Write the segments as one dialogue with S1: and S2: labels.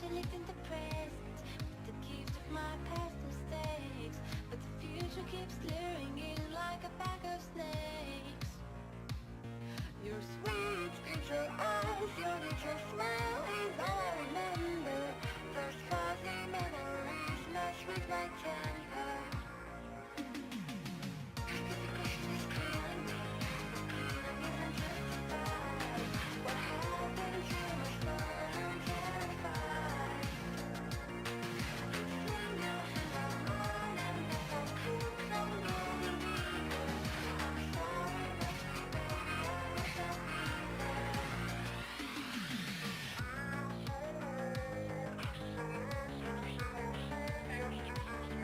S1: to live in the present, the gift of my past mistakes. But the future keeps luring in like a bag of snakes. Your sweet, beautiful eyes, your little smile is all I remember. Those fuzzy memories mess with my temper. What happened to my fun? I'm terrified. It's now and I'm on, and if I could, I'm gonna be there. I'm sorry, baby, I wish I'd be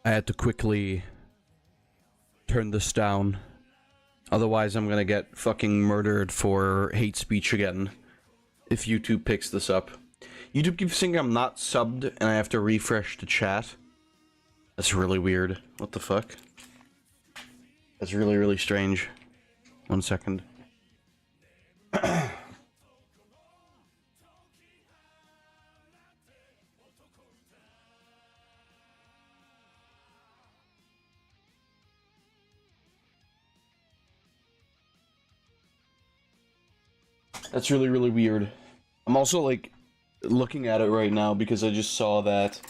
S2: I had to quickly turn this down. Otherwise, I'm gonna get fucking murdered for hate speech again if YouTube picks this up. YouTube keeps saying I'm not subbed and I have to refresh the chat. That's really weird. What the fuck? That's really, really strange. 1 second. That's really, really weird. I'm also, like, looking at it right now because I just saw that,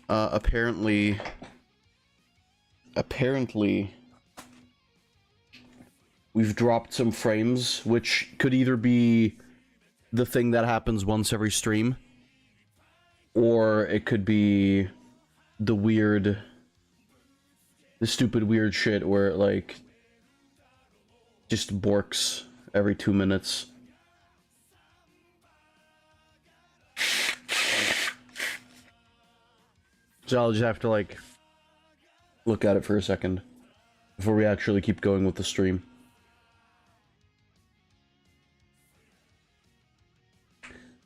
S2: apparently, we've dropped some frames, which could either be the thing that happens once every stream, or it could be the stupid weird shit where it, like, just borks every 2 minutes. So I'll just have to, like, look at it for a second before we actually keep going with the stream.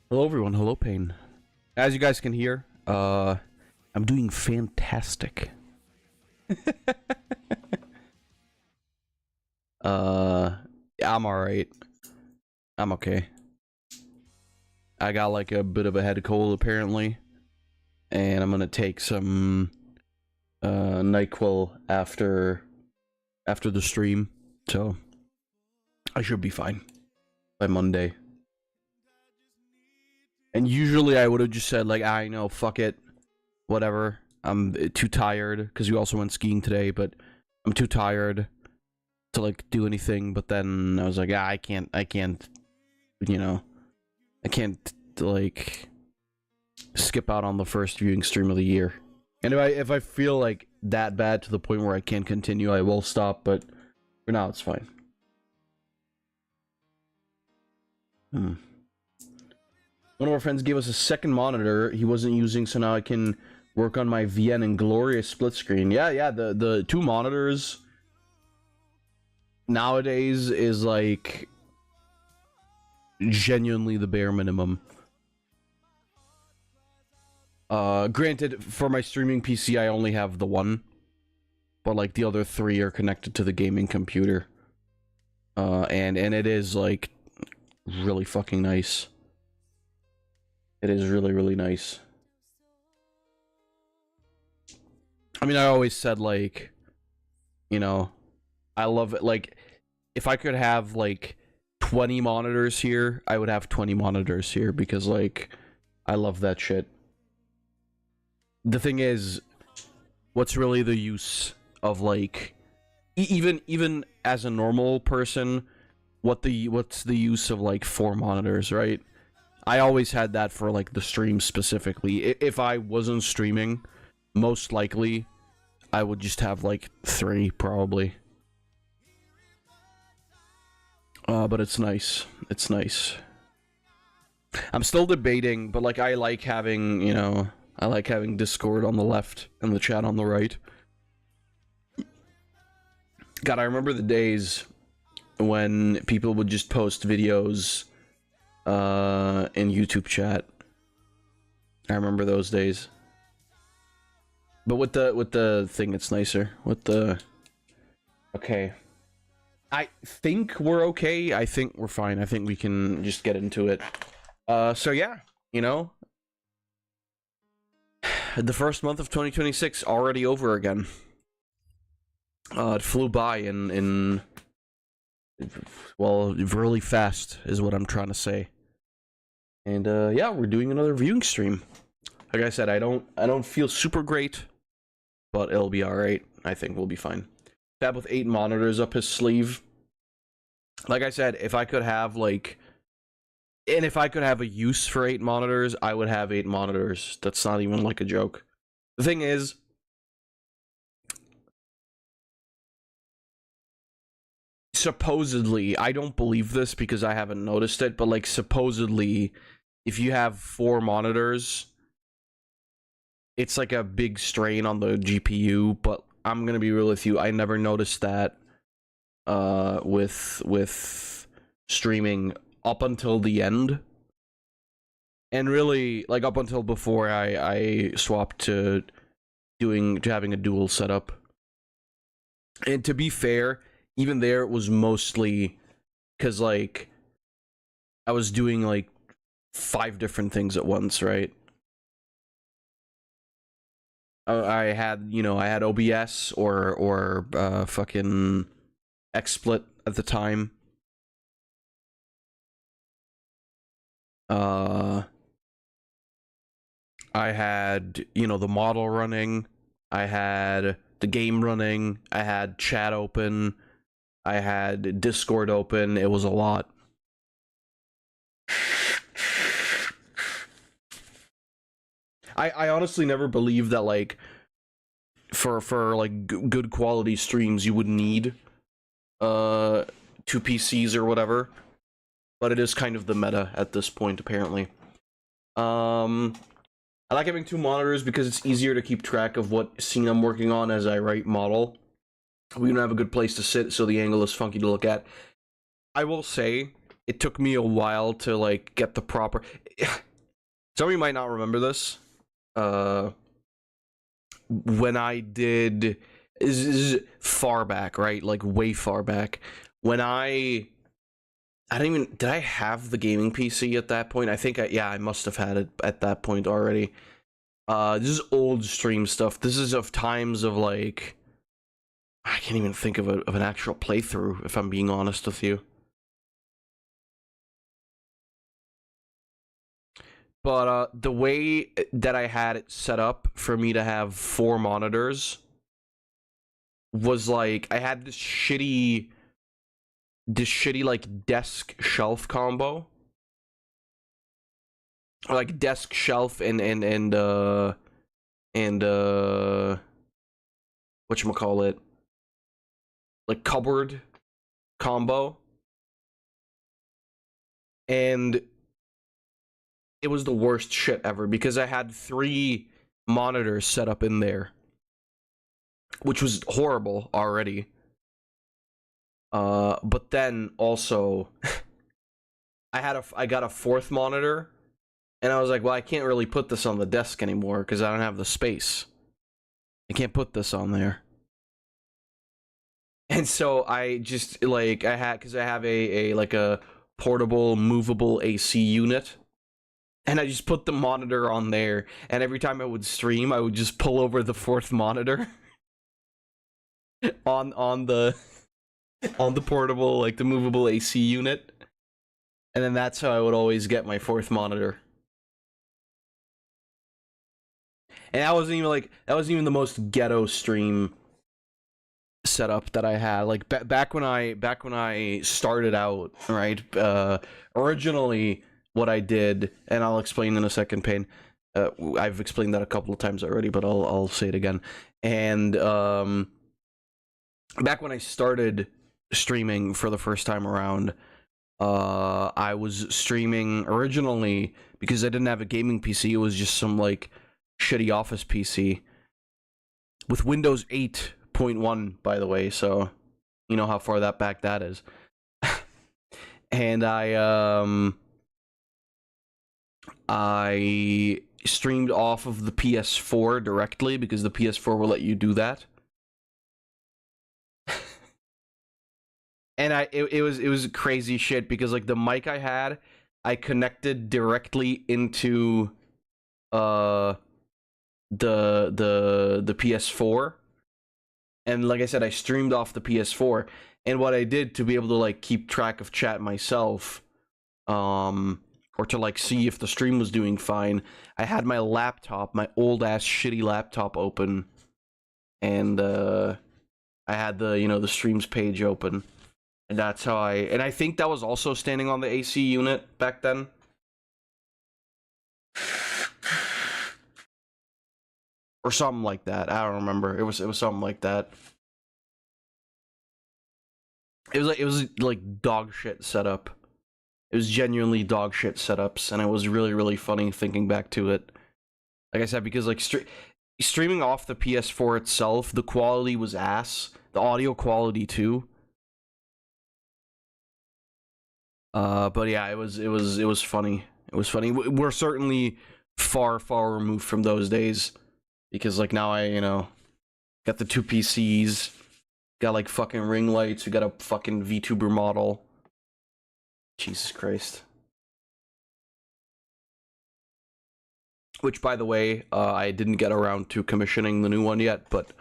S2: Hello everyone, hello Pain. As you guys can hear, I'm doing fantastic. I'm alright. I'm okay. I got like a bit of a head cold apparently, and I'm gonna take some NyQuil after the stream, so I should be fine by Monday. And usually I would have just said like, I know, fuck it, whatever. I'm too tired because you also went skiing today, but I'm too tired to like do anything. But then I was like, I can't, you know, I can't like skip out on the first viewing stream of the year. And if I feel like that bad to the point where I can't continue, I will stop. But for now, it's fine. One of our friends gave us a second monitor he wasn't using, so now I can work on my VN and glorious split screen. Yeah, the 2 monitors nowadays is like genuinely the bare minimum. Granted, for my streaming PC, I only have the 1, but like the other 3 are connected to the gaming computer. And it is like really fucking nice. It is really, really nice. I mean, I always said, like, you know, I love it. Like, if I could have, like, 20 monitors here, I would have 20 monitors here because, like, I love that shit. The thing is, what's really the use of, like, even as a normal person, what's the use of, like, 4 monitors, right? I always had that for, like, the stream specifically. If I wasn't streaming, most likely, I would just have, like, 3, probably. But it's nice. It's nice. I'm still debating, but, like, I like having, you know, I like having Discord on the left and the chat on the right. God, I remember the days when people would just post videos in YouTube chat. I remember those days. But with the thing, it's nicer. With the... Okay. I think we're okay. I think we're fine. I think we can just get into it. So yeah, you know. The first month of 2026 already over again. It flew by in well, really fast is what I'm trying to say. And yeah, we're doing another viewing stream. Like I said, I don't feel super great, but it'll be all right. I think we'll be fine. Fab with 8 monitors up his sleeve. Like I said, if I could have like, and if I could have a use for 8 monitors, I would have 8 monitors. That's not even like a joke. The thing is, supposedly, I don't believe this because I haven't noticed it, but like supposedly, if you have 4 monitors, it's like a big strain on the GPU, but I'm gonna be real with you, I never noticed that with streaming up until the end. And really, like up until before I swapped to having a dual setup. And to be fair, even there it was mostly because like I was doing like 5 different things at once, right? I had, you know, I had OBS or fucking XSplit at the time. I had, you know, the model running. I had the game running. I had chat open. I had Discord open. It was a lot. I honestly never believed that, like, for like good quality streams you would need two PCs or whatever, but it is kind of the meta at this point apparently. I like having two monitors because it's easier to keep track of what scene I'm working on as I write model. We don't have a good place to sit, so the angle is funky to look at. I will say it took me a while to like get the proper. Some of you might not remember this. When I did, this is far back, right? Like way far back. When I don't even, did I have the gaming PC at that point? I think I must have had it at that point already. This is old stream stuff. This is of times of like, I can't even think of an actual playthrough, if I'm being honest with you. But the way that I had it set up for me to have 4 monitors was like, I had this shitty like desk shelf combo. Or like desk shelf and whatchamacallit, like cupboard combo. And it was the worst shit ever because I had 3 monitors set up in there, which was horrible already. But then also I got a 4th monitor, and I was like, well, I can't really put this on the desk anymore because I don't have the space. I can't put this on there. And so I just like I have a like a portable movable AC unit. And I just put the monitor on there, and every time I would stream, I would just pull over the 4th monitor on the portable, like the movable AC unit, and then that's how I would always get my 4th monitor. And that wasn't even the most ghetto stream setup that I had. Like back when I started out, right? Originally, what I did, and I'll explain in a second, Pain. I've explained that a couple of times already, but I'll say it again. And back when I started streaming for the first time around, I was streaming originally because I didn't have a gaming PC. It was just some like shitty office PC with Windows 8.1, by the way. So you know how far that back that is. And I streamed off of the PS4 directly because the PS4 will let you do that. And it was crazy shit because like the mic I had, I connected directly into the PS4. And like I said, I streamed off the PS4. And what I did to be able to like keep track of chat myself, or to like see if the stream was doing fine, I had my laptop, my old ass shitty laptop open, and I had the streams page open, and that's how I think that was also standing on the AC unit back then. Or something like that. I don't remember. It was something like that. It was like dog shit setup. It was genuinely dog shit setups, and it was really, really funny thinking back to it. Like I said, because like streaming off the PS4 itself, the quality was ass. The audio quality too. But yeah, it was funny. It was funny. We're certainly far, far removed from those days, because like now I got the 2 PCs, got like fucking ring lights, we got a fucking VTuber model. Jesus Christ. Which, by the way, I didn't get around to commissioning the new one yet, but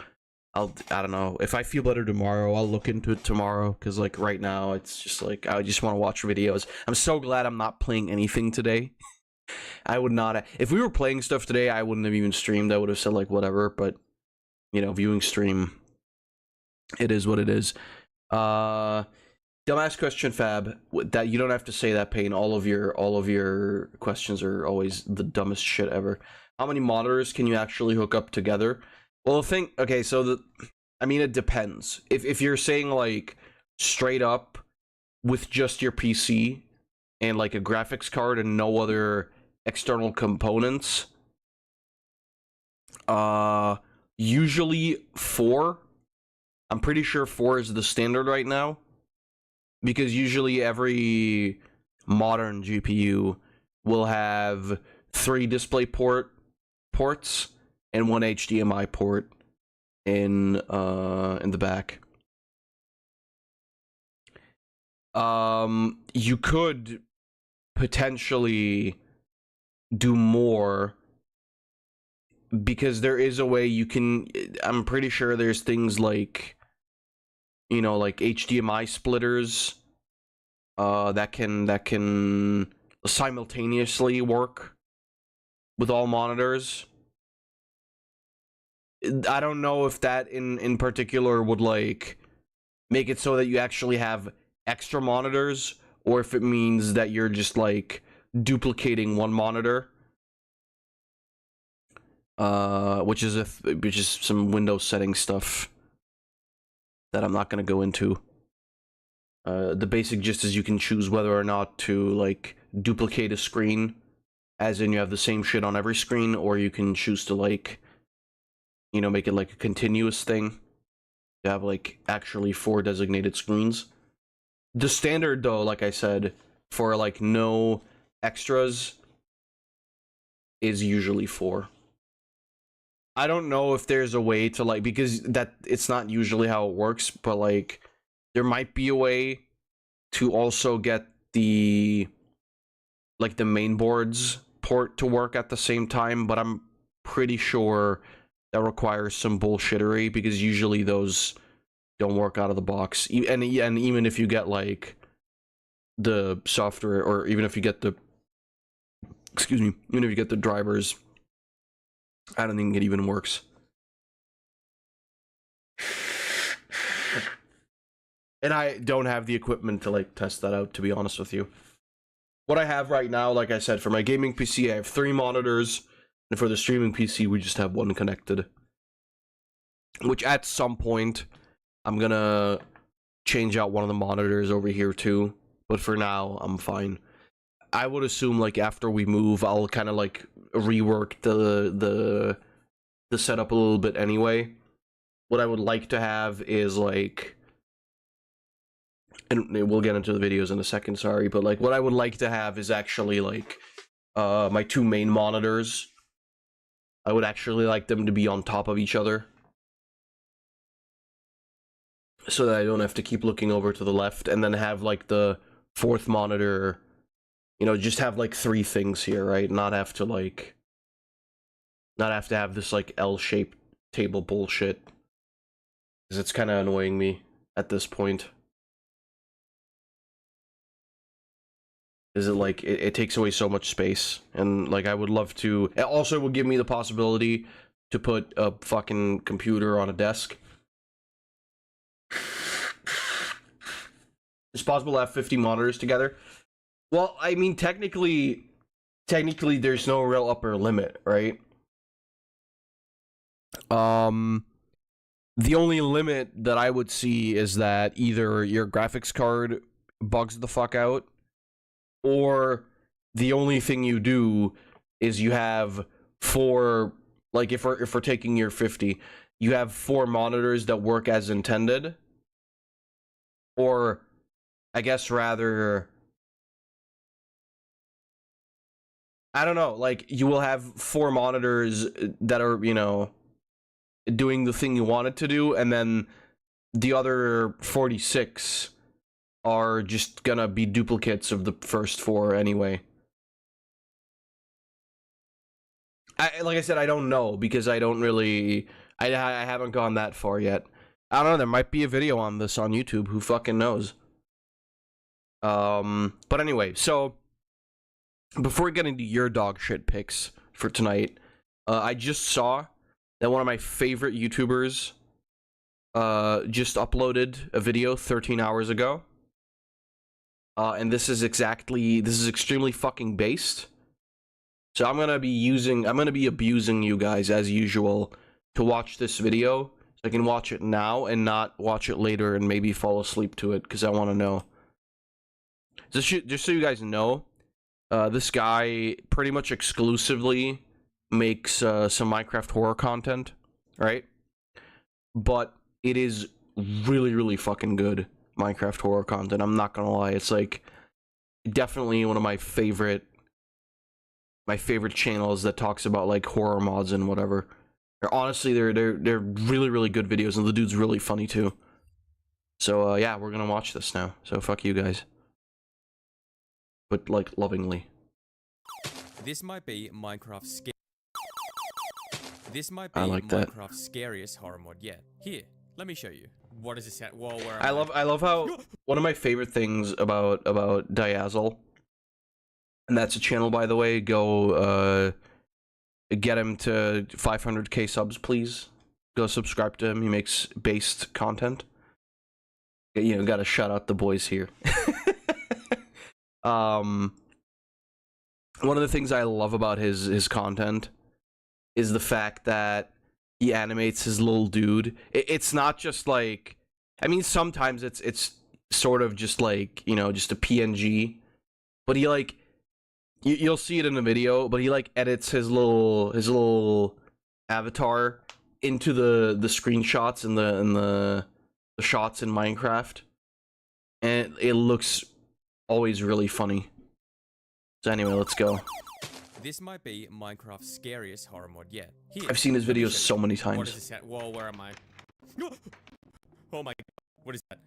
S2: I don't know. If I feel better tomorrow, I'll look into it tomorrow. Because, like, right now, it's just, like, I just want to watch videos. I'm so glad I'm not playing anything today. I would not... If we were playing stuff today, I wouldn't have even streamed. I would have said, like, whatever. But, you know, viewing stream, it is what it is. Dumbass question, Fab. That you don't have to say that, Pain. All of your questions are always the dumbest shit ever. How many monitors can you actually hook up together? Well, the thing, okay, so I mean, it depends. If you're saying, like, straight up with just your PC and, like, a graphics card and no other external components, usually 4. I'm pretty sure 4 is the standard right now, because usually every modern GPU will have 3 display ports and 1 HDMI port in the back. You could potentially do more, because there is a way you can... I'm pretty sure there's things like, you know, like HDMI splitters that can simultaneously work with all monitors. I don't know if that in particular would, like, make it so that you actually have extra monitors, or if it means that you're just, like, duplicating one monitor, which is some Windows setting stuff that I'm not gonna go into. The basic gist is you can choose whether or not to, like, duplicate a screen, as in you have the same shit on every screen, or you can choose to, like, you know, make it like a continuous thing. You have, like, actually 4 designated screens. The standard, though, like I said, for, like, no extras is usually 4. I don't know if there's a way to, like, because that it's not usually how it works, but, like, there might be a way to also get the, like, the main board's port to work at the same time, but I'm pretty sure that requires some bullshittery, because usually those don't work out of the box. And even if you get, like, the software, or even if you get the... Excuse me. Even if you get the drivers, I don't think it even works. And I don't have the equipment to, like, test that out, to be honest with you. What I have right now, like I said, for my gaming PC, I have 3 monitors. And for the streaming PC, we just have 1 connected. Which, at some point, I'm gonna change out one of the monitors over here, too. But for now, I'm fine. I would assume, like, after we move, I'll kind of, like, rework the setup a little bit anyway. What I would like to have is, like... And we'll get into the videos in a second, sorry. But, like, what I would like to have is actually, like, my 2 main monitors. I would actually like them to be on top of each other, so that I don't have to keep looking over to the left, and then have, like, the 4th monitor, you know, just have, like, 3 things here, right? Not have to, like, not have to have this, like, L-shaped table bullshit, because it's kind of annoying me at this point. Is it, like, it takes away so much space, and, like, I would love to... It also would give me the possibility to put a fucking computer on a desk. It's possible to have 50 monitors together. Well, I mean, technically, there's no real upper limit, right? The only limit that I would see is that either your graphics card bugs the fuck out, or the only thing you do is you have 4, like, if we're taking your 50, you have 4 monitors that work as intended, or I guess rather, I don't know, like, you will have 4 monitors that are, you know, doing the thing you want it to do, and then the other 46 are just gonna be duplicates of the first 4 anyway. Like I said, I don't know, because I don't really... I haven't gone that far yet. I don't know, there might be a video on this on YouTube, who fucking knows. But anyway, so before we get into your dog shit picks for tonight, I just saw that one of my favorite YouTubers just uploaded a video 13 hours ago. And this is extremely fucking based. So I'm gonna be abusing you guys as usual to watch this video, so I can watch it now and not watch it later and maybe fall asleep to it, because I want to know. Just so you guys know, this guy pretty much exclusively makes some Minecraft horror content, right? But it is really, really fucking good Minecraft horror content. I'm not gonna lie, it's like definitely one of my favorite channels that talks about like horror mods and whatever. Honestly, they're really, really good videos, and the dude's really funny too. So yeah, we're gonna watch this now. So fuck you guys, but like lovingly.
S3: This might be Minecraft's scariest horror mod yet. Here, let me show you. What does this say? Whoa, where
S2: I love how one of my favorite things about Diazzle, and that's a channel, by the way. Go get him to 500k subs, please. Go subscribe to him. He makes based content. You know, gotta shout out the boys here. One of the things I love about his content is the fact that he animates his little dude. It's not just like, I mean, sometimes it's sort of just like, you know, just a PNG, but he like, you'll see it in the video, but he like edits his little avatar into the screenshots and the shots in Minecraft, and it looks always really funny. So anyway, let's go.
S3: This might be Minecraft's scariest horror mod yet. Here,
S2: I've seen his videos so many times.
S3: What does this say? Whoa, where am I? Oh my god, what is that?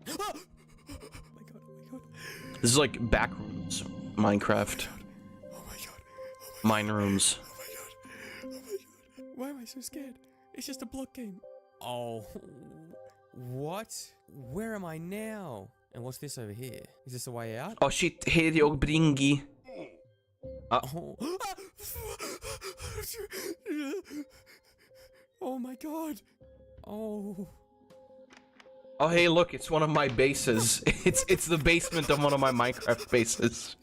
S3: Oh my god, oh my god.
S2: This is like backrooms Minecraft.
S3: Oh my god.
S2: Mine rooms.
S3: Oh my god. Oh my god. Why am I so scared? It's just a block game. Oh. What? Where am I now? And what's this over here? Is this a way out?
S2: Oh shit, hej jag bringi.
S3: Oh. Oh my god. Oh.
S2: Oh hey, look, it's one of my bases. It's the basement of one of my Minecraft bases.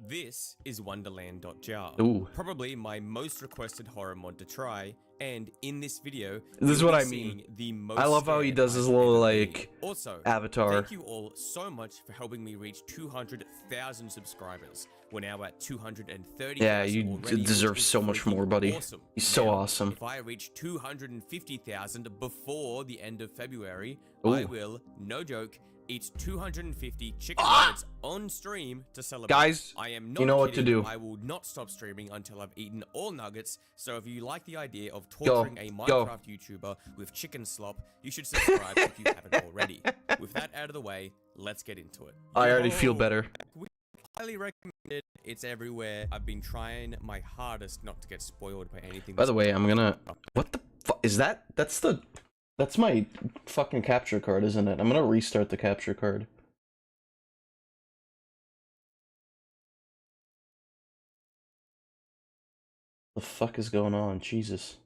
S3: This is Wonderland.jar.
S2: Ooh.
S3: Probably my most requested horror mod to try, and in this video,
S2: This is
S3: you'll
S2: what
S3: be
S2: I mean.
S3: seeing the most
S2: I love how he
S3: scared
S2: does his
S3: I've
S2: little,
S3: ever been.
S2: like,
S3: Also,
S2: avatar.
S3: thank you all so much for helping me reach 200,000 subscribers. We're now at 230,000
S2: Yeah, you
S3: already,
S2: deserve
S3: which is
S2: so much
S3: freaking
S2: more, buddy.
S3: Awesome.
S2: He's so
S3: Now,
S2: awesome.
S3: If I reach 250,000 before the end of February,
S2: Ooh.
S3: I will, no joke, eat 250 chicken nuggets on stream to celebrate.
S2: Guys,
S3: I am not
S2: you know what to
S3: kidding.
S2: do.
S3: I will not stop streaming until I've eaten all nuggets. So if you like the idea of torturing a Minecraft YouTuber with chicken slop, you should subscribe if you haven't already. With that out of the way, let's get into it.
S2: I already feel better.
S3: Highly recommended. It's everywhere. I've been trying my hardest not to get spoiled by anything.
S2: By the way, I'm gonna... What the fuck? Is that... That's my fucking capture card, isn't it? I'm gonna restart the capture card. The fuck is going on? Jesus.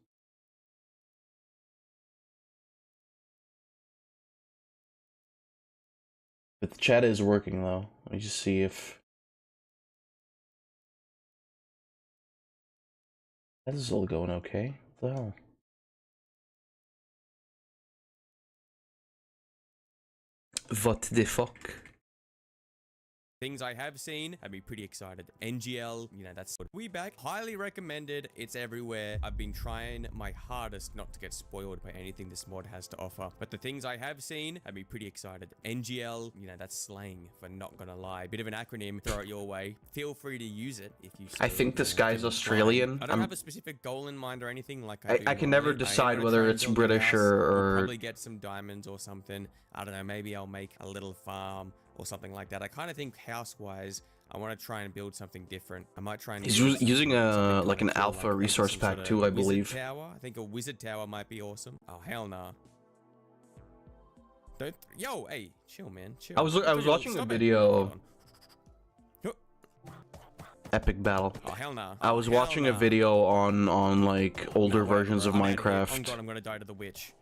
S2: But the chat is working, though. Let me just see if... That is all going okay. What the hell? What the fuck?
S3: Things I have seen have me pretty excited. NGL, you know, that's what we back. Highly recommended. It's everywhere. I've been trying my hardest not to get spoiled by anything this mod has to offer. But the things I have seen have me pretty excited. NGL, you know, that's slang for not gonna lie. Bit of an acronym. Throw it your way. Feel free to use it if you.
S2: I think this guy's Australian.
S3: I don't have a specific goal in mind or anything. Like
S2: I can never decide whether it's British
S3: I'll
S2: or...
S3: probably get some diamonds or something. I don't know. Maybe I'll make a little farm or something like that. I kind of think house-wise, I want to try and build something different. I might try and.
S2: He's
S3: build
S2: using
S3: something
S2: like
S3: kinda
S2: an
S3: cool,
S2: alpha
S3: maybe
S2: resource
S3: some
S2: pack
S3: sort of
S2: too, I
S3: wizard
S2: believe.
S3: Tower. I think a wizard tower might be awesome. Oh hell nah. Don't. Yo, hey, chill, man. Chill.
S2: I was watching a video. Epic battle.
S3: Oh hell nah.
S2: I was watching a video on like older versions of Minecraft.
S3: Oh god, I'm gonna die to the witch.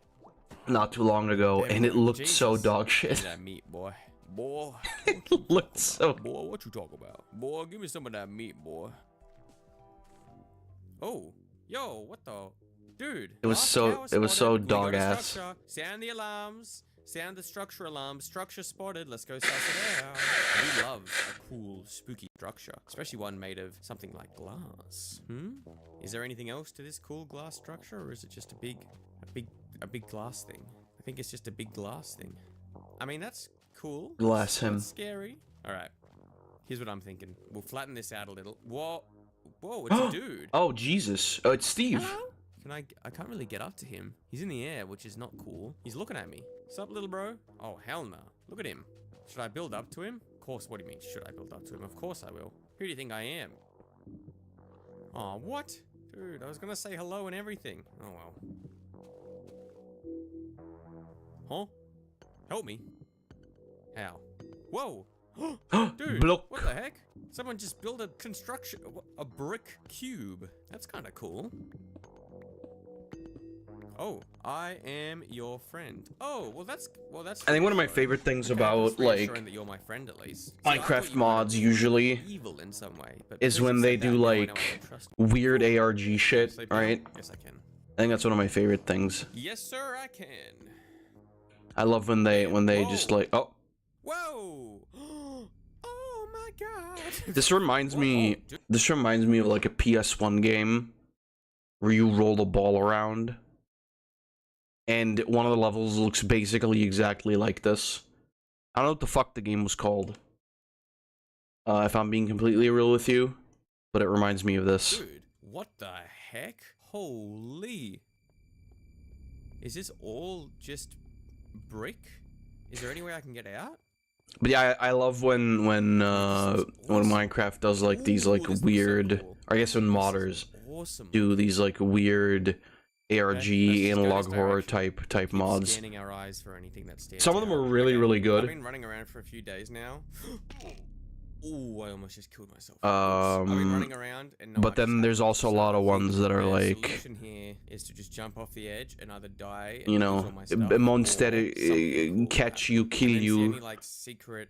S2: Not too long ago, and it looked so dog
S3: Give me
S2: shit.
S3: that meat, boy. Boy.
S2: It looked so.
S3: Boy, what you talk about? Boy, give me some of that meat, boy. Oh, yo, what the, dude?
S2: It was so dog ass.
S3: Sound the alarms. Sound the structure alarm. Structure spotted. Let's go suss it out. We love a cool, spooky structure, especially one made of something like glass. Is there anything else to this cool glass structure, or is it just a big glass thing? I think it's just a big glass thing. I mean, that's cool.
S2: Glass him.
S3: That's scary. All right. Here's what I'm thinking. We'll flatten this out a little. Whoa, it's a dude.
S2: Oh Jesus! Oh, it's Steve.
S3: Hello? I can't really get up to him. He's in the air, which is not cool. He's looking at me. Sup, little bro? Oh, hell no. Look at him. Should I build up to him? Of course, what do you mean, should I build up to him? Of course I will. Who do you think I am? Oh, what? Dude, I was gonna say hello and everything. Oh, well. Huh? Help me. How? Whoa! Dude,
S2: Block.
S3: what the heck? Someone just built a brick cube. That's kind of cool. Oh, I am your friend. Oh, well that's.
S2: I think one of my favorite things about like
S3: that you're my friend at least.
S2: Minecraft mods usually
S3: evil in some way, but
S2: is when they do like weird ARG shit, right?
S3: Yes, I can.
S2: I think that's one of my favorite things.
S3: Yes, sir, I can.
S2: I love when they just like
S3: Whoa! Oh my god!
S2: This reminds me of like a PS1 game where you roll the ball around. And one of the levels looks basically exactly like this. I don't know what the fuck the game was called. If I'm being completely real with you. But it reminds me of this.
S3: Dude, what the heck? Holy. Is this all just brick? Is there any way I can get out?
S2: But yeah, I love when Minecraft does like these like weird,
S3: so cool.
S2: or I guess when modders
S3: Awesome.
S2: do these like weird ARG analog horror type mods.
S3: Scanning our eyes for anything that stands
S2: Some of them
S3: out.
S2: are really good.
S3: I've been running around for a few days now. Ooh, I almost just killed myself. I've been running around, and
S2: but then there's also a lot of ones that are like.
S3: The solution here is to just jump off the edge and either die.
S2: You know, a monster catch you, kill you.
S3: Any, like secret,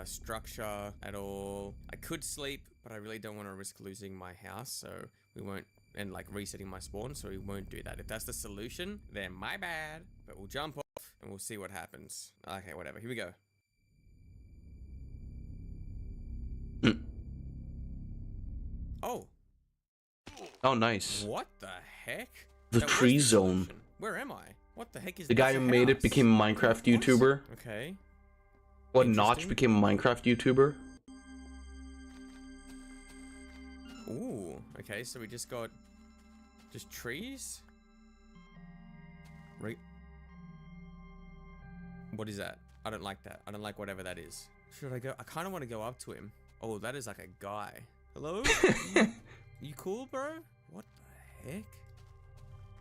S3: structure at all. I could sleep, but I really don't want to risk losing my house, so we won't. And like resetting my spawn, so we won't do that. If that's the solution, then my bad. But we'll jump off and we'll see what happens. Okay, whatever. Here we go. Oh.
S2: Oh, nice.
S3: What the heck?
S2: The tree zone.
S3: Where am I? What the heck is
S2: the guy who made it became a Minecraft YouTuber?
S3: Okay.
S2: What, Notch became a Minecraft YouTuber?
S3: Ooh, okay, so we just got just trees? Right. What is that? I don't like that. I don't like whatever that is. Should I go? I kind of want to go up to him. Oh, that is like a guy. Hello? You cool, bro? What the heck?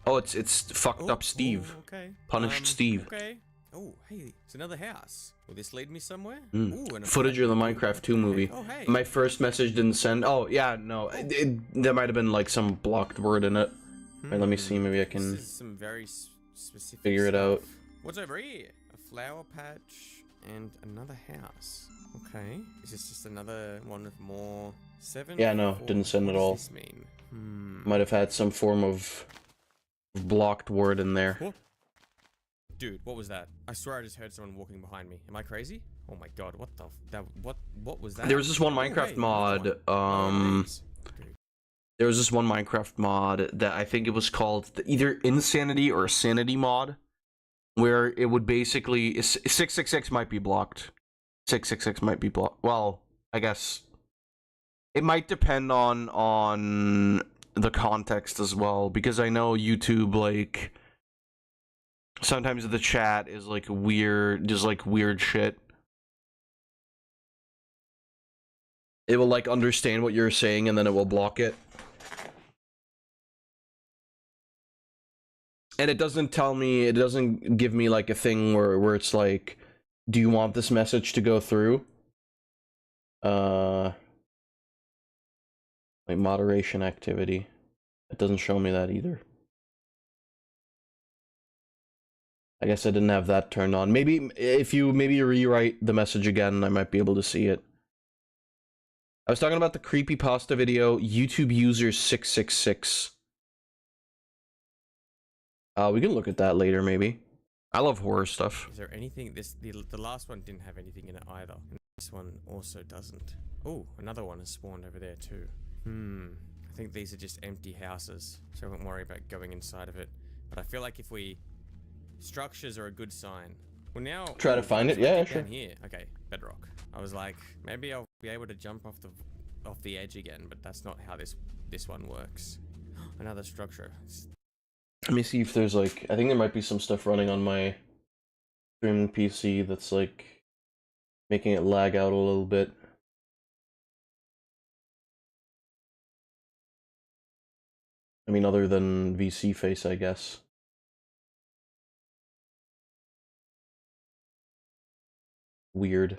S2: Oh, it's fucked up Steve.
S3: Oh, okay.
S2: Punished Steve.
S3: Okay. Oh, hey, it's another house. Will this lead me somewhere?
S2: Ooh,
S3: and
S2: footage of the Minecraft 2 movie.
S3: Oh, hey.
S2: My first message didn't send. Oh, yeah, no. There might have been like some blocked word in it. Wait, let me see. Maybe I can
S3: This is some very specific
S2: figure it out.
S3: What's over here? A flower patch and another house. Okay. Is this just another one with more 7?
S2: Yeah, no,
S3: 4?
S2: didn't send at all.
S3: What does this mean?
S2: Might have had some form of blocked word in there.
S3: What? Dude, what was that? I swear I just heard someone walking behind me. Am I crazy? Oh my god, what the what was that?
S2: There was this one Minecraft mod, there was this one Minecraft mod that I think it was called either Insanity or Sanity mod, where it would basically 666 might be blocked. 666 might be blocked. Well, I guess it might depend on the context as well, because I know YouTube, like, sometimes the chat is like weird, just like weird shit. It will like understand what you're saying and then it will block it. And it doesn't tell me, it doesn't give me like a thing where it's like, do you want this message to go through? Like moderation activity. It doesn't show me that either. I guess I didn't have that turned on. Maybe if you rewrite the message again, I might be able to see it. I was talking about the creepypasta video, YouTube user 666. We can look at that later, maybe. I love horror stuff.
S3: Is there anything? The last one didn't have anything in it either. And this one also doesn't. Oh, another one has spawned over there too. I think these are just empty houses, so I won't worry about going inside of it. But I feel like if we... Structures are a good sign. Well, now...
S2: Try to find it? Yeah, sure.
S3: Down here. Okay, bedrock. I was like, maybe I'll be able to jump off the edge again, but that's not how this one works. Another structure.
S2: Let me see if there's like... I think there might be some stuff running on my streaming PC that's like making it lag out a little bit. I mean, other than VC face, I guess. Weird.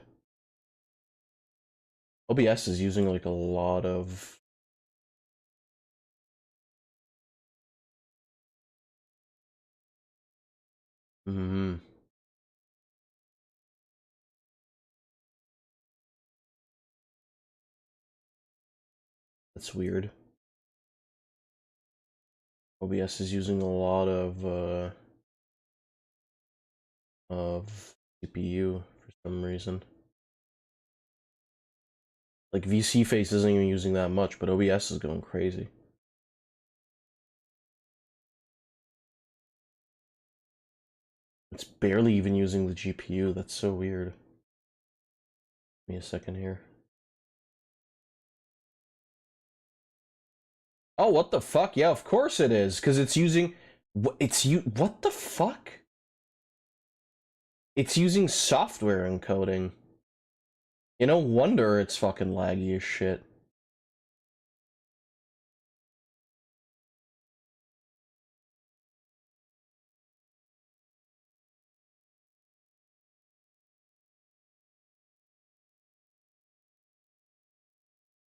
S2: OBS is using like a lot of... That's weird. OBS is using a lot of CPU for some reason. Like VC face isn't even using that much, but OBS is going crazy. It's barely even using the GPU. That's so weird. Give me a second here. Oh, what the fuck? Yeah, of course it is, because it's using... what the fuck? It's using software encoding. You no wonder it's fucking laggy as shit.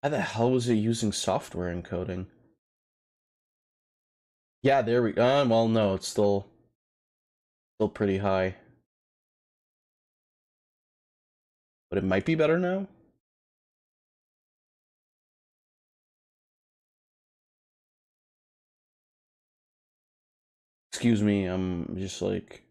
S2: How the hell was it using software encoding? Yeah, there we go. Well, no, it's still pretty high. But it might be better now? Excuse me, I'm just like...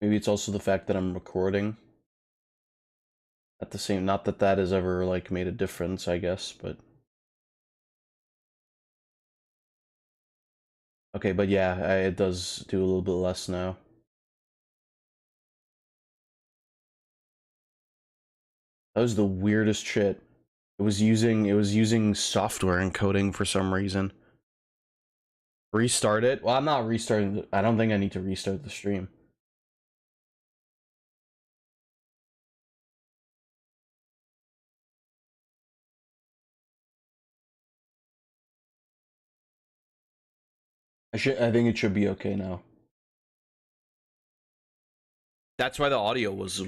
S2: Maybe it's also the fact that I'm recording at the same... Not that that has ever, like, made a difference, I guess, but... Okay, but yeah, it does do a little bit less now. That was the weirdest shit. It was using software encoding for some reason. Restart it? Well, I'm not restarting. I don't think I need to restart the stream. I think it should be okay now. That's why the audio was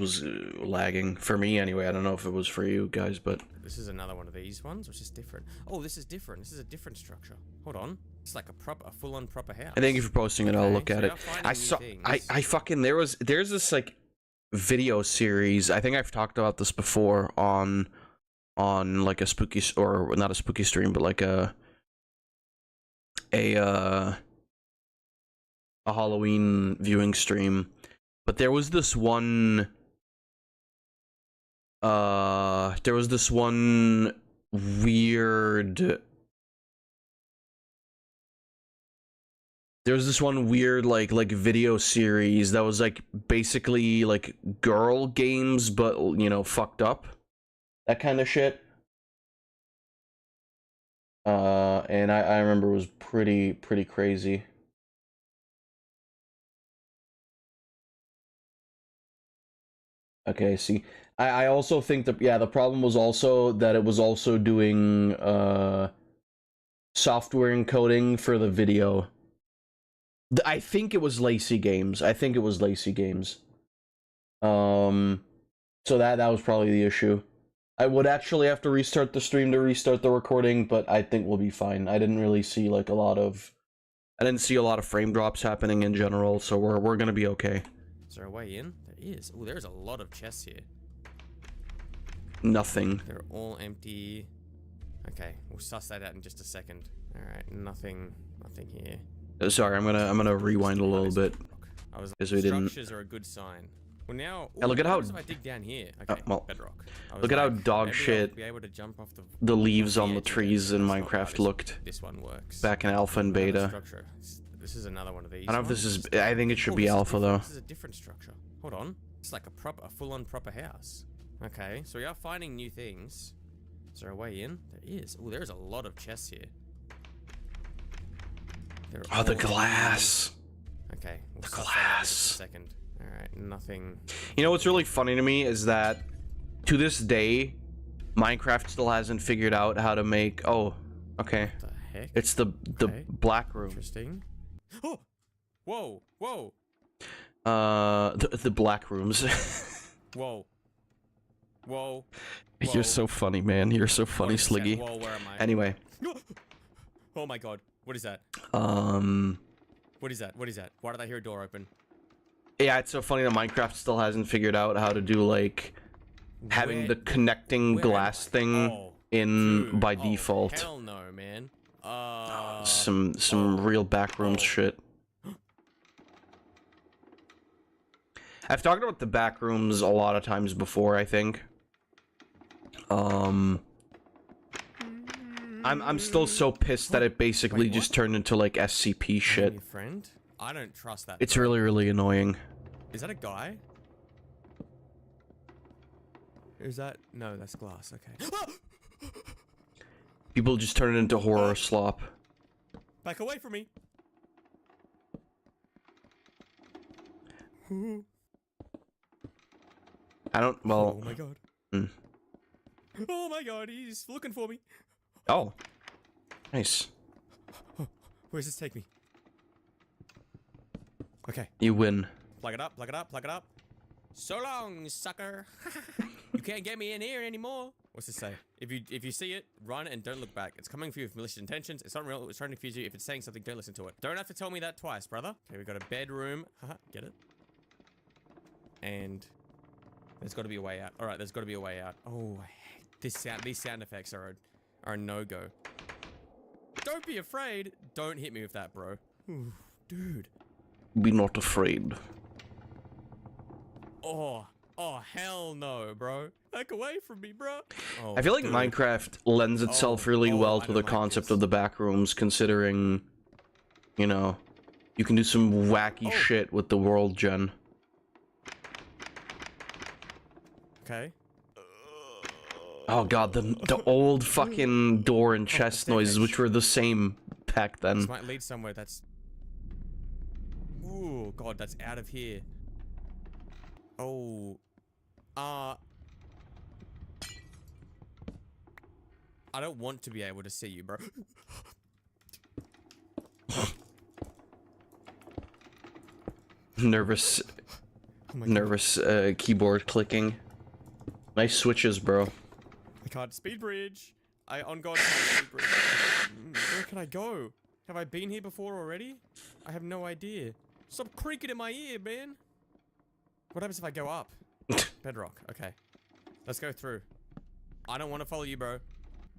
S2: lagging for me anyway. I don't know if it was for you guys, but
S3: this is another one of these ones, or is this different? Oh, this is different. This is a different structure. Hold on. It's like a full-on proper house.
S2: I thank you for posting it. I'll look at it. I fucking there's this like video series. I think I've talked about this before on like a spooky, or not a spooky stream, but like a Halloween viewing stream. But there was this one weird like video series that was like basically like girl games, but you know, fucked up. that kind of shit. And I remember it was pretty crazy. Okay, see, I also think that, yeah, the problem was also that it was also doing software encoding for the video. I think it was Lazy Games. I think it was Lazy Games. So that was probably the issue. I would actually have to restart the stream to restart the recording, but I think we'll be fine. I didn't really see like I didn't see a lot of frame drops happening in general, so we're gonna be okay.
S3: Is there a way in? There is. Oh, there's a lot of chests here.
S2: Nothing.
S3: They're all empty. Okay, we'll suss that out in just a second. All right, nothing here.
S2: Sorry, I'm gonna rewind a little bit.
S3: I was
S2: because we didn't.
S3: Structures are a good sign. Well now,
S2: Yeah, look at how.
S3: If I dig down here, okay,
S2: well,
S3: bedrock.
S2: Look at how dog shit
S3: be able to jump off
S2: the leaves
S3: off
S2: on the
S3: edge of it.
S2: trees in
S3: That's not
S2: Minecraft
S3: right.
S2: looked
S3: This one works.
S2: back in alpha and
S3: Another
S2: beta.
S3: structure. This is another one of these.
S2: I don't know if this
S3: ones.
S2: is. I think it should
S3: Oh,
S2: be
S3: this is
S2: alpha though.
S3: different. This is a different structure. Hold on. It's like a full-on proper house. Okay, so we are finding new things. Is there a way in? There is. Oh, there's a lot of chests here.
S2: Oh, the glass.
S3: Okay. We'll
S2: The
S3: suss that out in
S2: glass.
S3: just a second. Alright, nothing.
S2: You know what's really funny to me is that to this day, Minecraft still hasn't figured out how to make. Oh, okay.
S3: What the heck?
S2: It's the
S3: Okay.
S2: black room.
S3: Interesting. Oh! Whoa! Whoa!
S2: The black rooms.
S3: Whoa. Whoa.
S2: You're so funny, man. You're so funny,
S3: What is that?
S2: Sliggy.
S3: Whoa, where am I?
S2: Anyway.
S3: Oh my god. What is that? What is that? What is that? Why did I hear a door open?
S2: Yeah, it's so funny that Minecraft still hasn't figured out how to do like having the connecting
S3: where am
S2: glass
S3: I?
S2: thing
S3: Oh,
S2: in
S3: dude.
S2: by
S3: Oh,
S2: default.
S3: Hell no, man.
S2: Some real backrooms shit. I've talked about the backrooms a lot of times before, I think. I'm still so pissed that it basically
S3: Wait,
S2: just
S3: what?
S2: turned into like SCP shit.
S3: Your friend? I don't trust that.
S2: It's
S3: bro.
S2: really annoying.
S3: Is that a guy? Is that? No, that's glass. Okay.
S2: People just turn it into horror slop.
S3: Back away from me.
S2: I don't. Well.
S3: Oh my god.
S2: Mm.
S3: Oh my god, he's looking for me.
S2: Oh. Nice.
S3: Where does this take me? Okay.
S2: You win.
S3: Plug it up, plug it up, plug it up. So long, sucker. You can't get me in here anymore. What's this say? If you see it, run and don't look back. It's coming for you with malicious intentions. It's not real. It's trying to confuse you. If it's saying something, don't listen to it. Don't have to tell me that twice, brother. Okay, we got a bedroom. Haha, get it? And there's got to be a way out. All right, there's got to be a way out. Oh, I hate this sound. These sound effects are a no-go. Don't be afraid. Don't hit me with that, bro. Ooh, dude.
S2: Be not afraid.
S3: Oh, hell no, bro. Back away from me, bro. Oh,
S2: I feel like
S3: dude.
S2: Minecraft lends itself really well
S3: I
S2: to
S3: don't
S2: the
S3: like
S2: concept
S3: this.
S2: of the backrooms, considering, you know, you can do some wacky shit with the world gen.
S3: Okay.
S2: Oh god, the old fucking door and chest
S3: staircase.
S2: noises, which were the same back then.
S3: This might lead somewhere that's... Ooh, god, that's out of here. Oh. I don't want to be able to see you, bro.
S2: Nervous,
S3: Oh my God.
S2: nervous keyboard clicking. Nice switches, bro.
S3: I can't speed bridge. On God, can't speed bridge. Where can I go? Have I been here before already? I have no idea. Stop creaking in my ear, man. What happens if I go up? Bedrock. Okay. Let's go through. I don't want to follow you, bro.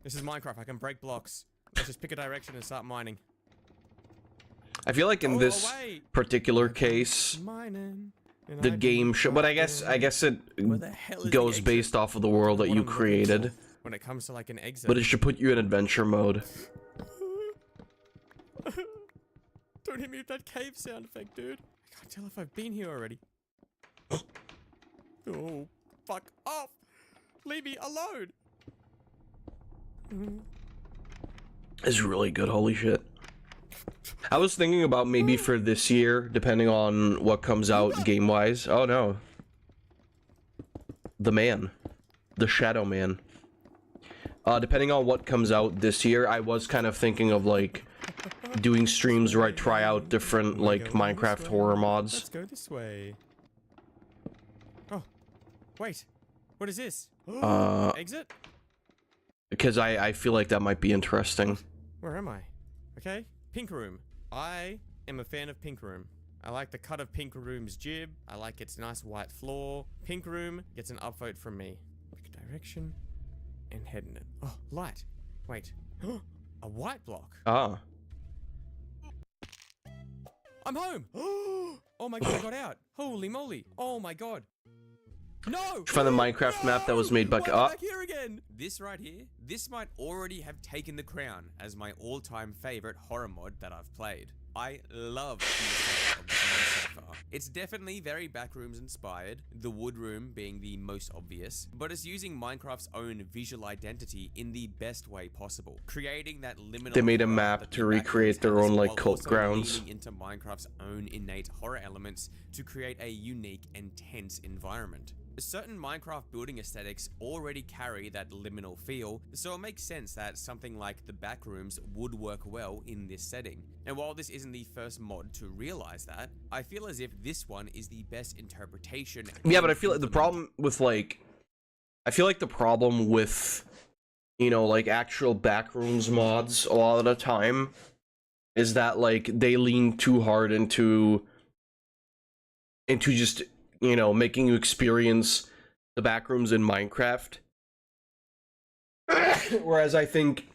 S3: This is Minecraft. I can break blocks. Let's just pick a direction and start mining.
S2: I feel like in
S3: Go
S2: this
S3: away.
S2: particular case,
S3: Mining. and
S2: the
S3: I
S2: game
S3: do
S2: should, but I guess it
S3: Where the hell is the
S2: goes
S3: exit?
S2: based off of the world that
S3: What
S2: you
S3: I'm looking
S2: created,
S3: for when it comes to like an exit.
S2: but it should put you in adventure mode.
S3: Don't hit me with that cave sound effect, dude. I can't tell if I've been here already. Oh, fuck off. Leave me alone.
S2: It's really good, holy shit. I was thinking about maybe for this year, depending on what comes out game-wise. Oh no. The man. The Shadow Man. Depending on what comes out this year, I was kind of thinking of, like, doing streams where I try out different, like, Minecraft horror mods.
S3: Let's go this way. Oh, wait. What is this? Exit?
S2: Because I feel like that might be interesting.
S3: Where am I? Okay, Pink Room. I am a fan of Pink Room. I like the cut of Pink Room's jib. I like its nice white floor. Pink Room gets an upvote from me. Pick a direction and head in it. Oh, light. Wait. A white block.
S2: Ah.
S3: I'm home. Oh my god, I got out. Holy moly. Oh my god. No!
S2: Find the Minecraft map that was made by...
S3: Why am I back here again? This right here, this might already have taken the crown as my all-time favorite horror mod that I've played. I love the aesthetic of this mod so far. It's definitely very Backrooms inspired, the wood room being the most obvious, but it's using Minecraft's own visual identity in the best way possible, creating that liminal...
S2: They made a map to recreate their own, like, cult grounds.
S3: Into Minecraft's own innate horror elements to create a unique and tense environment. Certain Minecraft building aesthetics already carry that liminal feel, so it makes sense that something like the Backrooms would work well in this setting. And while this isn't the first mod to realize that, I feel as if this one is the best interpretation.
S2: Yeah, but I feel like the problem with, like... I feel like the problem with, you know, like, actual Backrooms mods a lot of the time is that, like, they lean too hard into just... you know, making you experience the Backrooms in Minecraft. Whereas I think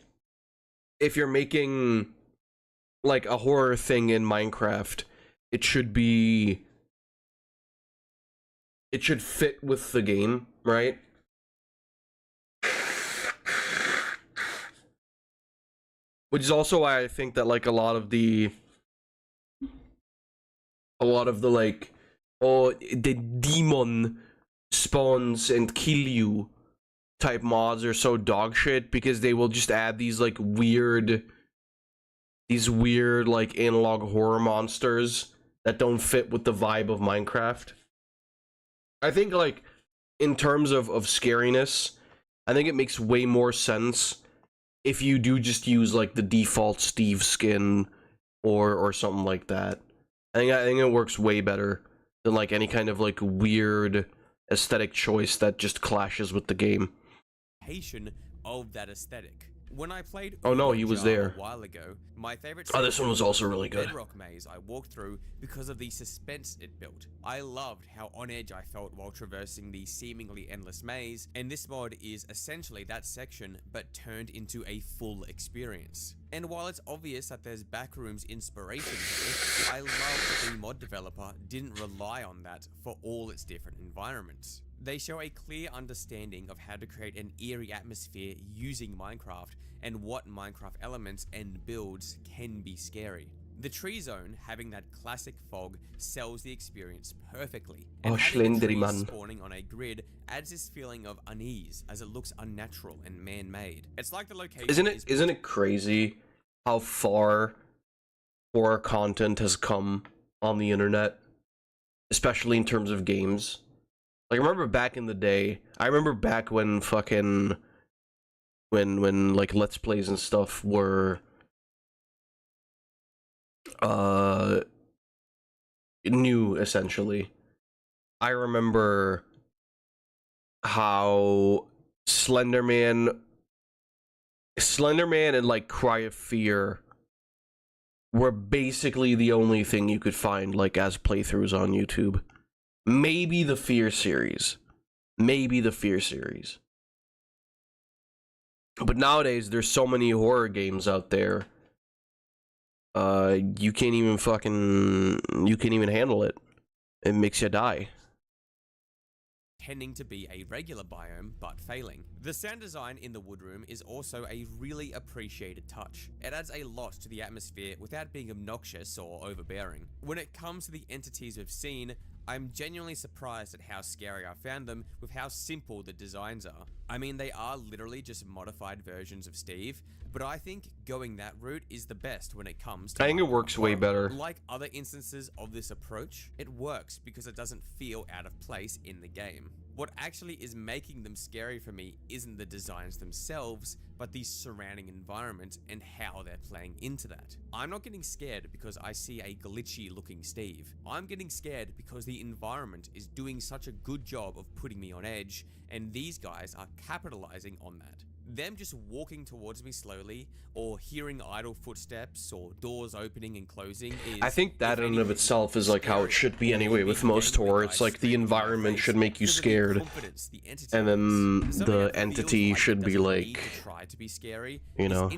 S2: if you're making, like, a horror thing in Minecraft, it should fit with the game, right? Which is also why I think that, like, a lot of the, like, or the demon spawns and kill you type mods are so dog shit because they will just add these like weird like analog horror monsters that don't fit with the vibe of Minecraft. I think, like, in terms of scariness, I think it makes way more sense if you do just use like the default Steve skin or something like that. I think it works way better than like any kind of like weird aesthetic choice that just clashes with the game.
S3: Of that aesthetic. When I played
S2: Oh no, he was there
S3: a while ago, my favorite
S2: this one was also really good.
S3: Bedrock maze I walked through because of the suspense it built. I loved how on edge I felt while traversing the seemingly endless maze, and this mod is essentially that section but turned into a full experience. And while it's obvious that there's Backrooms inspiration here, I love that the mod developer didn't rely on that for all its different environments. They show a clear understanding of how to create an eerie atmosphere using Minecraft and what Minecraft elements and builds can be scary. The tree zone, having that classic fog, sells the experience perfectly. And having the trees spawning on a grid adds this feeling of unease as it looks unnatural and man-made. It's like the location
S2: Isn't it crazy how far horror content has come on the internet, especially in terms of games? Like, I remember back in the day, when fucking, when like Let's Plays and stuff were, new, essentially. I remember how Slenderman and like Cry of Fear were basically the only thing you could find, like, as playthroughs on YouTube. Maybe the Fear series. But nowadays, there's so many horror games out there. You can't even handle it. It makes you die.
S3: Tending to be a regular biome, but failing. The sound design in the wood room is also a really appreciated touch. It adds a lot to the atmosphere without being obnoxious or overbearing. When it comes to the entities we've seen, I'm genuinely surprised at how scary I found them with how simple the designs are. I mean, they are literally just modified versions of Steve, but I think going that route is the best when it comes to...
S2: I think it works way better.
S3: Like other instances of this approach, it works because it doesn't feel out of place in the game. What actually is making them scary for me isn't the designs themselves, but the surrounding environment and how they're playing into that. I'm not getting scared because I see a glitchy looking Steve. I'm getting scared because the environment is doing such a good job of putting me on edge, and these guys are capitalizing on that. Them just walking towards me slowly, or hearing idle footsteps, or doors opening and closing is...
S2: I think that in and of itself is like how it should be anyway with most horror. It's like the environment should make you scared, and then the entity should be like, you know,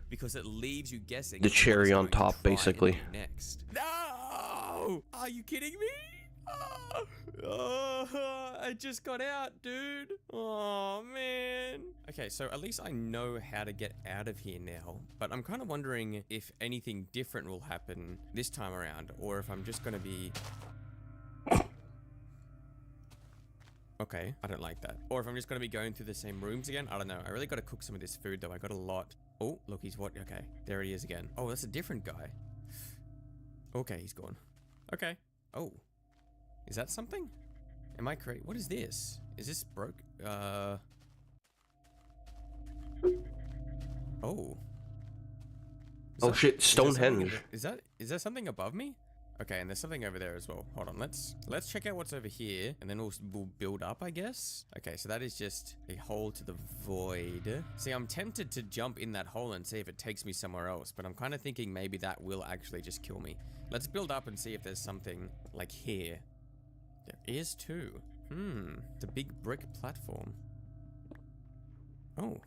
S3: because it leaves you guessing
S2: the cherry on top, basically.
S3: Next. No! Are you kidding me? Oh, I just got out, dude. Oh, man. Okay, so at least I know how to get out of here now, but I'm kind of wondering if anything different will happen this time around, or if I'm just going to be... Okay, I don't like that. Or if I'm just going to be going through the same rooms again. I don't know. I really got to cook some of this food, though. I got a lot. Oh, look, he's what? Okay, there he is again. Oh, that's a different guy. Okay, he's gone. Okay. Oh. Is that something? Am I crazy? What is this? Is this broke? Oh.
S2: Oh shit, Stonehenge.
S3: Is there something above me? Okay, and there's something over there as well. Hold on, let's check out what's over here, and then we'll build up, I guess. Okay, so that is just a hole to the void. See, I'm tempted to jump in that hole and see if it takes me somewhere else, but I'm kind of thinking maybe that will actually just kill me. Let's build up and see if there's something like here. There is too. It's a big brick platform. Oh.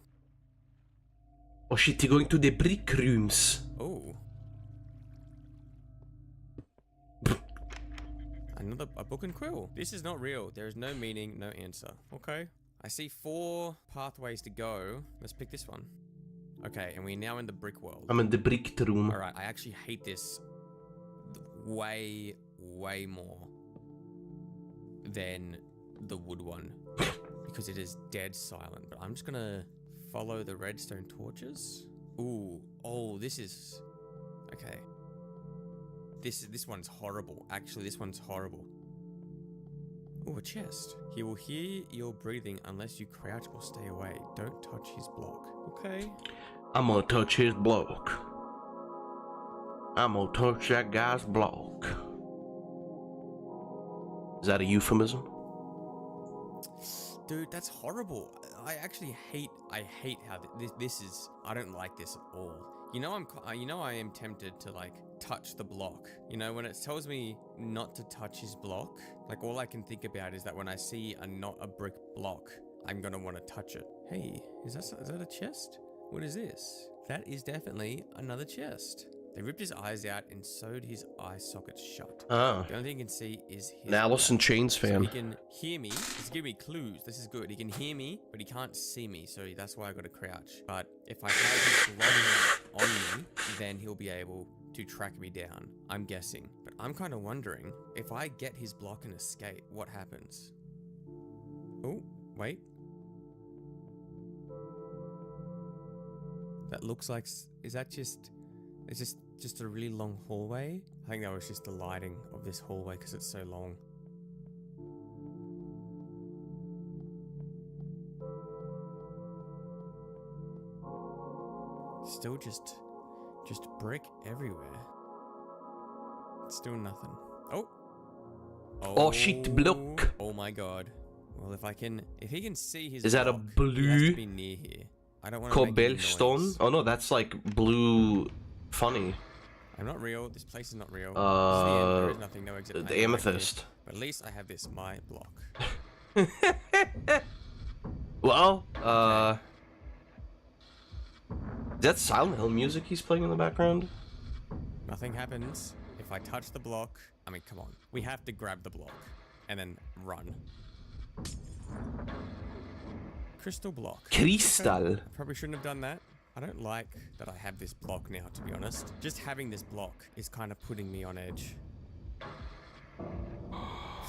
S2: Oh shit, you're going to the brick rooms.
S3: Oh. A book and quill. This is not real. There is no meaning, no answer. Okay. I see 4 pathways to go. Let's pick this one. Okay, and we're now in the brick world.
S2: I'm in the brick room.
S3: Alright, I actually hate this way, way more than the wood one because it is dead silent. But I'm just gonna follow the redstone torches. Ooh, oh, this is okay. This one's horrible. Actually, this one's horrible. Ooh, a chest. He will hear your breathing unless you crouch or stay away. Don't touch his block. Okay.
S2: I'm gonna touch his block. I'm gonna touch that guy's block. Is that a euphemism?
S3: Dude, that's horrible. I actually hate how this is. I don't like this at all. You know I am tempted to like touch the block. You know, when it tells me not to touch his block, like all I can think about is that when I see not a brick block, I'm gonna want to touch it. Hey, is that a chest? What is this? That is definitely another chest. They ripped his eyes out and sewed his eye sockets shut.
S2: Oh.
S3: The only thing you can see is his...
S2: An Alice in Chains fan.
S3: So he can hear me. He's giving me clues. This is good. He can hear me, but he can't see me, so that's why I gotta crouch. But if I have his glowing on me, then he'll be able to track me down. I'm guessing. But I'm kind of wondering, if I get his block and escape, what happens? Oh, wait. That looks like... Is that just... Is this just a really long hallway? I think that was just the lighting of this hallway because it's so long. Still just brick everywhere. Still nothing. Oh!
S2: Oh shit, block!
S3: Oh my god. Well, if he can see his
S2: Is that a
S3: block, he has
S2: blue
S3: to be near here. I don't want to make any
S2: cobblestone?
S3: noise.
S2: Oh no, that's like blue funny.
S3: I'm not real. This place is not real. This is the end. There is nothing, no exit.
S2: The amethyst.
S3: But at least I have this, my block.
S2: Well, is that Silent Hill music he's playing in the background?
S3: Nothing happens if I touch the block. I mean, come on. We have to grab the block and then run. Crystal block.
S2: Crystal.
S3: Okay. I probably shouldn't have done that. I don't like that I have this block now, to be honest. Just having this block is kind of putting me on edge.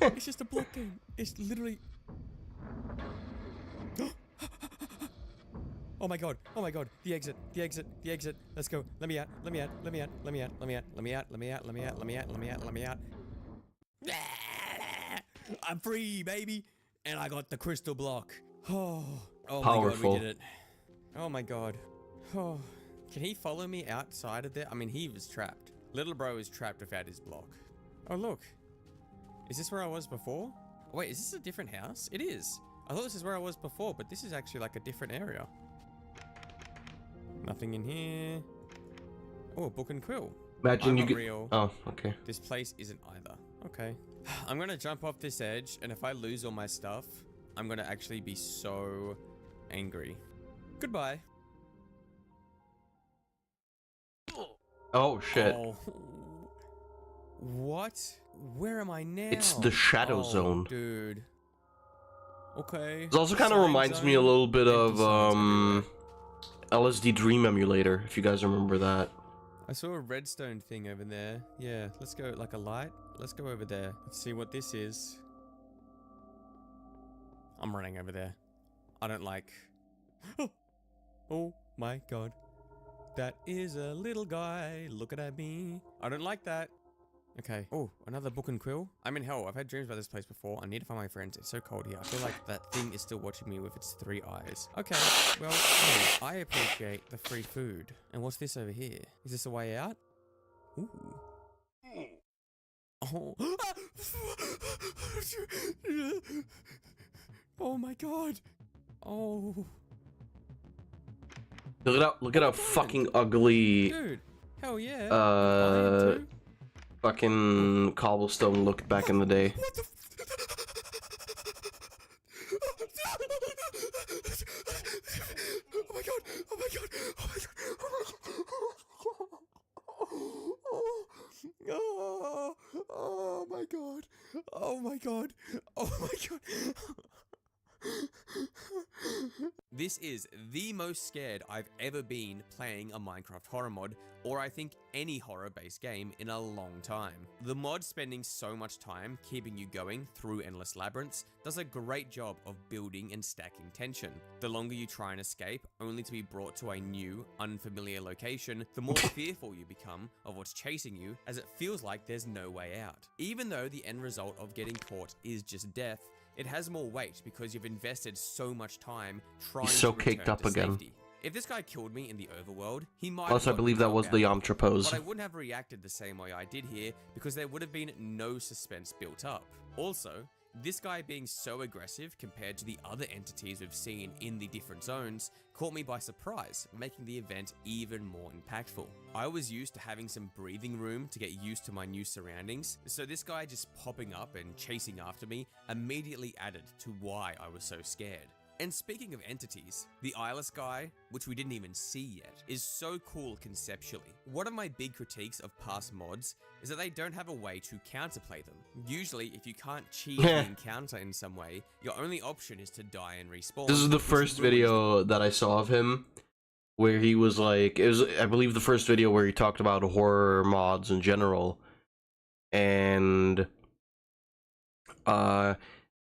S3: It's just a block game. It's literally. Oh my god. Oh my god. The exit. The exit. The exit. Let's go. Let me out. Let me out. Let me out. Let me out. Let me out. Let me out. Let me out. Let me out. Let me out. Let me out. Let me out. I'm free, baby. And I got the crystal block. Oh my god, we did it. Oh my god. Oh. Can he follow me outside of there? I mean, he was trapped. Little bro is trapped without his block. Oh, look. Is this where I was before? Oh, wait, is this a different house? It is. I thought this is where I was before, but this is actually like a different area. Nothing in here. Oh, a book and quill.
S2: Imagine you get.
S3: Real.
S2: Oh, okay.
S3: This place isn't either. Okay. I'm gonna jump off this edge, and if I lose all my stuff, I'm gonna actually be so angry. Goodbye.
S2: Oh shit.
S3: Oh. What? Where am I now?
S2: It's the shadow zone.
S3: Dude. Okay.
S2: It also kind of reminds me a little bit of LSD Dream Emulator, if you guys remember that.
S3: I saw a redstone thing over there. Yeah, let's go, like a light. Let's go over there. Let's see what this is. I'm running over there. I don't like... Oh my god. That is a little guy looking at me. I don't like that. Okay. Oh, another book and quill. I'm in hell. I've had dreams about this place before. I need to find my friends. It's so cold here. I feel like that thing is still watching me with its 3 eyes. Okay. Well, hey, I appreciate the free food. And what's this over here? Is this a way out? Ooh. Oh. Oh my god. Oh.
S2: Look at how fucking ugly.
S3: Dude. Hell yeah.
S2: Fucking cobblestone looked back in the day.
S3: What the Oh my god! Oh my god! Oh my god! Oh my god! Oh my god! Oh my god! This is the most scared I've ever been playing a Minecraft horror mod, or I think any horror-based game in a long time. The mod spending so much time keeping you going through endless labyrinths does a great job of building and stacking tension. The longer you try and escape, only to be brought to a new, unfamiliar location, the more fearful you become of what's chasing you, as it feels like there's no way out. Even though the end result of getting caught is just death, it has more weight because you've invested so much time trying
S2: He's so
S3: to return
S2: caked up
S3: to
S2: again.
S3: safety. If this guy killed me in the overworld, he might
S2: Also, I
S3: have
S2: believe that was the Yamtrapose.
S3: but I wouldn't have reacted the same way I did here because there would have been no suspense built up. Also, this guy being so aggressive compared to the other entities we've seen in the different zones caught me by surprise, making the event even more impactful. I was used to having some breathing room to get used to my new surroundings, so this guy just popping up and chasing after me immediately added to why I was so scared. And speaking of entities, the eyeless guy, which we didn't even see yet, is so cool conceptually. One of my big critiques of past mods is that they don't have a way to counterplay them. Usually, if you can't cheat the encounter in some way, your only option is to die and respawn.
S2: This is the first video that I saw of him, where he was like, it was, I believe, the first video where he talked about horror mods in general, and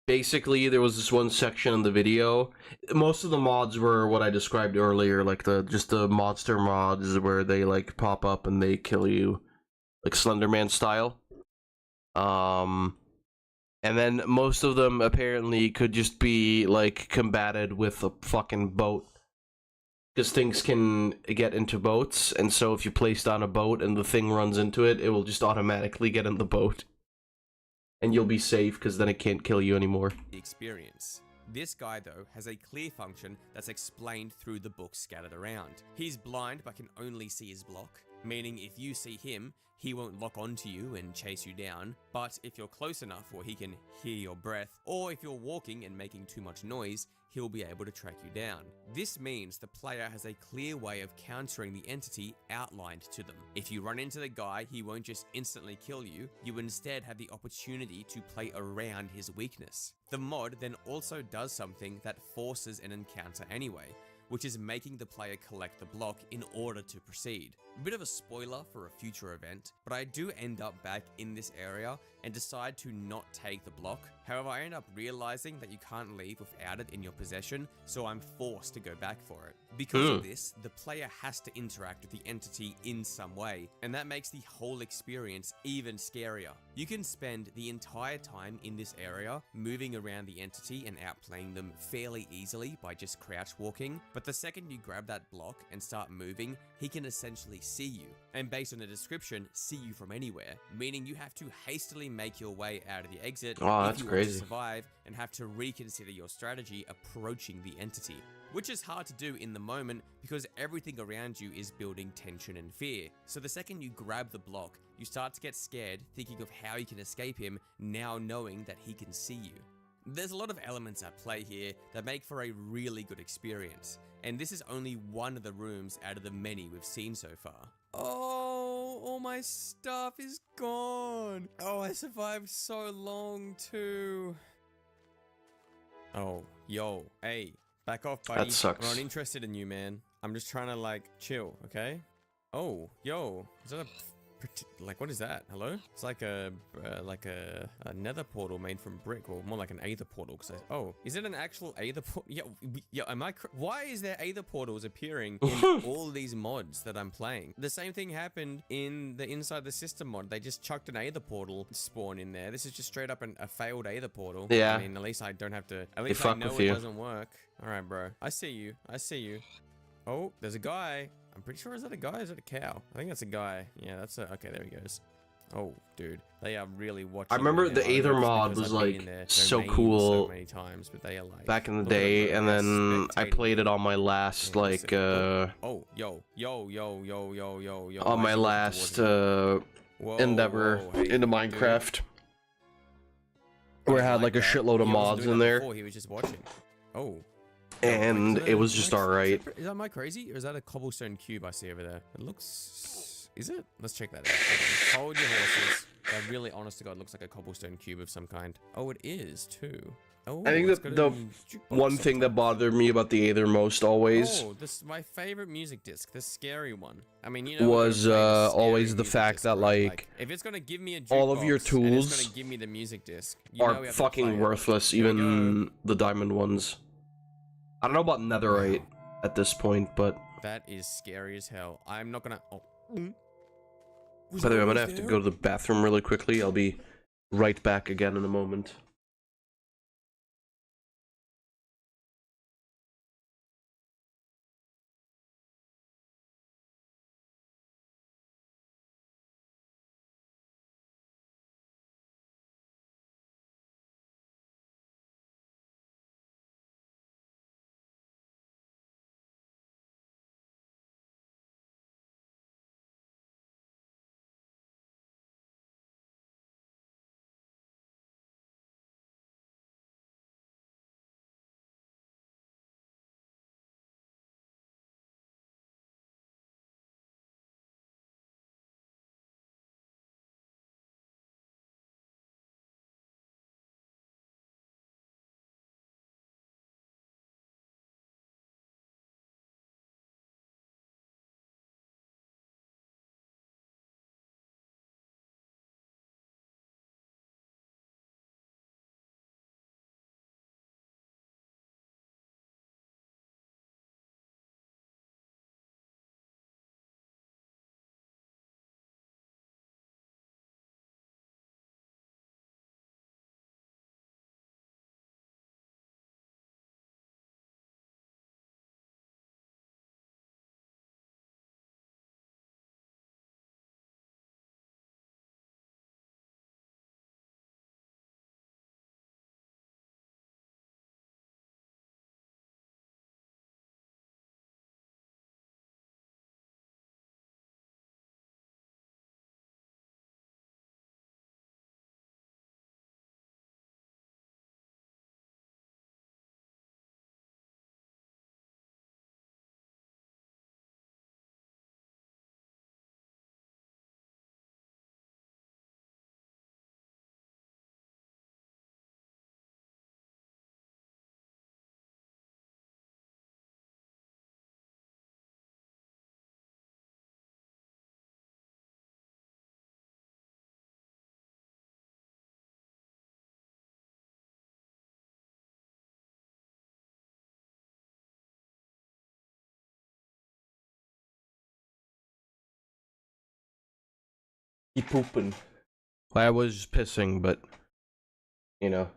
S2: basically, there was this one section in the video. Most of the mods were what I described earlier, like just the monster mods where they like pop up and they kill you, like Slenderman style. And then most of them apparently could just be like combated with a fucking boat, because things can get into boats, and so if you place down a boat and the thing runs into it, it will just automatically get in the boat. And you'll be safe, because then it can't kill you anymore.
S3: The experience. This guy though has a clear function that's explained through the books scattered around. He's blind but can only see his block, meaning if you see him, he won't lock onto you and chase you down, but if you're close enough where he can hear your breath, or if you're walking and making too much noise, he'll be able to track you down. This means the player has a clear way of countering the entity outlined to them. If you run into the guy, he won't just instantly kill you, you instead have the opportunity to play around his weakness. The mod then also does something that forces an encounter anyway, which is making the player collect the block in order to proceed. A bit of a spoiler for a future event, but I do end up back in this area and decide to not take the block. However, I end up realizing that you can't leave without it in your possession, so I'm forced to go back for it. Because of this, the player has to interact with the entity in some way, and that makes the whole experience even scarier. You can spend the entire time in this area moving around the entity and outplaying them fairly easily by just crouch walking, but the second you grab that block and start moving, he can essentially see you, and based on the description, see you from anywhere, meaning you have to hastily make your way out of the exit if you want to survive and have to reconsider your strategy approaching the entity. Which is hard to do in the moment because everything around you is building tension and fear. So the second you grab the block, you start to get scared thinking of how you can escape him, now knowing that he can see you. There's a lot of elements at play here that make for a really good experience, and this is only one of the rooms out of the many we've seen so far. Oh, all my stuff is gone. Oh, I survived so long too. Oh, yo, hey. Back off, buddy.
S2: That sucks.
S3: I'm not interested in you, man. I'm just trying to, like, chill, okay? Oh, yo. Is that like, what is that? Hello? It's like a nether portal made from brick, or more like an aether portal. Oh, is it an actual aether portal? Yeah, why is there aether portals appearing in all these mods that I'm playing? The same thing happened in the Inside the System mod. They just chucked an aether portal spawn in there. This is just straight up a failed aether portal.
S2: Yeah.
S3: I mean, at least I don't have to, at least I know it doesn't work. All right, bro. I see you. I see you. Oh, there's a guy. I'm pretty sure, is that a guy or is it a cow? I think that's a guy. Yeah, that's a, okay, there he goes. Oh, dude. They are really watching.
S2: I remember the Aether mod was like so cool
S3: so many times, but they are like
S2: back in the day, and then I played it on my last like
S3: yo
S2: on my last endeavor into Minecraft, where I had like a shitload of mods in there.
S3: He was just watching. Oh.
S2: And it was just alright.
S3: Is that, am I crazy? Or is that a cobblestone cube I see over there? It looks... Is it? Let's check that out. Hold your horses. That really, honest to God, looks like a cobblestone cube of some kind. Oh, it is, too. Oh,
S2: I think that the one thing that bothered me about the Aether most always...
S3: Oh, this my favorite music disc. The scary one. I mean, you know...
S2: Was always the fact that, like...
S3: If it's gonna give me a
S2: all of your tools...
S3: it's gonna give me the music disc.
S2: Are fucking worthless, even the diamond ones. I don't know about netherite at this point, but...
S3: That is scary as hell. I'm not gonna... Oh.
S2: By the way, I'm gonna have to go to the bathroom really quickly. I'll be right back again in a moment. You pooping. I was pissing, but you know,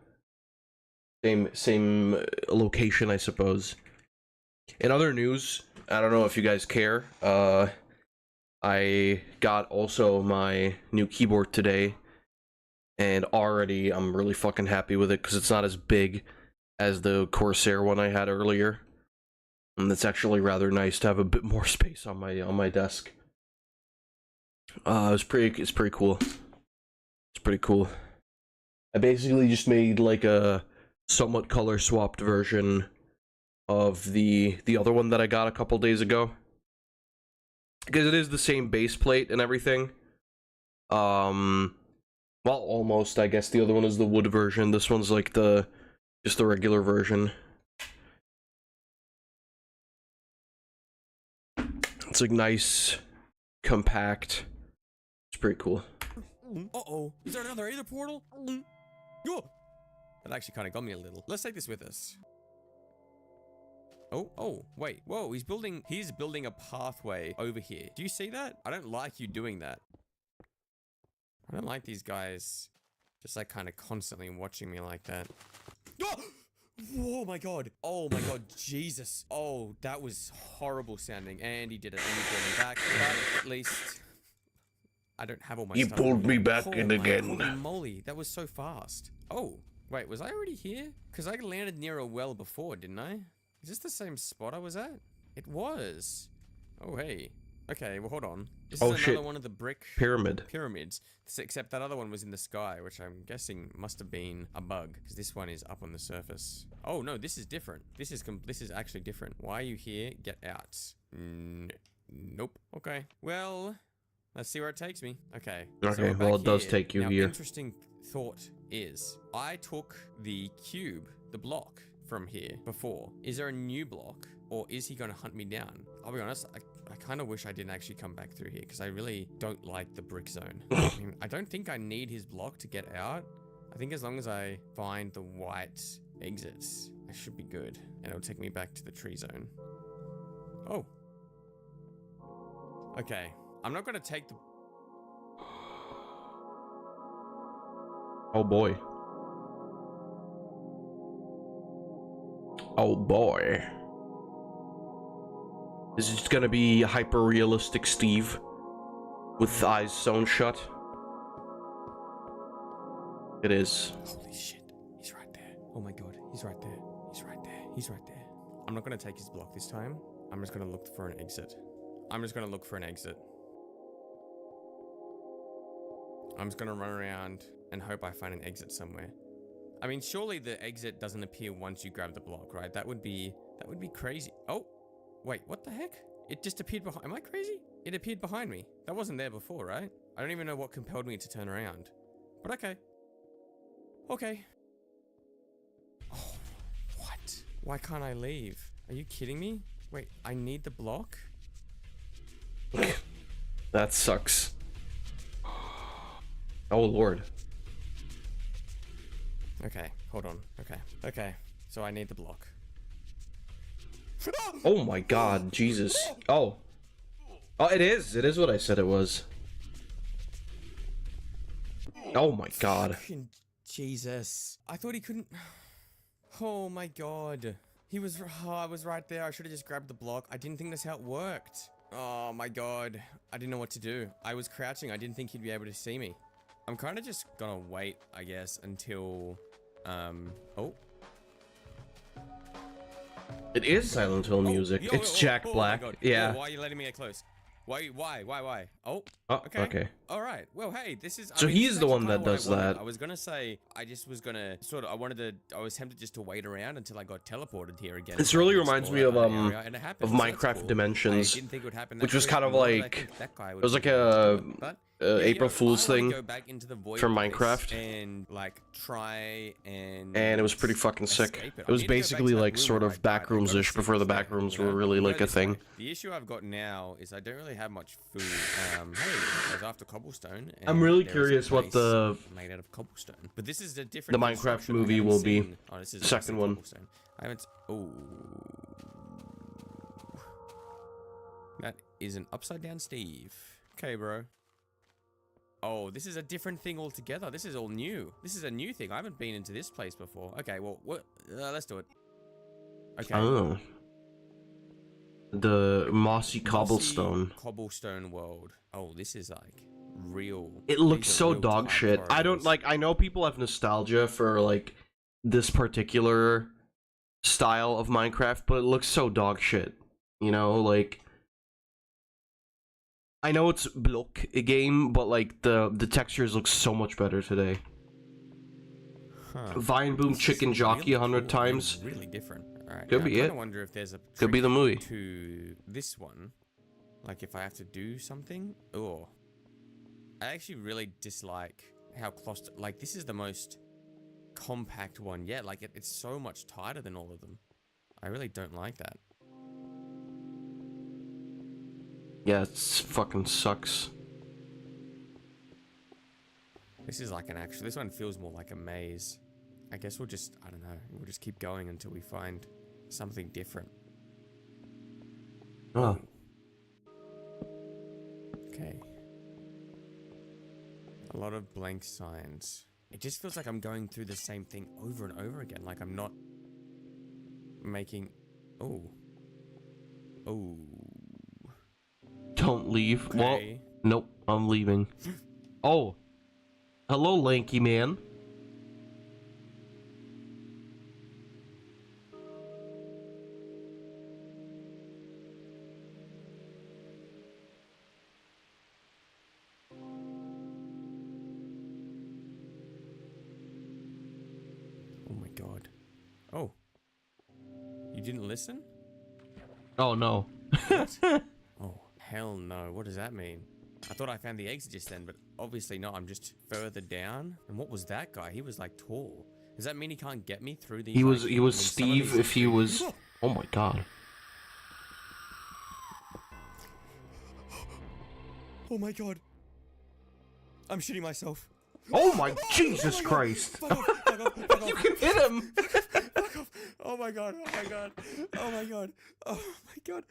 S2: same location, I suppose. In other news, I don't know if you guys care. I got also my new keyboard today, and already I'm really fucking happy with it because it's not as big as the Corsair one I had earlier, and it's actually rather nice to have a bit more space on my desk. It's pretty cool. It's pretty cool. I basically just made like a somewhat color swapped version of the other one that I got a couple days ago, because it is the same base plate and everything. Well, almost. I guess the other one is the wood version. This one's like just the regular version. It's like nice, compact. It's pretty cool.
S3: Uh-oh. Is there another Aether portal? Oh! That actually kind of got me a little. Let's take this with us. Oh, wait. Whoa, he's building a pathway over here. Do you see that? I don't like you doing that. I don't like these guys just like kind of constantly watching me like that. Oh my god. Oh my god, Jesus. Oh, that was horrible sounding. And he did it. And he pulled me back. But at least I don't have all my stuff.
S2: You pulled me back in again.
S3: Holy moly, that was so fast. Oh, wait, was I already here? Because I landed near a well before, didn't I? Is this the same spot I was at? It was. Oh, hey. Okay, well, hold on. This is another one of the brick pyramids. Except that other one was in the sky, which I'm guessing must have been a bug, because this one is up on the surface. Oh, no, this is different. This is actually different. Why are you here? Get out. Nope. Okay. Well, let's see where it takes me. Okay.
S2: Okay, well, it does take you here.
S3: Interesting thought is, I took the cube, the block, from here before. Is there a new block, or is he going to hunt me down? I'll be honest, I kind of wish I didn't actually come back through here, because I really don't like the brick zone. I mean, I don't think I need his block to get out. I think as long as I find the white exits, I should be good. And it'll take me back to the tree zone. Oh. Okay. I'm not going to take the...
S2: Oh boy. Oh boy. This is gonna be hyper-realistic Steve with eyes sewn shut. It is.
S3: Holy shit. He's right there. Oh my god. He's right there. He's right there. He's right there. I'm not gonna take his block this time. I'm just gonna look for an exit. I'm just gonna look for an exit. I'm just gonna run around and hope I find an exit somewhere. I mean, surely the exit doesn't appear once you grab the block, right? That would be crazy. Oh, wait, what the heck? It just appeared behind. Am I crazy? It appeared behind me. That wasn't there before, right? I don't even know what compelled me to turn around. But okay. Okay. Oh, what? Why can't I leave? Are you kidding me? Wait, I need the block?
S2: That sucks. Oh lord.
S3: Okay, hold on. Okay, so I need the block.
S2: Oh my god, Jesus. Oh, it is what I said it was. Oh my god.
S3: Jesus. I thought he couldn't... Oh my god. I was right there. I should have just grabbed the block. I didn't think that's how it worked. Oh my god. I didn't know what to do. I was crouching. I didn't think he'd be able to see me. I'm kind of just gonna wait, I guess, until... Oh.
S2: It is Silent Hill music. It's Jack Black. Yeah.
S3: Why are you letting me get close? Why? Oh,
S2: okay. Okay.
S3: All right. Well, hey, this is...
S2: So he's the one that does that.
S3: I was gonna say, I just was gonna sort of... I was tempted just to wait around until I got teleported here again.
S2: This really reminds me of Minecraft Dimensions, which was kind of like... It was like a... April Fool's thing from Minecraft,
S3: and like try and
S2: it was pretty fucking sick. It was basically like sort of backrooms-ish before the backrooms were really like a thing.
S3: The issue I've got now is I don't really have much food. Hey, I was after cobblestone.
S2: I'm really curious what the
S3: made out of cobblestone, but this is a different.
S2: The Minecraft movie will be the second one.
S3: I haven't. Oh, that is an upside down Steve. Okay, bro. Oh, this is a different thing altogether. This is all new. This is a new thing. I haven't been into this place before. Okay, well, let's do it. Okay.
S2: Oh. The mossy cobblestone.
S3: Cobblestone world. Oh, this is like real.
S2: It looks
S3: these are
S2: so
S3: real
S2: dog
S3: tight
S2: shit. I don't
S3: corridors.
S2: like. I know people have nostalgia for like this particular style of Minecraft, but it looks so dog shit. You know, like I know it's block a game, but like the textures look so much better today.
S3: Huh.
S2: Vine Boom
S3: This is
S2: Chicken Jockey
S3: really
S2: 100
S3: cool,
S2: times.
S3: Really different. All right.
S2: Could
S3: now,
S2: be
S3: I
S2: it.
S3: kind of wonder if there's a
S2: Could be the
S3: trick
S2: movie.
S3: to this one. Like if I have to do something. Oh, I actually really dislike how like this is the most compact one yet. Like it's so much tighter than all of them. I really don't like that.
S2: Yeah, it fucking sucks.
S3: This is like this one feels more like a maze. I guess we'll just, I don't know, we'll just keep going until we find something different.
S2: Oh.
S3: Okay. A lot of blank signs. It just feels like I'm going through the same thing over and over again. Like I'm not making... Oh. Oh.
S2: Don't leave.
S3: Okay.
S2: Well, nope, I'm leaving. Oh. Hello, lanky man.
S3: Oh my god. Oh. You didn't listen?
S2: Oh, no.
S3: Oh, hell no. What does that mean? I thought I found the exit just then, but obviously not. I'm just further down. And what was that guy? He was like tall. Does that mean he can't get me through these?
S2: He was
S3: some of
S2: Steve
S3: these-
S2: if he was... Oh my god.
S3: Oh my god. I'm shitting myself.
S2: Oh my Jesus Christ.
S3: Fuck off, fuck off, fuck
S2: You
S3: off.
S2: can hit him.
S3: Fuck off. Oh my god, oh my god. Oh my god. Oh my god.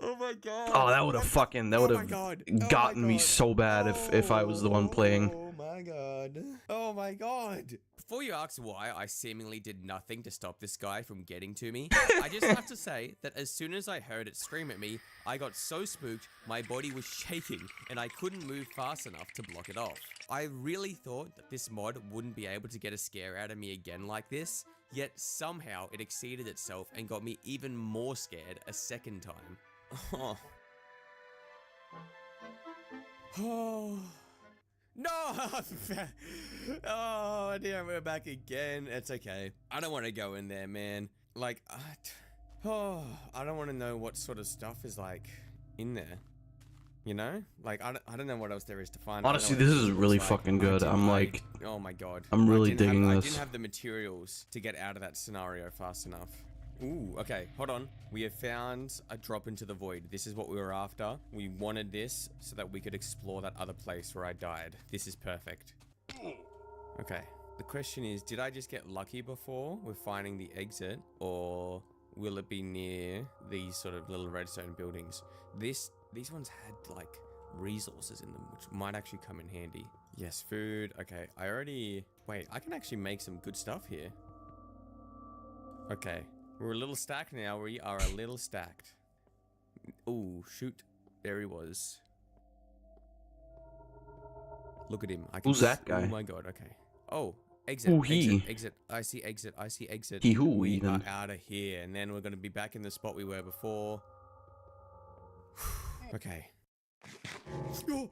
S3: Oh my god.
S2: Oh, that would have fucking... That
S3: Oh
S2: would
S3: my
S2: have
S3: God. Oh my
S2: gotten me
S3: God.
S2: so bad if I was the one playing.
S3: Oh my god. Oh my god. Before you ask why I seemingly did nothing to stop this guy from getting to me, I just have to say that as soon as I heard it scream at me, I got so spooked my body was shaking and I couldn't move fast enough to block it off. I really thought that this mod wouldn't be able to get a scare out of me again like this, yet somehow it exceeded itself and got me even more scared a second time. Oh. Oh. No! Oh dear, we're back again. It's okay. I don't want to go in there, man. Like, I don't want to know what sort of stuff is like in there. You know? Like, I don't know what else there is to find.
S2: Honestly, this is really fucking good. I'm like...
S3: Oh my god.
S2: I'm really digging
S3: I
S2: this.
S3: didn't have the materials to get out of that scenario fast enough. Ooh, okay, hold on. We have found a drop into the void. This is what we were after. We wanted this so that we could explore that other place where I died. This is perfect. Okay, the question is, did I just get lucky before with finding the exit, or will it be near these sort of little redstone buildings? These ones had like resources in them, which might actually come in handy. Yes, food. Okay, wait, I can actually make some good stuff here. Okay. We're a little stacked now. We are a little stacked. Ooh, shoot. There he was. Look at him.
S2: Who's that guy?
S3: Oh my god, okay. Oh, exit.
S2: Ooh, he.
S3: Exit. I see exit. I see exit.
S2: He who
S3: we
S2: even.
S3: are out of here. And then we're going to be back in the spot we were before. Okay. Oh,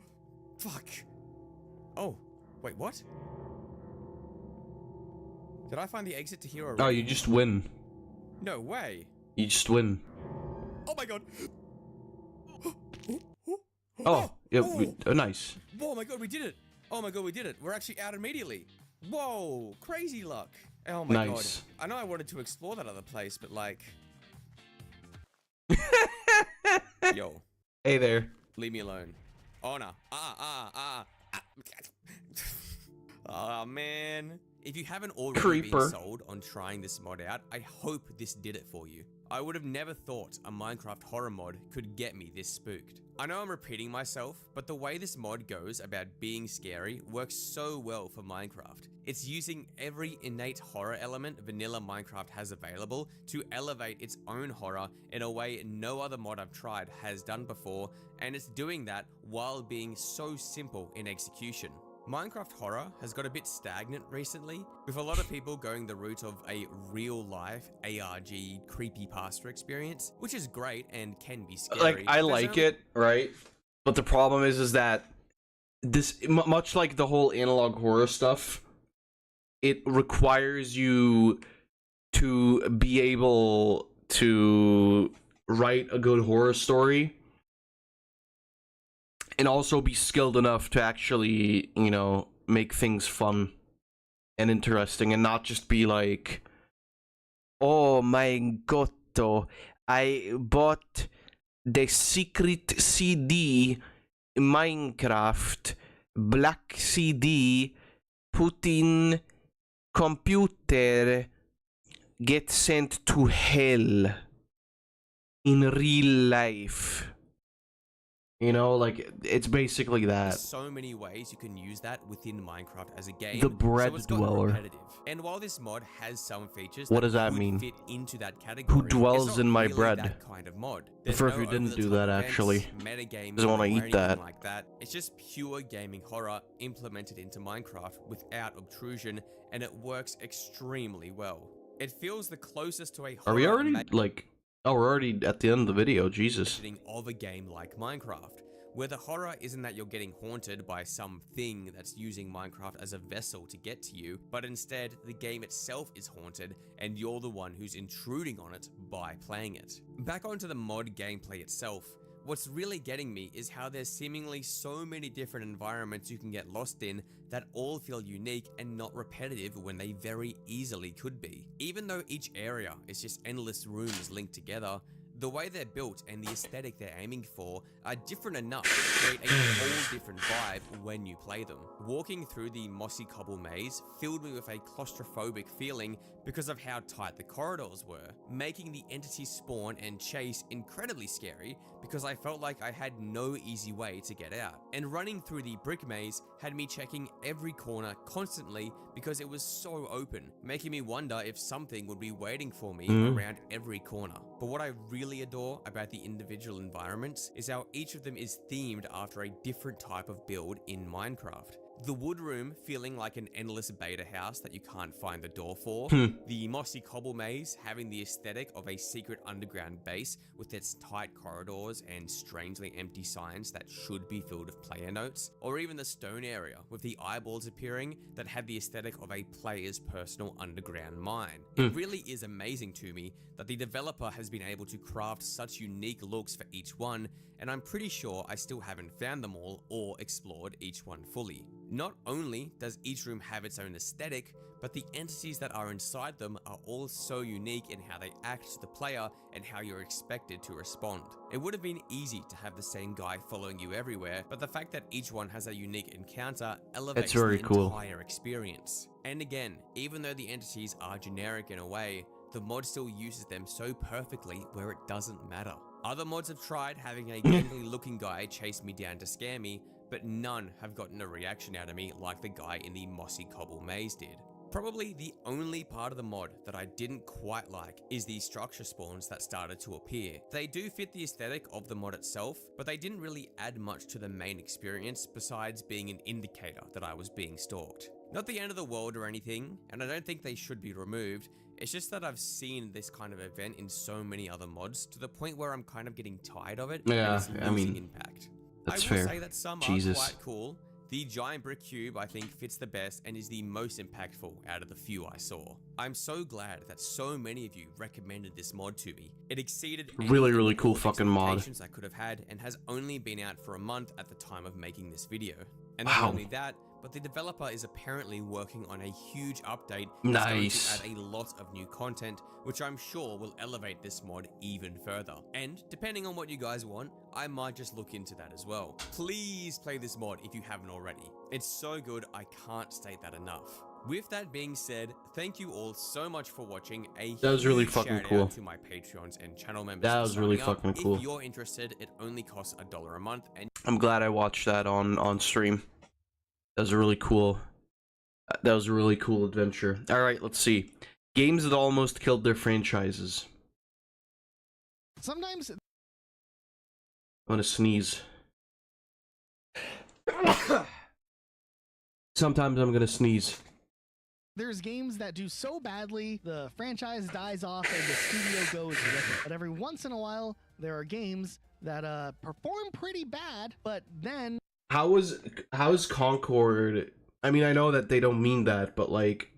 S3: fuck. Oh, wait, what? Did I find the exit to here already?
S2: Oh, you just win.
S3: No way.
S2: You just win.
S3: Oh my god.
S2: Oh, yeah, nice.
S3: Oh my god, we did it. Oh my god, we did it. We're actually out immediately. Whoa, crazy luck. Oh my
S2: Nice.
S3: god. I know I wanted to explore that other place, but like... Yo,
S2: Hey there.
S3: leave me alone. Oh no. Oh man. If you haven't already
S2: Creeper.
S3: been sold on trying this mod out, I hope this did it for you. I would have never thought a Minecraft horror mod could get me this spooked. I know I'm repeating myself, but the way this mod goes about being scary works so well for Minecraft. It's using every innate horror element vanilla Minecraft has available to elevate its own horror in a way no other mod I've tried has done before, and it's doing that while being so simple in execution. Minecraft horror has got a bit stagnant recently, with a lot of people going the route of a real-life ARG creepypasta experience, which is great and can be scary.
S2: Like, I like it, right? But the problem is that this, much like the whole analog horror stuff, it requires you to be able to write a good horror story and also be skilled enough to actually, you know, make things fun and interesting and not just be like, oh my god, I bought the secret CD Minecraft black CD, put in computer, get sent to hell in real life. You know, like, it's basically that.
S3: There's so many ways you can use that within Minecraft as a game.
S2: The bread
S3: so it's gotten
S2: dweller.
S3: repetitive. And while this mod has some features
S2: What
S3: that
S2: does that
S3: could
S2: mean?
S3: fit into that category,
S2: Who dwells
S3: it's not
S2: in my
S3: really
S2: bread?
S3: that kind of mod.
S2: Prefer
S3: There's
S2: if you
S3: no
S2: didn't do
S3: over-the-top
S2: that,
S3: events,
S2: actually.
S3: metagaming,
S2: Doesn't wanna
S3: or
S2: eat
S3: anything
S2: that.
S3: like that. It's just pure gaming horror implemented into Minecraft without obtrusion, and it works extremely well. It feels the closest to a horror
S2: Are we already, like... Oh, we're already at the end of the video, Jesus.
S3: of a game like Minecraft, where the horror isn't that you're getting haunted by something that's using Minecraft as a vessel to get to you, but instead the game itself is haunted and you're the one who's intruding on it by playing it. Back onto the mod gameplay itself, what's really getting me is how there's seemingly so many different environments you can get lost in that all feel unique and not repetitive when they very easily could be. Even though each area is just endless rooms linked together, the way they're built and the aesthetic they're aiming for are different enough to create a whole different vibe when you play them. Walking through the mossy cobble maze filled me with a claustrophobic feeling because of how tight the corridors were, making the entity spawn and chase incredibly scary because I felt like I had no easy way to get out. And running through the brick maze had me checking every corner constantly because it was so open, making me wonder if something would be waiting for me around every corner. But what I really adore about the individual environments is how each of them is themed after a different type of build in Minecraft. The wood room feeling like an endless beta house that you can't find the door for. The mossy cobble maze having the aesthetic of a secret underground base with its tight corridors and strangely empty signs that should be filled with player notes. Or even the stone area with the eyeballs appearing that had the aesthetic of a player's personal underground mine. It really is amazing to me that the developer has been able to craft such unique looks for each one, and I'm pretty sure I still haven't found them all or explored each one fully. Not only does each room have its own aesthetic, but the entities that are inside them are all so unique in how they act to the player and how you're expected to respond. It would have been easy to have the same guy following you everywhere, but the fact that each one has a unique encounter elevates the entire experience. And again, even though the entities are generic in a way, the mod still uses them so perfectly where it doesn't matter. Other mods have tried having a gangly looking guy chase me down to scare me, but none have gotten a reaction out of me like the guy in the mossy cobble maze did. Probably the only part of the mod that I didn't quite like is the structure spawns that started to appear. They do fit the aesthetic of the mod itself, but they didn't really add much to the main experience besides being an indicator that I was being stalked. Not the end of the world or anything, and I don't think they should be removed. It's just that I've seen this kind of event in so many other mods to the point where I'm kind of getting tired of it.
S2: Yeah,
S3: and it's losing impact.
S2: That's
S3: I will
S2: fair.
S3: say that some
S2: Jesus.
S3: are quite cool. The giant brick cube, I think, fits the best and is the most impactful out of the few I saw. I'm so glad that so many of you recommended this mod to me. It exceeded
S2: Really cool fucking mod.
S3: expectations I could have had and has only been out for a month at the time of making this video. And not only that, but the developer is apparently working on a huge update that's going to add a lot of new content, which I'm sure will elevate this mod even further. And depending on what you guys want, I might just look into that as well. Please play this mod if you haven't already. It's so good, I can't state that enough. With that being said, thank you all so much for watching.
S2: That was really
S3: huge
S2: fucking
S3: shout
S2: cool.
S3: out to my Patreons and channel members.
S2: That
S3: for
S2: was really
S3: signing up.
S2: fucking cool.
S3: If you're interested, it only costs $1 a month, and
S2: I'm glad I watched that on stream. That was a really cool. That was a really cool adventure. All right, let's see. Games that almost killed their franchises.
S4: Sometimes
S2: I'm gonna sneeze. Sometimes I'm gonna sneeze.
S4: there's games that do so badly, the franchise dies off and the studio goes with it. But every once in a while, there are games that perform pretty bad, but then
S2: How is Concord? I mean, I know that they don't mean that, but like,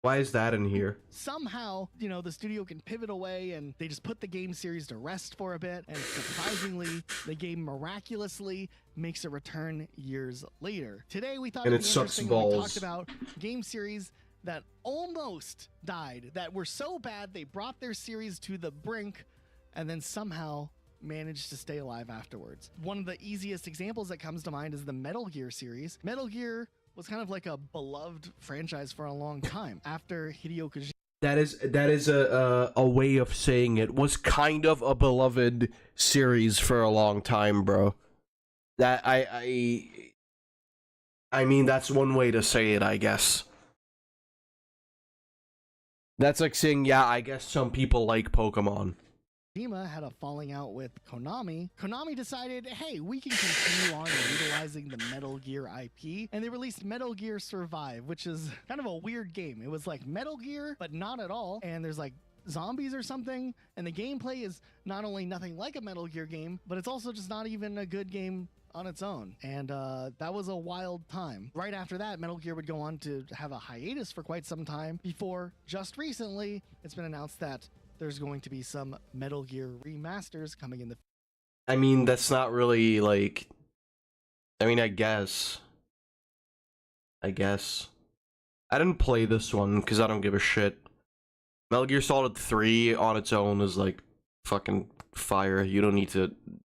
S2: why is that in here?
S4: somehow, you know, the studio can pivot away and they just put the game series to rest for a bit. And surprisingly, the game miraculously makes a return years later. Today, we thought
S2: And
S4: it'd
S2: it
S4: be
S2: sucks
S4: interesting when we
S2: balls.
S4: talked about game series that almost died, that were so bad they brought their series to the brink and then somehow managed to stay alive afterwards. One of the easiest examples that comes to mind is the Metal Gear series. Metal Gear was kind of like a beloved franchise for a long time. After Hideo Kojima
S2: That is a way of saying it. Was kind of a beloved series for a long time, bro. That I mean, that's one way to say it, I guess. That's like saying, yeah, I guess some people like Pokemon.
S4: had a falling out with Konami, Konami decided, hey, we can continue on utilizing the Metal Gear IP, and they released Metal Gear Survive, which is kind of a weird game. It was like Metal Gear, but not at all, and there's like zombies or something, and the gameplay is not only nothing like a Metal Gear game, but it's also just not even a good game on its own. And that was a wild time. Right after that, Metal Gear would go on to have a hiatus for quite some time before just recently it's been announced that there's going to be some Metal Gear remasters coming in the
S2: I mean, that's not really like. I mean, I guess. I didn't play this one because I don't give a shit. Metal Gear Solid 3 on its own is like fucking fire. You don't need to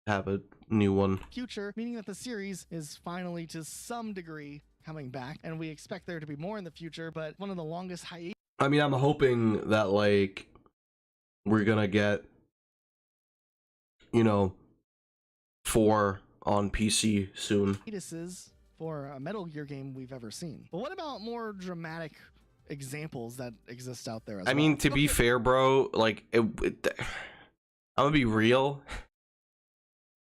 S2: have a new one.
S4: future, meaning that the series is finally to some degree coming back, and we expect there to be more in the future, but one of the longest
S2: I mean, I'm hoping that like we're gonna get, you know, 4 on PC soon.
S4: hiatuses for a Metal Gear game we've ever seen. But what about more dramatic examples that exist out there as
S2: I
S4: well?
S2: mean, to be fair, bro, like I'm gonna be real.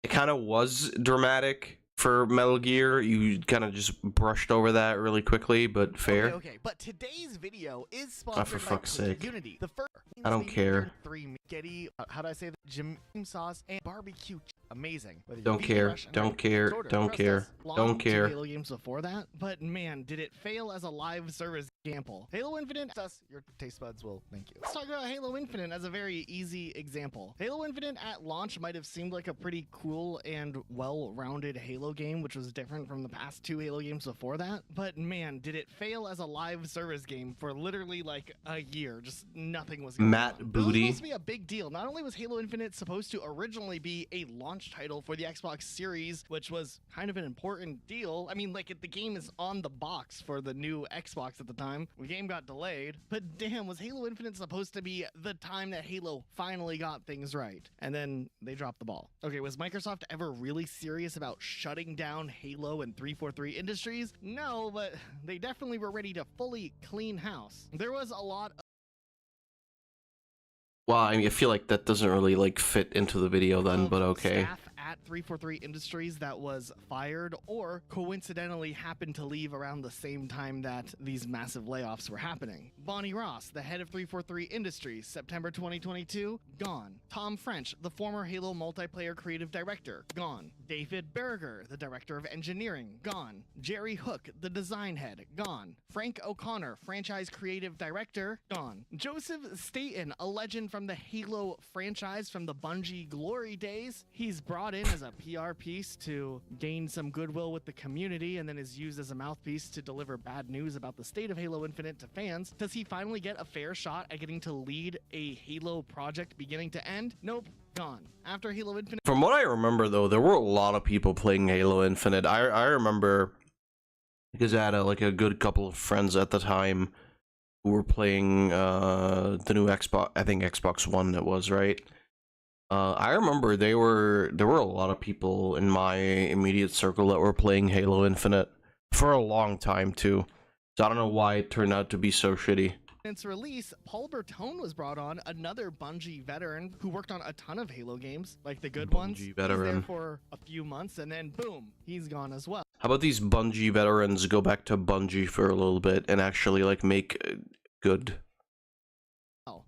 S2: It kind of was dramatic for Metal Gear. You kind of just brushed over that really quickly, but fair.
S4: Okay, but today's video is
S2: Oh,
S4: sponsored
S2: for
S4: by
S2: fuck's sake.
S4: Unity. The first
S2: I don't care.
S4: 3 Getty, how do I say that? Jim sauce and barbecue. Amazing. Whether you
S2: Don't
S4: beat
S2: care.
S4: Rush and
S2: Don't care.
S4: Shorter,
S2: Don't
S4: trust
S2: care.
S4: us, long
S2: Don't
S4: to
S2: care.
S4: Halo games before that, but man, did it fail as a live service example. Halo Infinite, us, your taste buds will thank you. Let's talk about Halo Infinite as a very easy example. Halo Infinite at launch might have seemed like a pretty cool and well-rounded Halo game, which was different from the past 2 Halo games before that, but man, did it fail as a live service game for literally like a year. Just nothing was going
S2: Matt
S4: on. This was
S2: Booty.
S4: supposed to be a big deal. Not only was Halo Infinite supposed to originally be a launch title for the Xbox Series, which was kind of an important deal. I mean, like, the game is on the box for the new Xbox at the time. The game got delayed, but damn, was Halo Infinite supposed to be the time that Halo finally got things right? And then they dropped the ball. Okay, was Microsoft ever really serious about shutting down Halo and 343 Industries? No, but they definitely were ready to fully clean house. There was a lot of
S2: Well, I mean, I feel like that doesn't really like fit into the video then, but okay.
S4: staff at 343 Industries that was fired or coincidentally happened to leave around the same time that these massive layoffs were happening. Bonnie Ross, the head of 343 Industries, September 2022, gone. Tom French, the former Halo multiplayer creative director, gone. David Berger, the director of engineering, gone. Jerry Hook, the design head, gone. Frank O'Connor, franchise creative director, gone. Joseph Staten, a legend from the Halo franchise from the Bungie glory days, he's brought in as a PR piece to gain some goodwill with the community and then is used as a mouthpiece to deliver bad news about the state of Halo Infinite to fans. Does he finally get a fair shot at getting to lead a Halo project beginning to end? Nope. Gone. After Halo Infinite
S2: From what I remember, though, there were a lot of people playing Halo Infinite. I remember because I had like a good couple of friends at the time who were playing the new Xbox. I think Xbox One it was, right? I remember there were a lot of people in my immediate circle that were playing Halo Infinite for a long time too. So I don't know why it turned out to be so shitty.
S4: Since release, Paul Bertone was brought on, another Bungie veteran who worked on a ton of Halo games, like the good ones.
S2: Bungie
S4: He was there
S2: veteran.
S4: for a few months, and then boom, he's gone as well.
S2: How about these Bungie veterans go back to Bungie for a little bit and actually like make good?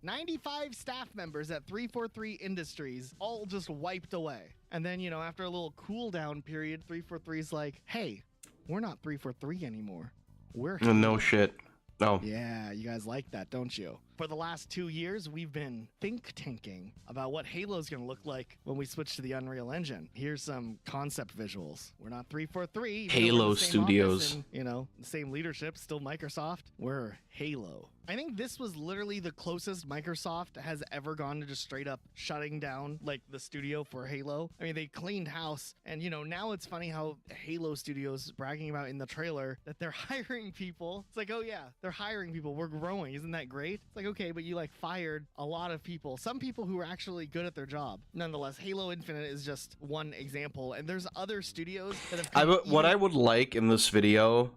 S4: 95 staff members at 343 Industries all just wiped away. And then, you know, after a little cool down period, 343's like, hey, we're not 343 anymore. We're Halo.
S2: No shit. No.
S4: Yeah, you guys like that, don't you? For the last 2 years, we've been think tanking about what Halo's gonna look like when we switch to the Unreal Engine. Here's some concept visuals. We're not 343. even though we're in
S2: Halo
S4: the same
S2: Studios.
S4: office and, you know, the same leadership, still Microsoft. We're Halo. I think this was literally the closest Microsoft has ever gone to just straight up shutting down like the studio for Halo. I mean, they cleaned house, and you know, now it's funny how Halo Studios bragging about in the trailer that they're hiring people. It's like, oh yeah, they're hiring people. We're growing. Isn't that great? It's like, okay, but you like fired a lot of people. Some people who were actually good at their job. Nonetheless, Halo Infinite is just one example, and there's other studios that have.
S2: What I would like in this video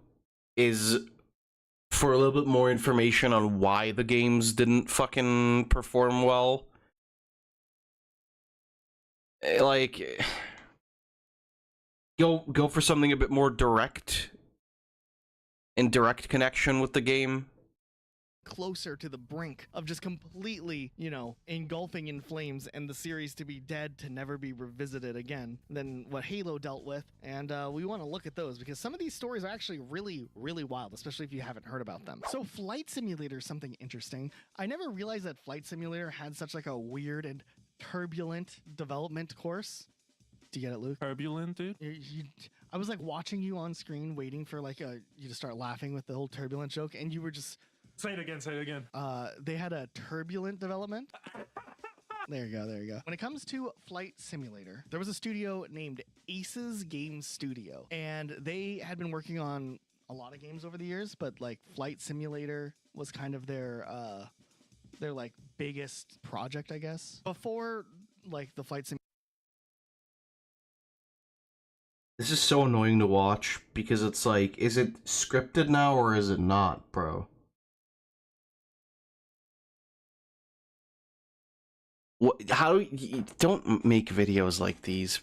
S2: is for a little bit more information on why the games didn't fucking perform well. Like, go for something a bit more direct, in direct connection with the game.
S4: Closer to the brink of just completely, you know, engulfing in flames and the series to be dead to never be revisited again than what Halo dealt with. And we want to look at those because some of these stories are actually really, really wild, especially if you haven't heard about them. So Flight Simulator is something interesting. I never realized that Flight Simulator had such like a weird and turbulent development course. Do you get it, Luke?
S5: Turbulent, dude?
S4: I was like watching you on screen waiting for like you to start laughing with the whole turbulent joke, and you were just...
S5: Say it again, say it again.
S4: They had a turbulent development. There you go, there you go. When it comes to Flight Simulator, there was a studio named Aces Game Studio, and they had been working on a lot of games over the years, but like Flight Simulator was kind of their like biggest project, I guess. Before like the Flight Simulator.
S2: This is so annoying to watch because it's like, is it scripted now or is it not, bro? What? How don't make videos like these?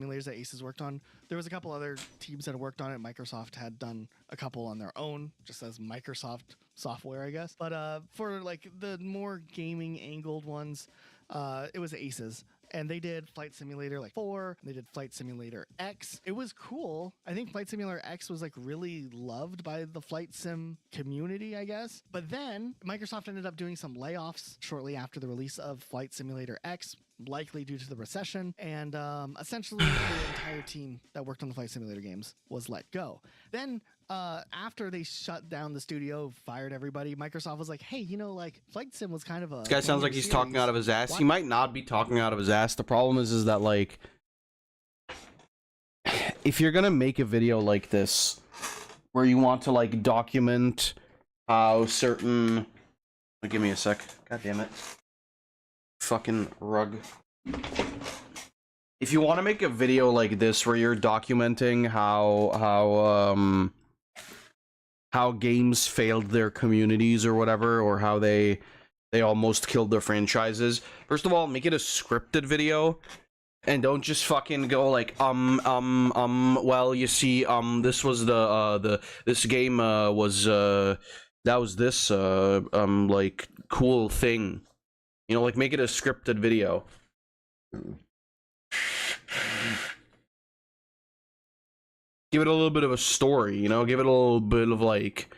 S4: Simulators that Aces worked on. There was a couple other teams that had worked on it. Microsoft had done a couple on their own, just as Microsoft software, I guess. But for like the more gaming angled ones, it was Aces. And they did Flight Simulator like 4, they did Flight Simulator X. It was cool. I think Flight Simulator X was like really loved by the flight sim community, I guess. But then Microsoft ended up doing some layoffs shortly after the release of Flight Simulator X, likely due to the recession. And essentially the entire team that worked on the Flight Simulator games was let go. Then after they shut down the studio, fired everybody, Microsoft was like, hey, you know, like Flight Sim was kind of a...
S2: This guy sounds like he's talking out of his ass.
S4: Why-
S2: He might not be talking out of his ass. The problem is that, like, if you're gonna make a video like this, where you want to, like, document how certain... Give me a sec. God damn it. Fucking rug. If you want to make a video like this where you're documenting how games failed their communities or whatever, or how they almost killed their franchises, first of all, make it a scripted video, and don't just fucking go like well, you see, this was this game was that was this like cool thing, you know, like make it a scripted video. Give it a little bit of a story, you know, give it a little bit of, like,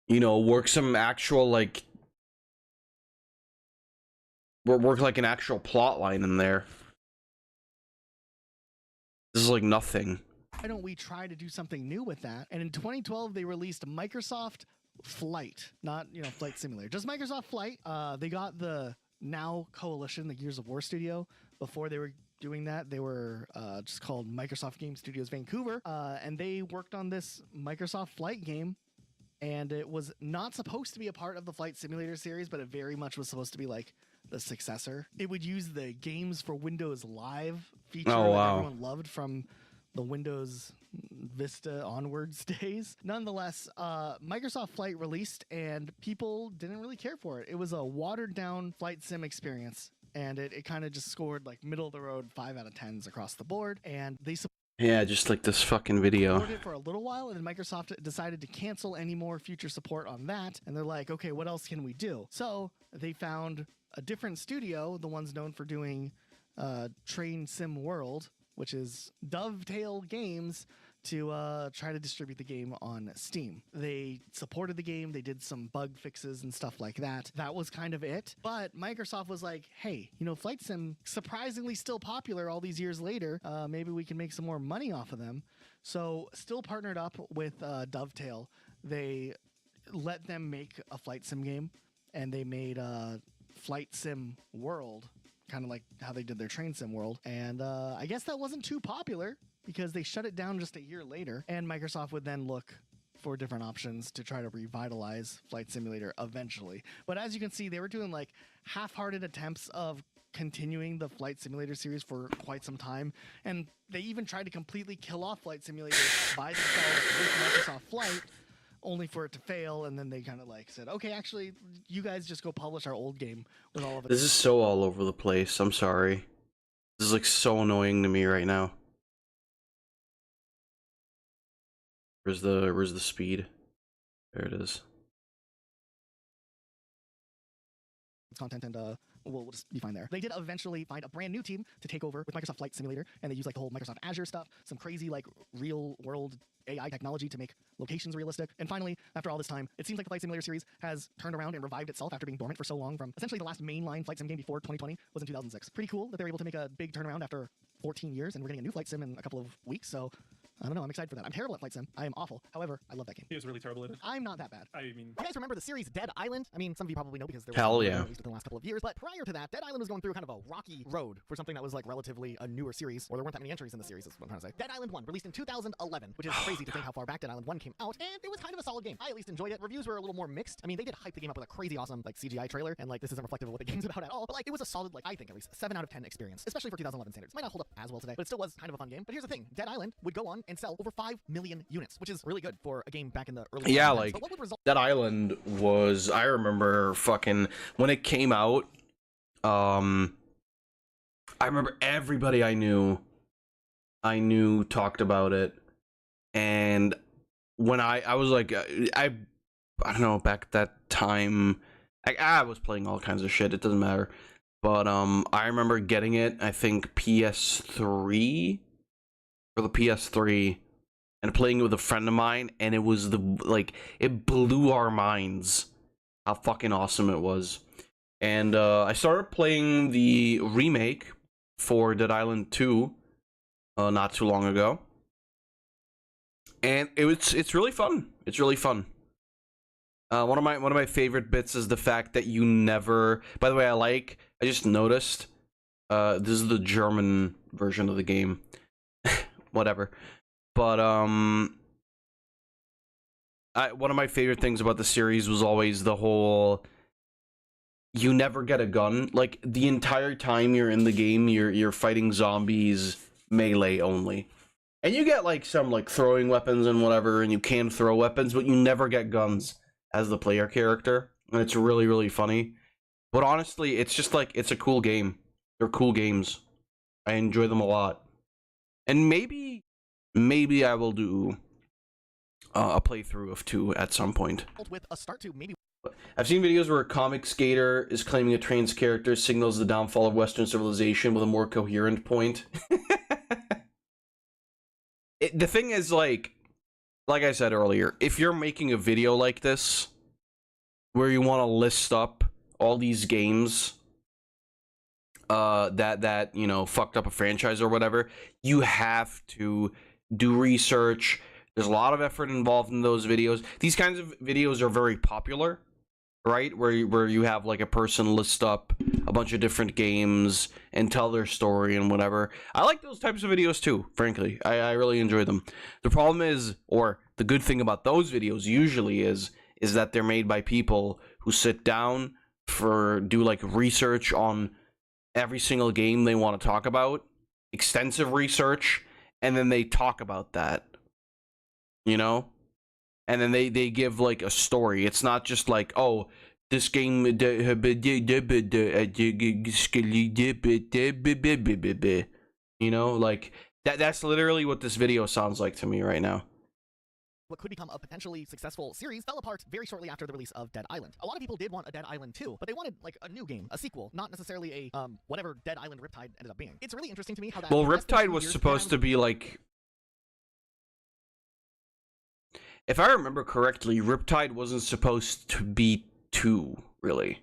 S2: you know, work some actual, like, work like an actual plot line in there. This is like nothing.
S4: Why don't we try to do something new with that? And in 2012, they released Microsoft Flight, not, you know, Flight Simulator, just Microsoft Flight. They got the now Coalition, the Gears of War studio, before they were doing that. They were just called Microsoft Game Studios Vancouver, and they worked on this Microsoft Flight game. And it was not supposed to be a part of the Flight Simulator series, but it very much was supposed to be like the successor. It would use the Games for Windows Live feature that everyone loved from the Windows Vista onwards days. Nonetheless, Microsoft Flight released and people didn't really care for it. It was a watered down flight sim experience, and it kind of just scored like middle of the road 5 out of 10s across the board. And they
S2: Yeah, just like this fucking video.
S4: supported it for a little while, and then Microsoft decided to cancel any more future support on that. And they're like, okay, what else can we do? So they found a different studio, the ones known for doing Train Sim World, which is Dovetail Games, to try to distribute the game on Steam. They supported the game, they did some bug fixes and stuff like that. That was kind of it. But Microsoft was like, hey, you know, Flight Sim, surprisingly still popular all these years later. Maybe we can make some more money off of them. So still partnered up with Dovetail. They let them make a Flight Sim game, and they made Flight Sim World, kind of like how they did their Train Sim World. And I guess that wasn't too popular, because they shut it down just a year later, and Microsoft would then look for different options to try to revitalize Flight Simulator eventually. But as you can see, they were doing like half-hearted attempts of continuing the Flight Simulator series for quite some time, and they even tried to completely kill off Flight Simulator by themselves with Microsoft Flight, only for it to fail, and then they kind of like said, okay, actually, you guys just go publish our old game with all of it.
S2: This is so all over the place. I'm sorry. This is like so annoying to me right now. Where's the speed? There it is.
S4: Content, and we'll just be fine there. They did eventually find a brand new team to take over with Microsoft Flight Simulator, and they used like the whole Microsoft Azure stuff, some crazy like real world AI technology to make locations realistic. And finally, after all this time, it seems like the Flight Simulator series has turned around and revived itself after being dormant for so long. From essentially the last mainline flight sim game before 2020 was in 2006. Pretty cool that they were able to make a big turnaround after 14 years, and we're getting a new flight sim in a couple of weeks. So I don't know, I'm excited for that. I'm terrible at flight sim. I am awful. However, I love that game.
S5: He was really terrible at it.
S4: I'm not that bad.
S5: I mean,
S4: You guys remember the series Dead Island? I mean, some of you probably know because there was
S2: Hell
S4: some
S2: yeah.
S4: released within the last couple of years. But prior to that, Dead Island was going through kind of a rocky road for something that was like relatively a newer series, or there weren't that many entries in the series, is what I'm trying to say. Dead Island 1, released in 2011, which is crazy to think how far back Dead Island 1 came out, and it was kind of a solid game. I at least enjoyed it. Reviews were a little more mixed. I mean, they did hype the game up with a crazy awesome like CGI trailer, and like this isn't reflective of what the game's about at all, but like it was a solid, like I think at least 7 out of 10 experience, especially for 2011 standards. Might not hold up as well today, but it still was kind of a fun game. But here's the thing, Dead Island would go on and sell over 5 million units, which is really good for a game back in the early
S2: Yeah,
S4: 2010s.
S2: like
S4: But what would result
S2: Dead Island was, I remember fucking when it came out. I remember everybody I knew talked about it, and when I was like, I don't know, back at that time, I was playing all kinds of shit. It doesn't matter, but I remember getting it. I think PS3 for the PS3. And playing it with a friend of mine, and it was it blew our minds how fucking awesome it was. And I started playing the remake for Dead Island 2 not too long ago, and it's really fun. It's really fun. One of my favorite bits is the fact that you never. By the way, I just noticed this is the German version of the game. Whatever. But one of my favorite things about the series was always the whole you never get a gun. Like the entire time you're in the game, you're fighting zombies melee only. And you get like some like throwing weapons and whatever, and you can throw weapons, but you never get guns as the player character. And it's really, really funny. But honestly, it's just like it's a cool game. They're cool games. I enjoy them a lot. And maybe I will do a playthrough of 2 at some point.
S4: with a start to maybe
S2: I've seen videos where a comic skater is claiming a trans character signals the downfall of Western civilization with a more coherent point. The thing is, like I said earlier, if you're making a video like this, where you want to list up all these games that you know fucked up a franchise or whatever, you have to do research. There's a lot of effort involved in those videos. These kinds of videos are very popular right? Where you have like a person list up a bunch of different games and tell their story and whatever. I like those types of videos too, frankly. I really enjoy them. The problem is, or the good thing about those videos usually is that they're made by people who sit down do like research on every single game they want to talk about, extensive research, and then they talk about that, you know? And then they give like a story. It's not just like, oh, this game, you know, like that's literally what this video sounds like to me right now.
S6: What could become a potentially successful series fell apart very shortly after the release of Dead Island. A lot of people did want a Dead Island 2, but they wanted like a new game, a sequel, not necessarily a whatever Dead Island Riptide ended up being. It's really interesting to me how that.
S2: Well, Riptide was supposed to be like, if I remember correctly, Riptide wasn't supposed to be 2, really.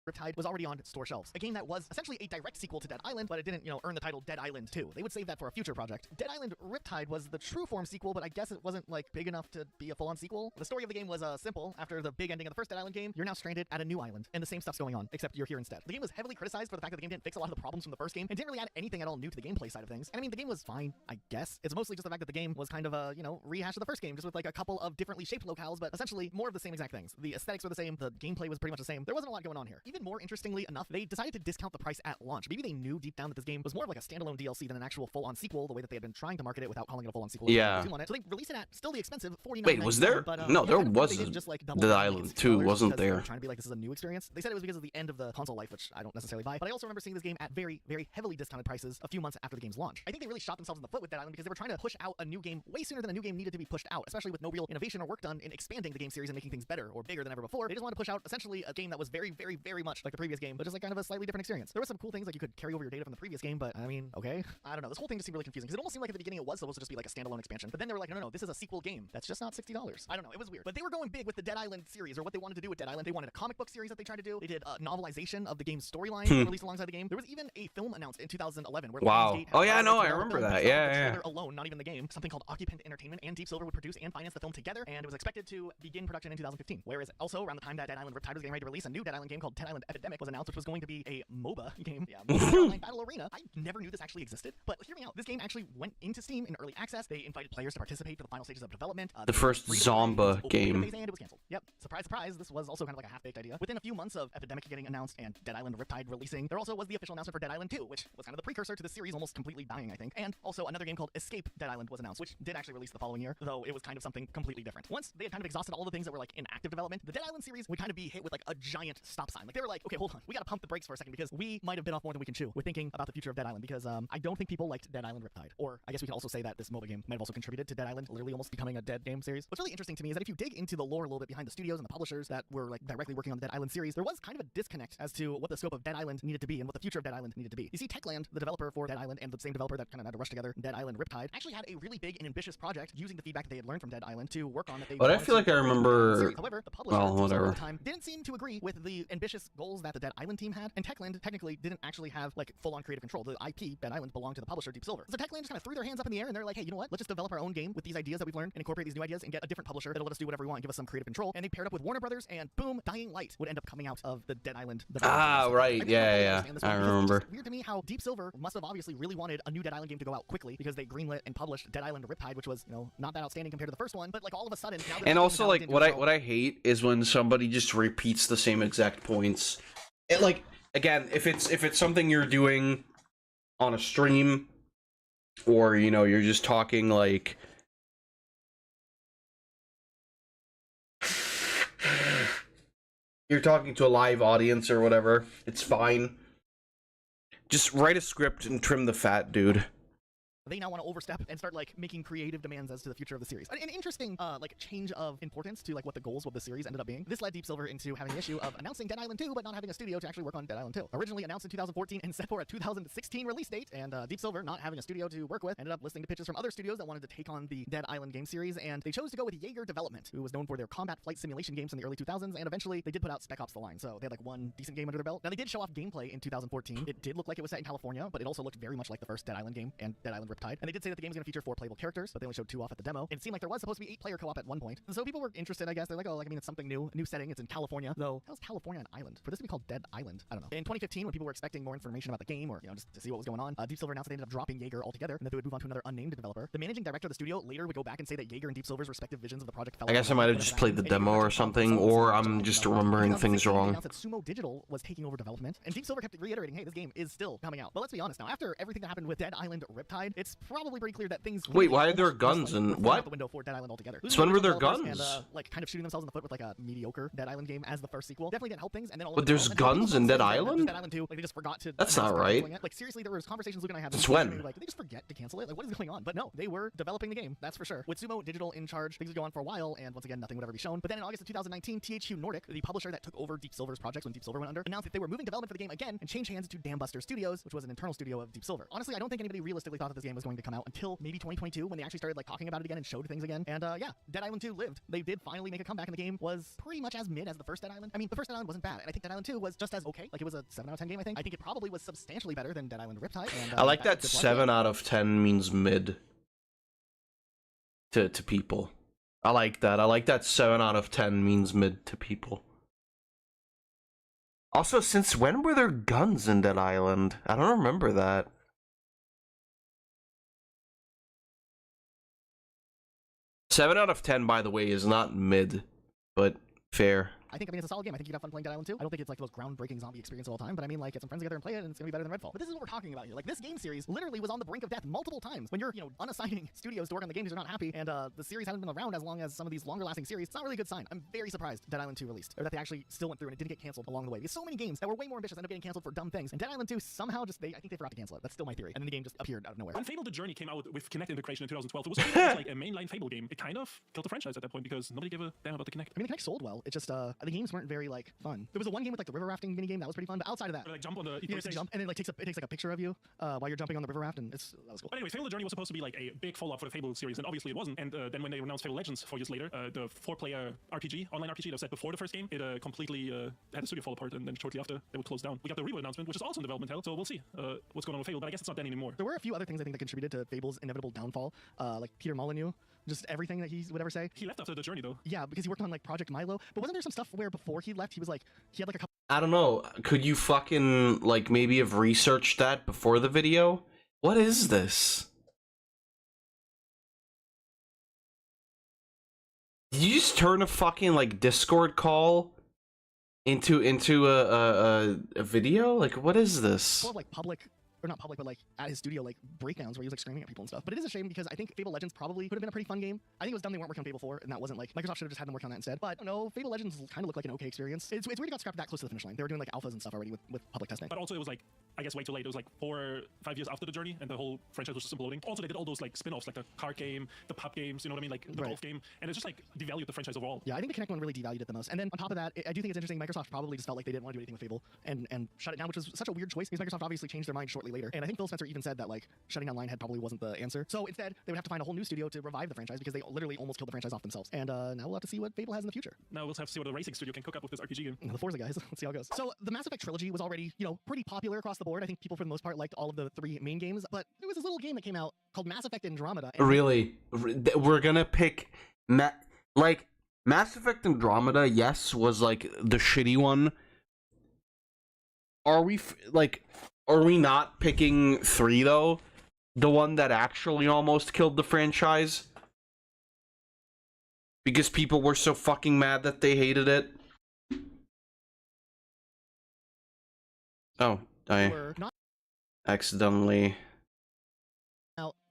S6: Riptide was already on store shelves. A game that was essentially a direct sequel to Dead Island, but it didn't, earn the title Dead Island 2. They would save that for a future project. Dead Island Riptide was the true form sequel, but I guess it wasn't, like, big enough to be a full-on sequel. The story of the game was simple. After the big ending of the first Dead Island game, you're now stranded at a new island, and the same stuff's going on, except you're here instead. The game was heavily criticized for the fact that the game didn't fix a lot of the problems from the first game, and didn't really add anything at all new to the gameplay side of things. And I mean, the game was fine, I guess. It's mostly just the fact that the game was kind of a, rehash of the first game, just with, like, a couple of differently shaped locales, but essentially more of the same exact things. The aesthetics were the same, the gameplay was pretty much the same. There wasn't a lot going on here. Even more interestingly enough, they decided to discount the price at launch. Maybe they knew deep down that this game was more of like a standalone DLC than an actual full-on sequel, the way that they had been trying to market it without calling it a full-on sequel.
S2: Yeah.
S6: So they released it at still the expensive $49.99.
S2: Wait, was there?
S6: But,
S2: No, there
S6: kind of
S2: wasn't.
S6: just, like,
S2: Dead Island 2 wasn't
S6: they were
S2: there.
S6: trying to be like, this is a new experience. They said it was because of the end of the console life, which I don't necessarily buy. But I also remember seeing this game at very, very heavily discounted prices a few months after the game's launch. I think they really shot themselves in the foot with Dead Island because they were trying to push out a new game way sooner than a new game needed to be pushed out, especially with no real innovation or work done in expanding the game series and making things better or bigger than ever before. They just wanted to push out essentially a game that was very, very, very much like the previous game, but just like kind of a slightly different experience. There were some cool things like you could carry over your data from the previous game, but I mean, okay. I don't know. This whole thing just seemed really confusing because it almost seemed like at the beginning it was supposed to just be like a standalone expansion, but then they were like, no, this is a sequel game. That's just not $60. I don't know. It was weird. But they were going big with the Dead Island series, or what they wanted to do with Dead Island. They wanted a comic book series that they tried to do. They did a novelization of the game's storyline released alongside the game. There was even a film announced in 2011 where
S2: Wow.
S6: Lionsgate had
S2: Oh, yeah,
S6: hired
S2: no,
S6: to
S2: I
S6: develop
S2: remember
S6: the film
S2: that.
S6: based off
S2: Yeah,
S6: the
S2: yeah.
S6: trailer alone, not even the game. Something called Occupant Entertainment and Deep Silver would produce and finance the film together, and it was expected to begin production in 2015. Whereas also around the time that Dead Island Riptide was getting ready to release, a new Dead Island game called Dead Island Epidemic was announced, which was going to be a MOBA game. Yeah, Online Battle Arena. I never knew this actually existed, but hear me out. This game actually went into Steam in early access. They invited players to participate for the final stages of development.
S2: The first Zomba game.
S6: And it was canceled. Yep. Surprise, surprise. This was also kind of like a half-baked idea. Within a few months of Epidemic getting announced and Dead Island Riptide releasing, there also was the official announcement for Dead Island 2, which was kind of the precursor to the series almost completely dying, I think. And also another game called Escape Dead Island was announced, which did actually release the following year, though it was kind of something completely different. Once they had kind of exhausted all the things that were like in active development, the Dead Island series would kind of be hit with like a giant stop sign. Like they were like, okay, hold on, we gotta pump the brakes for a second because we might have bit off more than we can chew. We're thinking about the future of Dead Island because I don't think people liked Dead Island Riptide. Or I guess we could also say that this MOBA game might have also contributed to Dead Island literally almost becoming a dead game series. What's really interesting to me is that if you dig into the lore a little bit behind the studios and the publishers that were like directly working on the Dead Island series, there was kind of a disconnect as to what the scope of Dead Island needed to be and what the future of Dead Island needed to be. You see, Techland, the developer for Dead Island and the same developer that kind of had to rush together Dead Island Riptide, actually had a really big and ambitious project using the feedback that they had learned from Dead Island to work on that they
S2: But I feel like I remember.
S6: However, the publisher
S2: Well, whatever.
S6: at the time didn't seem to agree with the ambitious goals that the Dead Island team had, and Techland technically didn't actually have like full-on creative control. The IP Dead Island belonged to the publisher Deep Silver. So Techland just kind of threw their hands up in the air and they're like, hey, you know what? Let's just develop our own game with these ideas that we've learned and incorporate these new ideas and get a different publisher that'll let us do whatever we want and give us some creative control. And they paired up with Warner Brothers, and boom, Dying Light would end up coming out of the Dead Island.
S2: Ah, right. Yeah. I remember.
S6: It's weird to me how Deep Silver must have obviously really wanted a new Dead Island game to go out quickly because they greenlit and published Dead Island Riptide, which was, not that outstanding compared to the first one, but like all of a sudden now that
S2: And also, like, what I hate is when somebody just repeats the same exact points. It, like, again, if it's something you're doing on a stream, or you're just talking like. You're talking to a live audience or whatever, it's fine. Just write a script and trim the fat, dude.
S6: They now want to overstep and start like making creative demands as to the future of the series. An interesting like change of importance to like what the goals of the series ended up being. This led Deep Silver into having an issue of announcing Dead Island 2 but not having a studio to actually work on Dead Island 2. Originally announced in 2014 and set for a 2016 release date, and Deep Silver, not having a studio to work with, ended up listening to pitches from other studios that wanted to take on the Dead Island game series, and they chose to go with Jaeger Development, who was known for their combat flight simulation games in the early 2000s, and eventually they did put out Spec Ops: The Line, so they had like one decent game under their belt. Now they did show off gameplay in 2014. It did look like it was set in California, but it also looked very much like the first Dead Island game and Dead Island Riptide Riptide. And they did say that the game was going to feature 4 playable characters, but they only showed 2 off at the demo. And it seemed like there was supposed to be 8-player co-op at one point. So people were interested, I guess. They're like, oh, like, I mean, it's something new, a new setting. It's in California, though. How's California an island? For this to be called Dead Island, I don't know. In 2015, when people were expecting more information about the game, or just to see what was going on, Deep Silver announced that they ended up dropping Jaeger altogether, and that they would move on to another unnamed developer. The managing director of the studio later would go back and say that Jaeger and Deep Silver's respective visions of the project fell
S2: I guess I might have just played the demo or something, or I'm just remembering things wrong.
S6: Announced that Sumo Digital was taking over development, and Deep Silver kept reiterating, hey, this game is still coming out. But let's be honest now, after everything that happened with Dead Island Riptide, it's probably pretty clear that things.
S2: Wait, why are there guns and what?
S6: Out the window for Dead Island altogether.
S2: So when were there guns?
S6: And like kind of shooting themselves in the foot with like a mediocre Dead Island game as the first sequel definitely didn't help things. And then all
S2: but there's guns in Dead Island?
S6: Dead Island 2, like they just forgot to.
S2: That's not right.
S6: Like seriously, there was conversations Luke and I had.
S2: Since when?
S6: Like, did they just forget to cancel it? Like what is going on? But no, they were developing the game. That's for sure. With Sumo Digital in charge, things would go on for a while, and once again, nothing would ever be shown. But then in August of 2019, THQ Nordic, the publisher that took over Deep Silver's projects when Deep Silver went under, announced that they were moving development for the game again and changed hands to Dambuster Studios, which was an internal studio of Deep Silver. Honestly, I don't think anybody realistically thought that this game was going to come out until maybe 2022 when they actually started like talking about it again and showed things again. And yeah, Dead Island 2 lived. They did finally make a comeback, and the game was pretty much as mid as the first Dead Island. I mean, the first Dead Island wasn't bad, and I think Dead Island 2 was just as okay. Like it was a 7 out of 10 game, I think. I think it probably was substantially better than Dead Island Riptide. And,
S2: I like that 7 out of 10 means mid to people. I like that. I like that 7 out of 10 means mid to people. Also, since when were there guns in Dead Island? I don't remember that. Seven out of 10, by the way, is not mid, but fair.
S6: I think, I mean, it's a solid game. I think you'd have fun playing Dead Island 2. I don't think it's like the most groundbreaking zombie experience of all time, but I mean, like, get some friends together and play it, and it's gonna be better than Redfall. But this is what we're talking about here. Like, this game series literally was on the brink of death multiple times. When you're, unassigning studios to work on the games, you're not happy, and the series hasn't been around as long as some of these longer-lasting series. It's not really a good sign. I'm very surprised Dead Island 2 released, or that they actually still went through and it didn't get canceled along the way. Because so many games that were way more ambitious end up getting canceled for dumb things, and Dead Island 2 somehow just, I think they forgot to cancel it. That's still my theory. And then the game just appeared out of nowhere.
S5: When Fable The Journey came out with Kinect integration in 2012, it was like a mainline Fable game. It kind of killed the franchise at that point because nobody gave a damn about the Kinect.
S6: I mean, the Kinect sold well. It just, the games weren't very, like, fun. There was a one game with like the river rafting mini game that was pretty fun, but outside of that,
S5: Or, like jump on the
S6: jump and it like takes like a picture of you while you're jumping on the river raft, and that was cool.
S5: But anyway, Fable The Journey was supposed to be like a big follow-up for the Fable series, and obviously it wasn't. And then when they announced Fable Legends 4 years later, the 4-player RPG, online RPG that was set before the first game, it completely had the studio fall apart, and then shortly after they would close down. We got the reboot announcement, which is also in development hell, so we'll see what's going on with Fable. But I guess it's not that anymore.
S6: There were a few other things I think that contributed to Fable's inevitable downfall, like Peter Molyneux. Just everything that he would ever say.
S5: He left after The Journey, though.
S6: Yeah, because he worked on like Project Milo. But wasn't there some stuff where before he left, he had like a couple.
S2: I don't know. Could you fucking, like, maybe have researched that before the video? What is this? Did you just turn a fucking, like, Discord call into a video? Like, what is this?
S6: Well, like public. Or not public, but like at his studio, like breakdowns where he was like screaming at people and stuff. But it is a shame because I think Fable Legends probably could have been a pretty fun game. I think it was dumb they weren't working on Fable 4, and that wasn't like Microsoft should have just had them work on that instead. But I don't know, Fable Legends kind of looked like an okay experience. It's weird it got scrapped that close to the finish line. They were doing like alphas and stuff already with public testing.
S5: But also it was like, I guess way too late. It was like 4 or 5 years after The Journey, and the whole franchise was just imploding. Also, they did all those like spin-offs, like the card game, the pub games, you know what I mean, like the golf game, and it's just like devalued the franchise overall.
S6: Yeah, I think the Kinect one really devalued it the most. And then on top of that, I do think it's interesting. Microsoft probably just felt like they didn't want to do anything with Fable and shut it down, which was such a weird choice because Microsoft obviously changed their mind shortly later. And I think Phil Spencer even said that like shutting down Lionhead probably wasn't the answer. So instead, they would have to find a whole new studio to revive the franchise because they literally almost killed the franchise off themselves. And now we'll have to see what Fable has in the future.
S5: Now we'll have to see what a racing studio can cook up with this RPG game.
S6: The Forza guys, let's see how it goes. So the Mass Effect trilogy was already, pretty popular across the board. I think people for the most part liked all of the 3 main games, but there was this little game that came out called Mass Effect Andromeda.
S2: Really? We're gonna pick like Mass Effect Andromeda, yes, was like the shitty one. Are we not picking 3 though? The one that actually almost killed the franchise? Because people were so fucking mad that they hated it? Oh, I accidentally...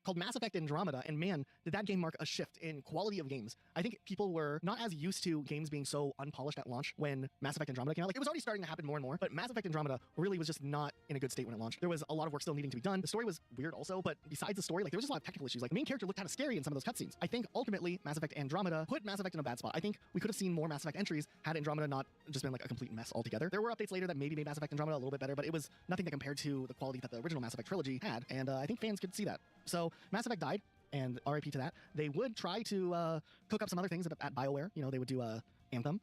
S6: Called Mass Effect Andromeda, and man, did that game mark a shift in quality of games. I think people were not as used to games being so unpolished at launch when Mass Effect Andromeda came out. Like, it was already starting to happen more and more, but Mass Effect Andromeda really was just not in a good state when it launched. There was a lot of work still needing to be done. The story was weird also, but besides the story, like, there was just a lot of technical issues. Like, the main character looked kind of scary in some of those cutscenes. I think, ultimately, Mass Effect Andromeda put Mass Effect in a bad spot. I think we could have seen more Mass Effect entries had Andromeda not just been, like, a complete mess altogether. There were updates later that maybe made Mass Effect Andromeda a little bit better, but it was nothing that compared to the quality that the original Mass Effect trilogy had, and I think fans could see that. So, Mass Effect died, and RIP to that. They would try to cook up some other things at BioWare. They would do Anthem.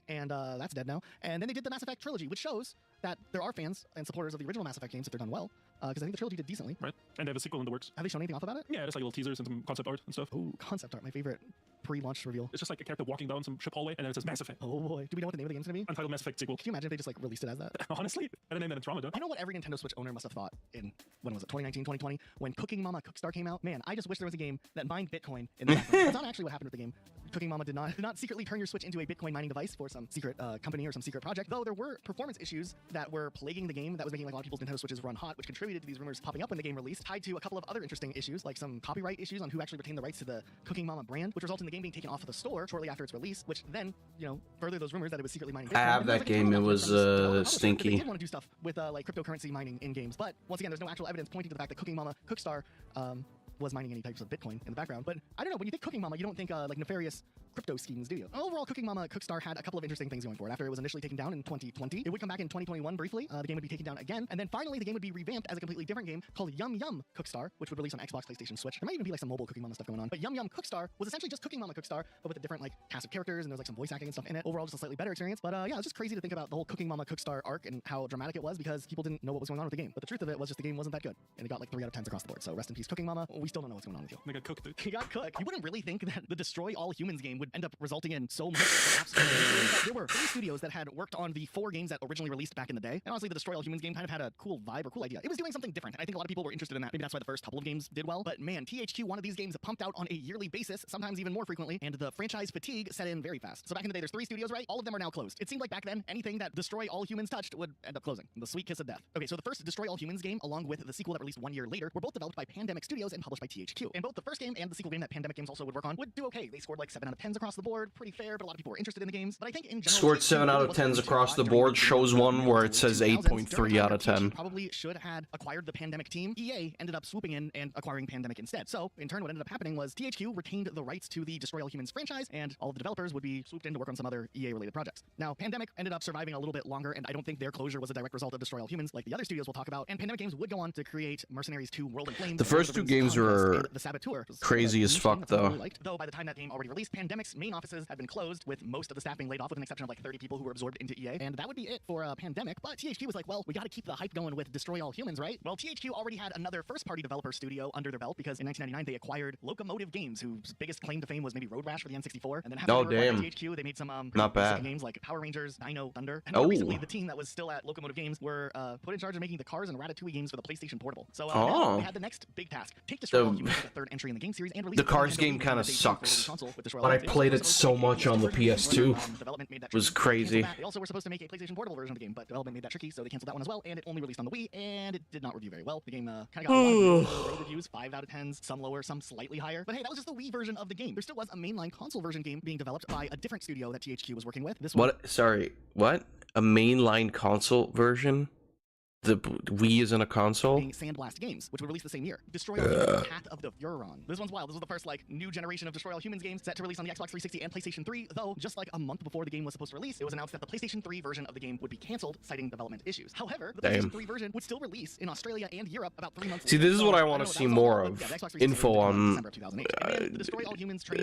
S6: and that's dead now. And then they did the Mass Effect trilogy, which shows that there are fans and supporters of the original Mass Effect games if they're done well, because I think the trilogy did decently.
S5: Right. And they have a sequel in the works.
S6: Have they shown anything off about it?
S5: Yeah, there's like little teasers and some concept art and stuff.
S6: Ooh, concept art, my favorite pre-launch reveal.
S5: It's just like a character walking down some ship hallway, and then it says Mass Effect.
S6: Oh boy, do we know what the name of the game's gonna be?
S5: Untitled Mass Effect sequel.
S6: Can you imagine if they just like released it as that?
S5: Honestly, better name than Andromeda.
S6: You know what every Nintendo Switch owner must have thought in, when was it, 2019, 2020, when Cooking Mama Cookstar came out? Man, I just wish there was a game that mined Bitcoin in the background. That's not actually what happened with the game. Cooking Mama did not secretly turn your Switch into a Bitcoin mining device for some secret company or some secret project, though there were performance issues that were plaguing the game that was making like a lot of people's Nintendo Switches run hot, which contributed to these rumors popping up when the game released, tied to a couple of other interesting issues, like some copyright issues on who actually retained the rights to the Cooking Mama brand, which resulted in the game being taken off of the store shortly after its release, which then, you know, further those rumors that it was secretly mining Bitcoin.
S2: I have that game. It was stinky.
S6: They did want to do stuff with like cryptocurrency mining in games, but once again, there's no actual evidence pointing to the fact that Cooking Mama Cookstar was mining any types of Bitcoin in the background. But I don't know, when you think Cooking Mama, you don't think like nefarious crypto schemes, do you? Overall, Cooking Mama Cookstar had a couple of interesting things going for it. After it was initially taken down in 2020, it would come back in 2021 briefly. The game would be taken down again, and then finally the game would be revamped as a completely different game called Yum Yum Cookstar, which would release on Xbox, PlayStation, Switch. There might even be like some mobile Cooking Mama stuff going on. But Yum Yum Cookstar was essentially just Cooking Mama Cookstar, but with a different like cast of characters, and there's like some voice acting and stuff in it. Overall, just a slightly better experience. But yeah, it's just crazy to think about the whole Cooking Mama Cookstar arc and how dramatic it was because people didn't know what was going on with the game. But the truth of it was just the game wasn't that good, and it got like 3 out of 10s across the board. So rest in peace, Cooking Mama. We still don't know what's going on with you.
S5: They got cooked, dude.
S6: He got cooked. You wouldn't really think that the Destroy All Humans game would end up resulting in so much collapse. There were 3 studios that had worked on the 4 games that originally released back in the day. And honestly, the Destroy All Humans game kind of had a cool vibe or cool idea. It was doing something different. And I think a lot of people were interested in that. Maybe that's why the first couple of games did well. But man, THQ wanted these games pumped out on a yearly basis, sometimes even more frequently. And the franchise fatigue set in very fast. So back in the day, there's 3 studios, right? All of them are now closed. It seemed like back then, anything that Destroy All Humans touched would end up closing. The sweet kiss of death. Okay, so the first Destroy All Humans game, along with the sequel that released 1 year later, were both developed by Pandemic Studios and published by THQ. And both the first game and the sequel game that Pandemic Games also would work on would do okay. They scored like 7 out of 10s across the board. Pretty fair, but a lot of people were interested in the games. But I think in general,
S2: Scored 7 out of 10s across the board. Shows one where it says 8.3 out of 10.
S6: Probably should have acquired the Pandemic team. EA ended up swooping in and acquiring Pandemic instead. So in turn, what ended up happening was THQ retained the rights to the Destroy All Humans franchise, and all of the developers would be swooped in to work on some other EA-related projects. Now, Pandemic ended up surviving a little bit longer, and I don't think their closure was a direct result of Destroy All Humans, like the other studios we'll talk about. And Pandemic Games would go on to create Mercenaries 2: World in Flames.
S2: The first 2 games were crazy as fuck, though.
S6: Though by the time that game already released, Pandemic's main offices had been closed, with most of the staff being laid off, with an exception of like 30 people who were absorbed into EA. And that would be it for Pandemic. But THQ was like, well, we got to keep the hype going with Destroy All Humans, right? Well, THQ already had another first-party developer studio under their belt because in 1999 they acquired Locomotive Games, whose biggest claim to fame was maybe Road Rash for the N64. And then after they acquired THQ, they made some
S2: not bad
S6: games like Power Rangers, Dino Thunder. And more recently, the team that was still at Locomotive Games were put in charge of making the Cars and Ratatouille games for the PlayStation Portable. So now they had the next big task: take Destroy All Humans, the 3rd entry in the game series, and release
S2: the Cars game kind of sucks, but I played it so much on the PS2. It was crazy.
S6: They also were supposed to make a PlayStation Portable version of the game, but development made that tricky, so they canceled that one as well, and it only released on the Wii, and it did not review very well. The game kind of got a lot of reviews, 5 out of 10s, some lower, some slightly higher. But hey, that was just the Wii version of the game. There still was a mainline console version game being developed by a different studio that THQ was working with. This one,
S2: what? Sorry, what? A mainline console version? The Wii is in a console?
S6: Sandblast Games, which would release the same year. Destroy All Humans: Path of the Furon. This one's wild. This was the first like new generation of Destroy All Humans games set to release on the Xbox 360 and PlayStation 3, though just like a month before the game was supposed to release, it was announced that the PlayStation 3 version of the game would be cancelled, citing development issues. However, the PlayStation 3 version would still release in Australia and Europe about 3 months later.
S2: See, this is what I want to see more of. Info on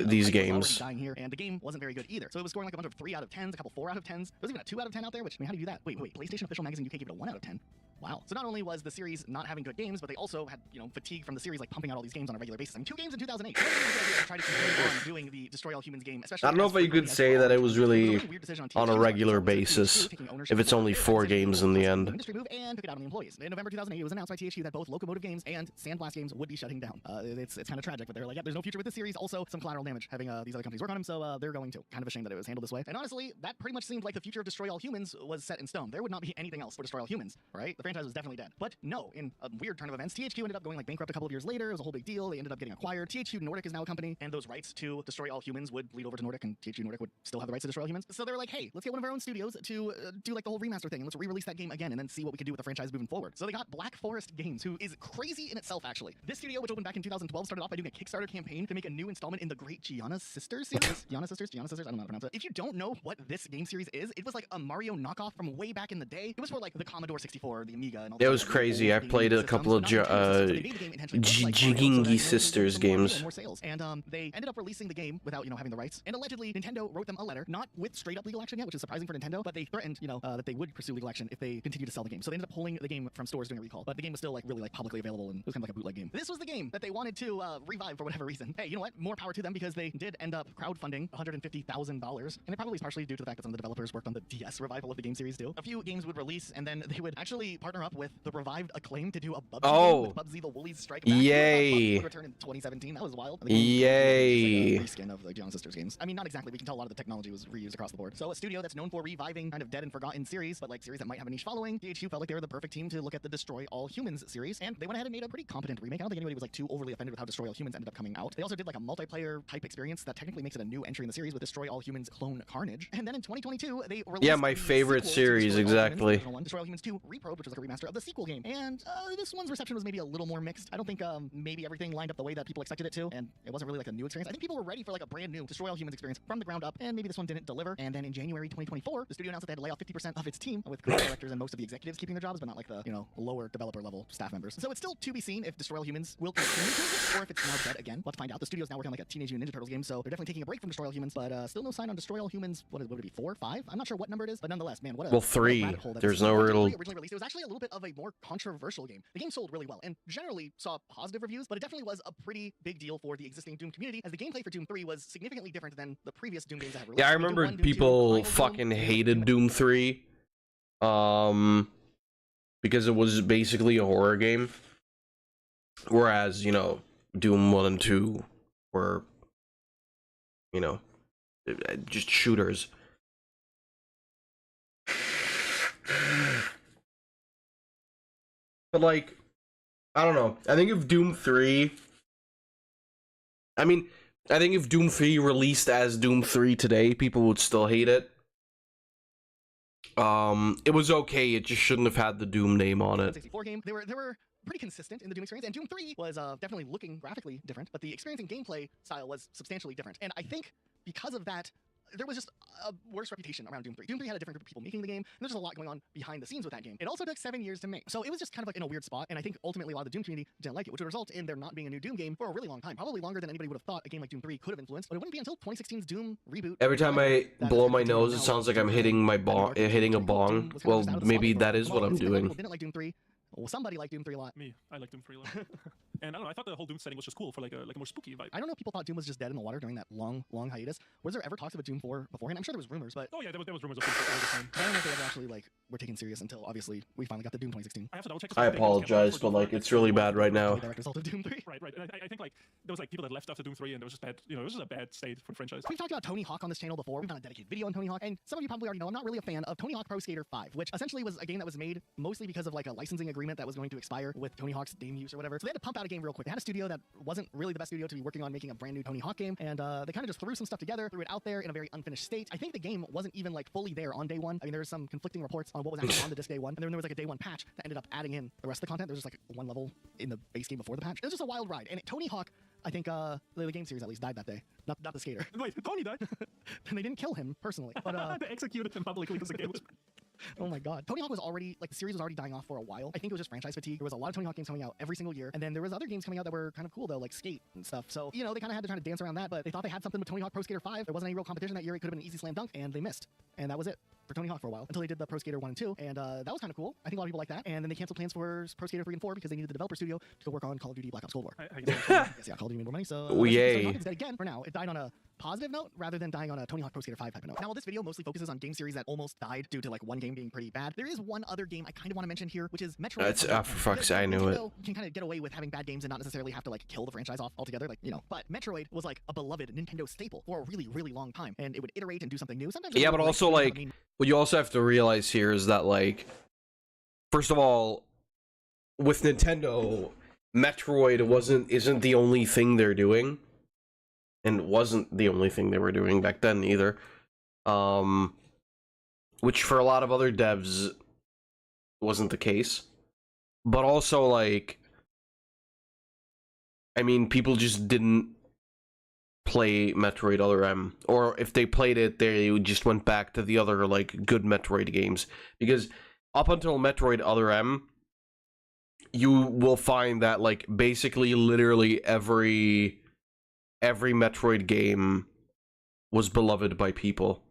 S2: these games.
S6: Dying here, and the game wasn't very good either. So it was scoring like a bunch of 3 out of 10s, a couple 4 out of 10s. There was even a 2 out of 10 out there, which, I mean, how do you do that? Wait, PlayStation Official Magazine UK gave it a 1 out of 10. Wow. So not only was the series not having good games, but they also had, you know, fatigue from the series, like pumping out all these games on a regular basis. I mean, 2 games in 2008. Tried to continue on doing the Destroy All Humans game, especially.
S2: I don't know if you could say that it was really on a regular basis, if it's only 4 games in the end.
S6: Industry move and took it out on the employees. In November 2008, it was announced by THQ that both Locomotive Games and Sandblast Games would be shutting down. It's kind of tragic, but they're like, yeah, there's no future with this series. Also, some collateral damage having these other companies work on them, so they're going to. Kind of a shame that it was handled this way. And honestly, that pretty much seemed like the future of Destroy All Humans was set in stone. There would not be anything else for Destroy All Humans, right? The franchise was definitely dead. But no, in a weird turn of events, THQ ended up going like bankrupt a couple of years later. It was a whole big deal. They ended up getting acquired. THQ Nordic is now a company, and those rights to Destroy All Humans would bleed over to Nordic, and THQ Nordic would still have the rights to Destroy All Humans. So they're like, hey, let's get one of our own studios to do like the whole remaster thing, and let's re-release that game again, and then see what we can do with the franchise moving forward. So they got Black Forest Games, who is crazy in itself, actually. This studio, which opened back in 2012, started off by doing a Kickstarter campaign to make a new installment in the Great Gianna Sisters series. Gianna Sisters, I don't know how to pronounce it. If you don't know what this game series is, it was like a Mario knockoff from way back in the day. It was for like the Commodore 64, the Amiga and all
S2: It
S6: these
S2: was
S6: other
S2: crazy. I
S6: old
S2: played
S6: gaming
S2: a couple of
S6: systems, but not Nintendo systems. So they made the game intentionally look like Mario, so that,
S2: Jigingi
S6: they
S2: Sisters
S6: some more appeal and
S2: games.
S6: more sales. And they ended up releasing the game without, having the rights. And allegedly, Nintendo wrote them a letter, not with straight up legal action yet, which is surprising for Nintendo, but they threatened, that they would pursue legal action if they continued to sell the game. So they ended up pulling the game from stores doing a recall. But the game was still really publicly available, and it was kind of like a bootleg game. This was the game that they wanted to revive for whatever reason. Hey, you know what? More power to them, because they did end up crowdfunding $150,000, and it probably is partially due to the fact that some of the developers worked on the DS revival of the game series too. A few games would release, and then they would actually partner up with the revived Acclaim to do a Bubsy game with Bubsy the Woolies Strike Back.
S2: Yay!
S6: Would return in 2017. That was wild.
S2: Yay!
S6: Like a reskin of the Giant Sisters games. I mean, not exactly. We can tell a lot of the technology was reused across the board. So a studio that's known for reviving kind of dead and forgotten series, but series that might have a niche following, THQ felt like they were the perfect team to look at the Destroy All Humans series, and they went ahead and made a pretty competent remake. I don't think anybody was too overly offended with how Destroy All Humans ended up coming out. They also did a multiplayer type experience that technically makes it a new entry in the series with Destroy All Humans Clone Carnage. And then in 2022, they released
S2: my
S6: the
S2: favorite
S6: sequel to
S2: series,
S6: Destroy All Humans,
S2: exactly.
S6: the original one, Destroy All Humans 2 Reprobed, which was a remaster of the sequel game. And this one's reception was maybe a little more mixed. I don't think maybe everything lined up the way that people expected it to, and it wasn't really a new experience. I think people were ready for a brand new Destroy All Humans experience from the ground up, and maybe this one didn't deliver. And then in January 2024, the studio announced that they had to lay off 50% of its team, with creative directors and most of the executives keeping their jobs, but not the lower developer level staff members. So it's still to be seen if Destroy All Humans will continue to exist, or if it's now dead again. We'll have to find out. The studio's now working on a Teenage Mutant Ninja Turtles game, so they're definitely taking a break from Destroy All Humans, but still no sign on Destroy All Humans. What would it be, 4 or 5? I'm not sure what number it is, but nonetheless, man, what a
S2: 3.
S6: rabbit hole that
S2: There's
S6: is.
S2: no
S6: When
S2: real.
S6: Game 3 originally released, it was actually a little bit of a more controversial game. The game sold really well and generally saw positive reviews, but it definitely was a pretty big deal for the existing Doom community, as the gameplay for Doom 3 was significantly different than the previous Doom games that have released.
S2: Yeah, I
S6: Doom
S2: remember
S6: 1, Doom 2,
S2: people
S6: Final Doom,
S2: fucking
S6: Doom
S2: hated Doom 3. Because it was basically a horror game. Whereas, Doom 1 and 2 were, just shooters. But I don't know. I think if Doom 3 released as Doom 3 today, people would still hate it. It was okay, it just shouldn't have had the Doom name on it.
S6: 64 game. They were pretty consistent in the Doom experience, and Doom 3 was definitely looking graphically different, but the experience and gameplay style was substantially different. And I think because of that, there was just a worse reputation around Doom 3. Doom 3 had a different group of people making the game, and there's just a lot going on behind the scenes with that game. It also took 7 years to make, so it was just kind of in a weird spot, and I think ultimately a lot of the Doom community didn't like it, which would result in there not being a new Doom game for a really long time, probably longer than anybody would have thought a game like Doom 3 could have influenced, but it wouldn't be until 2016's Doom reboot.
S2: Every time I blow my nose, it sounds like I'm hitting a bong. Well, maybe that is what I'm doing.
S6: People didn't like Doom 3. Well, somebody liked Doom 3 a lot.
S5: Me, I like Doom 3 a lot. And I don't know, I thought the whole Doom setting was just cool for a more spooky vibe.
S6: I don't know if people thought Doom was just dead in the water during that long hiatus. Was there ever talks of a Doom 4 beforehand? I'm sure there was rumors, but
S5: Oh yeah, there was rumors of Doom 4 all the time.
S6: I don't know if they ever actually were taken serious until obviously we finally got the Doom 2016.
S5: I have to double check.
S2: I apologize, but it's really bad right now.
S6: Direct result of Doom 3.
S5: Right. And I think there was people that left after Doom 3, and there was just bad. It was just a bad state for the franchise.
S6: We've talked about Tony Hawk on this channel before. We've done a dedicated video on Tony Hawk, and some of you probably already know I'm not really a fan of Tony Hawk Pro Skater 5, which essentially was a game that was made mostly because of a licensing agreement that was going to expire with Tony Hawk's game use or whatever. So they had to pump out a game real quick. They had a studio that wasn't really the best studio to be working on making a brand new Tony Hawk game, and they kind of just threw some stuff together, threw it out there in a very unfinished state. I think the game wasn't even fully there on day one. I mean, there was some conflicting reports on what was actually on the disc day one, and then there was a day one patch that ended up adding in the rest of the content. There was just one level in the base game before the patch. It was just a wild ride, and Tony Hawk, I think the game series at least died that day. Not the skater.
S5: Wait, Tony died?
S6: And they didn't kill him personally, but
S5: they executed him publicly because the game was.
S6: Oh my god. Tony Hawk was already, the series was already dying off for a while. I think it was just franchise fatigue. There was a lot of Tony Hawk games coming out every single year, and then there was other games coming out that were kind of cool though, like Skate and stuff. So, they kind of had to try to dance around that, but they thought they had something with Tony Hawk Pro Skater 5. There wasn't any real competition that year. It could have been an easy slam dunk, and they missed. And that was it for Tony Hawk for a while, until they did the Pro Skater 1 and 2, and that was kind of cool. I think a lot of people like that. And then they canceled plans for Pro Skater 3 and 4 because they needed the developer studio to go work on Call of Duty Black Ops Cold War.
S5: I guess
S6: Yeah, Call of Duty made more money, so
S2: Yay.
S6: Tony Hawk is dead again for now. It died on a positive note rather than dying on a Tony Hawk Pro Skater 5 type of note. Now, while this video mostly focuses on game series that almost died due to one game being pretty bad, there is one other game I kind of want to mention here, which is Metroid.
S2: That's for fuck's sake, I knew it.
S6: Can kind of get away with having bad games and not necessarily have to kill the franchise off altogether, but Metroid was a beloved Nintendo staple for a really, really long time, and it would iterate and do something new. Sometimes
S2: Yeah, but also what you also have to realize here is that first of all, with Nintendo, Metroid isn't the only thing they're doing, and wasn't the only thing they were doing back then either. Which for a lot of other devs wasn't the case. But also people just didn't play Metroid Other M, or if they played it, they just went back to the other good Metroid games, because up until Metroid Other M, you will find that, like, basically literally every Metroid game was beloved by people.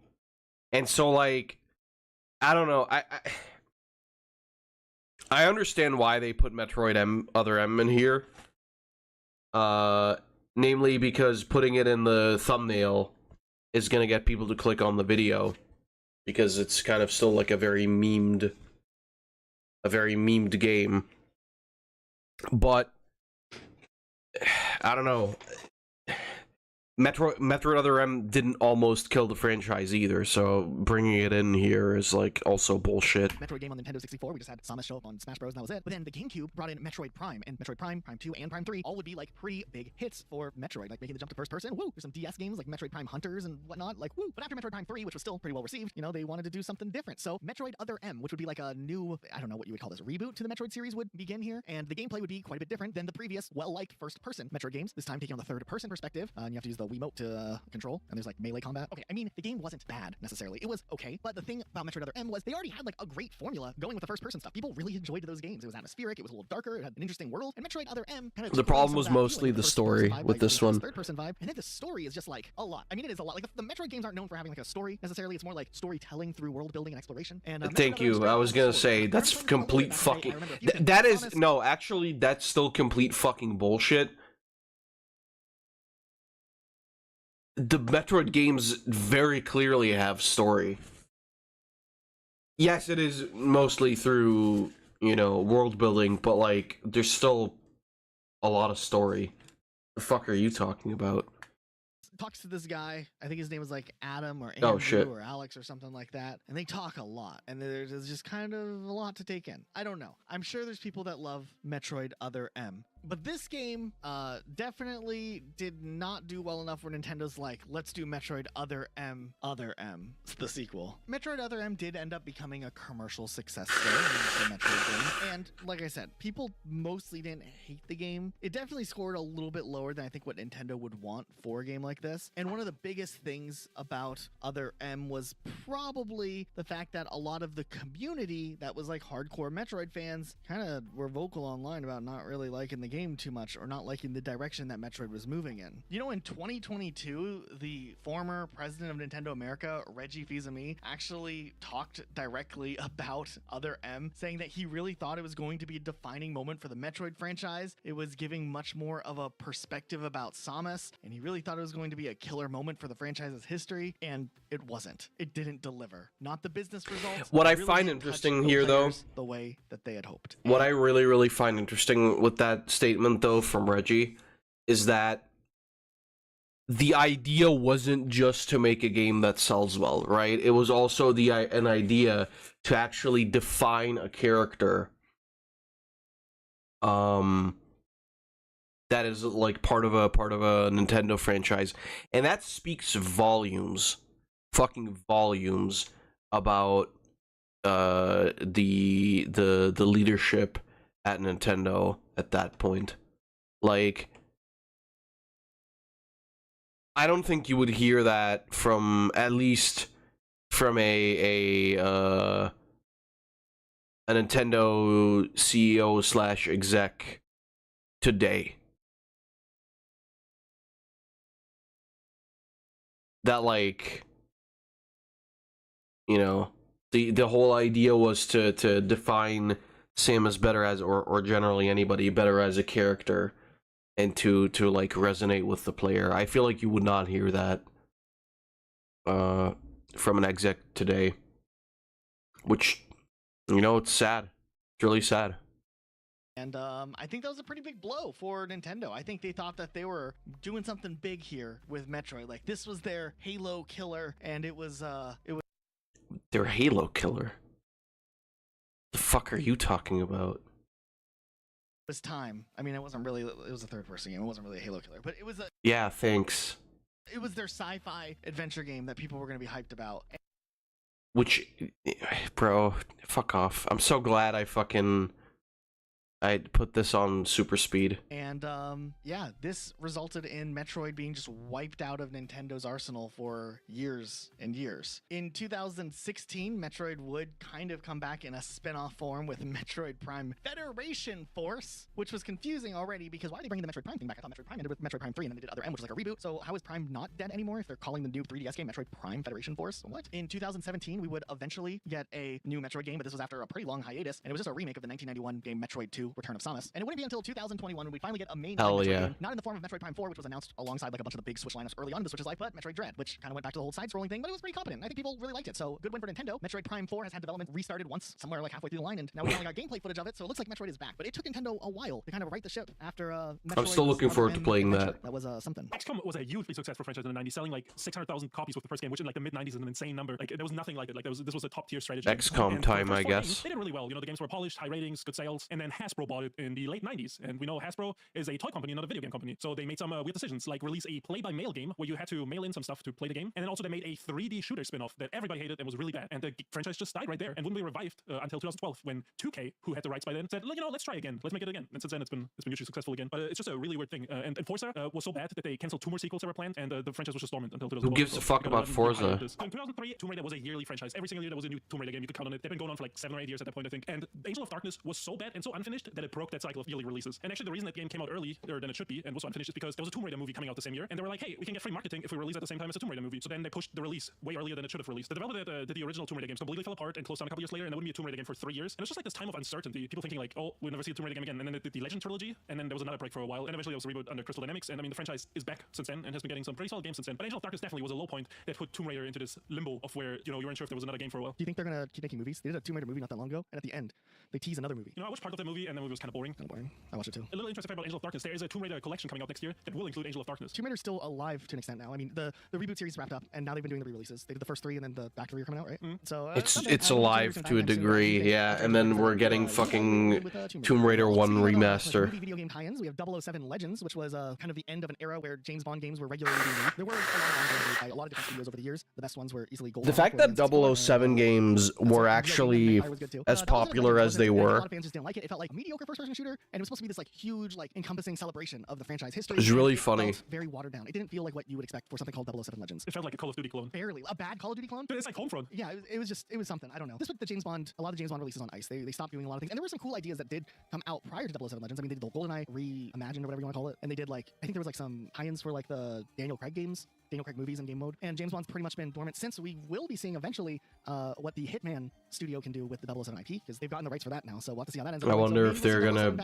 S2: And so, like, I don't know, I understand why they put Metroid Other M in here. Namely because putting it in the thumbnail is gonna get people to click on the video, because it's kind of still like a very memed game. But I don't know. Metroid Other M didn't almost kill the franchise either, so bringing it in here is, like, also bullshit.
S6: Metroid game on Nintendo 64. We just had Samus show up on Smash Bros. And that was it. But then the GameCube brought in Metroid Prime, and Metroid Prime, Prime 2, and Prime 3 all would be like pretty big hits for Metroid, like making the jump to first person. Woo! There's some DS games like Metroid Prime Hunters and whatnot, like woo. But after Metroid Prime 3, which was still pretty well received, you know, they wanted to do something different. So Metroid Other M, which would be like a new, I don't know what you would call this, reboot to the Metroid series, would begin here, and the gameplay would be quite a bit different than the previous well-liked first-person Metroid games. This time taking on the third-person perspective, and you have to use the Wiimote to control, and there's like melee combat. Okay, I mean, the game wasn't bad necessarily. It was okay, but the thing about Metroid Other M was they already had like a great formula going with the first-person stuff. People really enjoyed those games. It was atmospheric, it was a little darker, it had an interesting world, and Metroid Other M kind of
S2: The problem was mostly the story with this one.
S6: Third-person vibe, and then the story is just like a lot. I mean, it is a lot. Like the Metroid games aren't known for having like a story necessarily. It's more like storytelling through world building and exploration. And
S2: thank you. I was gonna say that's complete fucking. That is no, actually, that's still complete fucking bullshit. The Metroid games very clearly have story. Yes, it is mostly through, you know, world building, but, like, there's still a lot of story. The fuck are you talking about?
S4: Talks to this guy. I think his name is like Adam or Andrew or Alex or something like that. And they talk a lot. And there's just kind of a lot to take in. I don't know. I'm sure there's people that love Metroid Other M. But this game definitely did not do well enough where Nintendo's like, let's do Metroid Other M, the sequel. Metroid Other M did end up becoming a commercial success story in the Metroid game. And like I said, people mostly didn't hate the game. It definitely scored a little bit lower than I think what Nintendo would want for a game like this. And one of the biggest things about Other M was probably the fact that a lot of the community that was like hardcore Metroid fans kind of were vocal online about not really liking the game too much or not liking the direction that Metroid was moving in. You know, in 2022, the former president of Nintendo America, Reggie Fils-Aimé, actually talked directly about Other M, saying that he really thought it was going to be a defining moment for the Metroid franchise. It was giving much more of a perspective about Samus, and he really thought it was going to be a killer moment for the franchise's history, and it wasn't. It didn't deliver. Not the business results.
S2: What I find interesting here, though,
S6: the way that they had hoped.
S2: What I really find interesting with that statement, though, from Reggie, is that the idea wasn't just to make a game that sells well, right? It was also an idea to actually define a character that is like part of a Nintendo franchise, and that speaks volumes, fucking volumes, about the leadership at Nintendo at that point. Like, I don't think you would hear that from, at least from a Nintendo CEO / exec today. That, like, you know, the whole idea was to define Samus better as, or generally anybody better as a character, and to like resonate with the player. I feel like you would not hear that from an exec today, which, you know, it's sad. It's really sad.
S4: And I think that was a pretty big blow for Nintendo. I think they thought that they were doing something big here with Metroid. Like, this was their Halo killer, and it was
S2: their Halo killer. The fuck are you talking about?
S4: It was time. I mean, it wasn't really. It was a third-person game. It wasn't really a Halo killer, but it was a.
S2: Yeah, thanks.
S4: It was their sci-fi adventure game that people were going to be hyped about.
S2: Which, bro, fuck off. I'm so glad I fucking I'd put this on super speed.
S6: And yeah, this resulted in Metroid being just wiped out of Nintendo's arsenal for years and years. In 2016, Metroid would kind of come back in a spin-off form with Metroid Prime Federation Force, which was confusing already because why are they bringing the Metroid Prime thing back? I thought Metroid Prime ended with Metroid Prime 3 and then they did Other M, which was like a reboot. So how is Prime not dead anymore if they're calling the new 3DS game Metroid Prime Federation Force? What? In 2017, we would eventually get a new Metroid game, but this was after a pretty long hiatus, and it was just a remake of the 1991 game Metroid 2 Return of Samus. And it wouldn't be until 2021 when we finally get a main Metroid game, not in the form of Metroid Prime 4, which was announced alongside like a bunch of the big Switch lineups early on in the Switch's life, but Metroid Dread, which kind of went back to the whole side-scrolling thing, but it was pretty competent. I think people really liked it, so good win for Nintendo. Metroid Prime 4 has had development restarted once, somewhere like halfway through the line, and now we finally got gameplay footage of it, so it looks like Metroid is back. But it took Nintendo a while to kind of right the ship after Metroid.
S2: I'm still looking forward to playing that.
S6: That was something.
S5: XCOM was a hugely successful franchise in the 90s, selling like 600,000 copies with the first game, which in like the mid-90s is an insane number. Like there was nothing like it. Like this was a top-tier strategy.
S2: XCOM time, I guess.
S5: They did really well. You know, the games were polished, high ratings, good sales, and then Hasbro bought it in the late 90s. And we know Hasbro is a toy company, not a video game company. So they made some weird decisions, like release a play-by-mail game where you had to mail in some stuff to play the game. And then also they made a 3D shooter spin-off that everybody hated and was really bad. And the franchise just died right there and wouldn't be revived until 2012 when 2K, who had the rights by then, said, look, you know, let's try again. Let's make it again. And since then, it's been hugely successful again. But it's just a really weird thing. And Forza was so bad that they canceled 2 more sequels that were planned, and the franchise was just dormant until 2012.
S2: Who gives a fuck about Forza?
S5: In 2003, Tomb Raider was a yearly franchise. Every single year there was a new Tomb Raider game. You could count on it. They've been going on for like 7 or 8 years at that point, I think. And Angel of Darkness was so bad and so unfinished that it broke that cycle of yearly releases. And actually, the reason that game came out earlier than it should be and was so unfinished is because there was a Tomb Raider movie coming out the same year, and they were like, hey, we can get free marketing if we release at the same time as the Tomb Raider movie. So then they pushed the release way earlier than it should have released. The developer that did the original Tomb Raider games completely fell apart and closed down a couple years later, and there wouldn't be a Tomb Raider game for 3 years. And it was just like this time of uncertainty. People thinking like, oh, we'll never see a Tomb Raider game again. And then they did the Legend trilogy, and then there was another break for a while, and eventually there was a reboot under Crystal Dynamics. And I mean, the franchise is back since then and has been getting some pretty solid games since then. But Angel of Darkness definitely was a low point that put Tomb Raider into this limbo of where, you know, you weren't sure if there was another game for a while.
S6: Do you think they're gonna keep making movies? They did a Tomb Raider movie not that long ago, and at the end, they tease another movie.
S5: You know, I watched part of that movie, and the movie was kind of boring.
S6: Kind of boring. I watched it too.
S5: A little interesting fact about Angel of Darkness, there is a Tomb Raider collection coming out next year that will include Angel of Darkness.
S6: Tomb Raider's still alive to an extent now. I mean, the reboot series wrapped up, and now they've been doing the re-releases. They did the first 3, and then the back 3 are coming out, right? So
S2: it's alive to a degree, yeah. And then we're getting fucking Tomb Raider 1 remaster.
S6: Video game tie-ins. We have 007 Legends, which was kind of the end of an era where James Bond games were regularly being made. There were a lot of games made by a lot of different studios over the years. The best ones were easily Gold.
S2: The fact that 007 games were actually as popular as they were.
S6: A lot of fans just didn't like it. It felt like a mediocre first-person shooter, and it was supposed to be this like huge, like encompassing celebration of the franchise history.
S2: It was really
S6: It
S2: funny.
S6: felt very watered down. It didn't feel like what you would expect for something called 007 Legends.
S5: It felt like a Call of Duty clone.
S6: Barely. A bad Call of Duty clone?
S5: But it's like Homefront.
S6: Yeah, it was something. I don't know. This put a lot of James Bond releases on ice. They stopped doing a lot of things. And there were some cool ideas that did come out prior to 007 Legends. I mean, they did the GoldenEye reimagined or whatever you want to call it. And they did like, I think there was like some tie-ins for like the Daniel Craig games, Daniel Craig movies in game mode. And James Bond's pretty much been dormant since. We will be seeing eventually what the Hitman studio can do with the 007 IP, because they've gotten the rights for that now. So we'll have to see how that ends up.
S2: I wonder if they're gonna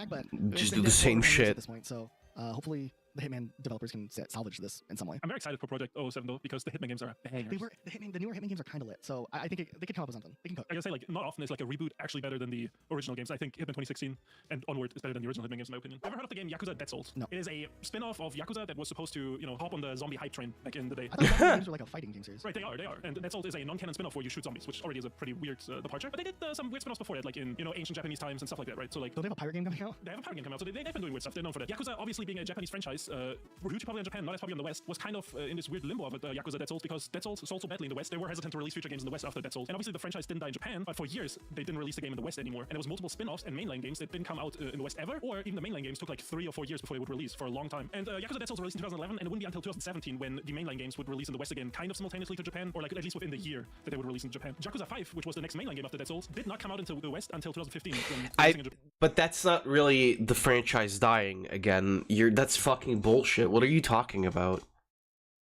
S6: just
S2: do the same shit
S6: at this point. So hopefully the Hitman developers can salvage this in some way.
S5: I'm very excited for Project 007 though, because the Hitman games are bangers.
S6: The newer Hitman games are kind of lit, so I think they could come up with something. They can cook.
S5: I gotta say, like, not often is like a reboot actually better than the original games. I think Hitman 2016 and onward is better than the original Hitman games in my opinion. Ever heard of the game Yakuza Dead Souls?
S6: No.
S5: It is a spin-off of Yakuza that was supposed to, you know, hop on the zombie hype train back in the day.
S6: I thought Yakuza games were like a fighting game series.
S5: Right, they are. And Dead Souls is a non-canon spin-off where you shoot zombies, which already is a pretty weird departure. But they did some weird spin-offs before that, like in, you know, ancient Japanese times and stuff like that, right? So like,
S6: So they have a pirate game coming out?
S5: they have a pirate game coming out, so they've been doing weird stuff. They're known for that. Yakuza, obviously being a Japanese franchise, hugely popular in Japan, not as popular in the West, was kind of in this weird limbo of it, Yakuza Dead Souls, because Dead Souls sold so badly in the West. They were hesitant to release future games in the West after Dead Souls. And obviously the franchise didn't die in Japan, but for years they didn't release the game in the West anymore. And there was multiple spin-offs and mainline games that didn't come out in the West ever, or even the mainline games took like 3 or 4 years before they would release for a long time. And Yakuza Dead Souls released in 2011, and it wouldn't be until 2017 when the mainline games would release in the West again, kind of simultaneously to Japan, or like at least within the year that they would release in Japan. Yakuza 5, which was the next mainline game after Dead Souls, did not come out into the West until 2015.
S2: But that's not really the franchise dying again. That's fucking bullshit. What are you talking about?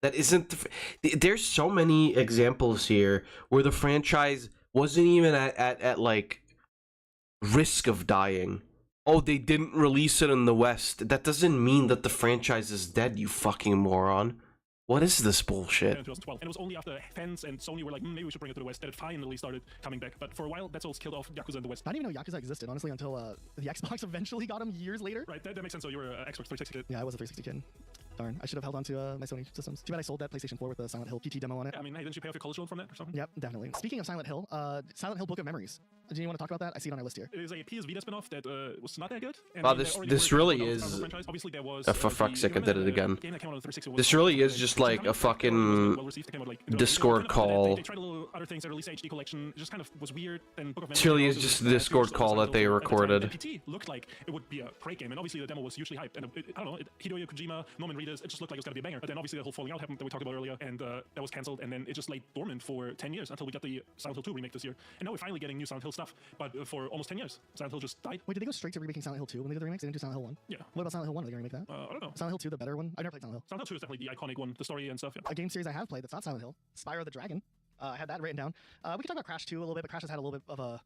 S2: That isn't there's so many examples here where the franchise wasn't even at like risk of dying. Oh, they didn't release it in the West. That doesn't mean that the franchise is dead, you fucking moron. What is this bullshit?
S5: In 2012. And it was only after fans and Sony were like, maybe we should bring it to the West, that it finally started coming back. But for a while, Dead Souls killed off Yakuza in the West.
S6: I didn't even know Yakuza existed, honestly, until the Xbox eventually got them years later.
S5: Right, that makes sense. So you were an Xbox 360 kid.
S6: Yeah, I was a 360 kid. Darn, I should have held on to my Sony systems. Too bad I sold that PlayStation 4 with the Silent Hill PT demo on it.
S5: I mean, hey, didn't you pay off your college loan from that or something?
S6: Yep, definitely. Speaking of Silent Hill Book of Memories. Do you want to talk about that? I see it on our list here.
S5: It is a PS Vita spin-off that was not that good. And
S2: Wow,
S5: then
S2: this-
S5: they already
S2: this
S5: were
S2: really
S5: working on the
S2: is-
S5: Silent Hill franchise. Obviously, there was,
S2: for fuck's sake, I did it again.
S5: game that came out on the 360 was
S2: This really is just like a fucking Discord call.
S5: They tried a little other things. They released HD collection. It just kind of was weird. And Book of
S2: This
S5: Memories
S2: really is
S5: also
S2: just
S5: was
S2: the Discord
S5: huge, so
S2: call
S5: Silent
S2: that they
S5: Hill at the time,
S2: recorded.
S5: the PT looked like it would be a great game, and obviously the demo was hugely hyped. And I don't know, Hideo Kojima, Norman Reedus, it just looked like it was gonna be a banger. But then obviously the whole falling out happened that we talked about earlier, and that was cancelled. And then it just lay dormant for 10 years until we got the Silent Hill 2 remake this year. And now we're finally getting new Silent Hill stuff. But for almost 10 years, Silent Hill just died.
S6: Wait, did they go straight to remaking Silent Hill 2 when they did the remakes? They didn't do Silent Hill 1?
S5: Yeah.
S6: What about Silent Hill 1? Are they going to remake that?
S5: I don't know.
S6: Silent Hill 2, the better one? I've never played Silent Hill.
S5: Silent Hill 2 is definitely the iconic one, the story and stuff. Yeah.
S6: A game series I have played that's not Silent Hill, Spyro the Dragon. I had that written down. We could talk about Crash 2 a little bit, but Crash has had a little bit of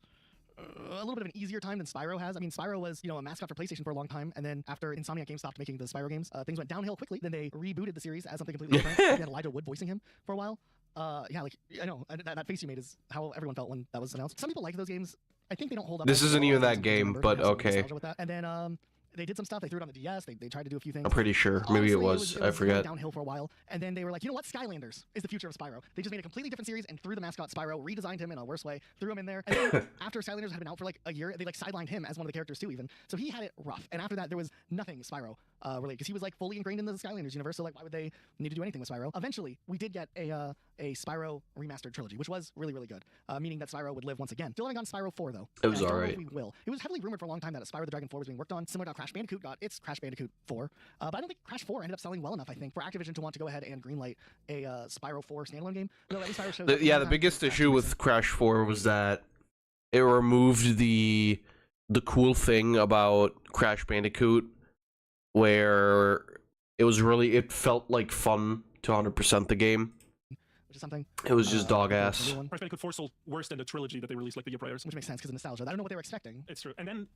S6: an easier time than Spyro has. I mean, Spyro was, a mascot for PlayStation for a long time, and then after Insomniac Games stopped making the Spyro games, things went downhill quickly. Then they rebooted the series as something completely different. We had Elijah Wood voicing him for a while. Yeah, like, I know, that face you made is how everyone felt when that was announced. Some people like those games. I think they don't hold up.
S2: This
S6: as
S2: isn't
S6: well
S2: even
S6: as
S2: that
S6: some
S2: game,
S6: remember.
S2: but
S6: They have some
S2: okay.
S6: nostalgia with that. And then they did some stuff. They threw it on the DS. They tried to do a few things.
S2: I'm pretty sure. Maybe
S6: Honestly,
S2: it was. I
S6: going
S2: forget.
S6: downhill for a while, and then they were like, you know what? Skylanders is the future of Spyro. They just made a completely different series and threw the mascot Spyro, redesigned him in a worse way, threw him in there. And then after Skylanders had been out for like a year, they like sidelined him as one of the characters too, even. So he had it rough. And after that, there was nothing Spyro related because he was like fully ingrained in the Skylanders universe. So like, why would they need to do anything with Spyro? Eventually, we did get a Spyro remastered trilogy, which was really, really good, meaning that Spyro would live once again. Still haven't gotten Spyro 4 though.
S2: It was
S6: And I don't know
S2: alright.
S6: if we will. It was heavily rumored for a long time that a Spyro the Dragon 4 was being worked on, similar to how Crash Bandicoot got its Crash Bandicoot 4. But I don't think Crash 4 ended up selling well enough, I think, for Activision to want to go ahead and greenlight a Spyro 4 standalone game. Though at least Spyro shows
S2: Yeah, the biggest issue with Crash 4 was that it removed the cool thing about Crash Bandicoot, where it felt like fun to 100% the game.
S6: which is something.
S2: It was just dog ass.
S6: Everyone,
S5: Crash Bandicoot 4 sold worse than the trilogy that they released like the year prior.
S6: which makes sense because of nostalgia. I don't know what they were expecting.
S5: It's true. And then,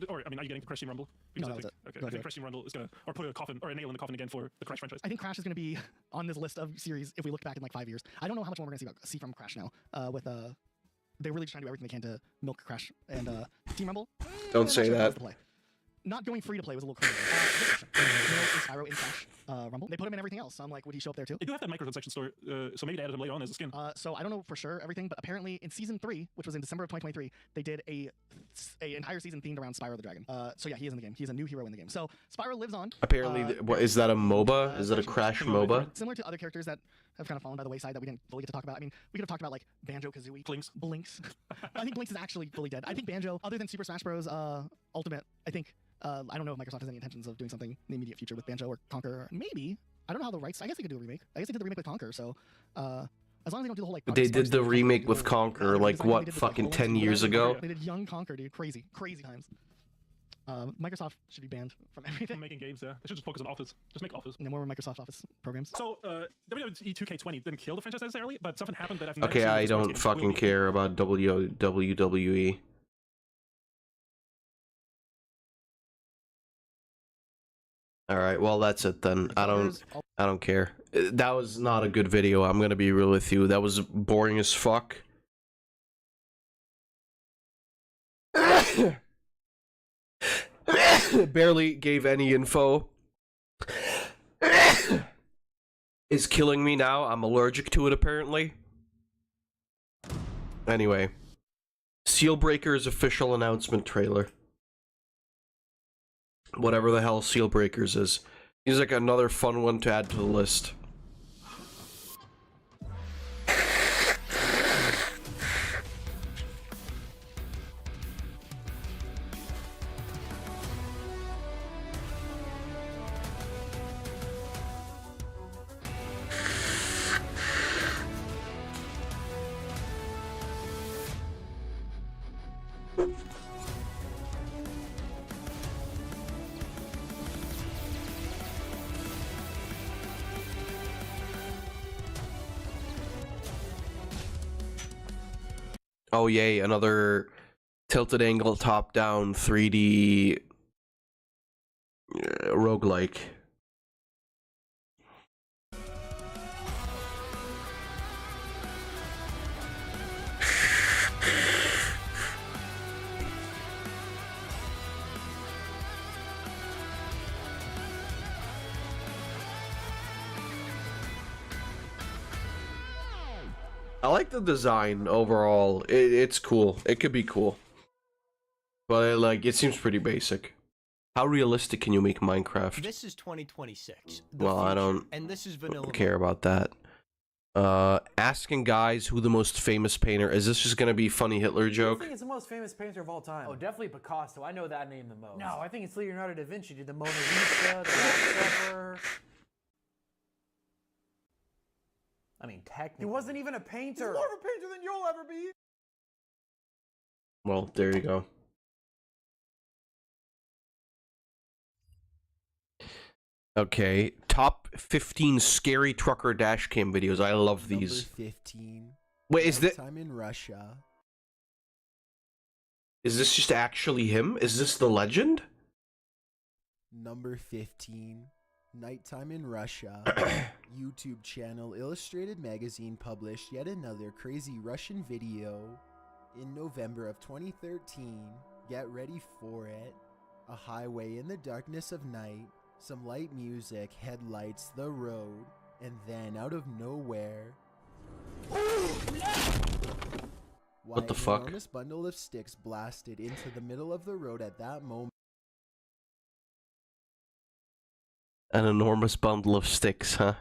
S5: are you getting to Crash Team Rumble?
S6: No,
S5: Because
S6: that
S5: I
S6: was
S5: think,
S6: it.
S5: okay,
S6: Go
S5: I
S6: ahead.
S5: think Crash Team Rumble is gonna put a nail in the coffin again for the Crash franchise.
S6: I think Crash is going to be on this list of series if we look back in like 5 years. I don't know how much more we're going to see from Crash now. They're really just trying to do everything they can to milk Crash and Team Rumble.
S2: Don't say that.
S6: Not going free to play was a little crazy. Is Spyro in Crash Rumble? They put him in everything else. So I'm like, would he show up there too?
S5: They do have that microtransaction store, so maybe they added him later on as a skin.
S6: So I don't know for sure everything, but apparently in season 3, which was in December of 2023, they did a entire season themed around Spyro the Dragon. So yeah, he is in the game. He's a new hero in the game. So Spyro lives on.
S2: Apparently, what is that a MOBA? Is that a Crash MOBA?
S6: Similar to other characters that have kind of fallen by the wayside that we didn't fully get to talk about. I mean, we could have talked about like Banjo-Kazooie. Blinks. I think Blinks is actually fully dead. I think Banjo, other than Super Smash Bros. Ultimate, I think, I don't know if Microsoft has any intentions of doing something in the immediate future with Banjo or Conquer. Maybe. I don't know how the rights, I guess they could do a remake. I guess they did the remake with Conquer, so as long as they don't do the whole like...
S2: They did the remake with Conquer, like, what, fucking 10 years ago?
S6: They did Young Conquer, dude. Crazy times. Microsoft should be banned from everything.
S5: Making games, yeah. They should just focus on Office. Just make Office.
S6: No more Microsoft Office programs.
S5: So, WWE 2K20 didn't kill the franchise necessarily, but something happened that I've never
S2: Okay,
S5: seen
S2: I
S5: in sports
S2: don't
S5: games.
S2: fucking care about WWE. Alright, well that's it then. I don't care. That was not a good video, I'm gonna be real with you. That was boring as fuck. Barely gave any info. Is killing me now. I'm allergic to it apparently. Anyway. Sealbreaker's official announcement trailer. Whatever the hell Sealbreakers is. He's like another fun one to add to the list. Oh yay, another tilted angle top-down 3D roguelike. I like the design overall. It's cool. It could be cool. But like, it seems pretty basic. How realistic can you make Minecraft?
S7: This is 2026.
S2: Well, I don't
S7: and this is vanilla.
S2: care about that. Asking guys who the most famous painter is. This just gonna be funny Hitler
S8: I
S2: joke?
S8: think it's the most famous painter of all time.
S9: Oh, definitely Picasso. I know that name the most.
S8: No, I think it's Leonardo da Vinci. Did the Mona Lisa, the Last Supper.
S9: I mean, technically.
S8: He wasn't even a painter.
S9: He's more of a painter than you'll ever be.
S2: Well, there you go. Okay, top 15 scary trucker dash cam videos. I love these.
S10: Number 15.
S2: Wait, is that?
S10: Time in Russia.
S2: Is this just actually him? Is this the legend?
S10: Number 15. Nighttime in Russia. YouTube channel Illustrated Magazine published yet another crazy Russian video in November of 2013. Get ready for it. A highway in the darkness of night. Some light music, headlights, the road, and then out of nowhere,
S2: what the fuck?
S10: An enormous bundle of sticks blasted into the middle of the road at that moment.
S2: An enormous bundle of sticks, huh?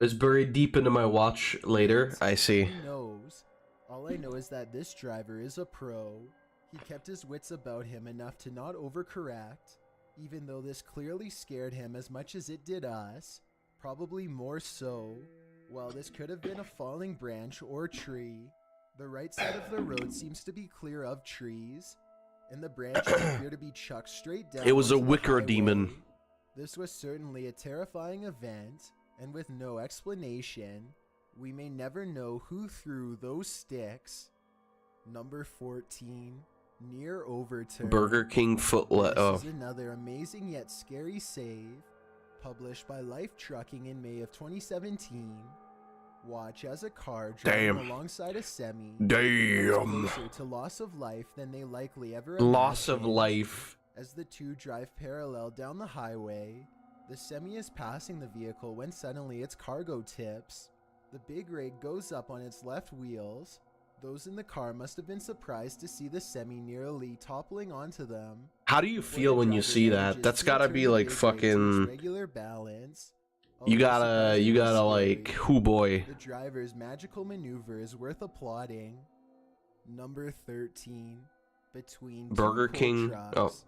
S2: It's buried deep into my watch later. I see.
S10: Who knows? All I know is that this driver is a pro. He kept his wits about him enough to not overcorrect. Even though this clearly scared him as much as it did us, probably more so. While this could have been a falling branch or tree, the right side of the road seems to be clear of trees, and the branches appear to be chucked straight down.
S2: It was a
S10: onto the
S2: wicker
S10: highway.
S2: demon.
S10: This was certainly a terrifying event, and with no explanation, we may never know who threw those sticks. Number 14. Near overturn.
S2: Burger King footlet. Oh.
S10: This is another amazing yet scary save, published by Life Trucking in May of 2017. Watch as a car driving alongside a semi.
S2: Damn.
S10: Closer to loss of life than they likely ever
S2: Loss of
S10: imagined.
S2: life.
S10: As the two drive parallel down the highway, the semi is passing the vehicle when suddenly its cargo tips. The big rig goes up on its left wheels. Those in the car must have been surprised to see the semi nearly toppling onto them.
S2: How do you feel when you see that? That's gotta be like fucking.
S10: Regular balance.
S2: You gotta like, whoo boy.
S10: The driver's magical maneuver is worth applauding. Number 13. Between
S2: Burger
S10: two coal
S2: King.
S10: trucks.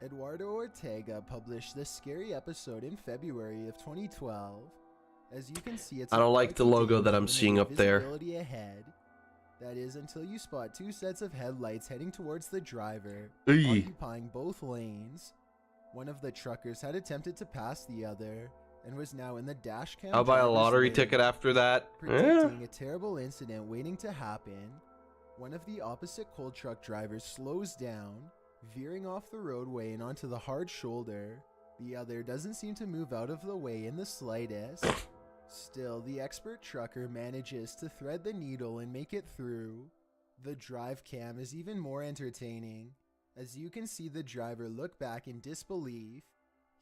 S10: Eduardo Ortega published this scary episode in February of 2012. As you can see, it's
S2: I don't like the logo that I'm seeing up there.
S10: visibility ahead. That is until you spot two sets of headlights heading towards the driver, occupying both lanes. One of the truckers had attempted to pass the other, and was now in the dash cam.
S2: I'll buy a
S10: driver's
S2: lottery
S10: lane,
S2: ticket after that.
S10: predicting a terrible incident waiting to happen. One of the opposite coal truck drivers slows down, veering off the roadway and onto the hard shoulder. The other doesn't seem to move out of the way in the slightest. Still, the expert trucker manages to thread the needle and make it through. The drive cam is even more entertaining, as you can see the driver look back in disbelief.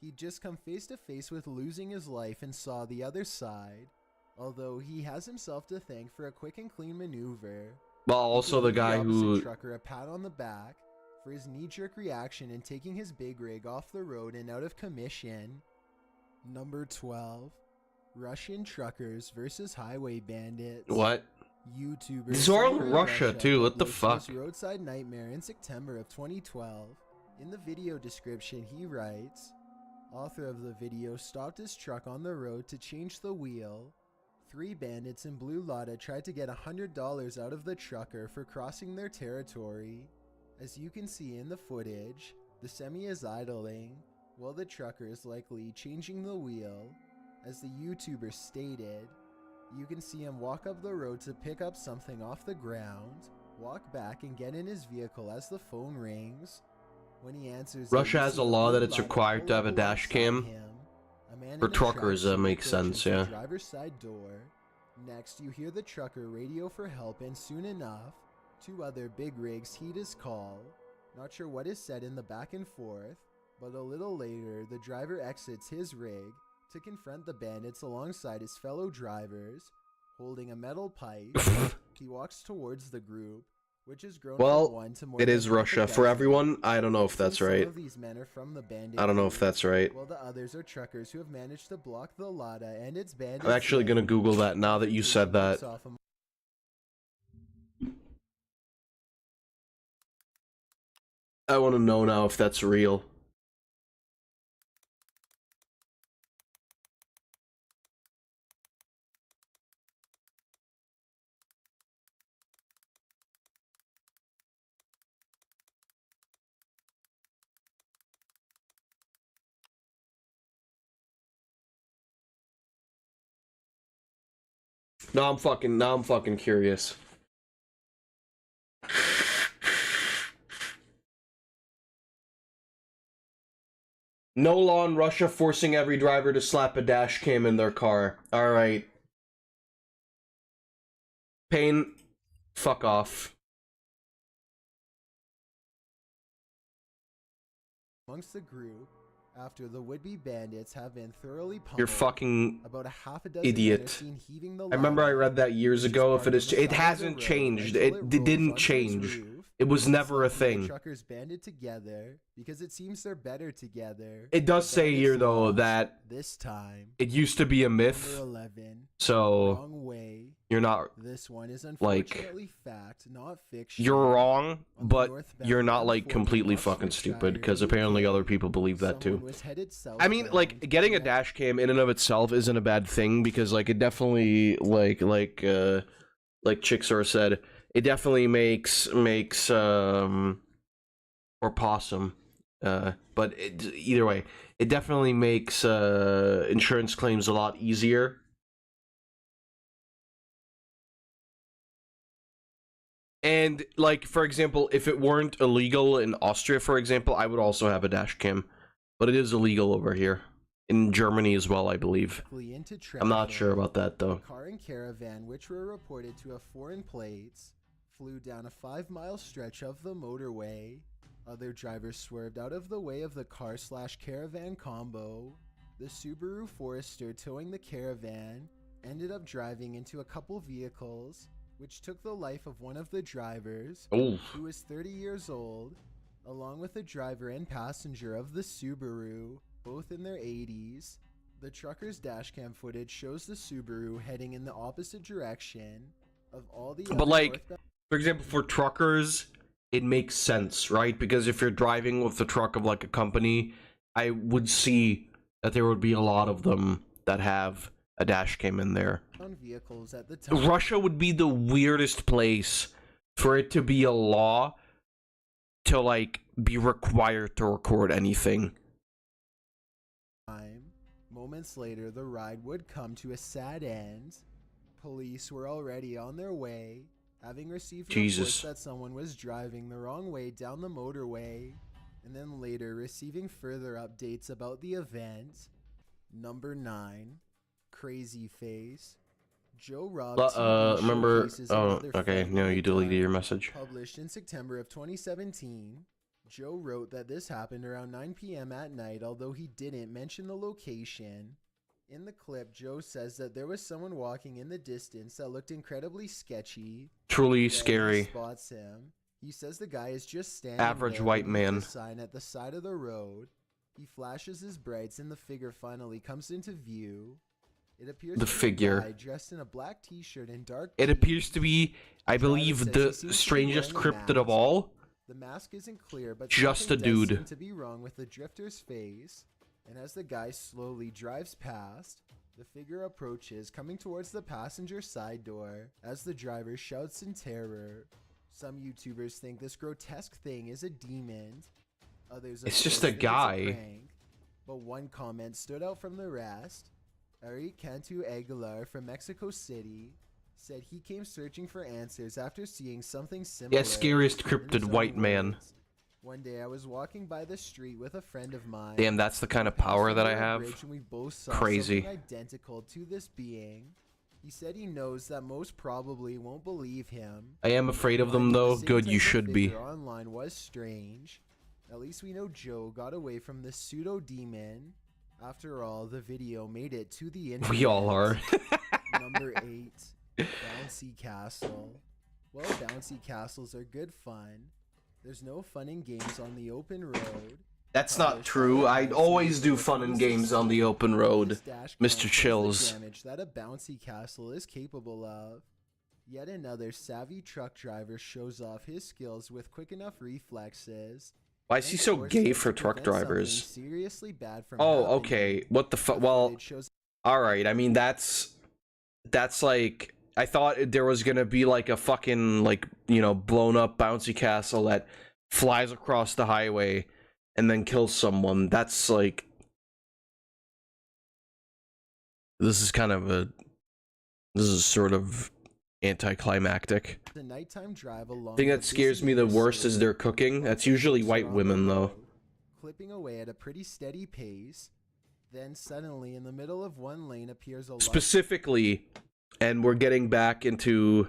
S10: He'd just come face to face with losing his life and saw the other side, although he has himself to thank for a quick and clean maneuver.
S2: Well, also the guy who.
S10: Trucker a pat on the back for his knee-jerk reaction in taking his big rig off the road and out of commission. Number 12. Russian truckers versus highway bandits.
S2: What?
S10: YouTubers.
S2: These are all in Russia too. What the fuck?
S10: This roadside nightmare in September of 2012. In the video description, he writes, author of the video stopped his truck on the road to change the wheel. 3 bandits in blue Lada tried to get $100 out of the trucker for crossing their territory. As you can see in the footage, the semi is idling, while the trucker is likely changing the wheel. As the YouTuber stated, you can see him walk up the road to pick up something off the ground, walk back and get in his vehicle as the phone rings. When he answers,
S2: Russia has a law that it's required to have a dash cam. For truckers, that makes sense, yeah.
S10: Driver's side door. Next, you hear the trucker radio for help, and soon enough, 2 other big rigs heed his call. Not sure what is said in the back and forth, but a little later, the driver exits his rig to confront the bandits alongside his fellow drivers, Holding a metal pipe, he walks towards the group, which has grown
S2: Well,
S10: from 1 to more
S2: it
S10: than
S2: is
S10: half a
S2: Russia. For
S10: dozen.
S2: everyone, I don't know if
S10: It
S2: that's
S10: seems some
S2: right.
S10: of these men are from the bandit
S2: I don't know if
S10: group,
S2: that's right.
S10: while the others are truckers who have managed to block the Lada and its bandits.
S2: I'm actually gonna Google that now that you said that. I want to know now if that's real. Now I'm fucking curious. No law in Russia forcing every driver to slap a dash cam in their car. Alright. Pain, fuck off.
S10: Amongst the group, after the would-be bandits have been thoroughly pummeled,
S2: You're fucking
S10: about a half a dozen
S2: idiot.
S10: men are seen heaving the
S2: I remember I
S10: Lada,
S2: read that years
S10: which is
S2: ago. If
S10: parked
S2: it
S10: on
S2: is,
S10: the
S2: it
S10: side of the
S2: hasn't
S10: road
S2: changed.
S10: until
S2: It
S10: rolls
S2: didn't
S10: onto its
S2: change.
S10: roof.
S2: It was never a
S10: It's likely the
S2: thing.
S10: truckers banded together because it seems they're better together.
S2: It does
S10: The
S2: say
S10: bandits
S2: here though
S10: lost
S2: that
S10: this time.
S2: it used to be a myth.
S10: Number 11.
S2: So
S10: Wrong way.
S2: you're not
S10: This one is
S2: like
S10: unfortunately fact, not fiction.
S2: you're wrong,
S10: On the
S2: but
S10: northbound
S2: you're not like
S10: 140
S2: completely
S10: Oxford
S2: fucking stupid
S10: Shire
S2: because
S10: in
S2: apparently
S10: UK,
S2: other people believe that
S10: someone
S2: too.
S10: was headed
S2: I mean, like
S10: southbound
S2: getting a
S10: and
S2: dash cam in and of itself isn't a bad thing because like it definitely like Chicksor said, it definitely makes or possum, but either way, it definitely makes insurance claims a lot easier. And like for example, if it weren't illegal in Austria, for example, I would also have a dash cam, but it is illegal over here in Germany as well, I believe.
S10: into
S2: I'm not
S10: traffic.
S2: sure about that
S10: A
S2: though.
S10: car and caravan, which were reported to have foreign plates, flew down a 5-mile stretch of the motorway. Other drivers swerved out of the way of the car/caravan combo. The Subaru Forester towing the caravan ended up driving into a couple vehicles, which took the life of one of the drivers,
S2: Oh.
S10: who was 30 years old, along with the driver and passenger of the Subaru, both in their 80s. The trucker's dashcam footage shows the Subaru heading in the opposite direction of all the
S2: But
S10: other
S2: like,
S10: northbound.
S2: for example, for truckers, it makes sense, right? Because if you're driving with the truck of like a company, I would see that there would be a lot of them that have a dash cam in there.
S10: Vehicles at the time.
S2: Russia would be the weirdest place for it to be a law to like be required to record anything.
S10: Moments later, the ride would come to a sad end. Police were already on their way, having received reports that someone was driving the wrong way down the motorway, and then later receiving further updates about the event. Number 9, Crazy Face. Joe Robb
S2: remember?
S10: showcases
S2: Oh,
S10: another
S2: okay.
S10: fight
S2: No,
S10: in
S2: you
S10: the
S2: deleted
S10: dark.
S2: your message.
S10: Published in September of 2017, Joe wrote that this happened around 9 p.m. at night, although he didn't mention the location. In the clip, Joe says that there was someone walking in the distance that looked incredibly sketchy.
S2: Truly
S10: Then he
S2: scary.
S10: spots him. He says the guy is just standing
S2: Average
S10: there
S2: white
S10: beneath
S2: man.
S10: a sign at the side of the road. He flashes his brights and the figure finally comes into view. It appears
S2: The
S10: to be a
S2: figure.
S10: guy dressed in a black t-shirt and dark
S2: It
S10: jeans.
S2: appears to be, I believe,
S10: says he
S2: the
S10: seems to be
S2: strangest
S10: wearing a
S2: cryptid of
S10: mask.
S2: all.
S10: The mask isn't clear, but
S2: Just
S10: something
S2: a
S10: does
S2: dude.
S10: seem to be wrong with the drifter's face. And as the guy slowly drives past, the figure approaches, coming towards the passenger side door as the driver shouts in terror. Some YouTubers think this grotesque thing is a demon. Others, of
S2: It's just
S10: course,
S2: a
S10: think
S2: guy.
S10: It's a prank. But one comment stood out from the rest. Eric Cantu Aguilar from Mexico City said he came searching for answers after seeing something similar.
S2: Yeah, scariest
S10: in
S2: cryptid
S10: his own
S2: white man.
S10: words. One day I was walking by the street with a friend of mine.
S2: Damn, that's the kind of
S10: We passed
S2: power that I
S10: under a
S2: have.
S10: bridge and we both saw
S2: Crazy.
S10: something identical to this being. He said he knows that most probably won't believe him.
S2: I am afraid of them
S10: Finding the
S2: though.
S10: same
S2: Good,
S10: type
S2: you
S10: of
S2: should be.
S10: figure online was strange. At least we know Joe got away from this pseudo demon. After all, the video made it to the internet.
S2: We all are.
S10: Number 8, Bouncy castle. Well, bouncy castles are good fun. There's no fun in games on the open road.
S2: That's not true. I always do fun in games on the open road, Mr. Chills.
S10: Damage that a bouncy castle is capable of. Yet another savvy truck driver shows off his skills with quick enough reflexes.
S2: Why is he so gay for truck drivers?
S10: Seriously bad from
S2: Okay. What the fuck? Well, alright. I mean, that's like... I thought there was gonna be like a fucking, like, you know, blown up bouncy castle that flies across the highway and then kills someone. That's like... This is kind of a... This is sort of anticlimactic.
S10: The nighttime drive along
S2: The thing that scares me the worst is their cooking. That's usually white women, though.
S10: Clipping away at a pretty steady pace. Then suddenly, in the middle of one lane appears a
S2: Specifically, and we're getting back into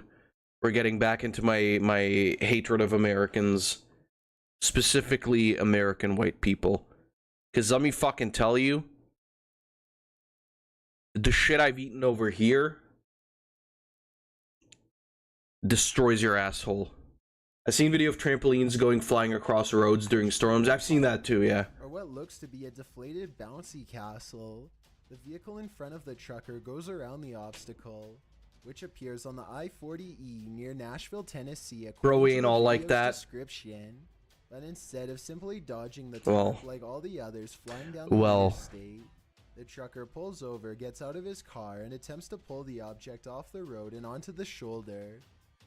S2: my hatred of Americans, specifically American white people. Because let me fucking tell you, the shit I've eaten over here destroys your asshole. I've seen video of trampolines going flying across roads during storms. I've seen that too, yeah.
S10: Or what looks to be a deflated bouncy castle. The vehicle in front of the trucker goes around the obstacle, which appears on the I-40E near Nashville, Tennessee.
S2: Bro, we ain't all like that.
S10: Description. But instead of simply dodging the truck like all the others flying down the interstate, the trucker pulls over, gets out of his car, and attempts to pull the object off the road and onto the shoulder.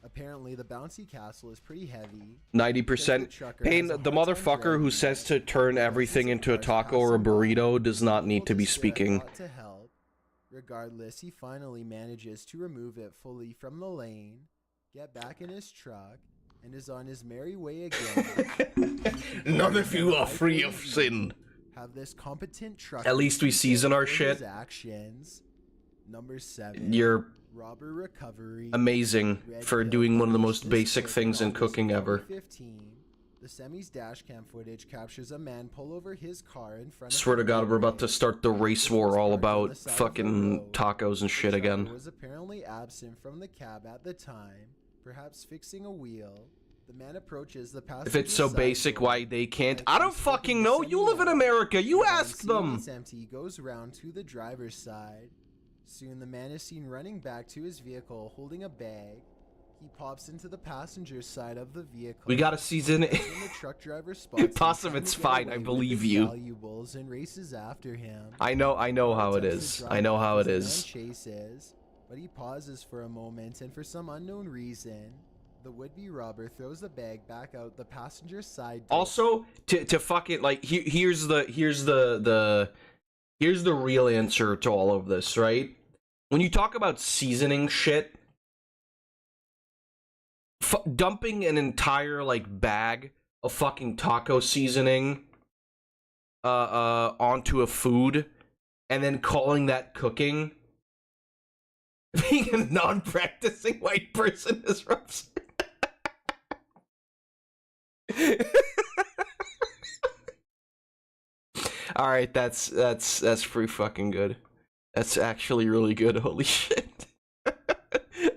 S10: Apparently, the bouncy castle is pretty heavy.
S2: 90%. Payne, the motherfucker who says to turn everything into a taco or a burrito does not need to be speaking.
S10: Regardless, he finally manages to remove it fully from the lane, get back in his truck, and is on his merry way again.
S2: None of you are free of sin.
S10: Have this competent truck.
S2: At least we season our shit.
S10: Actions. Number 7.
S2: You're
S10: robber recovery.
S2: Amazing for doing one of the most basic things in cooking ever.
S10: 15, the Semi's dashcam footage captures a man pull over his car in front of.
S2: Swear to God, we're about to start the race war all about fucking tacos and shit again.
S10: Was apparently absent from the cab at the time, perhaps fixing a wheel. The man approaches the passenger.
S2: If it's so basic, why they can't? I don't fucking know. You live in America. You ask them.
S10: It's empty. Goes round to the driver's side. Soon the man is seen running back to his vehicle holding a bag. He pops into the passenger's side of the vehicle.
S2: We gotta season it.
S10: The truck driver spots
S2: Possum, it's fine. I believe you.
S10: Valuables and races after him.
S2: I know how it is. I know how it is.
S10: Chases, but he pauses for a moment, and for some unknown reason, the would-be robber throws the bag back out the passenger's side door.
S2: Also, to fucking like, here's the real answer to all of this, right? When you talk about seasoning shit, dumping an entire like bag of fucking taco seasoning onto a food and then calling that cooking, being a non-practicing white person is rough. All right, that's pretty fucking good. That's actually really good. Holy shit.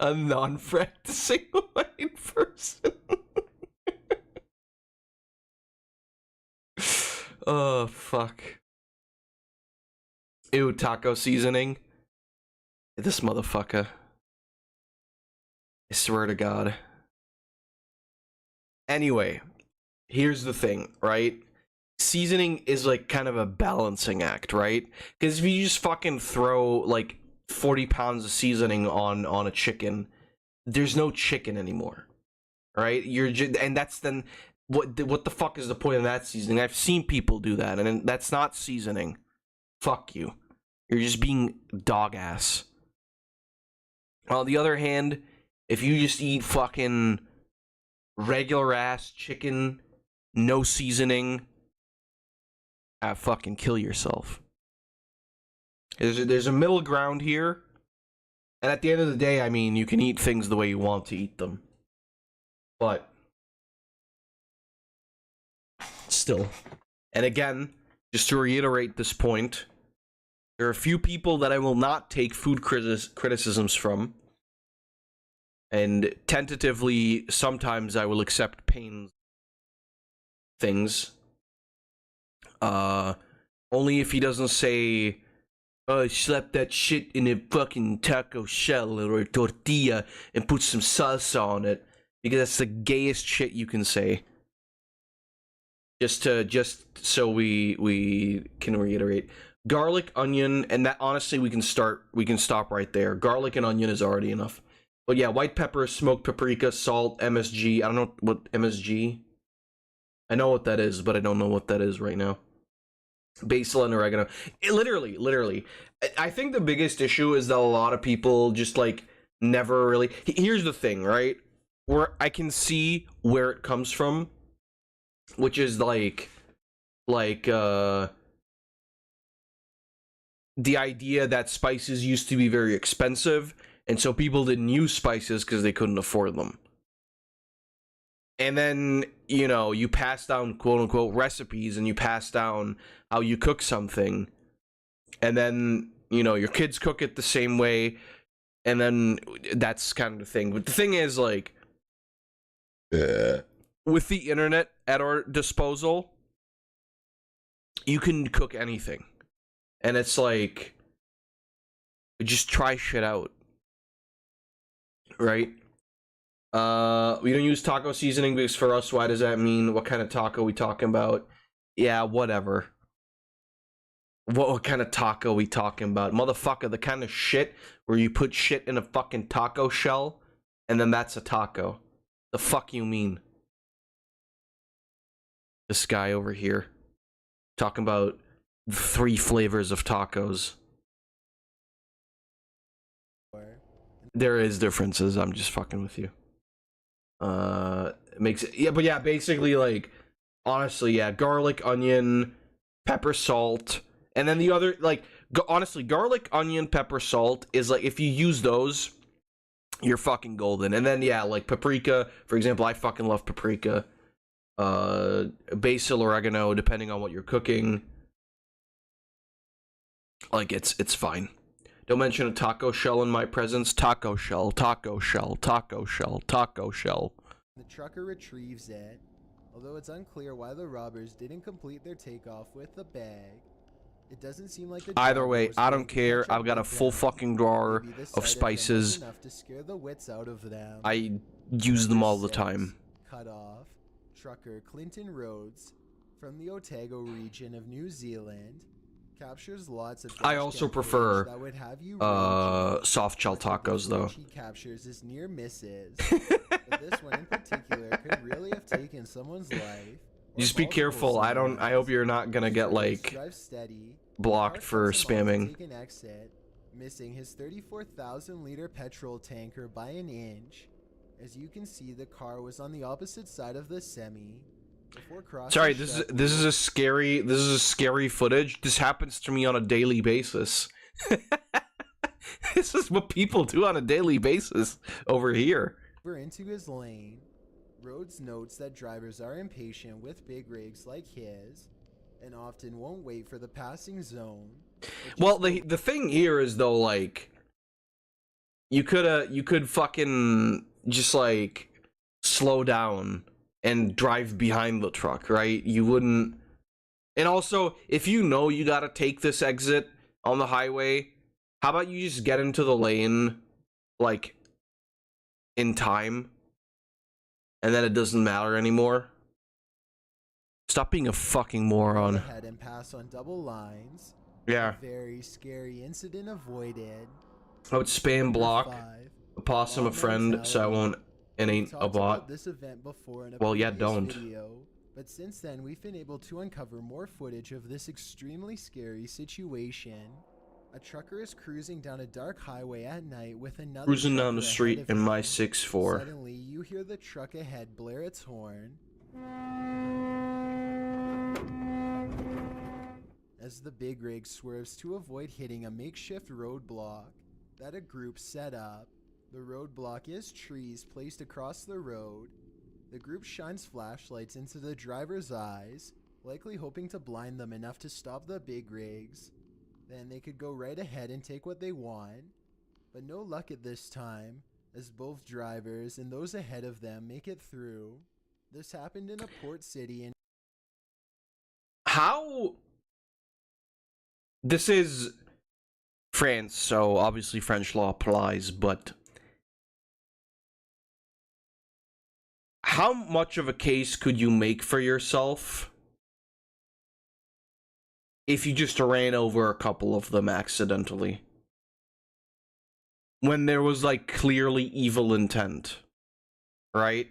S2: A non-practicing white person. Oh, fuck. Ew, taco seasoning. This motherfucker. I swear to God. Anyway, here's the thing, right? Seasoning is like kind of a balancing act, right? Because if you just fucking throw like 40 pounds of seasoning on a chicken, there's no chicken anymore, right? And that's then what the fuck is the point of that seasoning? I've seen people do that, and that's not seasoning. Fuck you. You're just being dog ass. On the other hand, if you just eat fucking regular ass chicken, no seasoning, fucking kill yourself. There's a middle ground here, and at the end of the day, I mean, you can eat things the way you want to eat them, but still. And again, just to reiterate this point, there are a few people that I will not take food criticisms from. And tentatively, sometimes I will accept pain things. Only if he doesn't say, "Oh, slap that shit in a fucking taco shell or a tortilla and put some salsa on it," because that's the gayest shit you can say. Just so we can reiterate, garlic, onion, and that honestly we can stop right there. Garlic and onion is already enough. But yeah, white pepper, smoked paprika, salt, MSG. I don't know what MSG. I know what that is, but I don't know what that is right now. Basil and oregano. Literally. I think the biggest issue is that a lot of people just like never really. Here's the thing, right? Where I can see where it comes from, which is like the idea that spices used to be very expensive, and so people didn't use spices because they couldn't afford them. And then, you know, you pass down quote-unquote recipes, and you pass down how you cook something, and then, you know, your kids cook it the same way, and then that's kind of the thing. But the thing is, like, with the internet at our disposal, you can cook anything. And it's like, just try shit out. Right? We don't use taco seasoning because for us, why does that mean? What kind of taco we talking about? Yeah, whatever. What kind of taco we talking about? Motherfucker, the kind of shit where you put shit in a fucking taco shell and then that's a taco. The fuck you mean? This guy over here talking about 3 flavors of tacos. There is differences. I'm just fucking with you. Makes it, yeah, but yeah, basically, like, honestly, yeah, garlic, onion, pepper, salt, and then the other, like, honestly, garlic, onion, pepper, salt is like, if you use those, you're fucking golden. And then yeah, like paprika, for example, I fucking love paprika. Basil, oregano, depending on what you're cooking. Like, it's fine. Don't mention a taco shell in my presence. Taco shell, taco shell, taco shell, taco shell.
S10: The trucker retrieves it, although it's unclear why the robbers didn't complete their takeoff with the bag. It doesn't seem like the
S2: Either way,
S10: driver was
S2: I
S10: going
S2: don't
S10: to
S2: care.
S10: catch up
S2: I've got a
S10: with
S2: full
S10: them.
S2: fucking drawer
S10: Maybe the
S2: of
S10: sight them was
S2: spices.
S10: enough to scare the wits out of them.
S2: I use them
S10: Number
S2: all the
S10: 6,
S2: time.
S10: Cut off. Trucker Clinton Rhodes from the Otago region of New Zealand captures lots of
S2: I also prefer
S10: that would have you
S2: soft shell tacos though.
S10: he captures is near misses. But this one in particular could really have taken someone's life.
S2: Just be careful. I hope you're not gonna get like
S10: Drive steady.
S2: blocked for spamming.
S10: Take an exit, missing his 34,000-liter petrol tanker by an inch. As you can see, the car was on the opposite side of the semi.
S2: Sorry, this is a scary footage. This happens to me on a daily basis. This is what people do on a daily basis over here.
S10: Into his lane. Rhodes notes that drivers are impatient with big rigs like his and often won't wait for the passing zone.
S2: Well, the thing here is though, like, you could fucking just like slow down and drive behind the truck, right? You wouldn't. And also, if you know you gotta take this exit on the highway, how about you just get into the lane, like, in time, and then it doesn't matter anymore? Stop being a fucking moron.
S10: Ahead and pass on double lines.
S2: Yeah.
S10: A very scary incident avoided.
S2: I would spam block,
S10: 5,
S2: opossum a friend, so I won't. It ain't a bot.
S10: This event before in a
S2: Well, yeah,
S10: previous
S2: don't.
S10: Video, but since then, we've been able to uncover more footage of this extremely scary situation. A trucker is cruising down a dark highway at night with another
S2: Cruising down the
S10: trucker
S2: street
S10: ahead
S2: in
S10: of
S2: my
S10: him.
S2: 6'4".
S10: Suddenly, you hear the truck ahead blare its horn. As the big rig swerves to avoid hitting a makeshift roadblock that a group set up. The roadblock is trees placed across the road. The group shines flashlights into the driver's eyes, likely hoping to blind them enough to stop the big rigs. Then they could go right ahead and take what they want. But no luck at this time, as both drivers and those ahead of them make it through. This happened in a port city in
S2: How? This is France, so obviously French law applies, but how much of a case could you make for yourself if you just ran over a couple of them accidentally? When there was, like, clearly evil intent, right?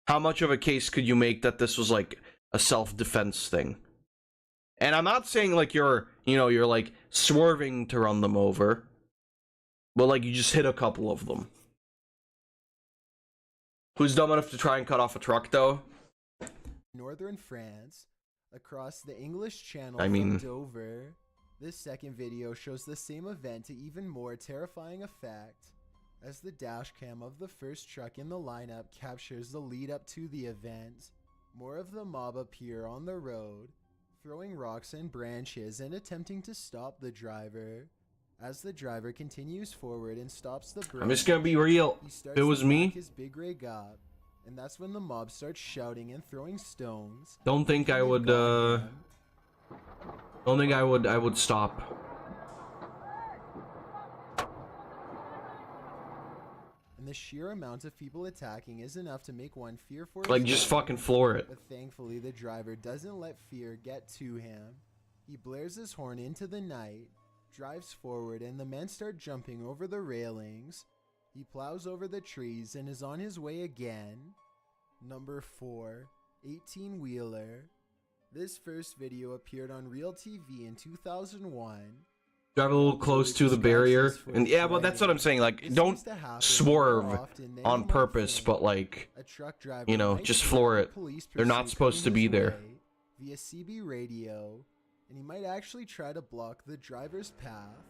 S2: How much of a case could you make that this was, like, a self-defense thing? And I'm not saying, like, you're like, swerving to run them over, but, like, you just hit a couple of them. Who's dumb enough to try and cut off a truck, though?
S10: northern France, across the English Channel
S2: I mean,
S10: from Dover. This second video shows the same event to even more terrifying effect, as the dashcam of the first truck in the lineup captures the lead up to the event. More of the mob appear on the road, throwing rocks and branches and attempting to stop the driver. As the driver continues forward and stops the branch,
S2: I'm just gonna be real. If it was me,
S10: his big rig up, and that's when the mob starts shouting and throwing stones.
S2: don't think I would, I would stop.
S10: And the sheer amount of people attacking is enough to make one fear for his
S2: Like, just
S10: life.
S2: fucking floor it.
S10: But thankfully, the driver doesn't let fear get to him. He blares his horn into the night, drives forward, and the men start jumping over the railings. He plows over the trees and is on his way again. Number 4, 18-wheeler. This first video appeared on Real TV in 2001.
S2: Drive a little close to the barrier, and yeah, well, that's what I'm saying. Like, don't swerve on purpose, but like, you know, just floor it. They're not supposed to be there.
S10: Via CB radio, and he might actually try to block the driver's path.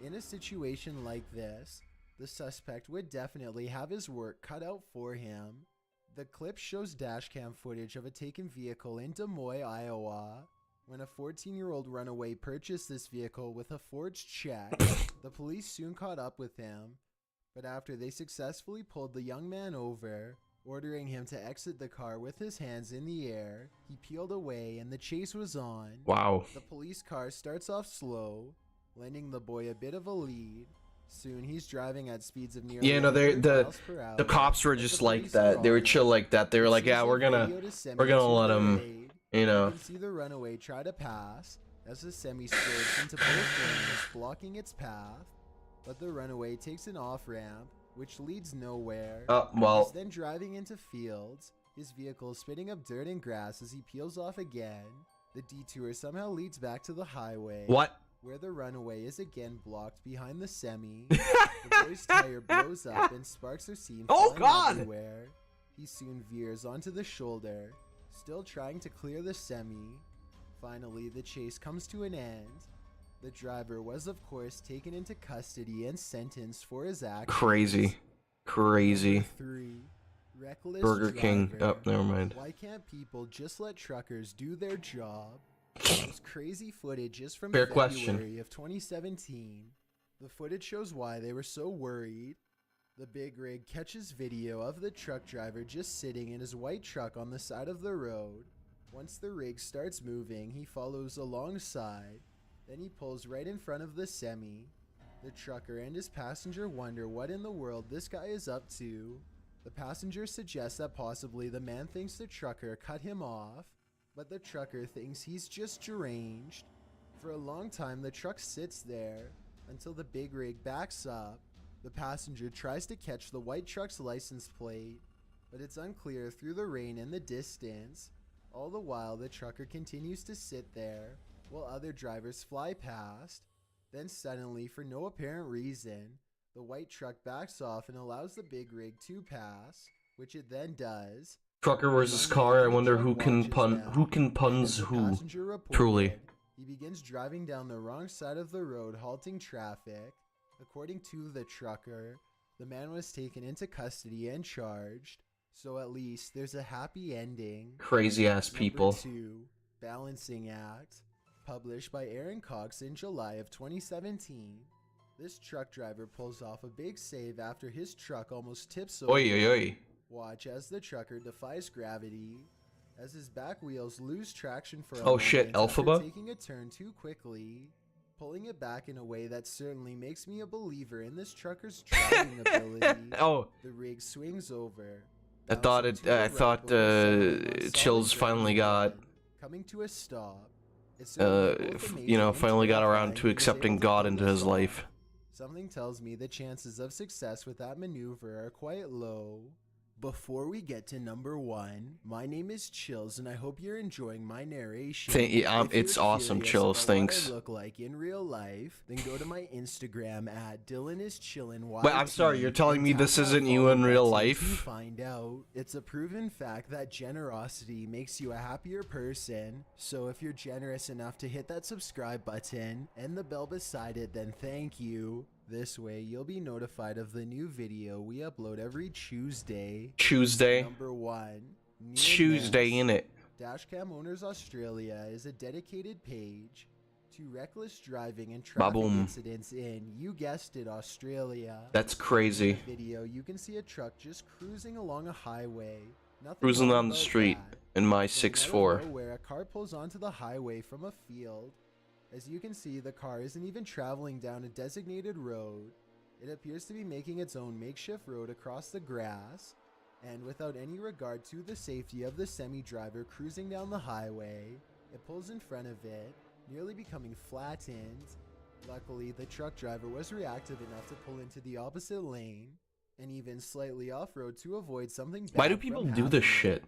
S10: In a situation like this, the suspect would definitely have his work cut out for him. The clip shows dashcam footage of a taken vehicle in Des Moines, Iowa. When a 14-year-old runaway purchased this vehicle with a forged check, the police soon caught up with him. But after they successfully pulled the young man over, ordering him to exit the car with his hands in the air, he peeled away and the chase was on.
S2: Wow.
S10: The police car starts off slow, lending the boy a bit of a lead. Soon he's driving at speeds of nearly 100 miles per hour.
S2: The cops were just like that. They were chill like that. They were like, yeah, we're gonna let him, you know.
S10: You can see the runaway try to pass as the semi swerves into both lanes, blocking its path. But the runaway takes an off ramp, which leads nowhere.
S2: Well.
S10: He's then driving into fields, his vehicle spitting up dirt and grass as he peels off again. The detour somehow leads back to the highway.
S2: What?
S10: Where the runaway is again blocked behind the semi. The boy's tire blows up and sparks are seen flying everywhere. He soon veers onto the shoulder, still trying to clear the semi. Finally, the chase comes to an end. The driver was, of course, taken into custody and sentenced for his actions.
S2: Crazy. Crazy.
S10: 3. Reckless
S2: Burger King.
S10: driver.
S2: Oh, never mind.
S10: Why can't people just let truckers do their job? This crazy footage is from
S2: Fair
S10: February
S2: question.
S10: of 2017. The footage shows why they were so worried. The big rig catches video of the truck driver just sitting in his white truck on the side of the road. Once the rig starts moving, he follows alongside. Then he pulls right in front of the semi. The trucker and his passenger wonder what in the world this guy is up to. The passenger suggests that possibly the man thinks the trucker cut him off, but the trucker thinks he's just deranged. For a long time, the truck sits there until the big rig backs up. The passenger tries to catch the white truck's license plate, but it's unclear through the rain and the distance. All the while, the trucker continues to sit there while other drivers fly past. Then suddenly, for no apparent reason, the white truck backs off and allows the big rig to pass, which it then does.
S2: Trucker versus car. I wonder who can puns who. Truly.
S10: He begins driving down the wrong side of the road, halting traffic. According to the trucker, the man was taken into custody and charged. So at least there's a happy ending.
S2: Crazy ass people.
S10: Number 2, Balancing Act. Published by Aaron Cox in July of 2017. This truck driver pulls off a big save after his truck almost tips over.
S2: Oi, oi, oi.
S10: Watch as the trucker defies gravity, as his back wheels lose traction for a
S2: Oh shit,
S10: moment after
S2: Alphaba?
S10: taking a turn too quickly, pulling it back in a way that certainly makes me a believer in this trucker's driving ability.
S2: Oh,
S10: The rig swings over.
S2: I thought
S10: bouncing
S2: it.
S10: to the
S2: I
S10: right
S2: thought
S10: before settling on solid
S2: Chills finally
S10: ground,
S2: got.
S10: coming to a stop. It certainly both
S2: You know,
S10: amazing
S2: finally
S10: and
S2: got around
S10: terrifying
S2: to
S10: he was
S2: accepting
S10: able to
S2: God
S10: pull
S2: into
S10: this
S2: his
S10: off.
S2: life.
S10: Something tells me the chances of success with that maneuver are quite low. Before we get to number 1, my name is Chills and I hope you're enjoying my narration.
S2: Thank- yeah,
S10: If you're
S2: it's awesome,
S10: curious
S2: Chills,
S10: about
S2: thanks.
S10: what I look like in real life, then go to my Instagram at DylanIsChillin'.
S2: Wait, I'm sorry, you're telling me this isn't you in real life?
S10: To find out, it's a proven fact that generosity makes you a happier person. So if you're generous enough to hit that subscribe button and the bell beside it, then thank you. This way, you'll be notified of the new video we upload every Tuesday.
S2: Tuesday.
S10: Number 1. Near
S2: Tuesday,
S10: miss.
S2: innit?
S10: Dashcam Owners Australia is a dedicated page to reckless driving and traffic
S2: Ba-boom.
S10: incidents in, you guessed it, Australia.
S2: That's crazy.
S10: In the video, you can see a truck just cruising along a highway. Nothing
S2: Cruising
S10: wrong
S2: down the
S10: about
S2: street
S10: that.
S2: in my
S10: Then
S2: 6'4".
S10: out of nowhere, a car pulls onto the highway from a field. As you can see, the car isn't even traveling down a designated road. It appears to be making its own makeshift road across the grass, and without any regard to the safety of the semi-driver cruising down the highway, it pulls in front of it, nearly becoming flattened. Luckily, the truck driver was reactive enough to pull into the opposite lane, and even slightly off-road to avoid something bad
S2: Why do
S10: from
S2: people do
S10: happening.
S2: this shit?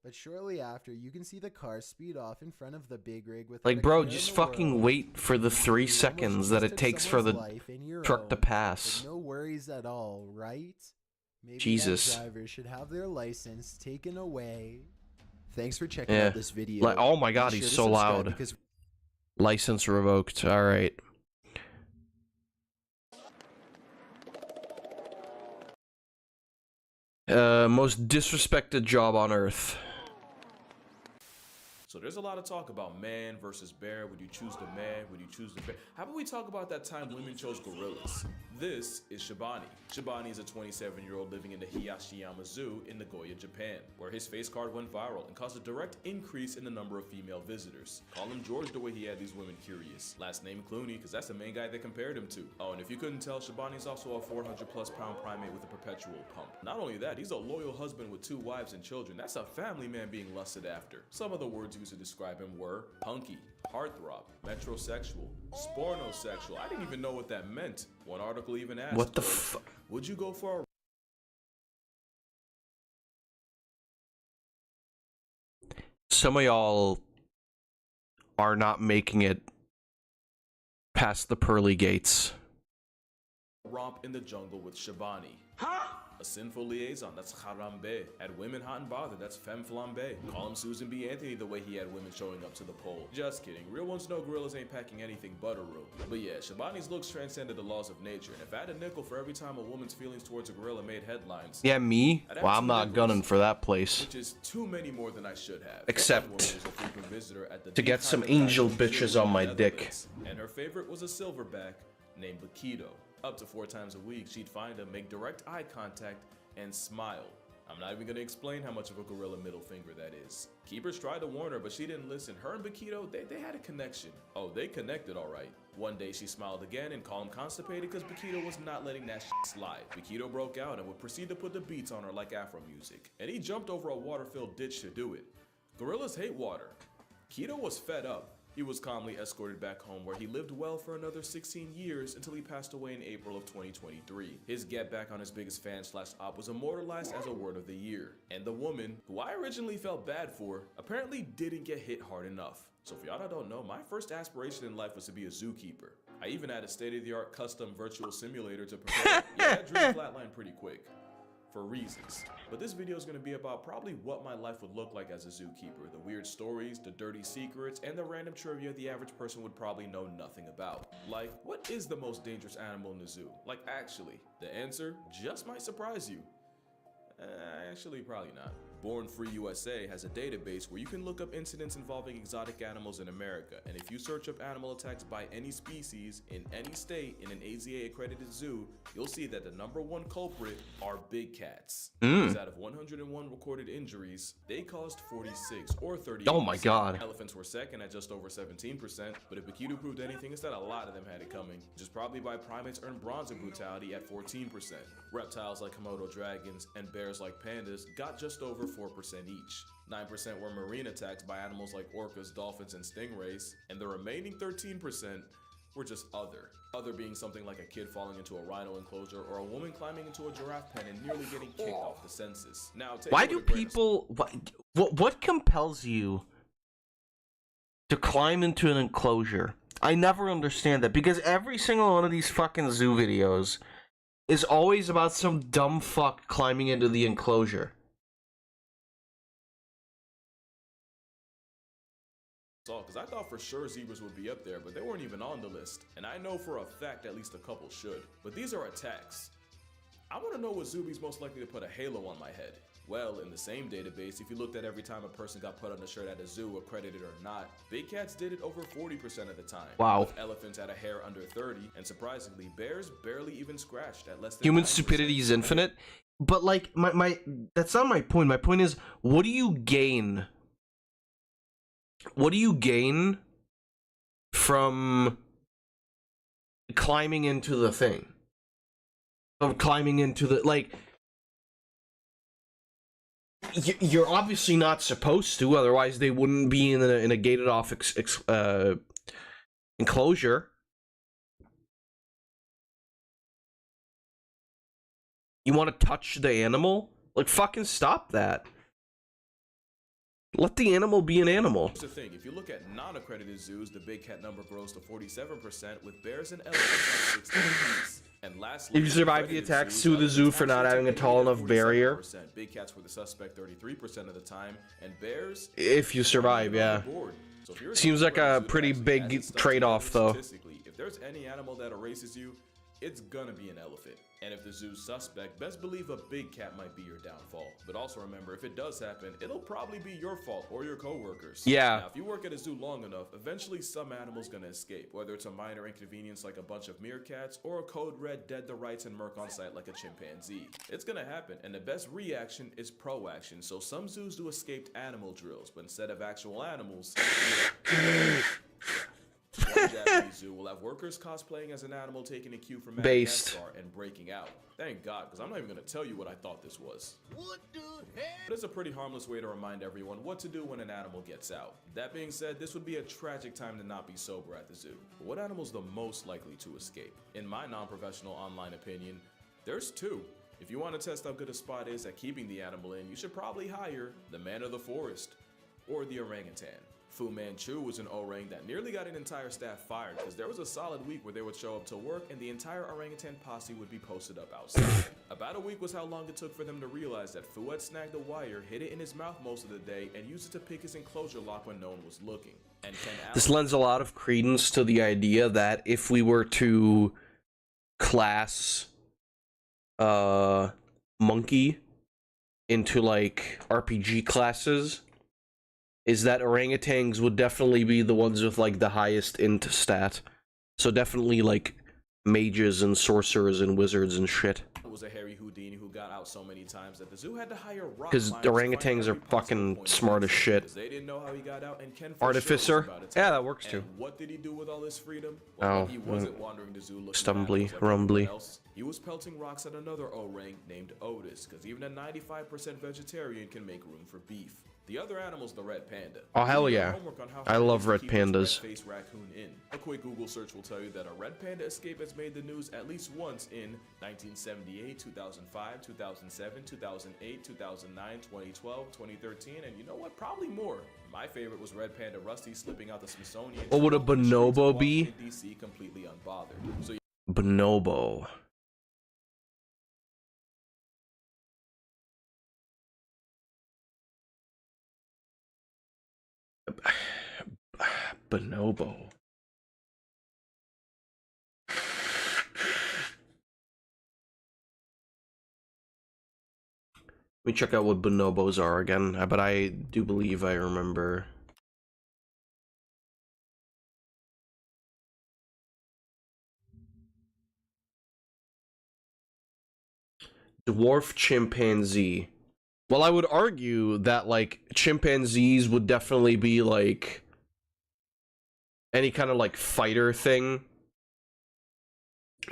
S10: But shortly after, you can see the car speed off in front of the big rig with
S2: Like, bro, just fucking wait for the 3 seconds that it takes for the truck to pass.
S10: No worries at all, right? Maybe
S2: Jesus.
S10: that driver should have their license taken away. Thanks for checking
S2: Yeah.
S10: out this video.
S2: Like, oh my god,
S10: Be
S2: he's
S10: sure to
S2: so
S10: subscribe
S2: loud.
S10: because
S2: License revoked. Alright. Most disrespected job on earth.
S11: So there's a lot of talk about man versus bear. Would you choose the man? Would you choose the bear? How about we talk about that time women chose gorillas? This is Shibani. Shibani is a 27-year-old living in the Hiyashiyama Zoo in Nagoya, Japan, where his face card went viral and caused a direct increase in the number of female visitors. Call him George the way he had these women curious. Last name Clooney, because that's the main guy they compared him to. Oh, and if you couldn't tell, Shibani's also a 400+ pound primate with a perpetual pump. Not only that, he's a loyal husband with 2 wives and children. That's a family man being lusted after. Some of the words used to describe him were punky, heartthrob, metrosexual, spornosexual. I didn't even know what that meant. One article even asked,
S2: What the fuck?
S11: would you go for a
S2: Some of y'all are not making it past the pearly gates.
S11: romp in the jungle with Shibani? A sinful liaison, that's harambe. Had women hot and bothered, that's femme flambe. Call him Susan B. Anthony the way he had women showing up to the poll. Just kidding, real ones know gorillas ain't packing anything but a room. But yeah, Shibani's looks transcended the laws of nature, and if I had a nickel for every time a woman's feelings towards a gorilla made headlines,
S2: Yeah, me?
S11: I'd have
S2: Well, I'm
S11: 2
S2: not
S11: nickels,
S2: gunning for that place.
S11: which is too many more than I should have.
S2: Except
S11: One woman was a frequent visitor at the
S2: to get some
S11: Deep High
S2: angel
S11: Factory
S2: bitches
S11: Zoo
S2: on
S11: in
S2: my
S11: the
S2: dick.
S11: Netherlands, and her favorite was a silverback named Bakito. Up to 4 times a week, she'd find him, make direct eye contact, and smile. I'm not even gonna explain how much of a gorilla middle finger that is. Keepers tried to warn her, but she didn't listen. Her and Bakito, they had a connection. Oh, they connected alright. One day she smiled again and called him constipated because Bakito was not letting that shit slide. Bakito broke out and would proceed to put the beats on her like Afro music. And he jumped over a water-filled ditch to do it. Gorillas hate water. Keto was fed up. He was calmly escorted back home where he lived well for another 16 years until he passed away in April of 2023. His get back on his biggest fan / op was immortalized as a word of the year. And the woman, who I originally felt bad for, apparently didn't get hit hard enough. So if y'all don't know, my first aspiration in life was to be a zookeeper. I even had a state-of-the-art custom virtual simulator to prepare. Yeah, that dream flatlined pretty quick. For reasons. But this video is going to be about probably what my life would look like as a zookeeper, the weird stories, the dirty secrets, and the random trivia the average person would probably know nothing about. Like, what is the most dangerous animal in the zoo? Like, actually, the answer just might surprise you. Actually, probably not. Born Free USA has a database where you can look up incidents involving exotic animals in America, and if you search up animal attacks by any species in any state in an AZA accredited zoo, you'll see that the #1 culprit are big cats. Because out of 101 recorded injuries, they caused 46 or 38%.
S2: Oh my god.
S11: Elephants were second at just over 17%, but if Aikido proved anything, it's that a lot of them had it coming, which is probably why primates earned bronze in brutality at 14%. Reptiles like Komodo dragons and bears like pandas got just over 4% each. 9% were marine attacks by animals like orcas, dolphins, and stingrays, and the remaining 13% were just other. Other being something like a kid falling into a rhino enclosure or a woman climbing into a giraffe pen and nearly getting kicked off the census. Now,
S12: Why do people... What compels you to climb into an enclosure? I never understand that, because every single one of these fucking zoo videos is always about some dumb fuck climbing into the enclosure.
S11: Because I thought for sure zebras would be up there, but they weren't even on the list. And I know for a fact at least a couple should. But these are attacks. I want to know what zooby's most likely to put a halo on my head. Well, in the same database, if you looked at every time a person got put on a shirt at a zoo, accredited or not, big cats did it over 40% of the time.
S12: Wow.
S11: With elephants at a hair under 30, and surprisingly, bears barely even scratched at less than
S12: Human
S11: 9%.
S12: stupidity is infinite. But, like, that's not my point. My point is, what do you gain? What do you gain from climbing into the thing? From climbing into the, like... You're obviously not supposed to, otherwise they wouldn't be in a gated off enclosure. You want to touch the animal? Like, fucking stop that. Let the animal be an animal.
S11: Here's the thing, if you look at non-accredited zoos, the big cat number grows to 47%, with bears and elephants at 16 apiece. And lastly,
S12: if you survive the attack, sue the zoo for not having a tall enough barrier.
S11: Big cats were the suspect 33% of the time, and bears...
S12: If you survive, yeah.
S11: So if you're
S12: Seems like a pretty big trade-off, though.
S11: Statistically, if there's any animal that erases you, it's gonna be an elephant. And if the zoo's suspect, best believe a big cat might be your downfall. But also remember, if it does happen, it'll probably be your fault or your co-workers.
S12: Yeah.
S11: Now, if you work at a zoo long enough, eventually some animal's gonna escape, whether it's a minor inconvenience like a bunch of meerkats, or a code red dead to rights and murk on site like a chimpanzee. It's gonna happen, and the best reaction is proaction. So some zoos do escaped animal drills, but instead of actual animals, one Japanese zoo will have workers cosplaying as an animal taking a cue from Madagascar and breaking out. Thank God, because I'm not even going to tell you what I thought this was. What the heck? But it's a pretty harmless way to remind everyone what to do when an animal gets out. That being said, this would be a tragic time to not be sober at the zoo. But what animal's the most likely to escape? In my non-professional online opinion, there's two. If you want to test how good a spot is at keeping the animal in, you should probably hire the man of the forest or the orangutan. Fu Manchu was an orang that nearly got an entire staff fired because there was a solid week where they would show up to work and the entire orangutan posse would be posted up outside. About a week was how long it took for them to realize that Fu had snagged a wire, hid it in his mouth most of the day, and used it to pick his enclosure lock when no one was looking. And
S12: this lends a lot of credence to the idea that if we were to class monkey into like RPG classes, is that orangutans would definitely be the ones with like the highest int stat. So definitely like mages and sorcerers and wizards and shit.
S11: It was a Harry Houdini who got out so many times that the zoo had to hire rock
S12: because orangutans are fucking smart as shit.
S11: They didn't know how he got out, and Ken
S12: Artificer? Yeah, that works too.
S11: And what did he do with all this freedom? Well, he wasn't wandering the zoo looking
S12: stumbly,
S11: at
S12: rumbly.
S11: else. He was pelting rocks at another orang named Otis, because even a 95% vegetarian can make room for beef. The other animal's the red panda.
S12: Oh hell yeah. I love red pandas.
S11: Face raccoon in. A quick Google search will tell you that a red panda escape has made the news at least once in 1978, 2005, 2007, 2008, 2009, 2012, 2013, and you know what? Probably more. My favorite was red panda Rusty slipping out the Smithsonian.
S12: What would a bonobo be?
S11: DC completely unbothered. So
S12: bonobo. Bonobo.
S2: Let me check out what bonobos are again, but I do believe I remember. Dwarf chimpanzee. Well, I would argue that, like, chimpanzees would definitely be, like, any kind of, like, fighter thing.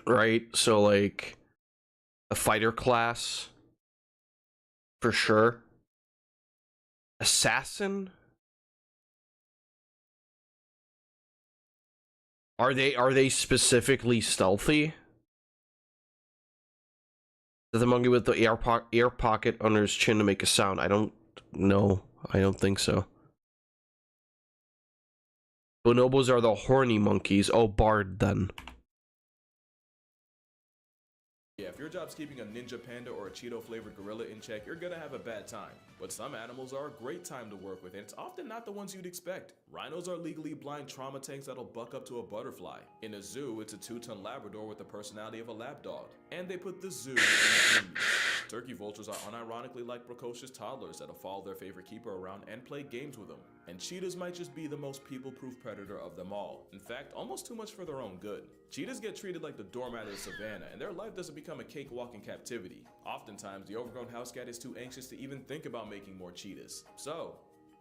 S2: Right? So, like, a fighter class. For sure. Assassin? Are they specifically stealthy? The monkey with the air pocket under his chin to make a sound. I don't know. I don't think so. Bonobos are the horny monkeys. Oh, Bard then.
S11: Yeah, if your job's keeping a ninja panda or a Cheeto-flavored gorilla in check, you're gonna have a bad time. But some animals are a great time to work with, and it's often not the ones you'd expect. Rhinos are legally blind trauma tanks that'll buck up to a butterfly. In a zoo, it's a 2-ton Labrador with the personality of a lapdog. And they put the zoo in the humans. Turkey vultures are unironically like precocious toddlers that'll follow their favorite keeper around and play games with them. And cheetahs might just be the most people-proof predator of them all. In fact, almost too much for their own good. Cheetahs get treated like the doormat of the savannah, and their life doesn't become a cakewalk in captivity. Oftentimes, the overgrown house cat is too anxious to even think about making more cheetahs. So,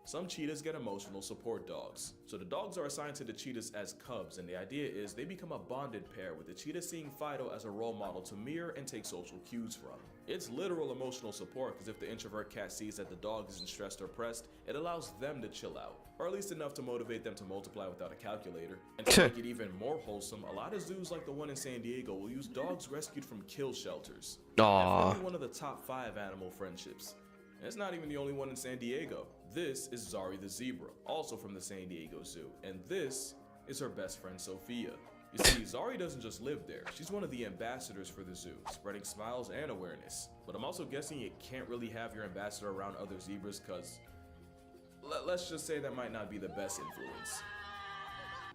S11: some cheetahs get emotional support dogs. So the dogs are assigned to the cheetahs as cubs, and the idea is they become a bonded pair, with the cheetah seeing Fido as a role model to mirror and take social cues from. It's literal emotional support, because if the introvert cat sees that the dog isn't stressed or pressed, it allows them to chill out, or at least enough to motivate them to multiply without a calculator. And to make it even more wholesome, a lot of zoos like the one in San Diego will use dogs rescued from kill shelters.
S2: Aww.
S11: Definitely one of the top 5 animal friendships. And it's not even the only one in San Diego. This is Zari the zebra, also from the San Diego Zoo, and this is her best friend Sophia. You see, Zari doesn't just live there, she's one of the ambassadors for the zoo, spreading smiles and awareness. But I'm also guessing you can't really have your ambassador around other zebras, cause let's just say that might not be the best influence.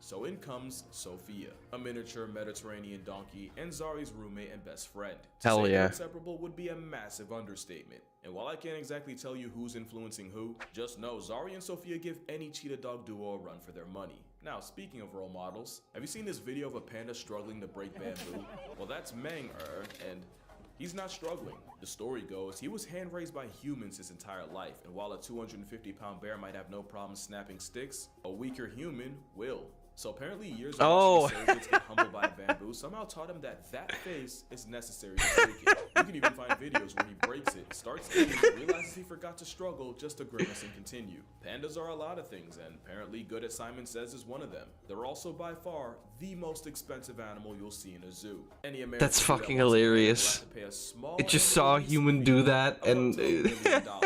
S11: So in comes Sophia, a miniature Mediterranean donkey and Zari's roommate and best friend. To
S2: Hell
S11: say they're
S2: yeah.
S11: inseparable would be a massive understatement. And while I can't exactly tell you who's influencing who, just know Zari and Sophia give any cheetah dog duo a run for their money. Now, speaking of role models, have you seen this video of a panda struggling to break bamboo? Well, that's Mang-er, and he's not struggling. The story goes, he was hand-raised by humans his entire life, and while a 250-pound bear might have no problem snapping sticks, a weaker human will. So apparently years ago, surrogates get humbled by a bamboo somehow taught him that that face is necessary to break it. You can even find videos where he breaks it, starts eating, realizes he forgot to struggle just to grimace and continue. Pandas are a lot of things, and apparently Good at Simon Says is one of them. They're also by far the most expensive animal you'll see in a zoo. Any American
S2: That's fucking hilarious. It just saw a human do that, and
S11: along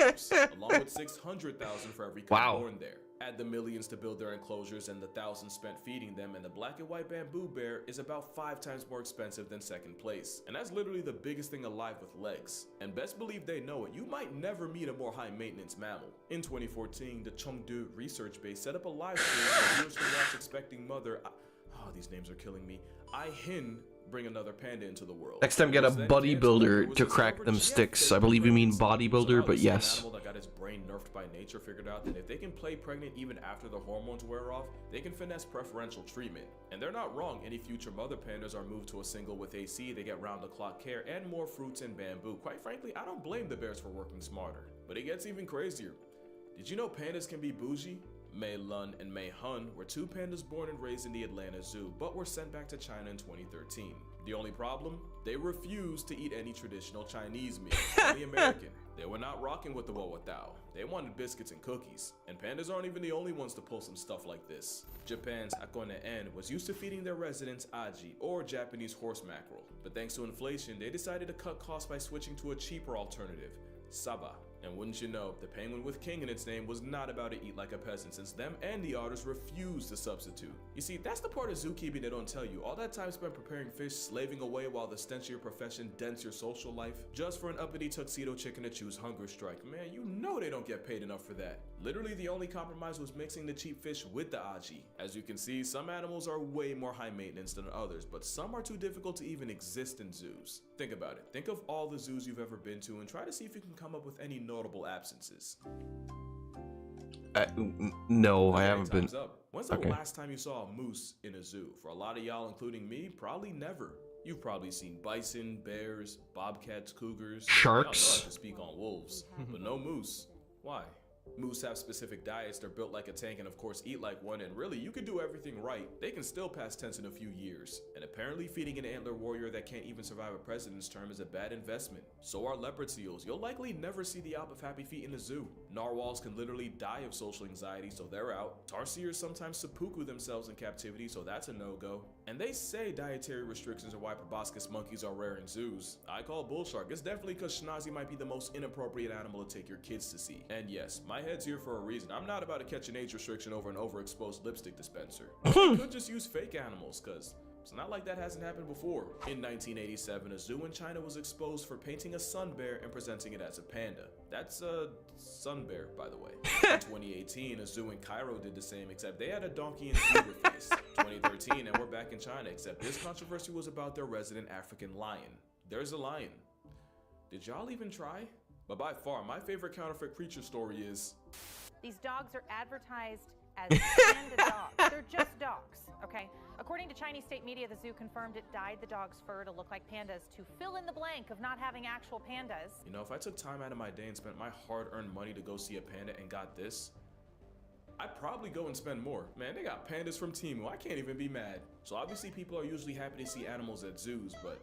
S11: with $600,000 for every cub born there. Add the millions to build their enclosures and the thousands spent feeding them, and the black and white bamboo bear is about 5 times more expensive than second place. And that's literally the biggest thing alive with legs. And best believe they know it, you might never meet a more high maintenance mammal. In 2014, the Chengdu research base set up a live stream where viewers can watch expecting mother, these names are killing me, Ai-Hin bring another panda into the world.
S2: Next time get a bodybuilder to crack them sticks. I believe you mean bodybuilder, but yes.
S11: An animal that got its brain nerfed by nature figured out that if they can play pregnant even after the hormones wear off, they can finesse preferential treatment. And they're not wrong, any future mother pandas are moved to a single with AC, they get round-the-clock care and more fruits and bamboo. Quite frankly, I don't blame the bears for working smarter. But it gets even crazier. Did you know pandas can be bougie? Mei Lun and Mei Hun were 2 pandas born and raised in the Atlanta Zoo, but were sent back to China in 2013. The only problem? They refused to eat any traditional Chinese meal, only American. They were not rocking with the Wawatao. They wanted biscuits and cookies. And pandas aren't even the only ones to pull some stuff like this. Japan's Akone-en was used to feeding their residents aji, or Japanese horse mackerel. But thanks to inflation, they decided to cut costs by switching to a cheaper alternative, saba. And wouldn't you know, the penguin with king in its name was not about to eat like a peasant, since them and the otters refused to substitute. You see, that's the part of zookeeping they don't tell you. All that time spent preparing fish, slaving away while the stench of your profession dents your social life, just for an uppity tuxedo chicken to choose hunger strike. Man, you know they don't get paid enough for that. Literally, the only compromise was mixing the cheap fish with the aji. As you can see, some animals are way more high maintenance than others, but some are too difficult to even exist in zoos. Think about it. Think of all the zoos you've ever been to and try to see if you can come up with any notable absences.
S12: No, I
S11: Okay,
S12: haven't been.
S11: time's up. When's the
S12: Okay.
S11: last time you saw a moose in a zoo? For a lot of y'all, including me, probably never. You've probably seen bison, bears, bobcats, cougars.
S12: Sharks.
S11: Y'all know I can speak on wolves, but no moose. Why? Moose have specific diets, they're built like a tank and of course eat like one, and really you could do everything right, they can still pass tense in a few years. And apparently feeding an antler warrior that can't even survive a president's term is a bad investment. So are leopard seals. You'll likely never see the op of happy feet in a zoo. Narwhals can literally die of social anxiety, so they're out. Tarsiers sometimes seppuku themselves in captivity, so that's a no-go. And they say dietary restrictions are why proboscis monkeys are rare in zoos. I call bullshark. It's definitely because schnazi might be the most inappropriate animal to take your kids to see. And yes, my head's here for a reason. I'm not about to catch an age restriction over an overexposed lipstick dispenser. We could just use fake animals, cause it's not like that hasn't happened before. In 1987, a zoo in China was exposed for painting a sun bear and presenting it as a panda. That's a sun bear, by the way. In 2018, a zoo in Cairo did the same, except they had a donkey and zebra face. 2013, and we're back in China, except this controversy was about their resident African lion. There's a lion. Did y'all even try? But by far, my favorite counterfeit creature story is...
S13: These dogs are advertised as panda dogs. They're just dogs, okay? According to Chinese state media, the zoo confirmed it dyed the dog's fur to look like pandas to fill in the blank of not having actual pandas.
S11: You know, if I took time out of my day and spent my hard-earned money to go see a panda and got this, I'd probably go and spend more. Man, they got pandas from Temu. I can't even be mad. So obviously people are usually happy to see animals at zoos, but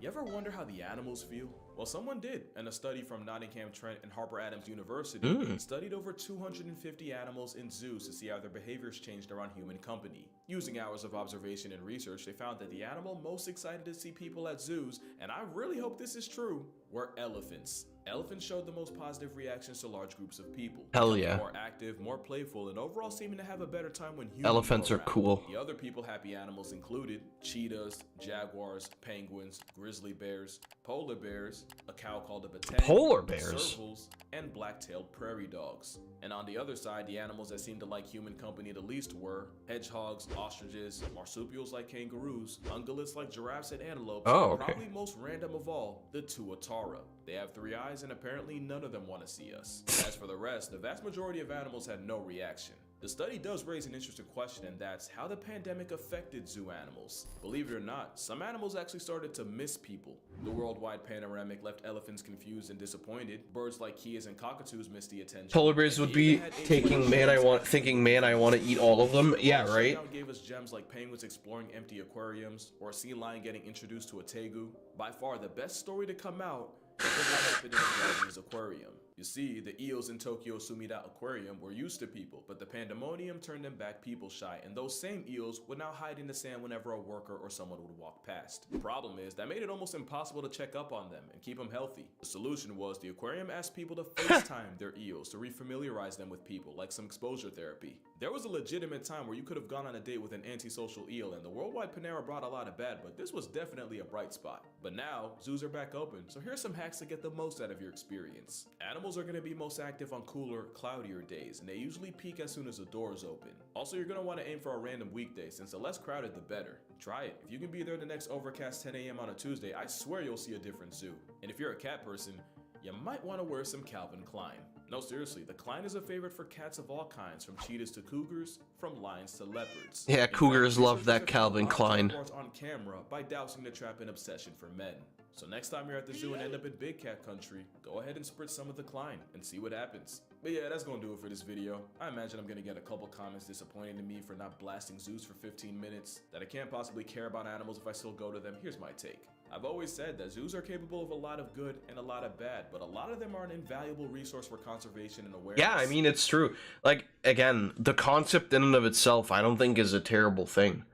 S11: you ever wonder how the animals feel? Well, someone did, and a study from Nottingham Trent and Harper Adams University studied over 250 animals in zoos to see how their behaviors changed around human company. Using hours of observation and research, they found that the animal most excited to see people at zoos, and I really hope this is true, were elephants. Elephants showed the most positive reactions to large groups of people.
S12: Hell
S11: Becoming
S12: yeah.
S11: More active, more playful, and overall seeming to have a better time when humans
S12: Elephants
S11: were
S12: are
S11: around.
S12: cool.
S11: The other people-happy animals included cheetahs, jaguars, penguins, grizzly bears, polar bears, a cow called a batang,
S12: Polar bears?
S11: servals, and black-tailed prairie dogs. And on the other side, the animals that seemed to like human company the least were hedgehogs, ostriches, marsupials like kangaroos, ungulates like giraffes and antelopes,
S12: Oh,
S11: and
S12: okay.
S11: probably most random of all, the tuatara. They have 3 eyes and apparently none of them want to see us. As for the rest, the vast majority of animals had no reaction. The study does raise an interesting question, and that's how the pandemic affected zoo animals. Believe it or not, some animals actually started to miss people. The worldwide panoramic left elephants confused and disappointed. Birds like kias and cockatoos missed the attention.
S2: Polar bears would be thinking, man, I want to eat all of them. Yeah, right.
S11: Shutdown gave us gems like penguins exploring empty aquariums, or a sea lion getting introduced to a tegu. By far, the best story to come out is what happened in the Japanese aquarium. You see, the eels in Tokyo Sumida Aquarium were used to people, but the pandemonium turned them back people shy, and those same eels would now hide in the sand whenever a worker or someone would walk past. The problem is, that made it almost impossible to check up on them and keep them healthy. The solution was the aquarium asked people to FaceTime their eels to refamiliarize them with people, like some exposure therapy. There was a legitimate time where you could have gone on a date with an antisocial eel, and the worldwide Panera brought a lot of bad, but this was definitely a bright spot. But now, zoos are back open, so here's some hacks to get the most out of your experience. Animals are going to be most active on cooler, cloudier days, and they usually peak as soon as the doors open. Also, you're going to want to aim for a random weekday, since the less crowded the better. Try it. If you can be there the next overcast 10 a.m. on a Tuesday, I swear you'll see a different zoo. And if you're a cat person, you might want to wear some Calvin Klein. No, seriously, the Klein is a favorite for cats of all kinds, from cheetahs to cougars, from lions to leopards.
S2: Yeah,
S11: In
S2: cougars
S11: fact,
S2: love that
S11: researchers have
S2: Calvin
S11: found
S2: Klein.
S11: jaguars on camera by dousing the trap an obsession for men. So next time you're at the zoo and end up in big cat country, go ahead and spritz some of the Klein and see what happens. But yeah, that's gonna do it for this video. I imagine I'm gonna get a couple comments disappointing to me for not blasting zoos for 15 minutes, that I can't possibly care about animals if I still go to them. Here's my take. I've always said that zoos are capable of a lot of good and a lot of bad, but a lot of them are an invaluable resource for conservation and awareness.
S2: Yeah, I mean, it's true. Like, again, the concept in and of itself, I don't think is a terrible thing.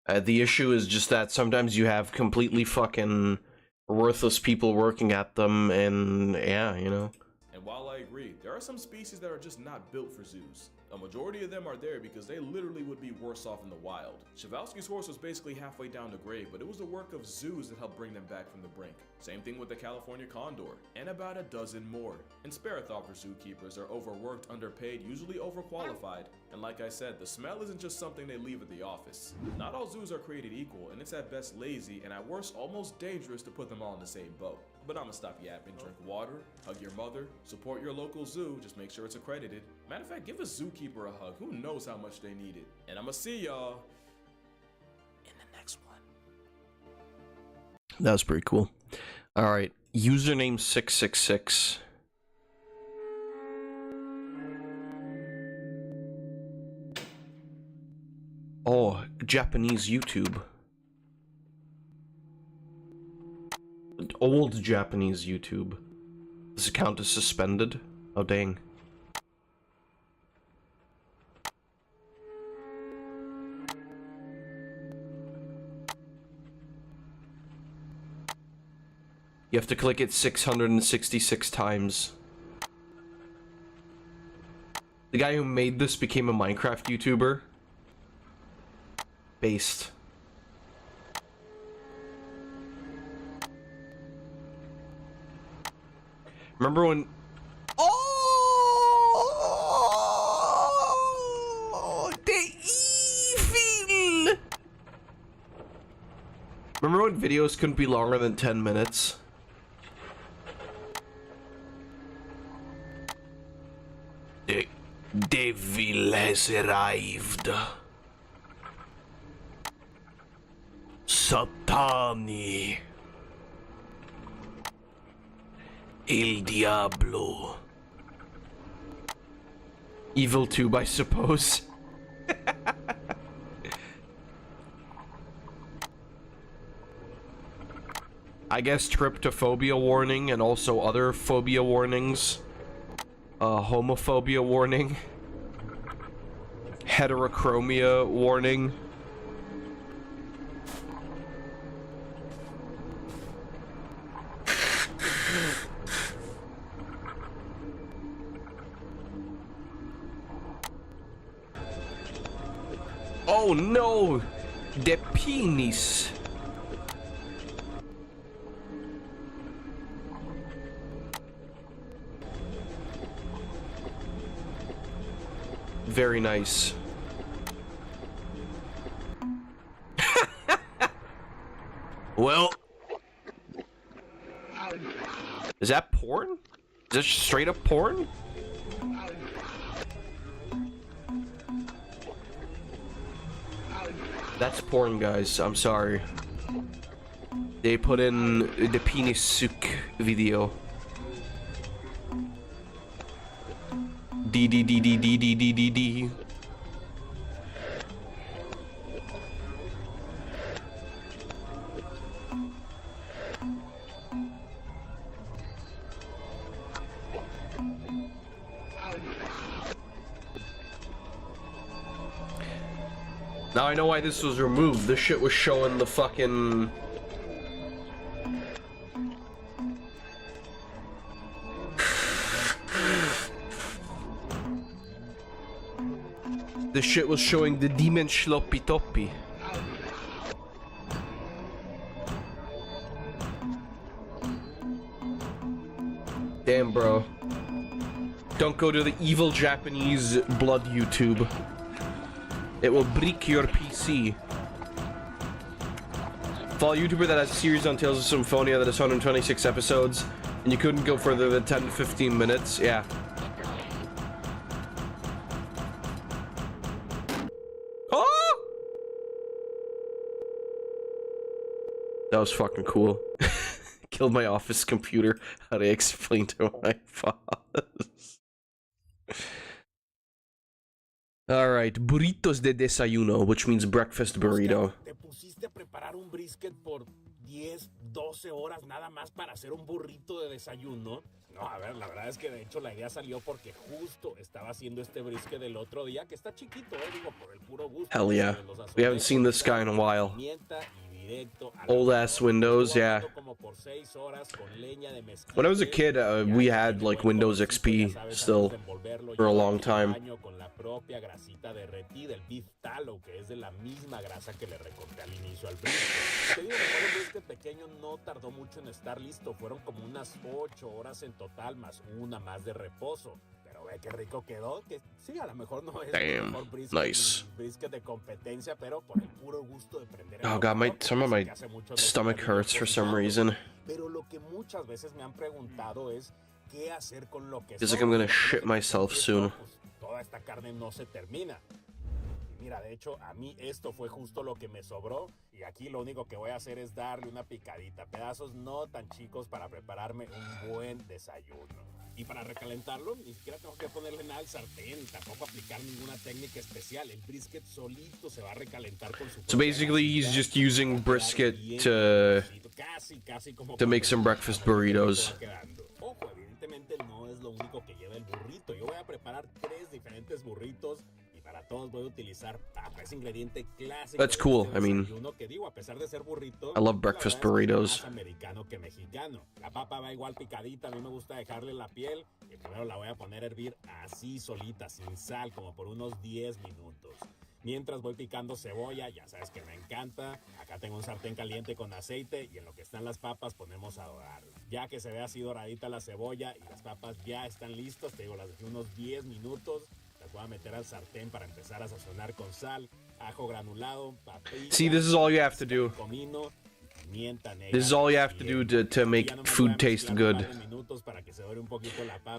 S2: The issue is just that sometimes you have completely fucking worthless people working at them, and yeah, you know.
S11: And while I agree, there are some species that are just not built for zoos. A majority of them are there because they literally would be worse off in the wild. Przewalski's horse was basically halfway down the grave, but it was the work of zoos that helped bring them back from the brink. Same thing with the California condor, and about a dozen more. And Sparothopter zookeepers are overworked, underpaid, usually overqualified, and like I said, the smell isn't just something they leave at the office. Not all zoos are created equal, and it's at best lazy, and at worst almost dangerous to put them all in the same boat. But I'ma stop yapping, drink water, hug your mother, support your local zoo, just make sure it's accredited. Matter of fact, give a zookeeper a hug, who knows how much they need it. And I'ma see y'all in the next one.
S2: That was pretty cool. Alright, username 666. Oh, Japanese YouTube. Old Japanese YouTube. This account is suspended? Oh, dang. You have to click it 666 times. The guy who made this became a Minecraft YouTuber. Based. Remember when... Oh! The evil! Remember when videos couldn't be longer than 10 minutes? The devil has arrived. Satani. El Diablo. Evil Tube, I suppose. I guess tryptophobia warning and also other phobia warnings. Homophobia warning. Heterochromia warning. Oh no! The penis! Very nice. Well... Is that porn? Is that straight up porn? That's porn, guys. I'm sorry. They put in the penis sook video. D. Now I know why this was removed. This shit was showing the fucking... This shit was showing the demon sloppy toppy. Damn, bro. Don't go to the evil Japanese blood YouTube. It will break your PC. Follow a YouTuber that has a series on Tales of Symphonia that has 126 episodes, and you couldn't go further than 10 to 15 minutes. Yeah. Oh! That was fucking cool. Killed my office computer. How do I explain to my boss? Alright, burritos de desayuno, which means breakfast burrito.
S14: Te pusiste a preparar un brisket por 10, 12 horas nada más para hacer un burrito de desayuno. No, a ver, la verdad es que de hecho la idea salió porque justo estaba haciendo este brisket del otro día, que está chiquito, digo, por el puro gusto.
S2: Hell yeah. We haven't seen this guy in a while. Old ass windows, yeah.
S14: 6 horas con leña de mezquite.
S2: When I was a kid, we had like Windows XP still for a long time.
S14: Con la propia grasita derretida, el beef tallow, que es de la misma grasa que le recorté al inicio al brisket. Te digo, mejor el brisket pequeño no tardó mucho en estar listo. Fueron como unas 8 horas en total, más una más de reposo. Pero ve qué rico quedó, que sí, a lo mejor no es el mejor brisket de competencia, pero por el puro gusto de prender el
S2: Oh god, some of my stomach hurts for some reason.
S14: Pero lo que muchas veces me han preguntado es qué hacer con lo que
S2: Feels like I'm gonna shit myself soon.
S14: Toda esta carne no se termina. Y mira, de hecho, a mí esto fue justo lo que me sobró. Y aquí lo único que voy a hacer es darle una picadita. Pedazos no tan chicos para prepararme un buen desayuno. Y para recalentarlo, ni siquiera tengo que ponerle nada al sartén, tampoco aplicar ninguna técnica especial. El brisket solito se va a recalentar con su...
S2: So basically, he's just using brisket to make some breakfast burritos.
S14: Ojo, evidentemente no es lo único que lleva el burrito. Yo voy a preparar 3 diferentes burritos y para todos voy a utilizar papa, ese ingrediente clásico.
S2: That's cool. I mean,
S14: que digo, a pesar de ser burrito,
S2: I love breakfast burritos.
S14: Más americano que mexicano. La papa va igual picadita, a mí me gusta dejarle la piel y primero la voy a poner a hervir así solita, sin sal, como por unos 10 minutos. Mientras voy picando cebolla, ya sabes que me encanta. Acá tengo un sartén caliente con aceite y en lo que están las papas ponemos a dorar. Ya que se ve así doradita la cebolla y las papas ya están listas, te digo, las dejé unos 10 minutos. Las voy a meter al sartén para empezar a sazonar con sal, ajo granulado, paprika.
S2: See, this is all you have to do.
S14: Comino, pimienta negra.
S2: This is all you have to do to make food taste good.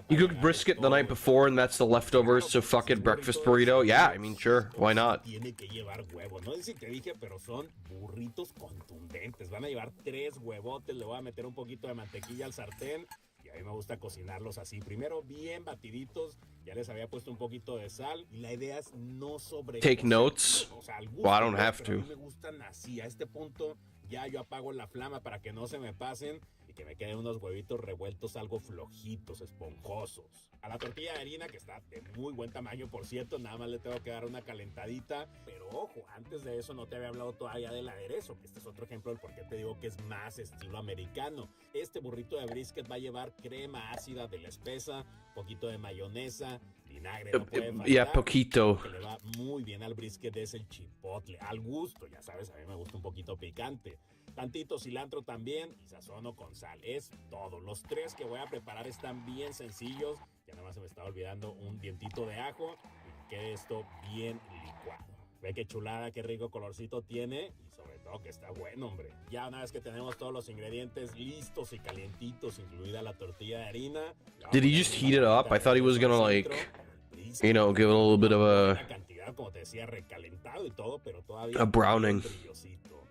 S2: You cooked brisket the night before and that's the leftovers, so fuck it, breakfast burrito? Yeah, I mean, sure, why not?
S14: Tiene que llevar huevo. No sé si te dije, pero son burritos contundentes. Van a llevar 3 huevotes, le voy a meter un poquito de mantequilla al sartén. Y a mí me gusta cocinarlos así. Primero bien batiditos. Ya les había puesto un poquito de sal. Y la idea es no sobre...
S2: Take notes?
S14: O sea,
S2: Well, I don't have
S14: a
S2: to.
S14: mí me gustan así. A este punto ya yo apago la flama para que no se me pasen. Y que me queden unos huevitos revueltos algo flojitos, esponjosos. A la tortilla de harina, que está de muy buen tamaño, por cierto, nada más le tengo que dar una calentadita. Pero ojo, antes de eso no te había hablado todavía del aderezo, que este es otro ejemplo del por qué te digo que es más estilo americano. Este burrito de brisket va a llevar crema ácida de la espesa, poquito de mayonesa, vinagre, no puede faltar.
S2: Yeah, poquito.
S14: Lo que le va muy bien al brisket es el chipotle, al gusto, ya sabes, a mí me gusta un poquito picante. Tantito cilantro también y sazono con sal. Es todo. Los 3 que voy a preparar están bien sencillos. Ya nada más se me estaba olvidando un dientito de ajo y que quede esto bien licuado. Ve qué chulada, qué rico colorcito tiene y sobre todo que está bueno, hombre. Ya una vez que tenemos todos los ingredientes listos y calientitos, incluida la tortilla de harina.
S2: Did he just heat it up? I thought he was gonna, like, you know, give it a little bit of a...
S14: cantidad, como te decía, recalentado y todo, pero todavía...
S2: A browning.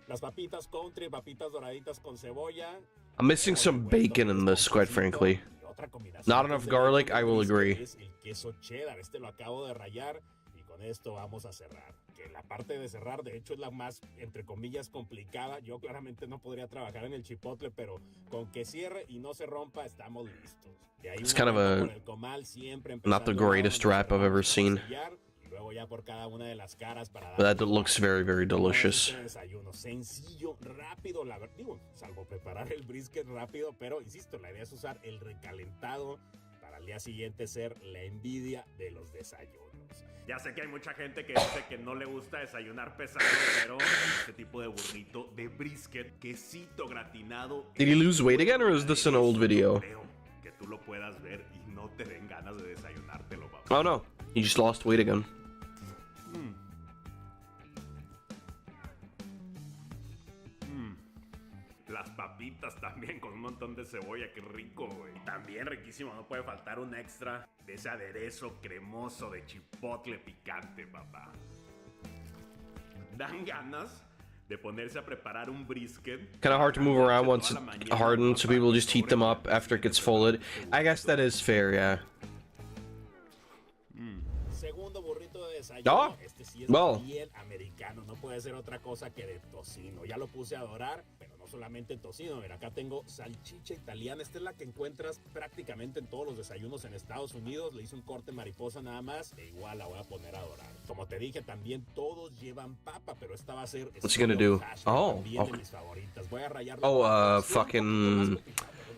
S14: Las papitas country, papitas doraditas con cebolla.
S2: I'm missing some bacon in this, quite frankly. Not enough garlic, I will agree.
S14: Es el queso cheddar, este lo acabo de rallar y con esto vamos a cerrar. Que la parte de cerrar, de hecho, es la más, entre comillas, complicada. Yo claramente no podría trabajar en el chipotle, pero con que cierre y no se rompa, estamos listos.
S2: It's kind of a... not the greatest wrap I've ever seen.
S14: Luego ya por cada una de las caras para
S2: But that looks very, very delicious.
S14: Desayuno sencillo, rápido, digo, salvo preparar el brisket rápido, pero insisto, la idea es usar el recalentado para al día siguiente ser la envidia de los desayunos.
S15: Ya sé que hay mucha gente que dice que no le gusta desayunar pesado, pero este tipo de burrito de brisket, quesito gratinado.
S2: Did he lose weight again, or is this an old video?
S15: Creo que tú lo puedas ver y no te den ganas de desayunártelo, papá.
S2: Oh no, he just lost weight again.
S15: Las papitas también con un montón de cebolla, qué rico, güey. También riquísimo, no puede faltar un extra de ese aderezo cremoso de chipotle picante, papá. Dan ganas de ponerse a preparar un brisket.
S2: Kind of hard to move around once it's hardened, so people just heat them up after it gets folded. I guess that is fair, yeah.
S14: Segundo burrito de desayuno.
S2: Oh,
S14: este sí es
S2: well.
S14: bien americano, no puede ser otra cosa que de tocino. Ya lo puse a dorar, pero no no solamente tocino, mira, acá tengo salchicha italiana. Esta es la que encuentras prácticamente en todos los desayunos en Estados Unidos. Le hice un corte mariposa nada más e igual la voy a poner a dorar. Como te dije, también todos llevan papa, pero esta va a ser...
S2: What's he gonna do? Oh,
S14: también
S2: okay.
S14: de mis favoritas. Voy a rayar
S2: Fucking...
S14: no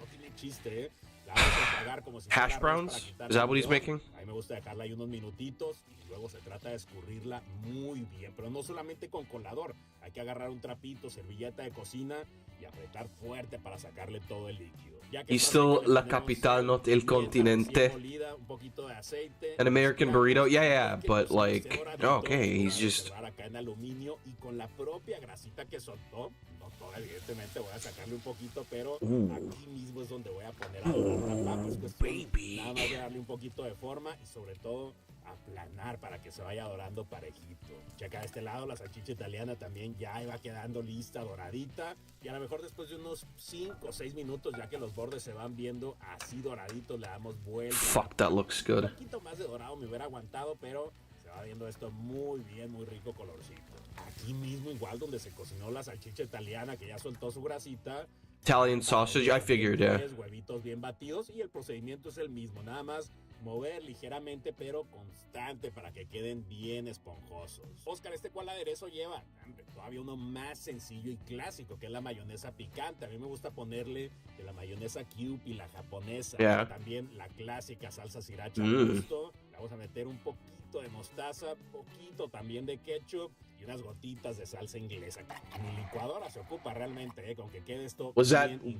S14: tiene chiste, ¿eh? La vamos a enjuagar como si
S2: Hash
S14: fuera
S2: browns?
S14: arroz para quitarle
S2: Is that what
S14: el
S2: he's
S14: brillo.
S2: making?
S14: A mí me gusta dejarla ahí unos minutitos y luego se trata de escurrirla muy bien, pero no solamente con colador. Hay que agarrar un trapito, servilleta de cocina y apretar fuerte para sacarle todo el líquido. Ya que
S2: He's still la capital, not el continente.
S14: molida, un poquito de aceite,
S2: An American burrito? Yeah, but like, okay, he's
S14: Lo voy a
S2: just...
S14: reservar acá en aluminio y con la propia grasita que soltó, no toda, evidentemente voy a sacarle un poquito, pero aquí mismo es donde voy a poner a dorar la papa. Es cuestión nada más de darle un poquito de forma y sobre todo aplanar para que se vaya dorando parejito. Checa de este lado, la salchicha italiana también ya va quedando lista, doradita, y a lo mejor después de unos 5 o 6 minutos, ya que los bordes se van viendo así doraditos, le damos vuelta.
S2: Fuck, that looks good.
S14: Un poquito más de dorado me hubiera aguantado, pero se va viendo esto muy bien, muy rico colorcito. Aquí mismo, igual donde se cocinó la salchicha italiana, que ya soltó su grasita.
S2: Italian sausage, I figured, yeah.
S14: Huevitos bien batidos y el procedimiento es el mismo, nada más mover ligeramente pero constante para que queden bien esponjosos. Oscar, ¿cuál aderezo lleva? Hombre, todavía uno más sencillo y clásico, que es la mayonesa picante. A mí me gusta ponerle de la mayonesa cube y la japonesa.
S2: Yeah.
S14: También la clásica salsa sriracha al gusto. Le vamos a meter un poquito de mostaza, poquito también de ketchup y unas gotitas de salsa inglesa. Mi licuadora se ocupa realmente, con que quede esto.
S2: Was that
S14: bien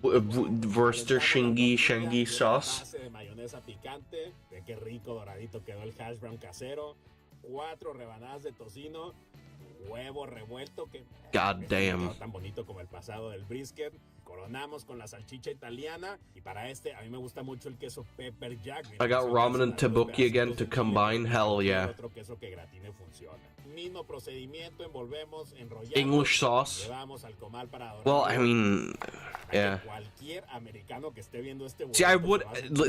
S2: Worcester Shingi sauce?
S14: base de mayonesa picante. Ve qué rico doradito quedó el hash brown casero. 4 rebanadas de tocino. Huevo revuelto que...
S2: God damn.
S14: Tan bonito como el pasado del brisket. Coronamos con la salchicha italiana. Y para a mí me gusta mucho el queso pepper jack.
S2: I got ramen and tteokbokki again to combine. Hell yeah.
S14: Otro queso que gratine funciona. Mismo procedimiento, envolvemos, enrollamos.
S2: English sauce.
S14: Llevamos al comal para dorar.
S2: Well, I mean, yeah.
S14: Cualquier americano que esté viendo este
S2: See, I would.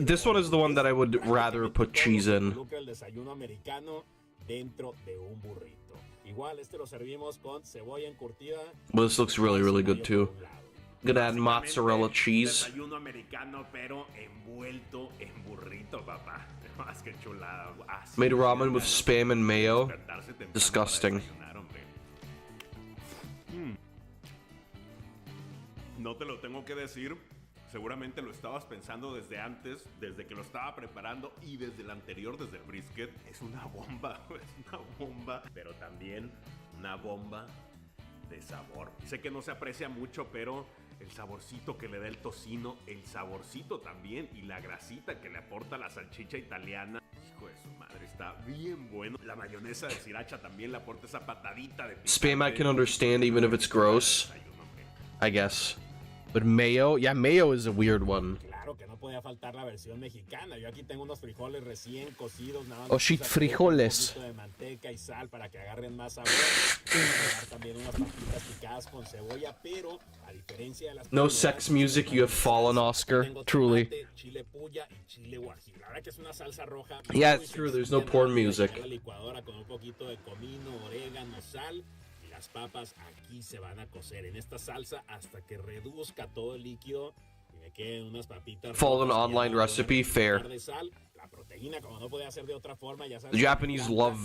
S2: This one is the one that I would rather put cheese in.
S14: el desayuno americano dentro de un burrito. Igual lo servimos con cebolla encurtida.
S2: Well, this looks really, really good too. Gonna add mozzarella cheese.
S15: Desayuno americano, pero envuelto en burrito, papá. Más que chulada.
S2: Made ramen with spam and mayo. Disgusting.
S15: No te lo tengo que decir. Seguramente lo estabas pensando desde antes, desde que lo estaba preparando y desde el anterior, desde el brisket. Es una bomba, es una bomba, pero también una bomba de sabor. Sé que no se aprecia mucho, pero el saborcito que le da el tocino, el saborcito también y la grasita que le aporta la salchicha italiana. Hijo de su madre, está bien bueno. La mayonesa de sriracha también le aporta esa patadita de picante.
S2: Spam I can understand even if it's gross. I guess. But mayo? Yeah, mayo is a weird one.
S14: Claro que no podía faltar la versión mexicana. Yo aquí tengo unos frijoles recién cocidos. Nada más
S2: Oh shit, frijoles.
S14: un poquito de manteca y sal para que agarren más sabor. Voy a agregar también unas papitas picadas con cebolla, pero a diferencia de las
S2: No sex music, you have fallen, Oscar. Truly.
S14: Chile puya y chile guajillo. La verdad que es una salsa roja.
S2: Yeah,
S14: muy
S2: it's true. There's no
S14: sencilla,
S2: porn
S14: nada más de
S2: music.
S14: echar a la licuadora con un poquito de comino, orégano, sal. Las papas aquí se van a cocer en esta salsa hasta que reduzca todo el líquido y me queden unas papitas.
S2: Follow an online recipe, fair.
S14: De sal, la proteína, como no podía ser de otra forma, ya sabes.
S2: The Japanese love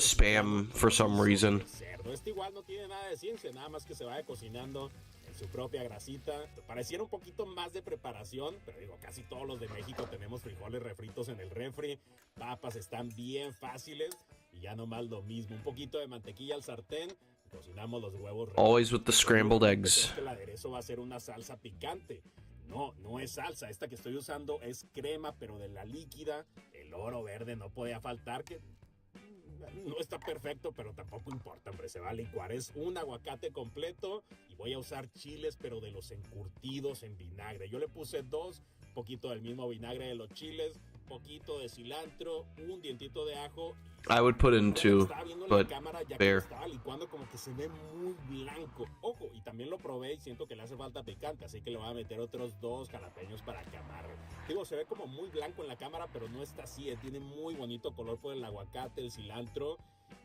S2: spam for some reason.
S14: Cerdo. Igual no tiene nada de ciencia, nada más que se vaya cocinando en su propia grasita. Pareciera un poquito más de preparación, pero digo, casi todos los de México tenemos frijoles refritos en el refri, papas están bien fáciles y ya nomás lo mismo, un poquito de mantequilla al sartén. Cocinamos los huevos.
S2: Always with the scrambled eggs.
S14: El aderezo va a ser una salsa picante. No, no es salsa. Esta que estoy usando es crema, pero de la líquida. El oro verde no podía faltar, que no está perfecto, pero tampoco importa, hombre. Se va a licuar. Es un aguacate completo y voy a usar chiles, pero de los encurtidos en vinagre. Yo le puse 2, un poquito del mismo vinagre de los chiles, poquito de cilantro, un dientito de ajo.
S2: I would put in 2, but fair.
S14: Estaba licuando como que se ve muy blanco. Ojo, y también lo probé y siento que le hace falta picante, así que le voy a meter otros 2 jalapeños para que amarre. Digo, se ve como muy blanco en la cámara, pero no está así. Tiene muy bonito color por el aguacate, el cilantro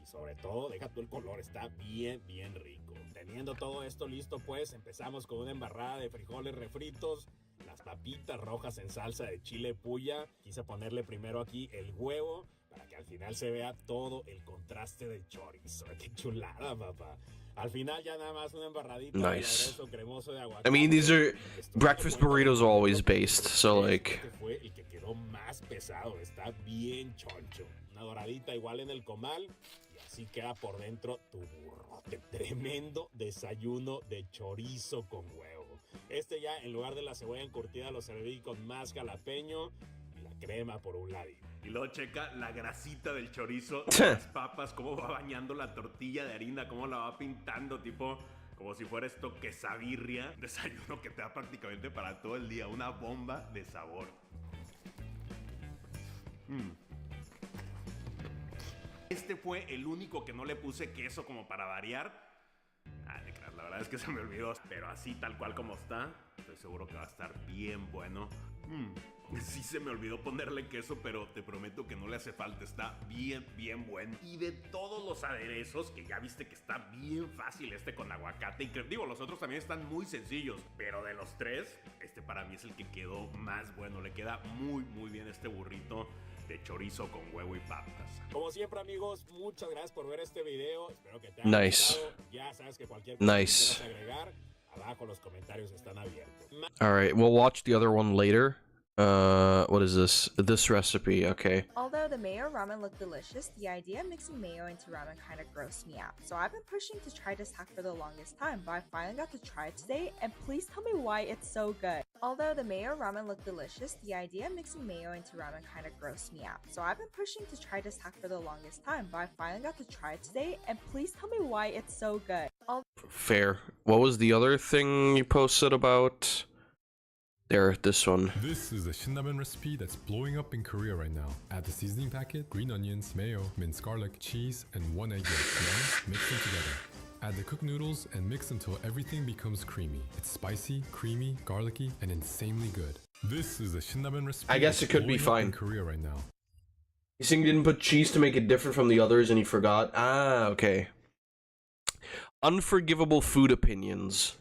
S14: Y sobre todo, deja tú el color, está bien rico. Teniendo todo esto listo, pues, empezamos con una embarrada de frijoles refritos, las papitas rojas en salsa de chile puya. Quise ponerle primero aquí el huevo para que al final se vea todo el contraste del chorizo. ¡Qué chulada, papá! Al final ya nada más una embarradita de
S2: Nice.
S14: aderezo cremoso de aguacate.
S2: I mean, these are breakfast burritos are always based, so like.
S14: Este fue el que quedó más pesado, está bien choncho. Una doradita igual en el comal y así queda por dentro tu burrote. Tremendo desayuno de chorizo con huevo. Este ya en lugar de la cebolla encurtida lo serví con más jalapeño y la crema por un ladito.
S15: Y luego checa la grasita del chorizo, de las papas, cómo va bañando la tortilla de harina, cómo la va pintando, tipo, como si fuera esto quesabirria. Desayuno que te da prácticamente para todo el día, una bomba de sabor. Este fue el único que no le puse queso como para variar. La verdad es que se me olvidó, pero así tal cual como está, estoy seguro que va a estar bien bueno. Sí se me olvidó ponerle queso, pero te prometo que no le hace falta, está bien bueno. Y de todos los aderezos, que ya viste que está bien fácil este con aguacate, y que digo, los otros también están muy sencillos, pero de los tres, este para mí es el que quedó más bueno. Le queda muy bien este burrito de chorizo con huevo y papas.
S14: Como siempre, amigos, muchas gracias por ver este video. Espero que te haya
S2: Nice.
S14: gustado. Ya sabes que cualquier cosa
S2: Nice.
S14: que quieras agregar, abajo los comentarios están abiertos.
S2: Alright, we'll watch the other one later. What is this? This recipe, okay.
S16: Although the mayo ramen looked delicious, the idea of mixing mayo into ramen kind of grossed me out. So I've been pushing to try this hack for the longest time, but I finally got to try it today, and please tell me why it's so good. Although the mayo ramen looked delicious, the idea of mixing mayo into ramen kind of grossed me out. So I've been pushing to try this hack for the longest time, but I finally got to try it today, and please tell me why it's so good.
S2: Fair. What was the other thing you posted about? There, this one.
S17: This is a shinramen recipe that's blowing up in Korea right now. Add the seasoning packet, green onions, mayo, minced garlic, cheese, and 1 egg yolk. Now, mix them together. Add the cooked noodles and mix until everything becomes creamy. It's spicy, creamy, garlicky, and insanely good. This is a shinramen recipe.
S2: I guess
S17: that's
S2: it could be
S17: blowing up
S2: fine.
S17: in Korea right now.
S2: You saying you didn't put cheese to make it different from the others and you forgot? Ah, okay. Unforgivable food opinions.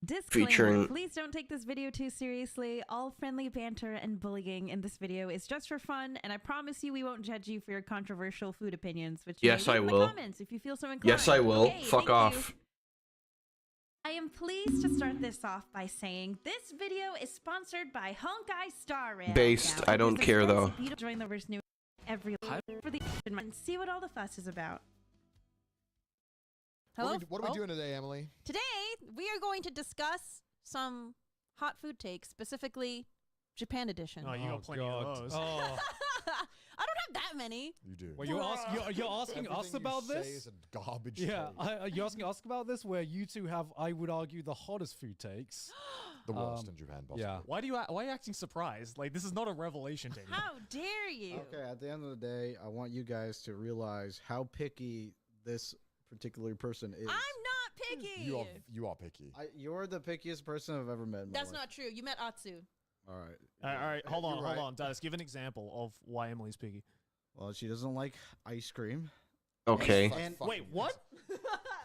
S18: Disclaimer,
S2: Featuring...
S18: please don't take this video too seriously. All friendly banter and bullying in this video is just for fun, and I promise you we won't judge you for your controversial food opinions, which
S2: Yes, I
S18: in
S2: will.
S18: the comments if you feel so inclined.
S2: Yes, I will.
S18: Okay,
S2: Fuck
S18: thank
S2: off.
S18: you. I am pleased to start this off by saying this video is sponsored by Honkai Star Rail.
S2: Based, I don't care, though.
S18: Join the verse new every for the and see what all the fuss is about.
S19: Hello?
S20: What are we doing today, Emily?
S19: Today, we are going to discuss some hot food takes, specifically Japan edition.
S21: Oh, you got plenty of those. Oh.
S19: I don't have that many.
S20: You do.
S21: Well, you're asking us about this?
S20: Say is a garbage
S21: yeah,
S20: take.
S21: you're asking us about this, where you two have, I would argue, the hottest food takes.
S20: The worst in Japan, possibly.
S21: Yeah.
S22: Why are you acting surprised? Like, this is not a revelation to me.
S19: How dare you?
S23: Okay, at the end of the day, I want you guys to realize how picky this particular person is.
S19: I'm not picky.
S20: You are picky.
S23: You're the pickiest person I've ever met in my
S19: That's
S23: life.
S19: not true. You met Atsu.
S23: All right.
S22: All right, hold
S23: You're right.
S22: on. Dennis, give an example of why Emily's picky.
S23: Well, she doesn't like ice cream.
S2: Okay.
S22: Wait, what?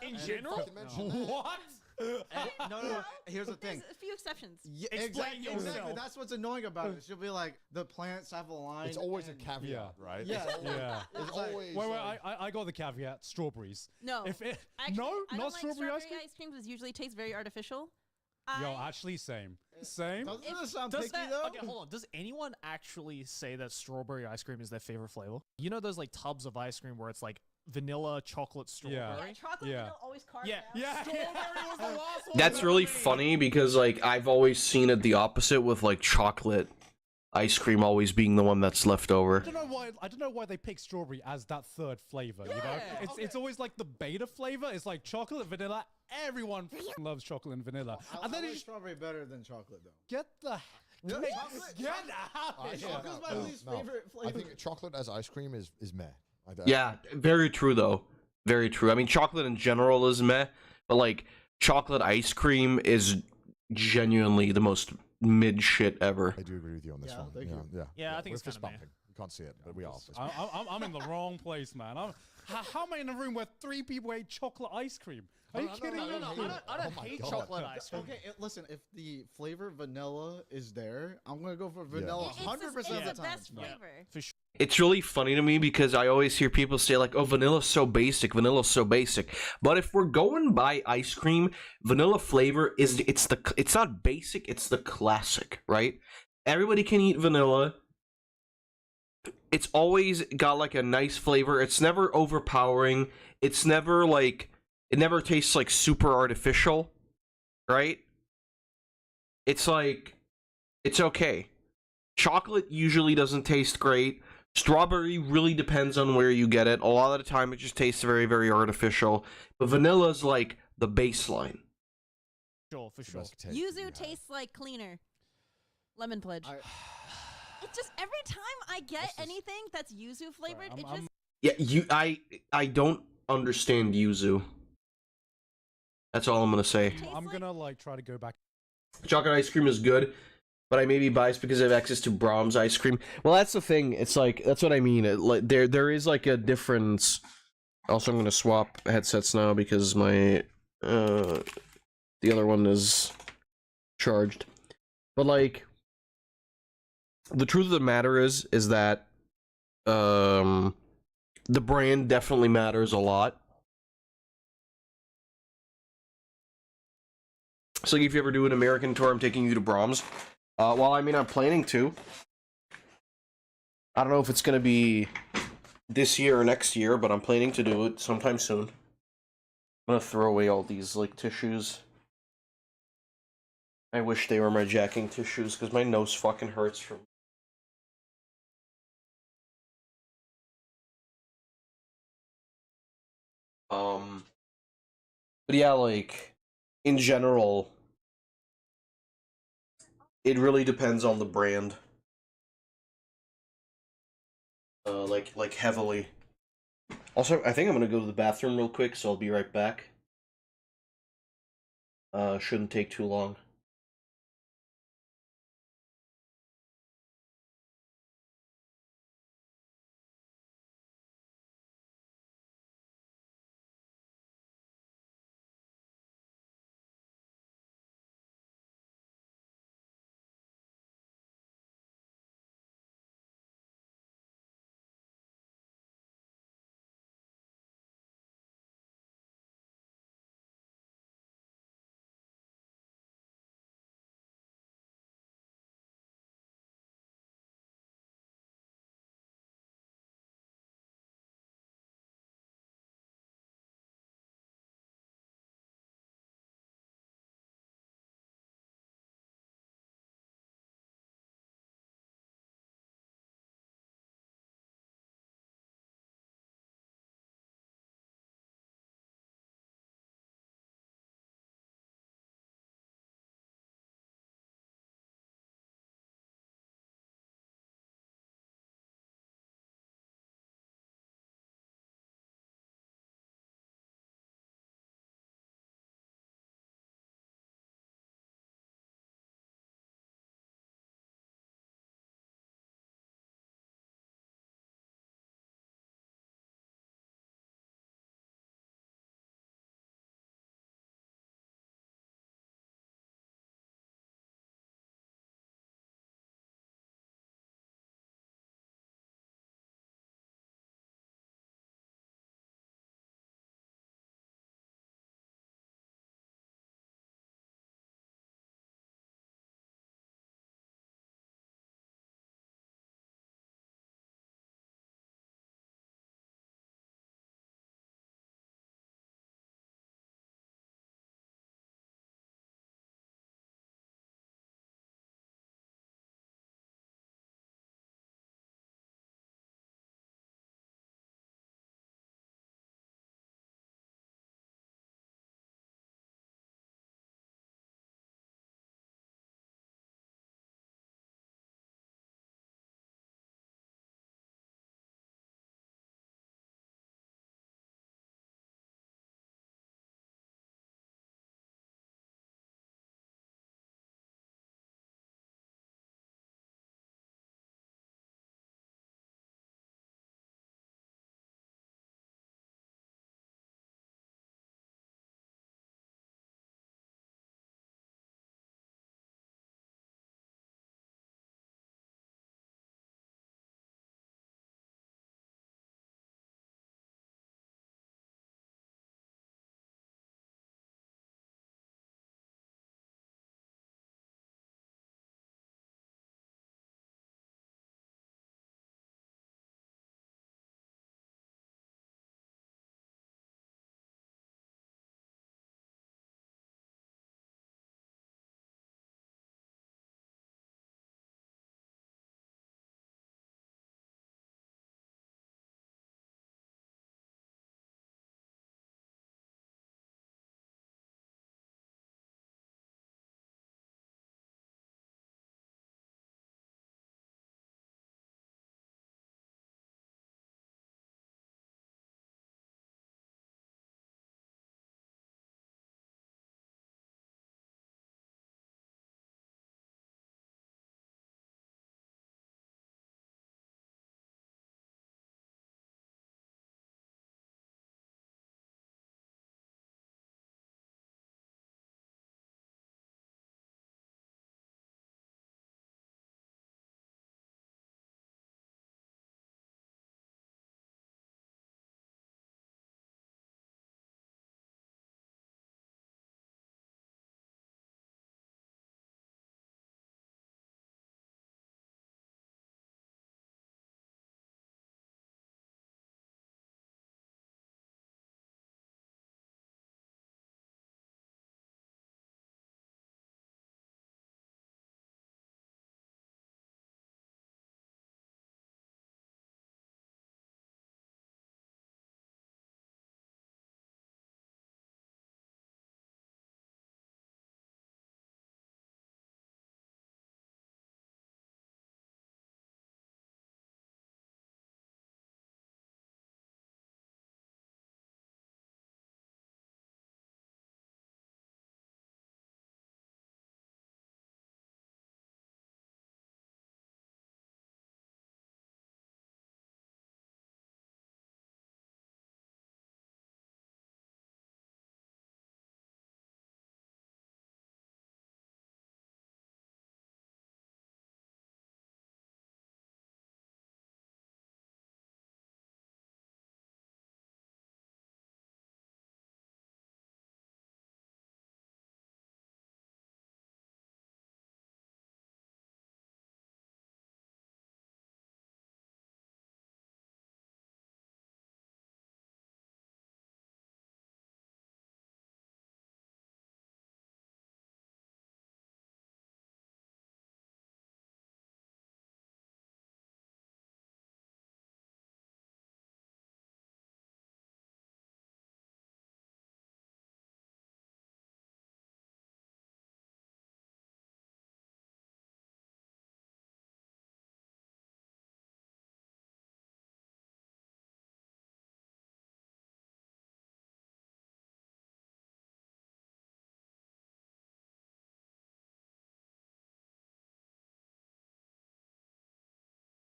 S22: In general? What?
S23: No. Here's the thing.
S19: There's a few exceptions.
S23: Yeah,
S22: Explain yourself.
S23: Exactly. That's what's annoying about it. She'll be like, the planets have aligned.
S20: It's always a caveat, right?
S23: Yeah.
S20: It's always.
S21: Wait, I got the caveat. Strawberries.
S19: No.
S21: Actually,
S19: I
S21: not
S19: don't like
S21: strawberry ice cream.
S19: ice cream because it usually tastes very artificial.
S21: Yo, actually, same. Same.
S23: Doesn't that sound
S22: Does
S23: picky,
S22: that,
S23: though?
S22: okay, hold on. Does anyone actually say that strawberry ice cream is their favorite flavor? You know those like tubs of ice cream where it's like vanilla, chocolate, strawberry?
S19: Yeah, chocolate, vanilla, always carved out.
S22: Yeah. Strawberry was the last one.
S2: That's really funny because, like, I've always seen it the opposite with, like, chocolate ice cream always being the one that's left over.
S21: I don't know why they pick strawberry as that third flavor. You know, it's always like the beta flavor. It's like chocolate, vanilla. Everyone loves chocolate and vanilla.
S23: I
S21: And then
S23: like strawberry better than chocolate, though.
S21: get the
S23: Get
S21: out of here.
S23: Chocolate's my least favorite flavor.
S20: I think chocolate as ice cream is meh.
S2: Yeah, very true, though. Very true. I mean, chocolate in general is meh, but, like, chocolate ice cream is genuinely the most mid shit ever.
S20: I do agree with you on this one.
S23: Thank you.
S20: Yeah.
S22: Yeah, I think
S20: We're
S22: it's kind
S20: fist
S22: of meh.
S20: bumping. You can't see it, but we are.
S21: I'm in the wrong place, man. How am I in a room where 3 people ate chocolate ice cream? Are you kidding me?
S23: I don't hate chocolate
S22: ice cream.
S23: Okay, listen, if the flavor vanilla is there, I'm gonna go for vanilla 100% of the time.
S19: It's the best flavor.
S22: For sure.
S2: It's really funny to me because I always hear people say like, "Oh, vanilla's so basic. Vanilla's so basic." But if we're going by ice cream, vanilla flavor it's not basic. It's the classic, right? Everybody can eat vanilla. It's always got like a nice flavor. It's never overpowering. It's never like it never tastes like super artificial, right? It's like it's okay. Chocolate usually doesn't taste great. Strawberry really depends on where you get it. A lot of the time it just tastes very, very artificial. But vanilla's like the baseline.
S22: Sure, for sure.
S19: Yuzu tastes like cleaner. Lemon pledge. It's just every time I get anything that's yuzu flavored, it just
S2: Yeah, I don't understand yuzu. That's all I'm gonna say.
S21: I'm gonna like try to go back.
S2: Chocolate ice cream is good, but I may be biased because I have access to Brahms ice cream. Well, that's the thing. It's like that's what I mean. Like there is like a difference. Also, I'm gonna swap headsets now because my the other one is charged. But like the truth of the matter is that the brand definitely matters a lot. So if you ever do an American tour, I'm taking you to Brahms. Well, I mean, I'm planning to. I don't know if it's going to be this year or next year, but I'm planning to do it sometime soon. I'm going to throw away all these, like, tissues. I wish they were my jacking tissues, because my nose fucking hurts from... But yeah, like, in general, it really depends on the brand. Like heavily. Also, I think I'm gonna go to the bathroom real quick, so I'll be right back. Shouldn't take too long.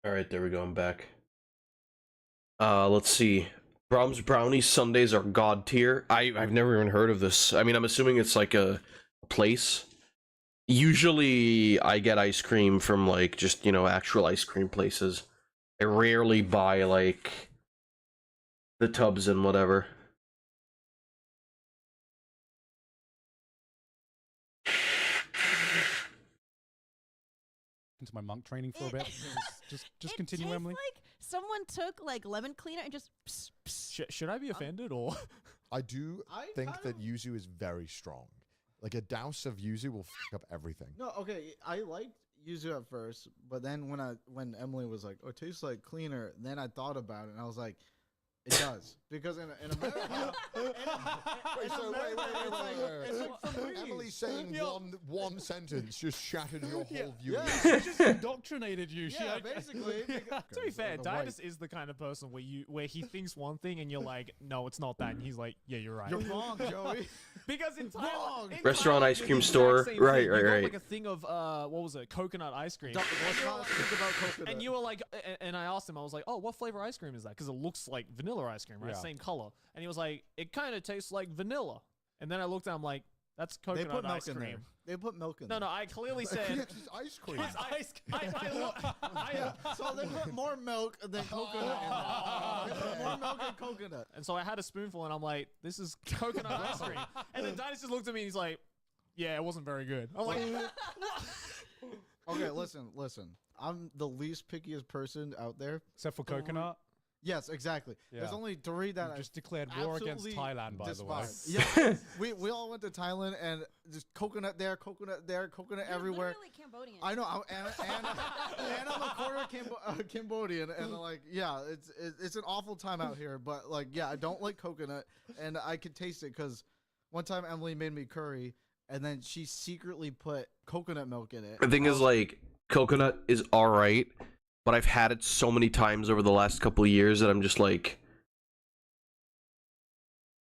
S2: All right, there we go. I'm back. Let's see. Brahms brownies sundaes are god tier. I've never even heard of this. I mean, I'm assuming it's like a place. Usually, I get ice cream from like just actual ice cream places. I rarely buy like the tubs and whatever.
S21: Into my monk training for a bit. Just continue,
S19: tastes
S21: Emily.
S19: like someone took like lemon cleaner and just.
S22: Should I be offended or?
S20: I do think that yuzu is very strong. Like a douse of yuzu will fuck up everything.
S23: No, okay, I liked yuzu at first, but then when Emily was like, "Oh, it tastes like cleaner," then I thought about it and I was like, "It does," because in America,
S20: wait. Emily's saying one sentence just shattered your whole view.
S21: Yeah, she just indoctrinated you.
S23: Yeah, basically.
S22: To be fair, Didas is the kind of person where he thinks one thing and you're like, no, it's not that, and he's like, yeah, you're right.
S23: You're wrong, Joey.
S22: Because in Thailand,
S2: Restaurant ice cream store, right.
S22: You got like a thing of what was it, coconut ice cream.
S23: Let's not think about coconut.
S22: And you were like, and I asked him, I was like, oh, what flavor ice cream is that? Because it looks like vanilla ice cream, right?
S21: Yeah.
S22: Same color. And he was like, it kind of tastes like vanilla. And then I looked at him like, that's coconut
S23: They put milk
S22: ice
S23: in
S22: cream.
S23: there. They put milk in
S22: No,
S23: there.
S22: no, I clearly said
S20: it's ice cream.
S22: It's ice.
S23: So they put more milk than coconut in there. They put more milk and coconut.
S22: And so I had a spoonful, and I'm like, this is coconut ice cream. And then Dinas just looked at me, and he's like, yeah, it wasn't very good. I'm like,
S23: Okay, listen. I'm the least pickiest person out there.
S21: Except for coconut?
S23: Yes, exactly.
S21: Yeah.
S23: There's only three that I
S21: just declared war against Thailand, by the way.
S23: Yeah, we all went to Thailand and just coconut there, coconut everywhere.
S19: Literally Cambodian.
S23: I know, and I'm a quarter Cambodian, and like, yeah, it's an awful time out here. But like, yeah, I don't like coconut, and I could taste it because one time Emily made me curry, and then she secretly put coconut milk in it.
S2: The thing is, like, coconut is alright, but I've had it so many times over the last couple of years that I'm just like...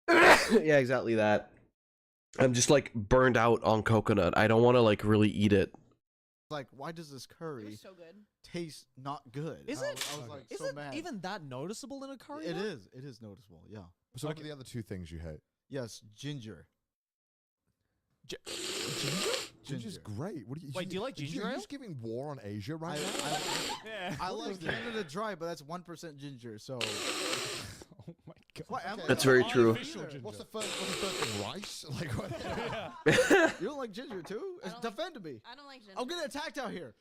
S2: yeah, exactly that. I'm just, like, burned out on coconut. I don't want to, like, really eat it.
S23: Like, why does this curry taste not good?
S22: is
S23: I
S22: it?
S23: was like,
S22: is
S23: so
S22: it
S23: mad.
S22: even that noticeable in a curry?
S23: It
S22: though?
S23: is. It is noticeable. Yeah.
S20: So what are the other two things you hate?
S23: Yes, ginger.
S22: Ginger?
S20: Ginger's great. What do you?
S22: Wait, do you like ginger
S20: Are you
S22: ale?
S20: just giving war on Asia right now?
S22: Yeah.
S23: I like Canada Dry, but that's 1% ginger. So.
S21: Oh my god.
S2: That's very true.
S20: What's the first thing? Rice? Like what?
S23: You don't like ginger too? Defend me.
S19: I don't like ginger.
S23: I'm getting attacked out here.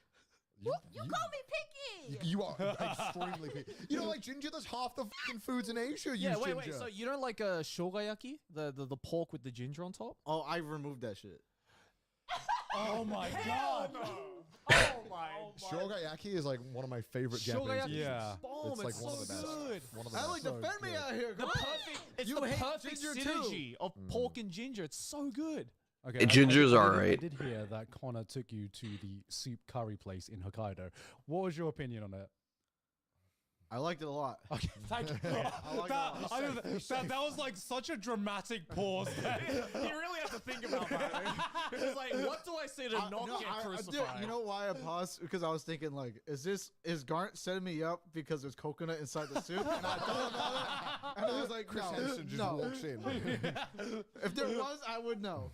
S19: You call me picky.
S20: You are extremely picky. You don't like ginger? That's half the fucking foods in Asia
S22: Yeah,
S20: use
S22: wait.
S20: ginger.
S22: So you don't like shogayaki, the pork with the ginger on top?
S23: Oh, I removed that shit.
S21: Oh my god.
S22: Oh my.
S20: Shogayaki is like one of my favorite Japanese
S22: Shogayaki
S20: dishes.
S21: Yeah.
S20: It's like one of the best. One of the
S23: Alex,
S20: best.
S23: defend me out here.
S22: The
S23: Come on.
S22: perfect, it's
S23: You
S22: the
S23: hate
S22: perfect
S23: ginger too.
S22: synergy of pork and ginger. It's so good.
S21: Okay,
S2: Ginger's
S21: I
S2: alright.
S21: did hear that Connor took you to the soup curry place in Hokkaido. What was your opinion on it?
S23: I liked it a lot.
S21: Okay, thank you. That was like such a dramatic pause.
S22: You really have to think about that. It's like, what do I say to not get crucified?
S23: You know why I paused? Because I was thinking, like, is Garnt setting me up because there's coconut inside the soup? And I thought about it, and I was like,
S20: Chris
S23: no,
S20: Henson just
S23: no.
S20: walks in.
S23: If there was, I would know.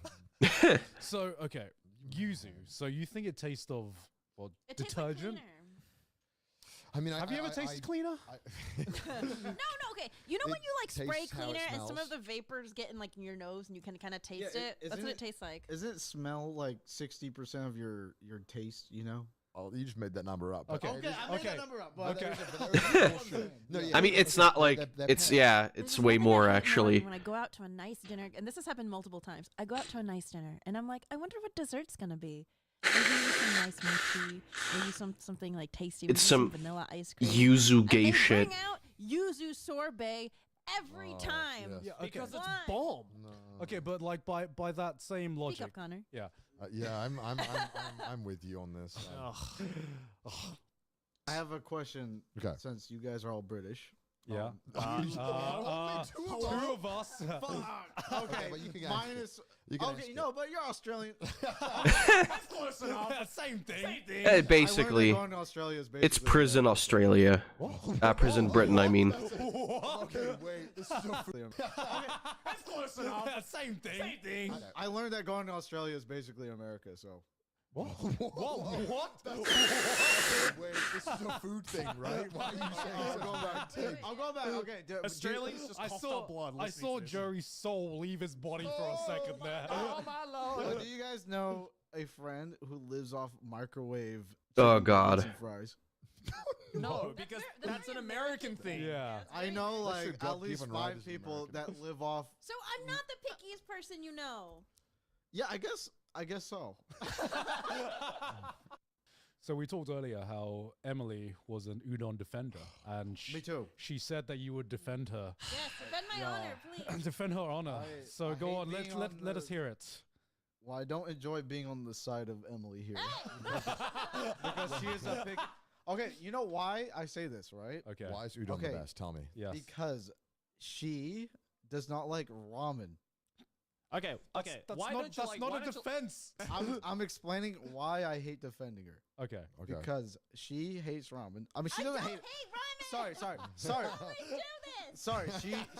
S21: So, okay, yuzu. So you think it tastes of, well,
S19: It tastes like
S21: detergent?
S19: cleaner.
S20: I mean,
S21: Have you ever tasted cleaner?
S19: No, okay. You know when you like spray
S20: tastes how it
S19: cleaner and some
S20: smells.
S19: of the vapors get in like in your nose and you can kind of taste
S23: Yeah,
S19: it? That's
S23: isn't
S19: what it tastes like.
S23: Doesn't it smell like 60% of your taste? You know.
S20: Oh, you just made that number up.
S21: Okay.
S23: I made that number up. But
S20: Okay. No, yeah,
S2: I mean, it's not like... It's, yeah, it's way more, actually.
S19: When I go out to a nice dinner, and this has happened multiple times, I go out to a nice dinner and I'm like, I wonder what dessert's gonna be. Maybe some nice mochi, maybe something like tasty.
S2: It's
S19: maybe
S2: some
S19: vanilla ice cream.
S2: yuzu
S19: And
S2: gay
S19: they
S2: shit.
S19: bring out yuzu sorbet every time.
S21: Yeah,
S22: Because it's
S19: Why?
S22: bomb.
S21: Okay, but like by that same logic.
S19: Speak up, Connor.
S21: Yeah.
S20: Yeah, I'm with you on this.
S23: I have a question.
S20: Okay.
S23: Since you guys are all British,
S21: Yeah.
S23: Two
S21: of us.
S23: Okay,
S20: but you can
S23: minus.
S20: you can
S23: Okay,
S20: ask
S23: no, but you're Australian.
S22: That's close enough.
S21: Same thing.
S2: Basically,
S23: going to Australia is
S2: it's
S23: basically
S2: prison Australia. Prison Britain, I mean.
S20: Okay, wait. This is
S22: That's close enough.
S21: Same thing.
S23: I learned that going to Australia is basically America. So.
S20: What?
S21: What?
S20: Wait, this is a food thing, right? Why are you saying
S23: I'll go back. Okay,
S22: Australians just coughed up blood.
S21: I
S22: listening
S21: saw
S22: to this.
S21: Joey's soul leave his body for a second there.
S22: Oh my lord.
S23: Do you guys know a friend who lives off microwave?
S2: Oh,
S23: chicken
S2: God.
S23: nuggets and fries.
S22: No, because that's an American thing.
S21: Yeah.
S23: I know,
S20: That's
S23: like
S20: true,
S23: at
S20: God,
S23: least
S20: even
S23: 5
S20: Rogers is
S23: people
S20: American.
S23: that live off.
S19: So I'm not the pickiest person you know.
S23: Yeah, I guess so.
S21: So we talked earlier how Emily was an udon defender, and
S23: Me too.
S21: she said that you would defend her.
S19: Yes, defend my honor, please.
S21: Defend her honor. So
S23: I
S21: go
S23: hate
S21: on,
S23: being
S21: let
S23: on
S21: us hear it.
S23: Well, I don't enjoy being on the side of Emily here because she is a big. Okay, you know why I say this, right?
S21: Okay.
S20: Why is udon the best? Tell me.
S21: Yes.
S23: Because she does not like ramen.
S22: Okay.
S21: That's
S22: why
S21: not,
S22: don't you
S21: that's
S22: like?
S21: not
S22: why
S21: a
S22: don't you-
S21: defense.
S23: I'm explaining why I hate defending her.
S21: Okay.
S23: Because she hates ramen. I mean, she doesn't hate.
S19: ramen.
S23: Sorry. Sorry.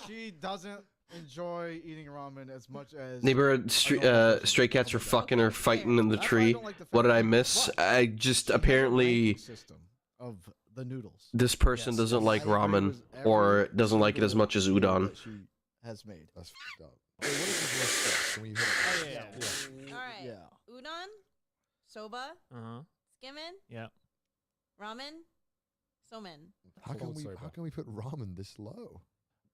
S23: She doesn't enjoy eating ramen as much as
S2: Neighbor, stray cats are fucking or fighting in the tree. What did I miss? I just apparently
S23: system of the noodles.
S2: this person doesn't like ramen or doesn't like it as much as udon.
S23: That she has made.
S20: That's fucked up. Wait, what is this list of? Can we hit it?
S22: Yeah.
S19: All right.
S23: Yeah.
S19: Udon, soba,
S22: Uh-huh.
S19: skimmin,
S22: Yeah.
S19: ramen, somen.
S20: How can we put ramen this low?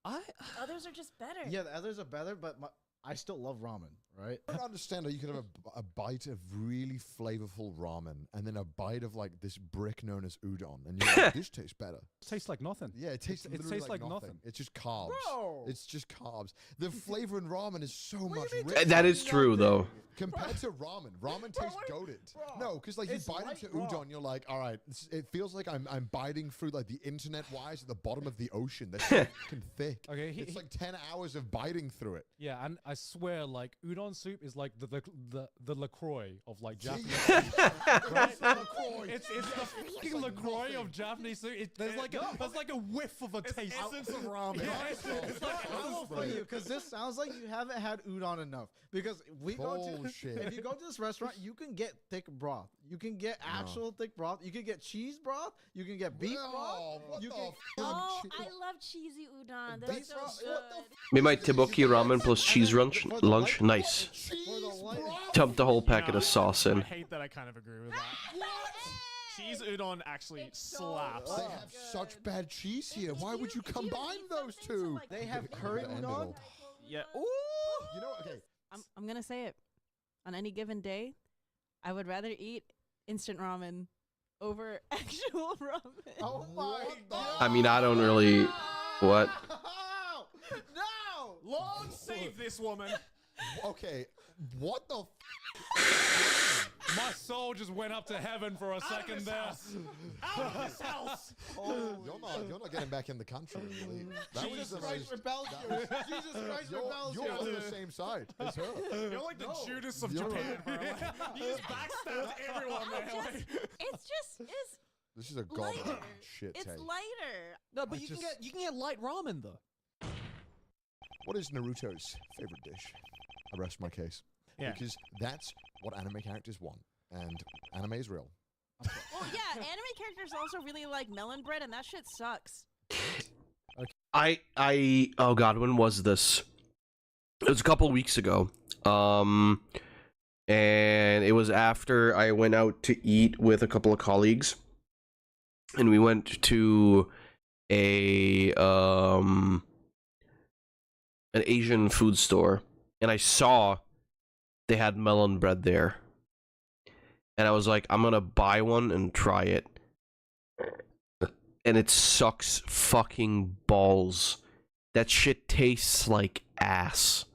S19: Others are just better.
S23: Yeah, the others are better, but I still love ramen, right?
S20: I don't understand how you could have a bite of really flavorful ramen and then a bite of like this brick known as udon, and you're like, this tastes better.
S21: It tastes like nothing.
S20: Yeah, it tastes.
S21: It
S20: literally
S21: tastes like nothing.
S20: It's just carbs.
S23: Bro!
S20: It's just carbs. The flavor in ramen is so much
S23: do you mean
S20: richer.
S2: That is true, though.
S20: Compared to ramen, ramen tastes goated. No, because like you
S23: It's
S20: bite
S23: light
S20: into
S23: raw.
S20: udon, you're like, all right, it feels like I'm biting through like the internet wires at the bottom of the ocean. They're so fucking thick.
S21: Okay,
S20: it's like 10 hours of biting through it.
S21: Yeah, and I swear, like udon soup is like the LaCroix of like Japanese. It's the fucking LaCroix of Japanese soup. There's like a whiff of a taste.
S22: Essence of ramen.
S21: Yeah, it's like
S23: I will for you because this sounds like you haven't had udon enough. Because if you go to this restaurant, you can get thick broth. You can get actual thick broth. You can get cheese broth. You can get beef broth. You can.
S19: Oh, I love cheesy udon. They're so good.
S2: Me my tteokbokki ramen plus cheese lunch. Nice. Dump the whole packet of sauce
S22: I
S2: in.
S22: hate that I kind of agree with that. Cheese udon actually slaps.
S20: They have such bad cheese here. Why would you combine those two?
S23: They have curry udon.
S22: Yeah. Ooh.
S20: You know, okay.
S19: I'm gonna say it. On any given day, I would rather eat instant ramen over actual ramen.
S23: Oh my god!
S2: I mean, I don't really. What?
S23: No!
S22: Lord save this woman.
S20: Okay, what the?
S21: My soul just went up to heaven for a second there.
S22: Out of this house.
S20: Oh, you're not getting back in the country. Really. That
S23: Jesus
S20: was the
S23: Christ
S20: most-
S23: rebels you. Jesus Christ rebels
S20: You're on
S23: you.
S20: the same side as her.
S22: You're like the Judas of
S20: You're
S22: Japan, bro. Like, you just backstabbed everyone, man. Like,
S19: It's
S20: This is a garbage
S19: lighter.
S20: shit
S19: It's
S20: take.
S19: lighter.
S22: no, but you can get light ramen though.
S20: What is Naruto's favorite dish? I rest my case.
S22: Yeah.
S20: Because that's what anime characters want, and anime is real.
S19: Well, yeah, anime characters also really like melon bread, and that shit sucks.
S2: Oh god, when was this? It was a couple weeks ago. And it was after I went out to eat with a couple of colleagues. And we went to an Asian food store, and I saw they had melon bread there. And I was like, I'm gonna buy one and try it. And it sucks fucking balls. That shit tastes like ass.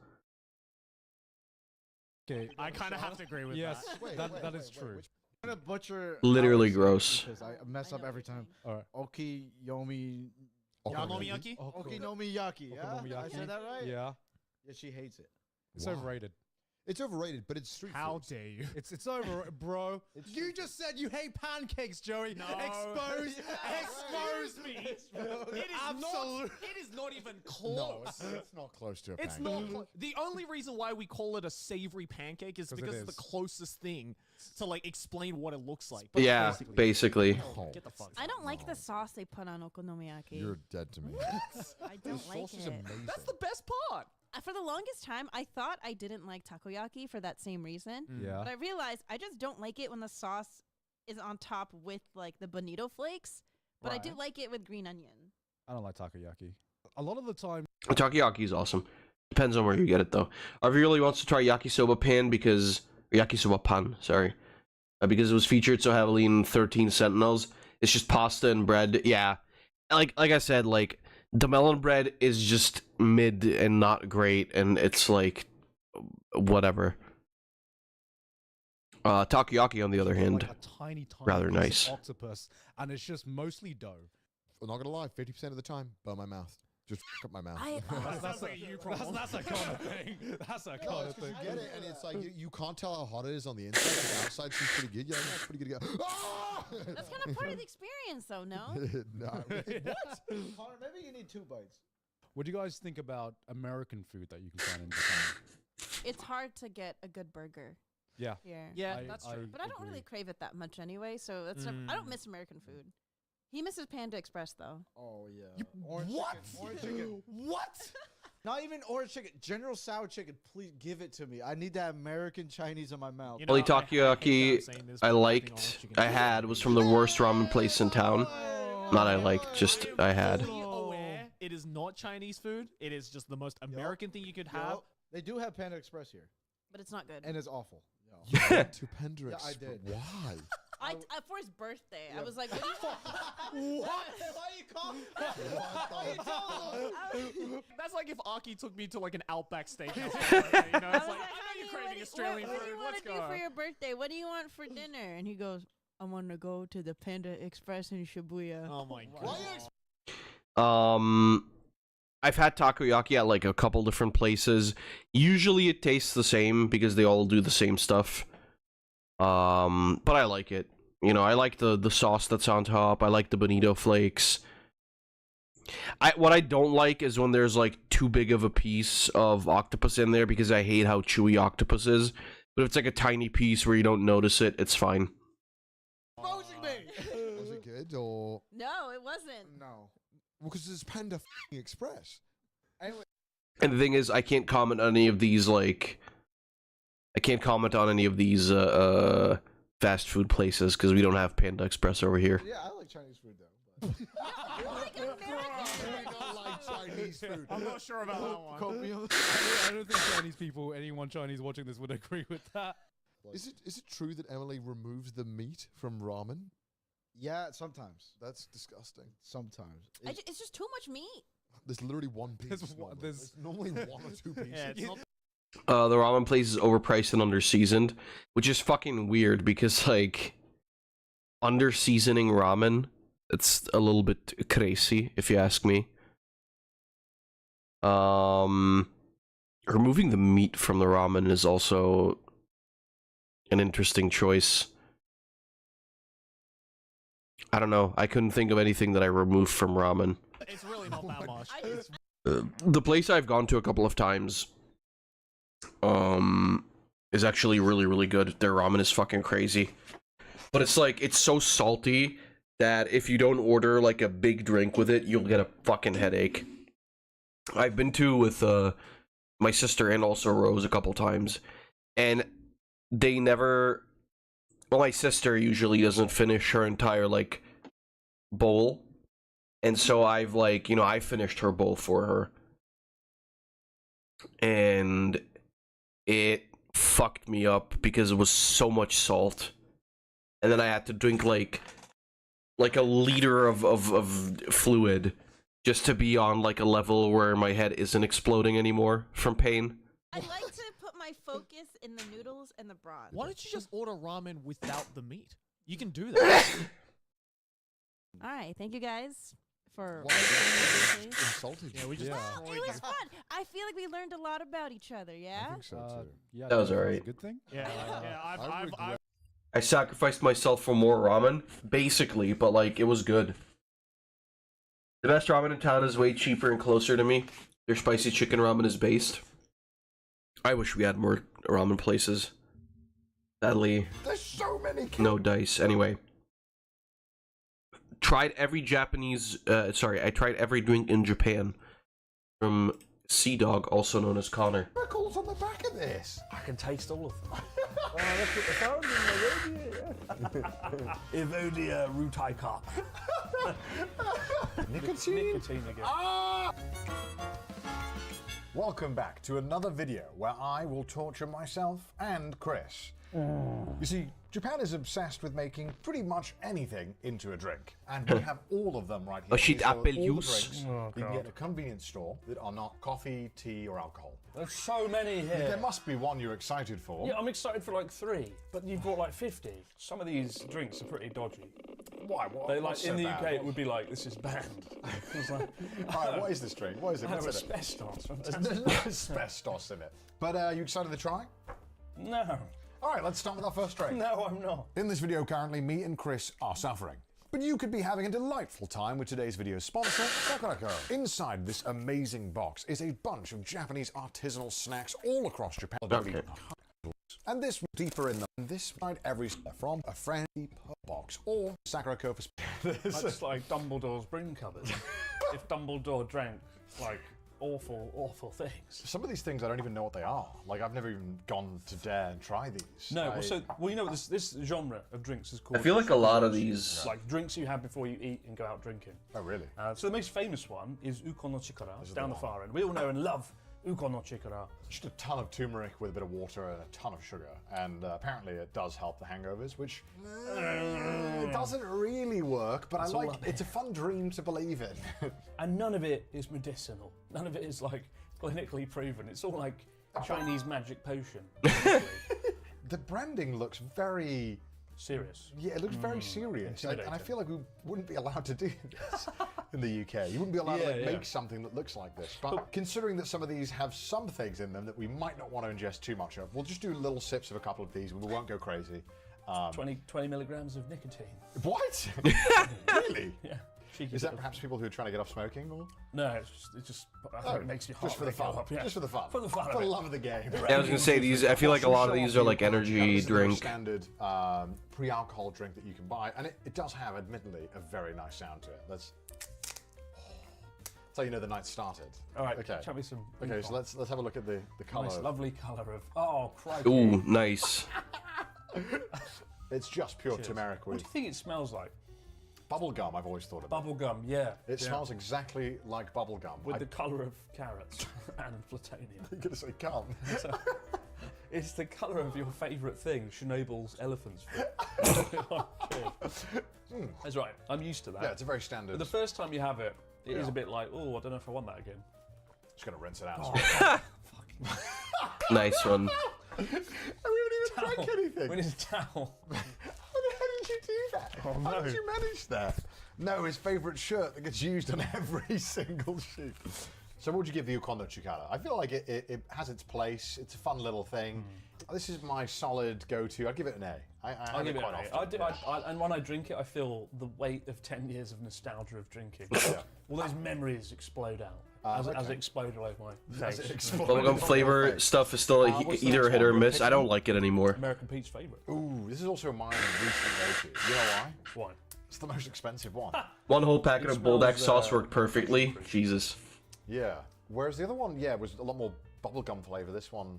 S21: Okay,
S22: I kind of have to agree with
S21: yes,
S22: that.
S21: that is true.
S23: I'm gonna butcher.
S2: Literally
S23: ours
S2: gross.
S23: Because I mess up every time.
S21: All right.
S23: Okiyomi
S22: Okonomiyaki?
S23: Okonomiyaki. Yeah, I
S21: Okonomiyaki.
S23: said that right?
S21: Yeah.
S23: Yeah, she hates it.
S21: It's
S20: Wow.
S21: overrated.
S20: It's overrated, but it's street
S22: How
S20: food.
S22: dare you?
S21: It's over, bro. You just said you hate pancakes, Joey.
S22: No.
S21: Expose me.
S22: It is not. It is not even close.
S20: No, it's not close to a
S22: It's
S20: pancake.
S22: not. The only reason why we call it a savory pancake is
S21: 'Cause it
S22: because it's the
S21: is.
S22: closest thing to like explain what it looks like. But
S2: Yeah, basically.
S22: Get the fuck.
S19: I don't like the sauce they put on okonomiyaki.
S20: You're dead to me.
S19: I don't like
S20: sauce is
S19: it.
S20: amazing.
S22: That's the best part.
S19: For the longest time, I thought I didn't like takoyaki for that same reason.
S21: Yeah.
S19: But I realized I just don't like it when the sauce is on top with like the bonito flakes. But I do
S21: Right.
S19: like it with green onion.
S21: I don't like takoyaki. A lot of the time,
S2: Takoyaki is awesome. Depends on where you get it though. If he really wants to try yakisoba pan because yakisoba pan, sorry, because it was featured so heavily in 13 Sentinels. It's just pasta and bread. Yeah, like I said, like the melon bread is just mid and not great, and it's like whatever. Takoyaki on the other hand,
S21: like a tiny
S2: rather
S21: piece of
S2: nice.
S21: octopus, and it's just mostly dough.
S20: I'm not gonna lie, 50% of the time, burn my mouth. Just f up my mouth.
S21: That's a kind of thing. That's a
S20: No,
S21: kind
S20: it's
S21: of
S20: 'cause
S21: thing.
S20: you get it, and it's like you can't tell how hot it is on the inside. But the outside seems pretty good. Yeah, it's pretty good to go. Ah!
S19: That's kind of part of the experience, though, no?
S20: No.
S21: What?
S23: Connor, maybe you need 2 bites.
S21: What do you guys think about American food that you can find in Japan?
S19: It's hard to get a good burger.
S21: Yeah.
S19: Here.
S22: Yeah, that's true.
S19: But I don't really crave it that much anyway, so that's I don't miss American food. He misses Panda Express though.
S23: Oh yeah. Orange What? Chicken. Orange chicken.
S22: What?
S23: Not even orange chicken. General Sour chicken. Please give it to me. I need that American Chinese in my mouth.
S2: Only takoyaki I liked, I had, was from the worst ramen place in town. Not I liked, just I had.
S22: Fully aware it is not Chinese food. It is just the most American thing you could have.
S23: Yup. They do have Panda Express here,
S19: But it's not good.
S23: and it's awful.
S20: You went to Panda
S23: Yeah, I
S20: Express.
S23: did.
S20: Why?
S19: I for his birthday, I
S23: Yeah.
S19: was like, what?
S23: What? Why you call? Why you telling
S22: That's like if Aki took me to like an Outback Steakhouse. You know, it's like, I know you're craving Australian
S19: what do
S22: food.
S19: you want
S22: Let's
S19: to do
S22: go.
S19: for your birthday? What do you want for dinner? And he goes, I want to go to the Panda Express in Shibuya.
S22: Oh my god.
S2: I've had takoyaki at like a couple different places. Usually it tastes the same because they all do the same stuff. But I like it. You know, I like the sauce that's on top. I like the bonito flakes. What I don't like is when there's like too big of a piece of octopus in there because I hate how chewy octopus is. But if it's like a tiny piece where you don't notice it, it's fine.
S23: Exposing me.
S20: Was it good or?
S19: No, it wasn't.
S23: No.
S20: Well, because it's Panda f***ing Express.
S23: Anyway.
S2: And the thing is, I can't comment on any of these, like... I can't comment on any of these, fast food places, because we don't have Panda Express over here.
S23: Yeah, I like Chinese food though. But...
S20: I don't like Chinese food.
S22: I'm not sure about that one.
S23: Copium.
S21: I don't think Chinese people, anyone Chinese watching this would agree with that.
S20: Is it true that Emily removes the meat from ramen?
S23: Yeah, sometimes.
S20: That's disgusting.
S23: Sometimes.
S19: It's just too much meat.
S20: There's literally one piece. There's normally 1 or 2 pieces.
S22: Yeah, it's not
S2: The ramen place is overpriced and underseasoned, which is fucking weird because, like, under-seasoning ramen, it's a little bit crazy, if you ask me. Removing the meat from the ramen is also an interesting choice. I don't know. I couldn't think of anything that I removed from ramen.
S22: It's really not that much.
S2: The place I've gone to a couple of times is actually really, really good. Their ramen is fucking crazy. But it's like, it's so salty that if you don't order like a big drink with it, you'll get a fucking headache. I've been to with my sister and also Rose a couple times, and they never... Well, my sister usually doesn't finish her entire, like, bowl. And so I've, like, you know, I finished her bowl for her. And it fucked me up because it was so much salt. And then I had to drink, like a liter of fluid just to be on, like, a level where my head isn't exploding anymore from pain.
S19: I like to put my focus in the noodles and the broth.
S22: Why don't you just order ramen without the meat? You can do that.
S19: All right, thank you guys for
S20: Insulted.
S21: Yeah, we just destroyed
S19: it was
S21: you.
S19: fun. I feel like we learned a lot about each other. Yeah.
S20: I think so too.
S21: Yeah,
S2: That was
S21: a
S2: alright.
S21: good thing.
S22: Yeah,
S20: I
S2: I sacrificed myself for more ramen, basically, but like it was good. The best ramen in town is way cheaper and closer to me. Their spicy chicken ramen is based. I wish we had more ramen places. Sadly,
S20: There's so many.
S2: no dice. Anyway, tried every Japanese. I tried every drink in Japan. From Sea Dog, also known as Connor.
S20: Miracles on the back of this.
S1: I can taste all of them. Evodia rutai carp.
S20: Nicotine?
S1: Nicotine again.
S20: Ah! Welcome back to another video where I will torture myself and Chris. You see, Japan is obsessed with making pretty much anything into a drink, and we have all of them right here.
S2: Shit,
S20: These are all the
S2: apple juice.
S20: drinks you can get at a convenience store that are not coffee, tea, or alcohol.
S1: There's so many here.
S20: There must be one you're excited for.
S1: Yeah, I'm excited for like 3, but you've brought like 50. Some of these drinks are pretty dodgy.
S20: Why? What,
S1: They
S20: what's
S1: like in
S20: so
S1: the
S20: bad?
S1: UK, it would be like this is banned. It's like,
S20: All right, what is this drink? What is it?
S1: I have
S20: What's in it?
S1: asbestos.
S20: There's no asbestos in it. But are you excited to try?
S1: No.
S20: All right, let's start with our first drink.
S1: No, I'm not.
S20: In this video currently, me and Chris are suffering. But you could be having a delightful time with today's video sponsor, Sakurako. Inside this amazing box is a bunch of Japanese artisanal snacks all across Japan.
S2: Okay.
S20: And this deeper in them, this side every step from a friendly box or Sakurako for
S1: That's like Dumbledore's broom cupboard. If Dumbledore drank like awful things.
S20: Some of these things I don't even know what they are. Like I've never even gone to dare and try these.
S1: No, well, you know what this genre of drinks is called.
S2: I feel like a lot of these.
S1: Like drinks you have before you eat and go out drinking.
S20: Oh, really?
S1: So the most famous one is Uko no Chikara,
S20: This is
S1: down
S20: the
S1: the
S20: one.
S1: far end. We all know and love Uko no Chikara.
S20: Just a ton of turmeric with a bit of water and a ton of sugar. And apparently it does help the hangovers, which it doesn't really work, but
S1: That's
S20: I
S1: all
S20: like
S1: up
S20: it's a fun dream to believe in.
S1: And none of it is medicinal. None of it is like clinically proven. It's all like Chinese magic potion.
S20: The branding looks very
S1: serious.
S20: Yeah, it looks very serious. And I
S1: Intimidating.
S20: feel like we wouldn't be allowed to do this in the UK. You wouldn't be allowed to
S1: Yeah, yeah.
S20: make something that looks like this. But considering that some of these have some things in them that we might not want to ingest too much of, we'll just do little sips of a couple of these and we won't go crazy.
S1: 20 milligrams of nicotine.
S20: What? Really?
S1: Yeah. Cheeky
S20: Is that
S1: bit of-
S20: perhaps people who are trying to get off smoking? Or?
S1: No, it just I think it makes your heart
S20: just for the
S1: rate go
S20: fun.
S1: up, yeah.
S20: Just for the fun.
S1: For the fun of
S20: For the
S1: it.
S20: love of the game.
S2: Yeah, I was gonna say these. I feel like a lot of these are like energy
S20: This is their
S2: drink.
S20: standard pre-alcohol drink that you can buy, and it does have, admittedly, a very nice sound to it. That's how you know the night started.
S1: All right,
S20: Okay.
S1: tell me some.
S20: Okay, so let's have a look at the colour.
S1: Nice, lovely colour of. Oh, crikey.
S2: Ooh, nice.
S20: It's just pure
S1: Cheers.
S20: turmeric
S1: What
S20: with
S1: do you think it smells like?
S20: bubble gum. I've always thought about.
S1: Bubble gum, yeah.
S20: It
S1: Yeah.
S20: smells exactly like bubble gum.
S1: With the colour of carrots and plutonium.
S20: You're gonna say gum.
S1: It's the colour of your favourite thing, Chernobyl's elephant's foot. That's right, I'm used to that.
S20: Yeah, it's a very standard.
S1: But the first time you have it, it is
S20: Yeah.
S1: a bit like, oh, I don't know if I want that again.
S20: Just gonna rinse it out.
S1: Oh,
S2: Nice one.
S20: We haven't even drank anything.
S1: We need a towel.
S20: How did you do that?
S1: Oh,
S20: How
S1: no.
S20: did you manage that? No, his favourite shirt that gets used on every single shoot. So what would you give the Ukondo Chikara? I feel like it has its place. It's a fun little thing. This is my solid go-to. I'd give it an A. I
S1: I'll
S20: have
S1: give it
S20: quite
S1: an A.
S20: often.
S1: And when I drink it, I feel the weight of 10 years of nostalgia of drinking. All those memories explode out as it
S20: okay.
S1: explodes all over my
S20: As it
S1: face.
S20: explodes.
S2: Bubblegum flavor stuff is still
S20: what's the
S2: either a
S20: next
S2: hit or
S20: one?
S2: miss. I don't like it anymore.
S1: American Pete's favourite.
S20: Ooh, this is also my recent go-to. You know why?
S1: Why?
S20: It's the most expensive one.
S2: One whole packet
S1: It
S2: of Bulldog
S1: smells,
S2: sauce worked perfectly. Jesus.
S20: Yeah. Whereas the other one, yeah, was a lot more bubblegum flavour. This one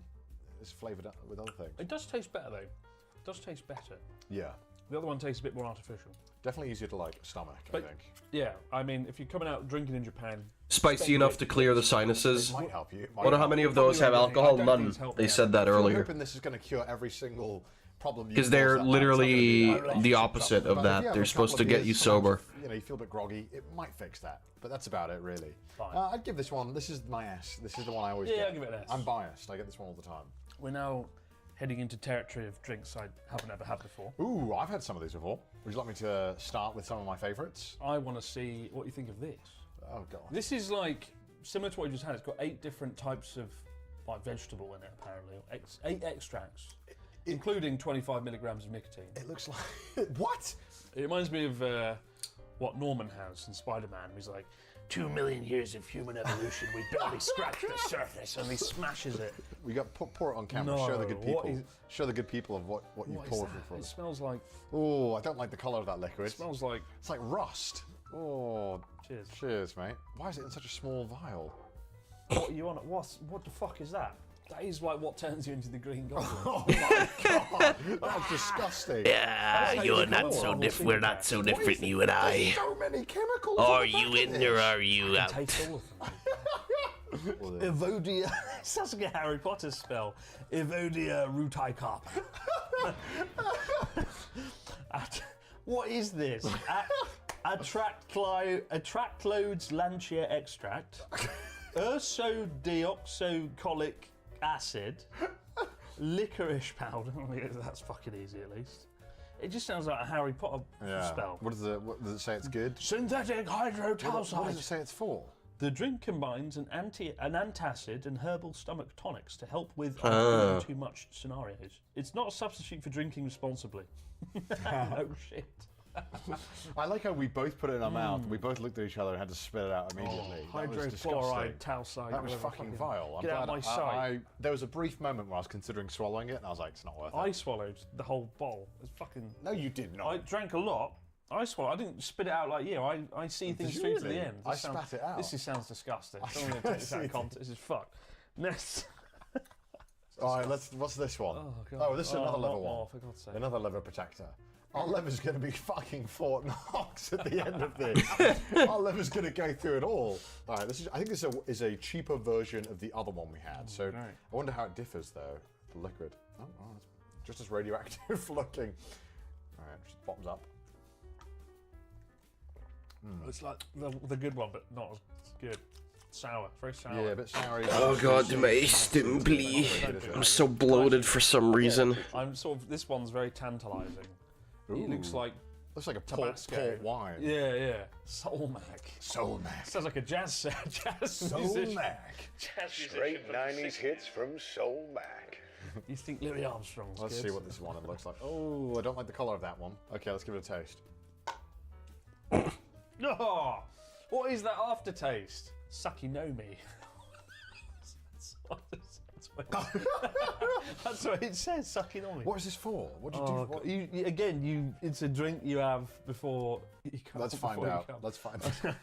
S20: is flavoured with other things.
S1: It does taste better, though. It does taste better.
S20: Yeah.
S1: The other one tastes a bit more artificial.
S20: Definitely easier to like stomach,
S1: But-
S20: I think.
S1: Yeah, I mean, if you're coming out drinking in Japan...
S2: Spicy
S1: spend
S2: enough
S1: it.
S2: to clear the sinuses.
S20: It might help you. It might
S2: Wonder how
S20: help
S2: many
S20: you.
S2: of those have alcohol?
S1: I don't think
S2: None.
S1: it's helped
S2: They
S1: me
S2: said that
S20: I'm
S2: earlier.
S20: hoping this is going to cure every single problem.
S2: Because they're literally the opposite of
S20: But if you
S2: that.
S20: have
S2: They're
S20: a
S2: supposed
S20: couple
S2: to
S20: of
S2: get you
S20: beers, sometimes
S2: sober.
S20: if, you feel a bit groggy. It might fix that, but that's about it, really.
S1: Fine.
S20: I'd give this one. This is my S. This is the one I always
S1: Yeah,
S20: get.
S1: I'll give it an S.
S20: I'm biased. I get this one all the time.
S1: We're now heading into territory of drinks I haven't ever had before.
S20: Ooh, I've had some of these before. Would you like me to start with some of my favourites?
S1: I want to see what you think of this.
S20: Oh god.
S1: This is like similar to what you just had. It's got 8 different types of like vegetable in it, apparently. 8 extracts, including 25 milligrams of nicotine.
S20: It looks like what?
S1: It reminds me of what Norman has in Spider-Man. He's like, 2 million years of human evolution, we barely scratched the surface, and he smashes it.
S20: We got pour it on camera.
S1: No,
S20: show the good people.
S1: what is-
S20: Show the good people of what you
S1: What is
S20: poured
S1: that?
S20: for.
S1: It smells like.
S20: Oh, I don't like the colour of that liquid.
S1: It smells like.
S20: It's like rust. Oh,
S1: cheers.
S20: Cheers, mate. Why is it in such a small vial?
S1: What are you on? What the fuck is that? That is like what turns you into the Green Goblin.
S20: Oh my god, that's disgusting.
S3: Yeah, you're not so different. We're not so different, you and I.
S20: So many chemicals.
S3: Are you in or are you out?
S1: Taste all of them. Evodia. It sounds like a Harry Potter spell. Evodia ruticarpa. What is this? Atraclodes lantia extract. Ursodeoxycholic acid. Licorice powder. That's fucking easy at least. It just sounds like a Harry Potter spell.
S20: What does it say? It's good.
S1: Synthetic hydrothalcide.
S20: What does it say it's for?
S1: The drink combines an antacid and herbal stomach tonics to help with too much scenarios. It's not a substitute for drinking responsibly. No shit.
S20: I like how we both put it in our mouth. We both looked at each other and had to spit it out immediately. That was
S1: Hydrofluoride,
S20: disgusting.
S1: talcide.
S20: That was fucking vile.
S1: Get out of my sight.
S20: There was a brief moment where I was considering swallowing it, and I was like, it's not worth it.
S1: I swallowed the whole bowl. It's fucking.
S20: No, you did not.
S1: I drank a lot. I swallowed. I didn't spit it out like you. I see things
S20: you
S1: through to
S20: really?
S1: the end.
S20: I spat it out.
S1: This sounds disgusting. I don't want to take this out of context. This is fucked. Next.
S20: All right, what's this one?
S1: Oh, God.
S20: Oh, this is another liver one.
S1: more, for God's sake.
S20: Another liver protector. Our liver's going to be fucking Fort Knox at the end of this. Our liver's going to go through it all. All right, I think this is a cheaper version of the other one we had. So
S1: right.
S20: I wonder how it differs, though. The liquid. Oh, it's just as radioactive looking. All right, just bottoms up.
S1: It's like the good one, but not as good. Sour, very sour.
S20: Yeah, a bit sour.
S2: Oh god, my stimuli. I'm so bloated for some reason.
S1: I'm sort of. This one's very tantalising. It looks like
S20: a
S1: Tabasco.
S20: port wine.
S1: Yeah. Soulmac.
S20: Soulmac.
S1: Sounds like a jazz musician.
S20: Soulmac.
S1: Jazz
S4: Straight 90s hits from Soulmac.
S1: You think Louis Armstrong's
S20: Let's
S1: good?
S20: see what this one looks like. Oh, I don't like the colour of that one. Okay, let's give it a taste.
S1: Oh, what is that aftertaste? Sucky know me. That's what it says. Sucking on me.
S20: What is this for? What do you do? What?
S1: It's a drink you have before you come.
S20: Let's find out. Let's find out.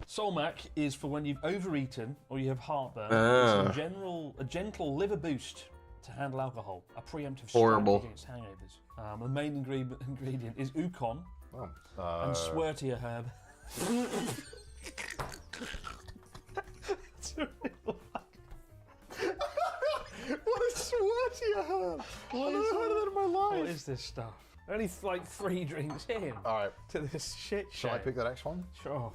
S1: Soulmac is for when you've overeaten or you have heartburn. It's a gentle liver boost to handle alcohol. A preemptive
S2: Horrible.
S1: strategy against hangovers. The main ingredient is Ukon and Swertia herb.
S20: What is Swertia herb? I've never heard of that in my life.
S1: What is this stuff? Only like 3 drinks in.
S20: All right.
S1: To this shit show.
S20: Shall I pick the next one?
S1: Sure.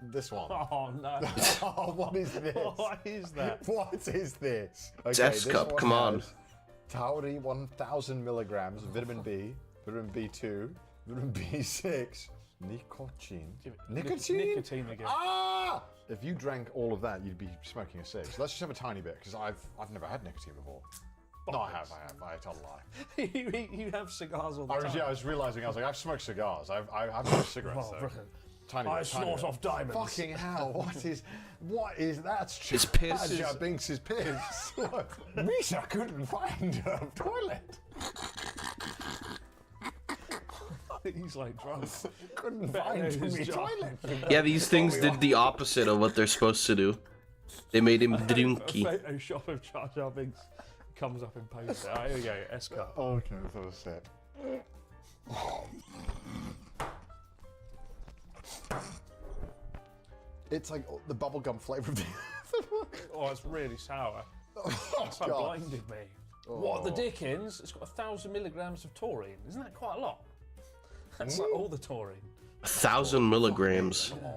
S20: This one.
S1: Oh no.
S20: Oh, what is this?
S1: What is that?
S20: What is this?
S2: It's S-cup, come on.
S20: Tauri 1000 milligrams, vitamin B, vitamin B2, vitamin B6, nicotine. Nicotine?
S1: Nicotine again.
S20: Ah! If you drank all of that, you'd be smoking a cig. So let's just have a tiny bit, because I've never had nicotine before. No, I have. I told a lie.
S1: You have cigars all the time.
S20: I was realising, I was like, I've smoked cigars. I've smoked cigarettes, though. Tiny
S1: I
S20: bit,
S1: snort
S20: bit.
S1: off diamonds.
S20: Fucking hell, what is that?
S2: His piss is...
S20: Jar Binks' piss. Misha couldn't find a toilet.
S1: He's like drunk.
S20: Couldn't find me toilet.
S2: Yeah, these things did the opposite of what they're supposed to do. They made him drinky.
S1: A Photoshop of Jar Jar Binks comes up in post. Here we go, S-cup.
S20: Okay, that was sick. It's like the bubblegum flavour of the...
S1: Oh, it's really sour.
S20: Oh,
S1: That's like
S20: God.
S1: blinded me. What the dickens? It's got 1,000 milligrams of taurine. Isn't that quite a lot? That's like all the taurine.
S2: 1,000 milligrams.
S1: Yeah.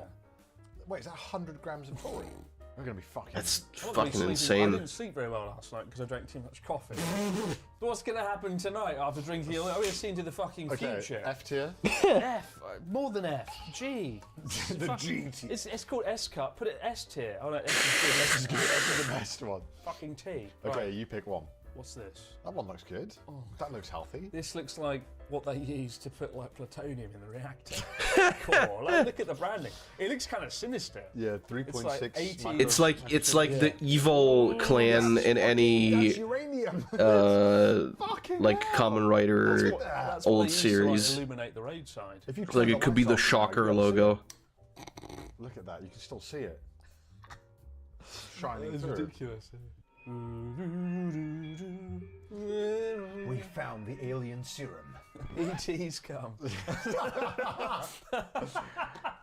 S20: Wait, is that 100 grams of taurine? We're gonna be fucking.
S2: That's
S1: I'm not gonna be
S2: fucking
S1: sleeping- I
S2: insane.
S1: didn't sleep very well last night because I drank too much coffee. But what's gonna happen tonight after drinking? Are we seeing to the fucking
S20: Okay,
S1: future?
S20: F tier.
S1: F, more than F. G.
S20: The
S1: Fuck-
S20: G tier.
S1: It's called S cup. Put it S tier. Oh no, S is good. S is good.
S20: This is the best one.
S1: Fucking T.
S20: Okay,
S1: Right.
S20: you pick one.
S1: What's this?
S20: That one looks good. That looks healthy.
S1: This looks like what they use to put like plutonium in the reactor. Core. Like, look at the branding. It looks kind of sinister.
S20: Yeah,
S1: It's
S20: 3.6.
S1: like 80
S2: It's like
S1: Yeah.
S2: the evil clan in any
S20: That's uranium.
S2: like Common Writer
S1: That's what
S2: old
S1: they use
S2: series.
S1: To, like, illuminate the roadside.
S20: If you
S2: It's like
S20: turn
S2: it
S20: the
S2: could be
S20: lights
S2: the
S20: off
S2: Shocker
S20: tonight, you'll see
S2: logo.
S20: it. Look at that. You can still see it. Shining
S1: It's
S20: through.
S1: ridiculous.
S20: We found the alien serum.
S1: ET's come.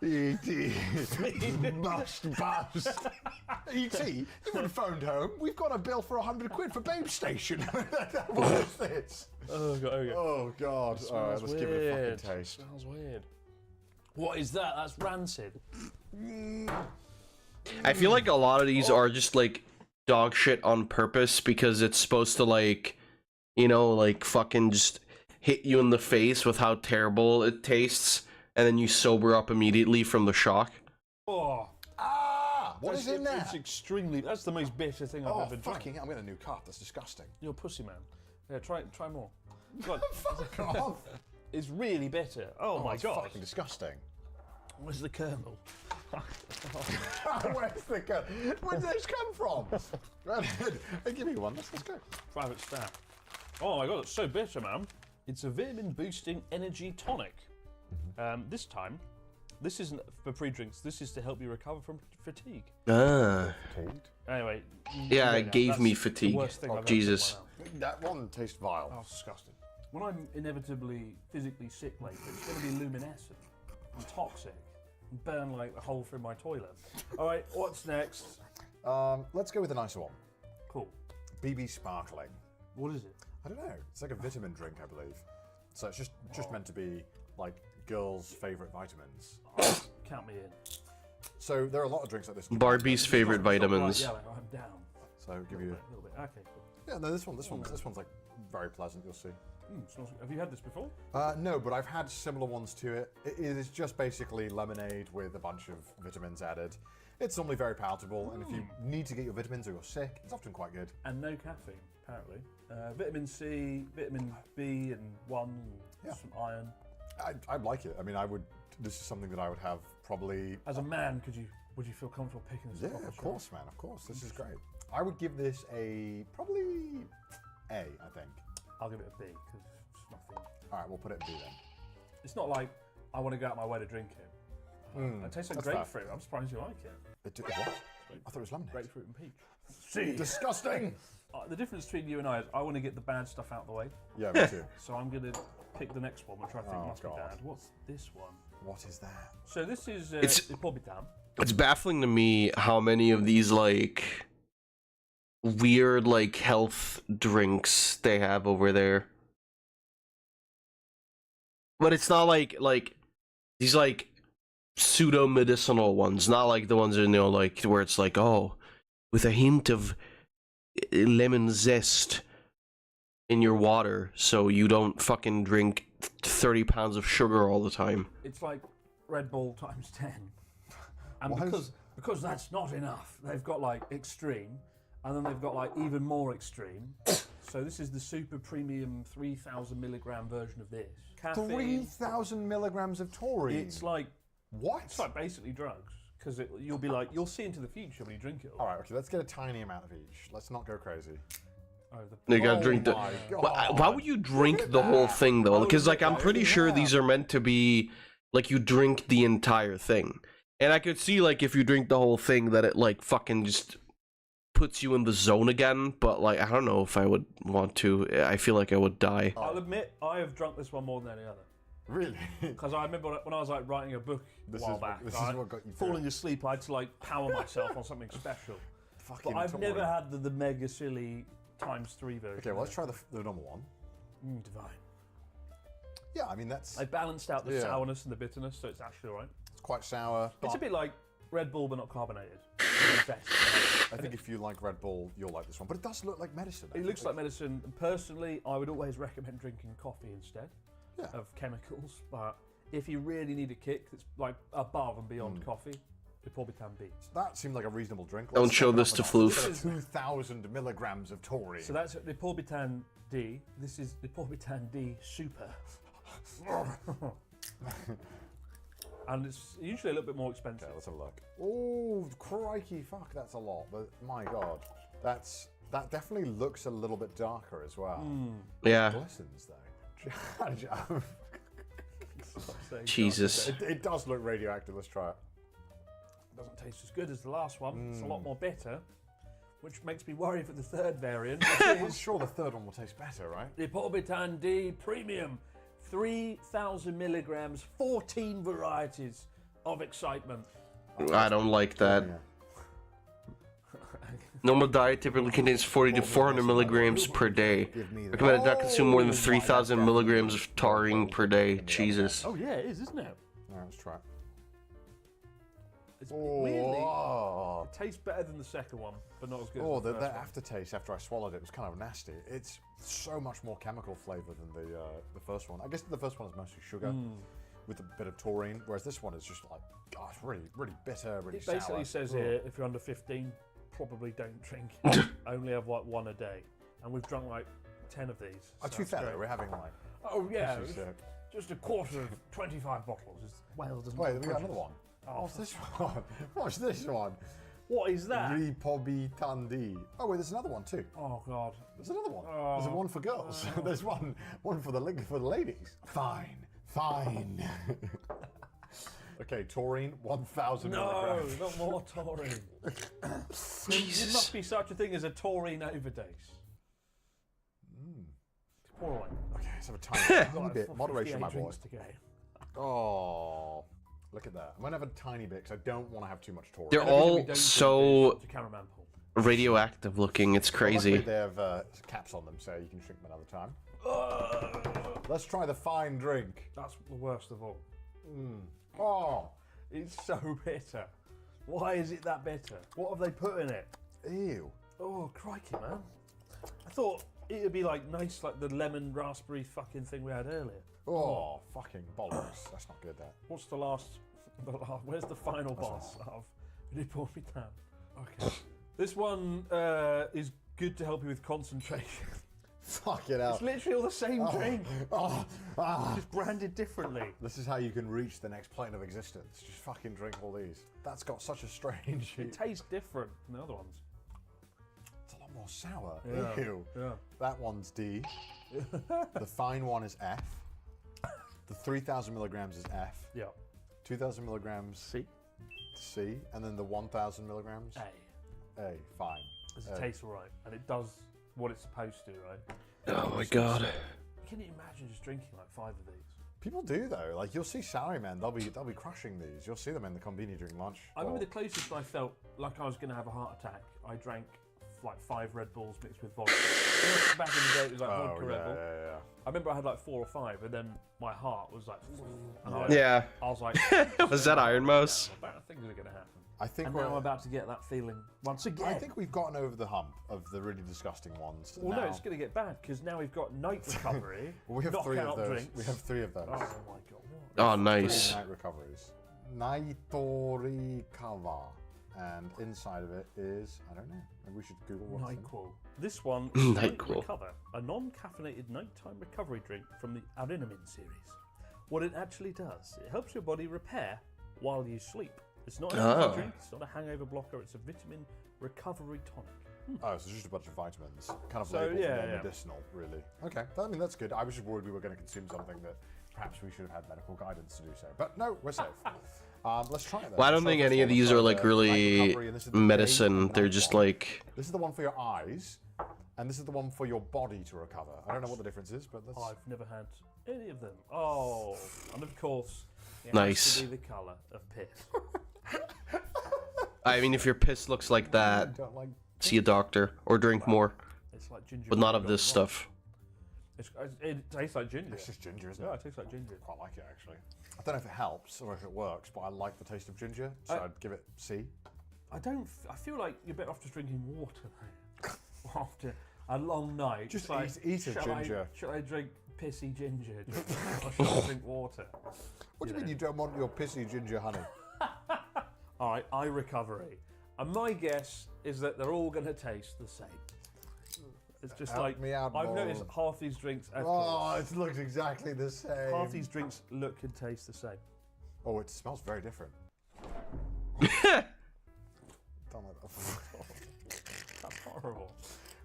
S20: E.T. must bust. E.T. You haven't phoned home. We've got a bill for £100 for Babe Station. What is this?
S1: Oh god. Okay.
S20: Oh God.
S1: It
S20: All right,
S1: smells
S20: let's give it a
S1: weird.
S20: fucking taste.
S1: Smells weird. What is that? That's rancid.
S2: I feel like a lot of these are just like dog shit on purpose because it's supposed to like, you know, like fucking just hit you in the face with how terrible it tastes, and then you sober up immediately from the shock.
S1: Oh.
S20: What is in there?
S1: It's extremely. That's the most bitter thing I've
S20: Oh,
S1: ever drank.
S20: fucking! I'm getting a new cup. That's disgusting.
S1: You're a pussy man. Yeah, try more. God.
S20: Fuck off.
S1: It's really bitter. Oh, my
S20: it's
S1: god.
S20: fucking disgusting.
S1: Where's the kernel?
S20: Where's the gun? Where did this come from? Right ahead. Hey, give me one. Let's go.
S1: Private staff. Oh my god, it's so bitter, man. It's a vitamin-boosting energy tonic. This time, this isn't for pre-drinks. This is to help you recover from fatigue.
S2: Ah.
S1: Anyway.
S2: Yeah, it gave me
S1: that's the
S2: fatigue.
S1: worst thing I've ever
S2: Jesus.
S1: put in my mouth.
S20: That one tastes vile.
S1: Oh, it's disgusting. When I'm inevitably physically sick later, it's going to be luminescent and toxic and burn like a hole through my toilet. All right, what's next?
S20: Let's go with a nicer one.
S1: Cool.
S20: BB Sparkling.
S1: What is it?
S20: I don't know. It's like a vitamin drink, I believe. So it's just meant to be like girls' favourite vitamins.
S1: Count me in.
S20: So there are a lot of drinks like this.
S2: Barbie's favorite vitamins.
S1: Yeah, I'm down.
S20: So give you.
S1: A little bit. Okay, cool.
S20: Yeah, no, this one's like very pleasant. You'll see.
S1: Have you had this before?
S20: No, but I've had similar ones to it. It is just basically lemonade with a bunch of vitamins added. It's normally very palatable, and if you need to get your vitamins or you're sick, it's often quite good.
S1: And no caffeine, apparently. Vitamin C, vitamin B, and some iron.
S20: I'd like it. I mean, this is something that I would have probably.
S1: As a man, would you feel comfortable picking this up?
S20: Yeah, of course, man. Of course. This is great. I would give this probably A, I think.
S1: I'll give it a B because it's nothing.
S20: All right, we'll put it in B then.
S1: It's not like I want to go out my way to drink it. It tastes like
S20: that's fair.
S1: grapefruit. I'm surprised you like it.
S20: What? I thought it was lemonade.
S1: Grapefruit and peach.
S20: See, disgusting.
S1: The difference between you and I is I want to get the bad stuff out of the way.
S20: Yeah, me too.
S1: So I'm going to pick the next one, which I think must be bad. What's this one?
S20: What is that?
S1: So this is
S2: It's-
S1: Pobitam.
S2: It's baffling to me how many of these like weird like health drinks they have over there. But it's not like these like pseudo medicinal ones, not like the ones like where it's like, oh, with a hint of lemon zest in your water so you don't fucking drink 30 pounds of sugar all the time.
S1: It's like Red Bull times 10. And because that's not enough, they've got like extreme, and then they've got like even more extreme. So this is the super premium 3,000 milligram version of this. Caffeine.
S20: 3,000 milligrams of taurine.
S1: It's like
S20: what?
S1: It's like basically drugs because you'll see into the future when you drink it.
S20: All right, okay, let's get a tiny amount of each. Let's not go crazy.
S2: You gotta drink the. Why would you drink the whole thing though? Because like I'm pretty sure these are meant to be like you drink the entire thing, and I could see like if you drink the whole thing that it like fucking just puts you in the zone again. But like I don't know if I would want to. I feel like I would die.
S1: I'll admit I have drunk this one more than any other.
S20: Really?
S1: Because I remember when I was like writing a book a while back,
S20: this is what got you
S1: falling asleep, I had to like power myself on something special.
S20: Fucking
S1: But I've
S20: taurine.
S1: never had the mega silly ×3 version.
S20: Okay, well, let's try the normal one.
S1: Divine.
S20: Yeah, I mean that's.
S1: I balanced out the sourness and the bitterness, so it's actually alright.
S20: It's quite sour.
S1: It's a bit like Red Bull, but not carbonated. best.
S20: I think if you like Red Bull, you'll like this one. But it does look like medicine.
S1: It looks like medicine. Personally, I would always recommend drinking coffee instead of chemicals. But if you really need a kick that's like above and beyond coffee, the Porbitan beats.
S20: That seemed like a reasonable drink.
S2: Don't show this to Floof.
S20: 2,000 milligrams of taurine.
S1: So that's the Porbitan D. This is the Porbitan D Super. And it's usually a little bit more expensive.
S20: Okay, let's have a look. Oh, crikey, fuck, that's a lot. But my God, that definitely looks a little bit darker as well.
S2: Yeah.
S20: It glistens though.
S2: Jesus.
S20: It does look radioactive. Let's try it.
S1: Doesn't taste as good as the last one. It's a lot more bitter, which makes me worry for the third variant.
S20: I'm sure the third one will taste better, right?
S1: The Porbitan D Premium, 3,000 milligrams, 14 varieties of excitement.
S2: I don't like that. Normal diet typically contains 40 to 400 milligrams per day. Recommended not consume more than 3,000 milligrams of taurine per day. Jesus.
S1: Oh yeah, it is, isn't it?
S20: Alright, let's try it.
S1: It's weirdly, it tastes better than the second one, but not as good as the first one.
S20: Aftertaste after I swallowed it was kind of nasty. It's so much more chemical flavour than the first one. I guess the first one is mostly sugar with a bit of taurine, whereas this one is just like, gosh, really, really bitter, really sour.
S1: It basically says here, if you're under 15, probably don't drink it. Only have like one a day. And we've drunk like 10 of these.
S20: To be fair, we're having like...
S1: Oh yeah, just a quarter of 25 bottles. Wales doesn't...
S20: Wait, we got another one. Oh, what's this one? What's this one?
S1: What is that?
S20: Porbitan D. Oh wait, there's another one too.
S1: Oh God.
S20: There's another one. There's one for girls. There's one for the ladies. Fine. Okay, taurine, 1,000 milligrams.
S1: No, not more taurine. There must be such a thing as a taurine overdose. Pour one.
S20: Okay, let's have a tiny bit. Moderation, my boy.
S1: To go.
S20: Oh, look at that. I'm gonna have a tiny bit because I don't want to have too much taurine.
S2: They're all so radioactive looking. It's crazy.
S20: They have caps on them, so you can shrink them another time. Let's try the fine drink.
S1: That's the worst of all.
S20: Oh,
S1: it's so bitter. Why is it that bitter? What have they put in it?
S20: Ew.
S1: Oh, crikey, man. I thought it would be like nice, like the lemon raspberry fucking thing we had earlier.
S20: Oh, fucking bollocks. That's not good, that.
S1: What's the last... Where's the final boss of Porbitan? Okay. This one is good to help you with concentration.
S20: Fuck it out.
S1: It's literally all the same drink. Just branded differently.
S20: This is how you can reach the next plane of existence. Just fucking drink all these. That's got such a strange...
S1: It tastes different than the other ones.
S20: It's a lot more sour.
S1: Yeah.
S20: Ew.
S1: Yeah.
S20: That one's D. The fine one is F. The 3,000 milligrams is F.
S1: Yeah.
S20: 2,000 milligrams C. And then the 1,000 milligrams A. Fine.
S1: It tastes alright, and it does what it's supposed to, right?
S2: Oh my God.
S1: Can you imagine just drinking like 5 of these?
S20: People do though. Like you'll see salarymen, they'll be crushing these. You'll see them in the convenience during lunch.
S1: I remember the closest I felt like I was going to have a heart attack. I drank like 5 Red Bulls mixed with vodka. Back in the day, it was like vodka Red Bull.
S20: Yeah.
S1: I remember I had like 4 or 5, and then my heart was like, and
S2: Yeah.
S1: I was like,
S2: Was that Iron Mouse?
S1: bad things are going to happen.
S20: I think
S1: and
S20: we're
S1: now I'm about to get that feeling once again.
S20: I think we've gotten over the hump of the really disgusting ones.
S1: Well,
S20: now.
S1: no, it's going to get bad because now we've got night recovery.
S20: Well, we have 3 of those.
S1: Drinks.
S20: We have 3 of those.
S1: Oh my God!
S2: Oh, nice.
S20: 3 night recoveries. Naitorikawa. And inside of it is, I don't know, maybe we should Google what's in it.
S1: NyQuil. This one is
S2: NyQuil.
S1: Recover, a non-caffeinated nighttime recovery drink from the Arinamine series. What it actually does, it helps your body repair while you sleep. It's not an energy drink, it's not a hangover blocker, it's a vitamin recovery tonic.
S20: Oh, so it's just a bunch of vitamins, kind of
S1: So,
S20: labeled
S1: yeah.
S20: medicinal, really. Okay, I mean that's good. I was just worried we were going to consume something that perhaps we should have had medical guidance to do so. But no, we're safe. Let's try it.
S2: Well, I don't think any of these are like really medicine. They're just like...
S20: This is the one for your eyes, and this is the one for your body to recover. I don't know what the difference is, but that's...
S1: I've never had any of them. Oh, and of course, it
S2: Nice.
S1: has to be the colour of piss.
S2: I mean, if your piss looks like that, see a doctor or drink more.
S1: It's like ginger.
S2: But not of this stuff.
S1: It tastes like ginger.
S20: It's just ginger, isn't it?
S1: Yeah, it tastes like ginger.
S20: I quite like it, actually. I don't know if it helps or if it works, but I like the taste of ginger, so I'd give it C.
S1: I feel like you're better off just drinking water though. After a long night.
S20: Just
S1: like,
S20: eat a ginger.
S1: Should I drink pissy ginger? Or should I drink water?
S20: What do you mean you don't want your pissy ginger honey?
S1: All right, eye recovery. And my guess is that they're all going to taste the same. It's just
S20: Help
S1: like
S20: me out,
S1: I've
S20: Mole.
S1: noticed half these drinks.
S20: Oh, it looks exactly the same.
S1: Half these drinks look and taste the same.
S20: Oh, it smells very different. Don't like that.
S1: That's horrible.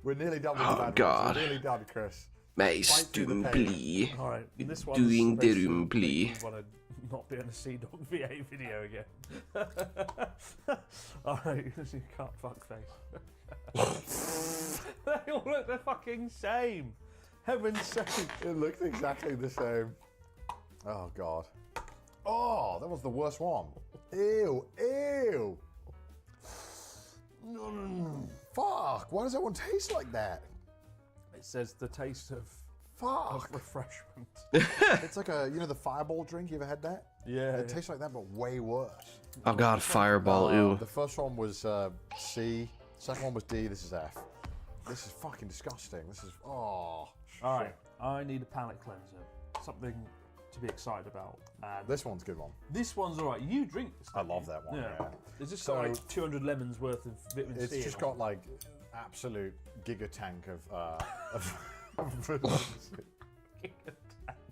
S20: We're nearly done with
S2: Oh,
S20: the bad
S2: God.
S20: ones. We're nearly done, Chris.
S2: Mais
S20: Fight through the pain.
S2: dumpli.
S1: All right, this one's
S2: Doing
S1: supposed to
S2: dumpli.
S1: make you want to not be on a Sea Dog VA video again. All right, you can't fuck face. They all look the fucking same. Heaven's sake.
S20: It looks exactly the same. Oh, God. Oh, that was the worst one. Ew, ew. Fuck, why does that one taste like that?
S1: It says the taste of
S20: Fuck.
S1: refreshment.
S20: It's like a, you know, the Fireball drink. You ever had that?
S1: Yeah.
S20: It tastes like that, but way worse.
S2: Oh god, fireball, ew.
S20: The first one was C. Second one was D. This is F. This is fucking disgusting. This is, oh.
S1: All right, I need a palate cleanser. Something to be excited about. And
S20: This one's a good one.
S1: this one's all right. You drink this.
S20: I love that one. Yeah.
S1: Is this
S20: So-
S1: got like 200 lemons worth of vitamin
S20: It's
S1: C?
S20: just
S1: in
S20: got
S1: it?
S20: like absolute giga tank of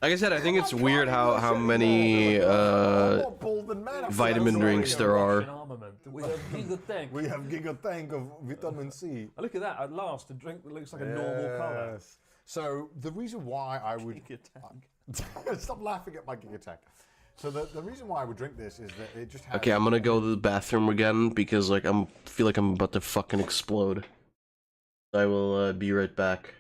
S2: Like I said, I think it's weird how many vitamin drinks there
S1: Russian
S2: are.
S1: armament. We have giga tank.
S20: We have giga tank of vitamin C.
S1: Oh, look at that! At last, a drink that looks like a normal colour.
S20: Yes. So the reason why I would
S1: Giga tank.
S20: stop laughing at my giga tank. So the reason why I would drink this is that it just has.
S2: Okay, I'm gonna go to the bathroom again because like feel like I'm about to fucking explode. I will be right back.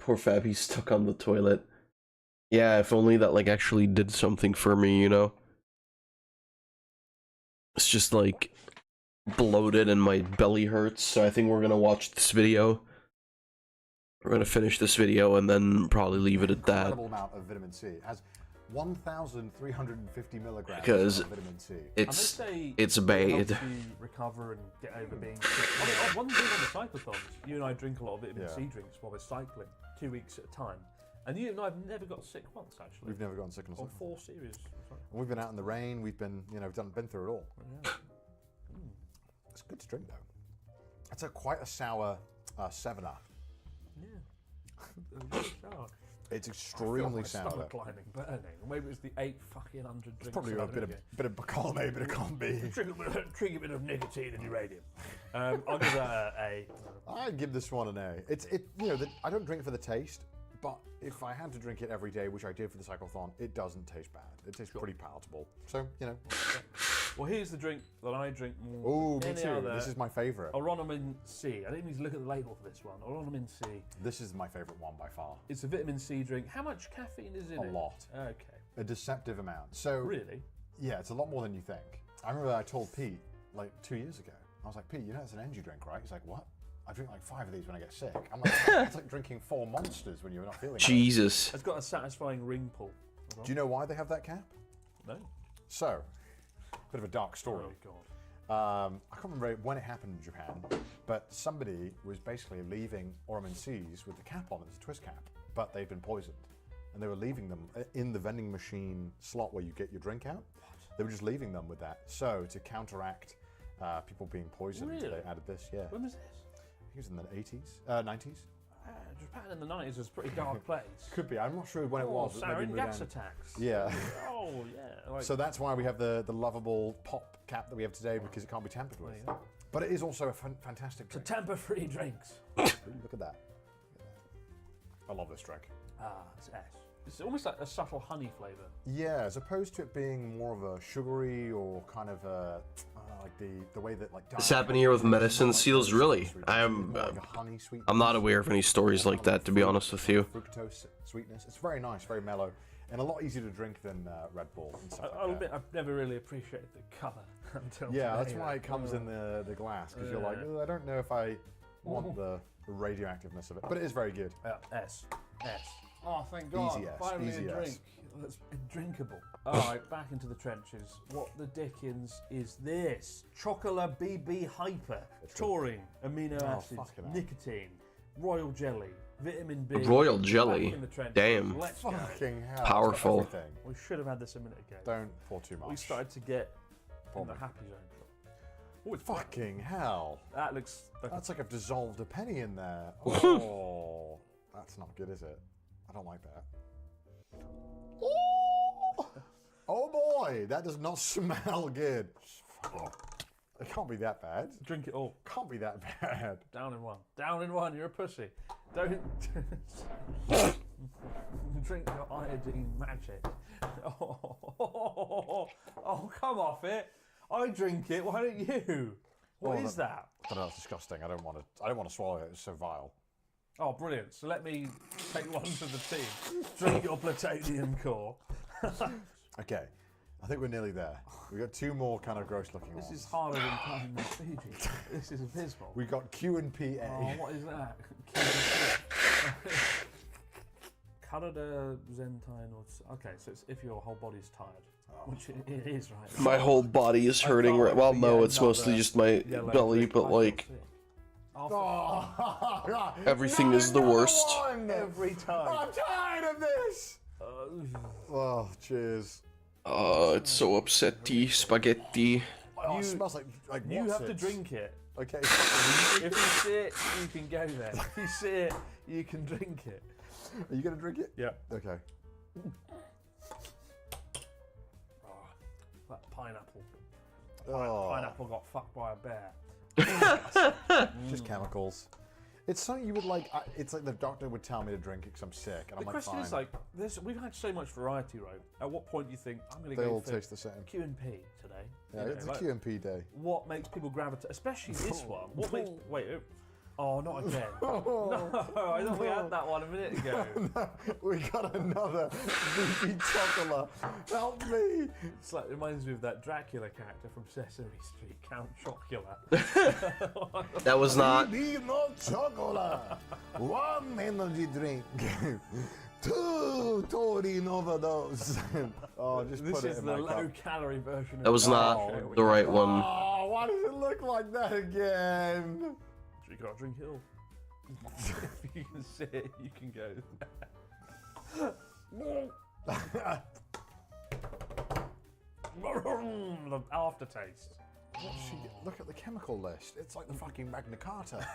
S2: Poor Fab, he's stuck on the toilet. Yeah, if only that like actually did something for me, you know? It's just like bloated and my belly hurts, so I think we're gonna watch this video. We're gonna finish this video and then probably leave it at that.
S20: Incredible amount of vitamin C. It has 1,350 milligrams
S2: Because
S20: of vitamin C.
S2: it's
S1: It
S2: bad.
S1: helps you recover and get over being sick. I mean, one thing on the cyclothons, you and I drink a lot of vitamin C drinks while we're cycling, 2 weeks at a time. And you and I have never got sick once, actually.
S20: We've never gotten sick on a
S1: On
S20: cyclone.
S1: 4 series.
S20: And we've been out in the rain. We've been, you know, been through it all.
S1: Yeah.
S20: It's good to drink though. It's quite a sour 7-Up.
S1: Yeah.
S20: It's extremely sour.
S1: Stomach lining burning. Maybe it's the 800 drinks.
S20: It's probably a bit of column A, bit of column B.
S1: Drink a bit of nicotine and uranium. I'll give that a.
S20: I'd give this one an A. You know, I don't drink it for the taste, but if I had to drink it every day, which I did for the cyclothon, it doesn't taste bad. It tastes pretty palatable. So, you know.
S1: Well, here's the drink that I drink more.
S20: Oh,
S1: than
S20: me
S1: any
S20: too.
S1: other.
S20: This is my favourite.
S1: Oronomin C. I didn't need to look at the label for this one. Oronomin C.
S20: This is my favourite one by far.
S1: It's a vitamin C drink. How much caffeine is in it?
S20: A lot.
S1: Okay.
S20: A deceptive amount. So
S1: Really?
S20: Yeah, it's a lot more than you think. I remember I told Pete like 2 years ago. I was like, Pete, you know it's an energy drink, right? He's like, what? I drink like 5 of these when I get sick. I'm like, it's like drinking 4 Monsters when you're not feeling
S2: Jesus.
S1: It's got a satisfying ring pull.
S20: Do you know why they have that cap?
S1: No.
S20: So, bit of a dark story.
S1: Oh, God.
S20: I can't remember when it happened in Japan, but somebody was basically leaving Oromin C's with the cap on. It was a twist cap, but they'd been poisoned. And they were leaving them in the vending machine slot where you get your drink out. They were just leaving them with that. So, to counteract people being poisoned,
S1: Really?
S20: they added this, yeah.
S1: When was this?
S20: He was in the 80s, 90s.
S1: Japan in the 90s was a pretty dark place.
S20: Could be. I'm not sure when it was. but maybe
S1: Sarin
S20: moved
S1: gas
S20: down.
S1: attacks.
S20: Yeah.
S1: Oh, yeah. Like,
S20: So that's why we have the lovable pop cap that we have today, because it can't be tampered with. But it is also a fantastic drink.
S1: to tamper-free drinks.
S20: Look at that. I love this drink.
S1: It's S. It's almost like a subtle honey flavour.
S20: Yeah, as opposed to it being more of a sugary or kind of a like the way that like.
S2: This happened here with medicine seals, really. I'm not aware of any stories like that, to be honest with you.
S20: Fructose sweetness. It's very nice, very mellow, and a lot easier to drink than Red Bull and stuff like
S1: I'll
S20: that.
S1: admit, I've never really appreciated the colour until
S20: Yeah,
S1: today.
S20: that's why it comes in the glass, because you're like, I don't know if I want the radioactiveness of it, but it is very good.
S1: S. Oh, thank God.
S20: Easy S,
S1: Finally
S20: easy
S1: a drink
S20: S.
S1: that's drinkable. Alright, back into the trenches. What the dickens is this? Chocolate BB Hyper. Taurine, amino acids,
S20: fucking hell.
S1: nicotine, royal jelly, vitamin B.
S2: Royal jelly?
S1: Back in the trenches.
S2: Damn.
S1: Let's go.
S20: Fucking hell.
S2: Powerful.
S20: It's got everything.
S1: We should have had this a minute ago.
S20: Don't pour too much.
S1: We started to get
S20: Pour
S1: in the
S20: me.
S1: happy zone. Oh, it's
S20: Fucking hell.
S1: That looks like
S20: That's like I've dissolved a penny in there. Oh, that's not good, is it? I don't like that. Oh boy, that does not smell good. It can't be that bad.
S1: Drink it all.
S20: Can't be that bad.
S1: Down in one. Down in one. You're a pussy. Don't drink your iodine magic. Oh, come off it. I drink it. Why don't you? What is that?
S20: I don't know. It's disgusting. I don't want to swallow it. It's so vile.
S1: Oh, brilliant. So let me take one for the team. Drink your plutonium core.
S20: Okay, I think we're nearly there. We've got 2 more kind of gross looking ones.
S1: This is harder than climbing Mount Fiji. This is abysmal.
S20: We've got Q and PA.
S1: Oh, what is that? Canada Zentine. Okay, so it's if your whole body's tired, which it is, right?
S2: My whole body is hurting right. Well, no, it's mostly just my belly, but like everything is the worst.
S1: Every time.
S20: I'm tired of this. Oh, cheers.
S2: It's so upsetty. Spaghetti.
S20: Oh, it smells like
S1: You
S20: what's
S1: have to
S20: it?
S1: drink it.
S20: Okay.
S1: If you see it, you can go there. If you see it, you can drink it.
S20: Are you gonna drink it?
S1: Yeah.
S20: Okay.
S1: That pineapple.
S20: Oh.
S1: Pineapple got fucked by a bear.
S20: Just chemicals. It's something you would like. It's like the doctor would tell me to drink it because I'm sick, and
S1: The
S20: I'm like,
S1: question
S20: fine.
S1: is like, we've had so much variety, right? At what point do you think I'm going to
S20: They
S1: go
S20: all
S1: for
S20: taste the same.
S1: Q and P today?
S20: Yeah,
S1: You know,
S20: it's
S1: like,
S20: a Q&P day.
S1: What makes people gravitate, especially this one? What makes Oh, not again. No, I thought we had that one a minute ago.
S20: No, we got another VP Chocolate. Help me!
S1: It's like, it reminds me of that Dracula character from Sesame Street, Count Chocula.
S2: That was not.
S20: VP no chocolate. One energy drink. 2 taurine overdose. Oh, just
S1: This
S20: put it
S1: is
S20: in
S1: the
S20: my cup.
S1: low-calorie version.
S2: That was not the right one.
S20: Oh, why does it look like that again?
S1: So you gotta drink it all. If you can see it, you can go. The aftertaste.
S20: Look at the chemical list. It's like the fucking Magna Carta.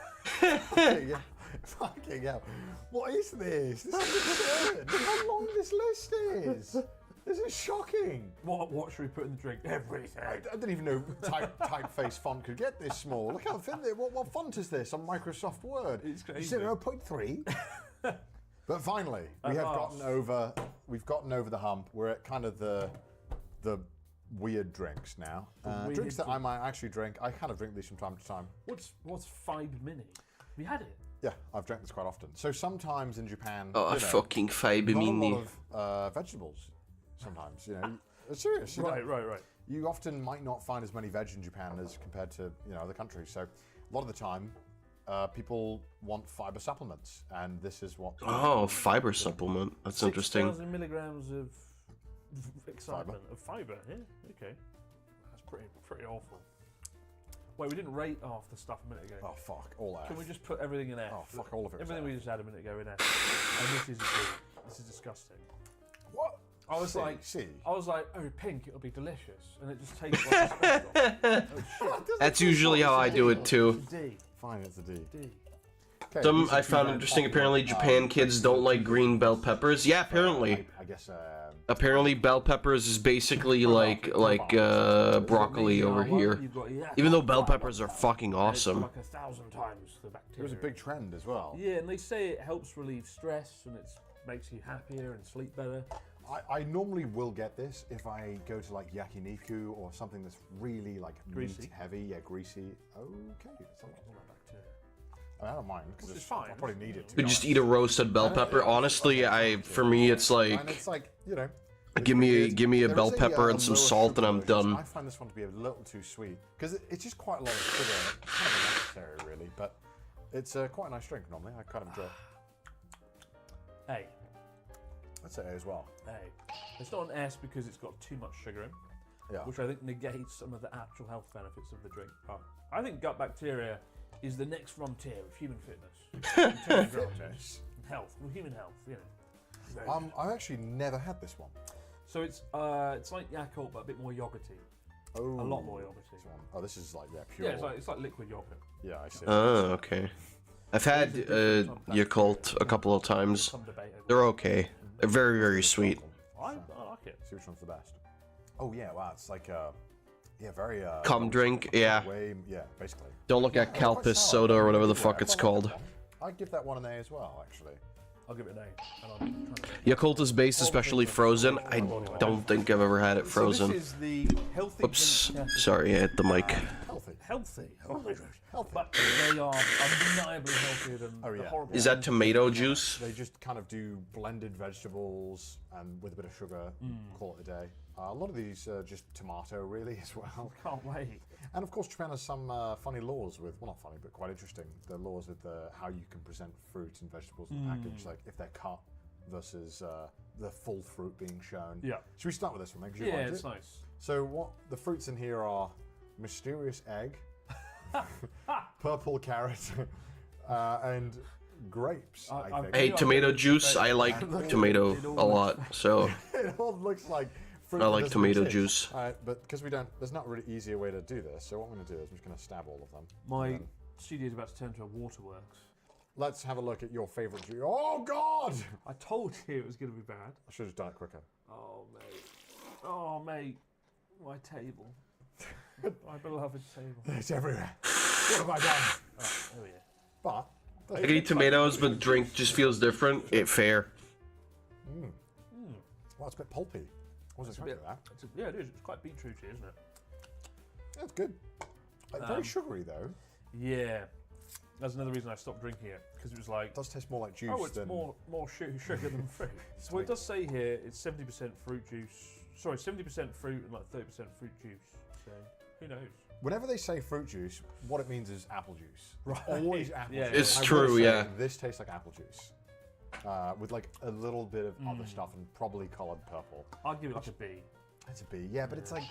S20: Fucking hell. What is this? This is absurd. Look how long this list is. This is shocking.
S1: What should we put in the drink? Everything.
S20: I didn't even know typeface font could get this small. Look how thin it is. What font is this on Microsoft Word?
S1: It's crazy.
S20: 0.3. But finally, we've gotten over the hump. We're at kind of the weird drinks now. Drinks that I might actually drink. I kind of drink these from time to time.
S1: What's 5 Mini? We had it.
S20: Yeah, I've drank this quite often. So sometimes in Japan,
S2: Oh, fucking fiber
S20: not a
S2: mini.
S20: lot of vegetables. Sometimes, you know, it's serious. You
S1: Right.
S20: You often might not find as many veg in Japan as compared to other countries. So a lot of the time, people want fiber supplements, and this is what.
S2: Oh, fiber supplement. That's interesting.
S1: 6,000 milligrams of excitement of fiber. Yeah, okay, that's pretty awful. Wait, we didn't rate half the stuff a minute ago.
S20: Oh fuck, all F.
S1: Can we just put everything in F?
S20: Oh fuck, all of it.
S1: Everything we just had a minute ago in F. And this is a D. This is disgusting.
S20: What?
S1: I was
S20: C,
S1: like,
S20: C.
S1: Oh, pink, it'll be delicious, and it just tastes like a oh shit.
S2: That's usually how I do it too.
S1: D.
S20: Fine, it's a D.
S1: D.
S20: Okay,
S2: Some
S20: these are
S2: I
S20: two
S2: found
S20: very
S2: interesting.
S20: popular,
S2: Apparently, Japan kids don't like green bell peppers. Yeah, apparently.
S20: I guess.
S2: Apparently, bell peppers is basically like broccoli over here. Even though bell peppers are fucking awesome.
S1: Like 1,000 times the bacteria.
S20: It was a big trend as well.
S1: Yeah, and they say it helps relieve stress and it makes you happier and sleep better.
S20: I normally will get this if I go to like yakiniku or something that's really like
S1: Greasy.
S20: meat heavy, greasy. Okay, it's like I don't mind because
S1: It's fine.
S20: I probably need it. To
S2: You
S20: be
S2: just
S20: honest.
S2: eat a roasted bell pepper. Honestly, for me, it's
S20: And
S2: like
S20: it's like
S2: give me a
S20: there
S2: bell
S20: is
S2: pepper and some
S20: lower
S2: salt and
S20: sugar
S2: I'm
S20: version.
S2: done.
S20: I find this one to be a little too sweet because it's just quite a lot of sugar. It's kind of unnecessary, really, but it's quite a nice drink normally. I kind of enjoy it.
S1: A.
S20: I'd say A as well.
S1: A. It's not an S because it's got too much sugar in, which I think negates some of the actual health benefits of the drink. But I think gut bacteria is the next frontier of human fitness.
S20: Fitness.
S1: Health, well, human health, you know.
S20: I've actually never had this one.
S1: So it's like Yakult but a bit more yogurty.
S20: Oh,
S1: a lot more yogurty.
S20: Oh, this is like pure.
S1: Yeah, it's like liquid yogurt.
S20: Yeah, I see.
S2: Oh, okay. I've had Yakult a couple of times. They're okay. They're very, very sweet.
S1: I like it.
S20: See which one's the best. Oh yeah, wow, it's like very
S2: Cum drink, yeah.
S20: Yeah, basically.
S2: Don't look at Calpis soda or whatever the fuck it's called.
S20: I'd give that one an A as well, actually.
S1: I'll give it an A.
S2: Yakult is based, especially frozen. I don't think I've ever had it frozen.
S1: So this is the healthy.
S2: Oops, sorry, I hit the mic.
S1: Healthy. But they are undeniably healthier than the horrible.
S2: Is that tomato juice?
S20: They just kind of do blended vegetables and with a bit of sugar, call it a day. A lot of these are just tomato, really, as well.
S1: Can't wait.
S20: And of course, Japan has some funny laws with, well, not funny, but quite interesting. The laws with how you can present fruit and vegetables in the package, like if they're cut versus the full fruit being shown.
S1: Yeah.
S20: Should we start with this one? Then?
S1: Yeah, it's nice.
S20: So what the fruits in here are mysterious egg, purple carrot, and grapes. I think.
S2: Hey, tomato juice. I like tomato a lot, so
S20: It all looks like fruit
S2: I
S20: that
S2: like
S20: doesn't
S2: tomato
S20: exist.
S2: juice.
S20: But because there's not really easier way to do this. So what I'm going to do is I'm just going to stab all of them.
S1: My studio is about to turn to a waterworks.
S20: Let's have a look at your favorite juice. Oh God!
S1: I told you it was going to be bad.
S20: I should have done it quicker.
S1: Oh mate. Oh mate. My table. My beloved table.
S20: It's everywhere. What have I done?
S1: Oh yeah.
S20: But
S2: I can eat tomatoes, but drink just feels different. Fair.
S20: Well, it's a bit pulpy. I wasn't expecting that.
S1: Yeah, it is. It's quite beetrooty, isn't it?
S20: That's good. Very sugary though.
S1: Yeah. That's another reason I stopped drinking it, because it was like...
S20: It does taste more like juice
S1: Oh, it's
S20: than...
S1: more sugar than fruit. So it does say here it's 70% fruit juice. Sorry, 70% fruit and like 30% fruit juice. So who knows?
S20: Whenever they say fruit juice, what it means is apple juice.
S1: Right.
S20: Always apple
S1: Yeah,
S20: juice.
S2: It's
S20: I will
S2: true,
S20: say
S2: yeah.
S20: This tastes like apple juice. With like a little bit of other stuff and probably coloured purple.
S1: I'll give it like a B.
S20: It's a B, yeah, but it's like,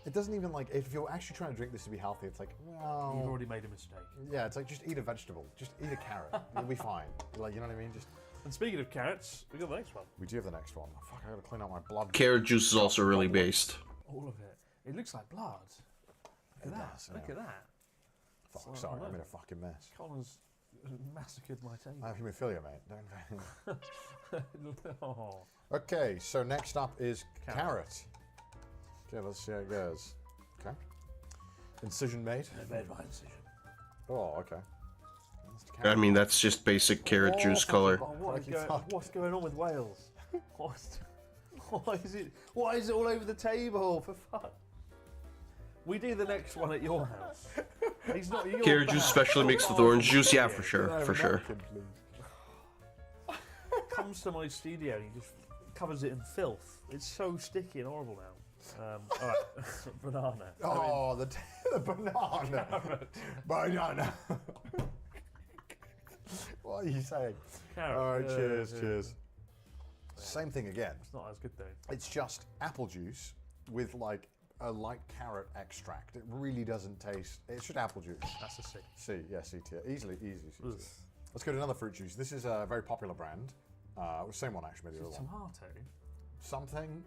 S20: it doesn't even like, if you're actually trying to drink this to be healthy, it's like, well...
S1: You've already made a mistake.
S20: Yeah, it's like, just eat a vegetable. Just eat a carrot. You'll be fine. Like, you know what I mean? Just...
S1: And speaking of carrots, we got the next one.
S20: We do have the next one. Oh, fuck, I gotta clean out my blood.
S2: Carrot juice is also really based.
S1: All of it. It looks like blood. Look at that.
S20: Does,
S1: Look
S20: yeah.
S1: at that.
S20: Fuck,
S1: So,
S20: sorry,
S1: I
S20: I'm
S1: know.
S20: in a fucking mess.
S1: Connor's massacred my table.
S20: I have haemophilia, mate. Don't...
S1: Oh.
S20: Okay, so next up is
S1: Carrot.
S20: carrot. Okay, let's see how it goes. Okay. Incision made.
S1: I made my incision.
S20: Oh, okay.
S2: I mean, that's just basic carrot juice color.
S1: Oh, what's going on with Wales? Why is it all over the table? For fuck. We do the next one at your house. He's not your
S2: Carrot juice specially mixed with orange juice. Yeah, for sure, for sure.
S1: Comes to my studio and he just covers it in filth. It's so sticky and horrible now. All right, banana.
S20: Oh, the banana. Banana. What are you saying?
S1: Carrot.
S20: All right, cheers,
S1: yeah.
S20: cheers. Same thing again.
S1: It's not as good though.
S20: It's just apple juice with like a light carrot extract. It really doesn't taste. It's just apple juice.
S1: That's a C.
S20: C, yeah, C tier. Easy C tier. Let's go to another fruit juice. This is a very popular brand. Same one actually, the other one.
S1: Tomato.
S20: Something.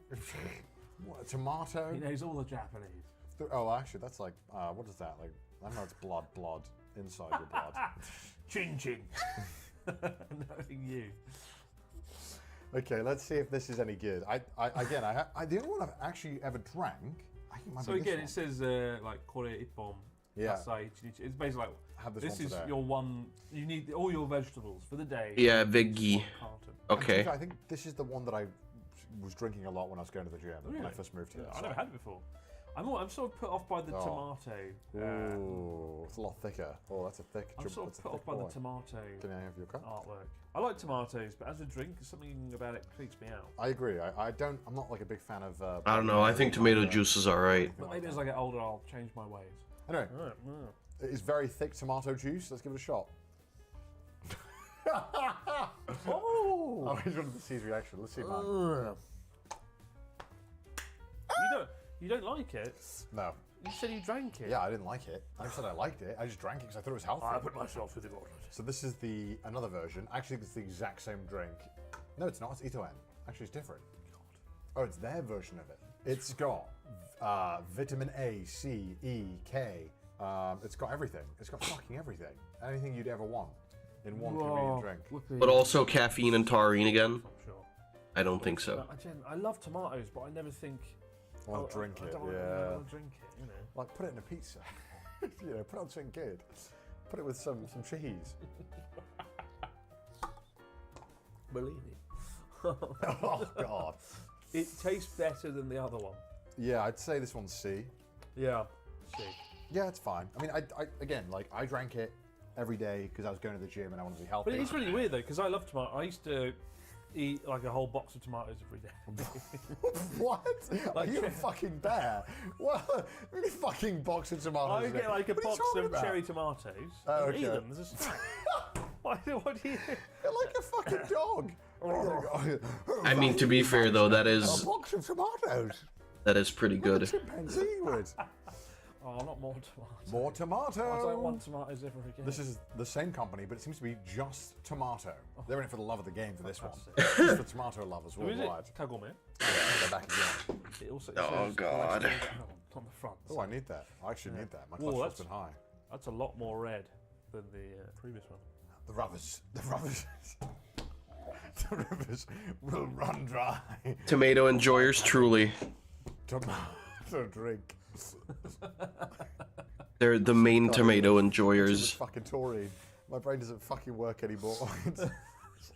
S20: What, tomato.
S1: He knows all the Japanese.
S20: Oh, actually, that's like what is that? Like I know it's blood inside your blood.
S1: Chin chin. Knowing you.
S20: Okay, let's see if this is any good. I the only one I've actually ever drank. I think it might
S1: So
S20: be
S1: again,
S20: this
S1: it says like kore ippon.
S20: Yeah.
S1: Asai chinichi. It's basically like
S20: Have this
S1: this
S20: one
S1: is
S20: today.
S1: your one. You need all your vegetables for the day.
S2: Yeah, veggie. Okay.
S20: I think this is the one that I was drinking a lot when I was going to the gym when I
S1: Really?
S20: first moved here.
S1: I never had it before. I'm sort of put off by the tomato.
S20: Ooh, it's a lot thicker. Oh, that's a thick.
S1: I'm sort
S20: that's
S1: of
S20: a
S1: put off
S20: thick
S1: by
S20: boy.
S1: the tomato
S20: Can I have your cup?
S1: artwork. I like tomatoes, but as a drink, something about it creeps me out.
S20: I agree. I'm not like a big fan of.
S2: I don't know. I think tomato juice is alright.
S1: But maybe as I get older, I'll change my ways.
S20: Anyway,
S1: Right,
S20: it's very thick tomato juice. Let's give it a shot.
S1: Oh!
S20: I just wanted to see his reaction. Let's see, man.
S1: You don't like it?
S20: No.
S1: You said you drank it.
S20: Yeah, I didn't like it. I said I liked it. I just drank it because I thought it was healthy.
S1: I put myself through the gauntlet.
S20: So this is another version. Actually, it's the exact same drink. No, it's not. It's Itoen. Actually, it's different. Oh, it's their version of it. It's got vitamin A, C, E, K. It's got everything. It's got fucking everything. Anything you'd ever want in one convenient drink.
S2: But also caffeine and taurine again?
S1: Sure.
S2: I don't think so.
S1: I love tomatoes, but I never think.
S20: I want to drink
S1: I
S20: it.
S1: don't wanna- I
S20: Yeah.
S1: want to drink it. You know.
S20: Like put it in a pizza. You know, put it on something good. Put it with some cheese.
S1: Believe it.
S20: Oh god.
S1: It tastes better than the other one.
S20: Yeah, I'd say this one's C.
S1: Yeah. C.
S20: Yeah, it's fine. I mean, I drank it every day because I was going to the gym and I wanted to be healthy.
S1: But it's really weird though, because I love tomato. I used to eat like a whole box of tomatoes every day.
S20: What?
S1: Like,
S20: Are you a fucking bear? What? Really fucking box of tomatoes?
S1: I would get like a
S20: What are you
S1: box
S20: talking
S1: of
S20: about?
S1: cherry tomatoes
S20: Oh,
S1: and eat
S20: okay.
S1: them as a snack. What do you?
S20: You're like a fucking dog.
S2: I mean, to be fair though, that
S20: A
S2: is
S20: box of tomatoes.
S2: pretty good.
S20: Chimpanzee would.
S1: Oh, not more tomatoes.
S20: More tomato.
S1: I don't want tomatoes ever again.
S20: This is the same company, but it seems to be just tomato. They're in it for the love of the game for this one.
S1: Fantastic.
S20: Just for tomato lovers
S1: Who is it?
S20: worldwide.
S1: Kagome.
S20: Yeah, they're back again.
S1: It also
S2: Oh,
S1: says
S2: God.
S1: cholesterol on the front.
S20: Oh, I need that. I actually need that. My
S1: Whoa,
S20: cholesterol's been high.
S1: That's a lot more red than the previous one.
S20: The rubbers. The rivers will run dry.
S2: Tomato enjoyers, truly.
S20: Tomato drink.
S2: They're the main
S20: God,
S2: tomato
S20: It's
S2: enjoyers.
S20: fucking taurine. My brain doesn't fucking work anymore.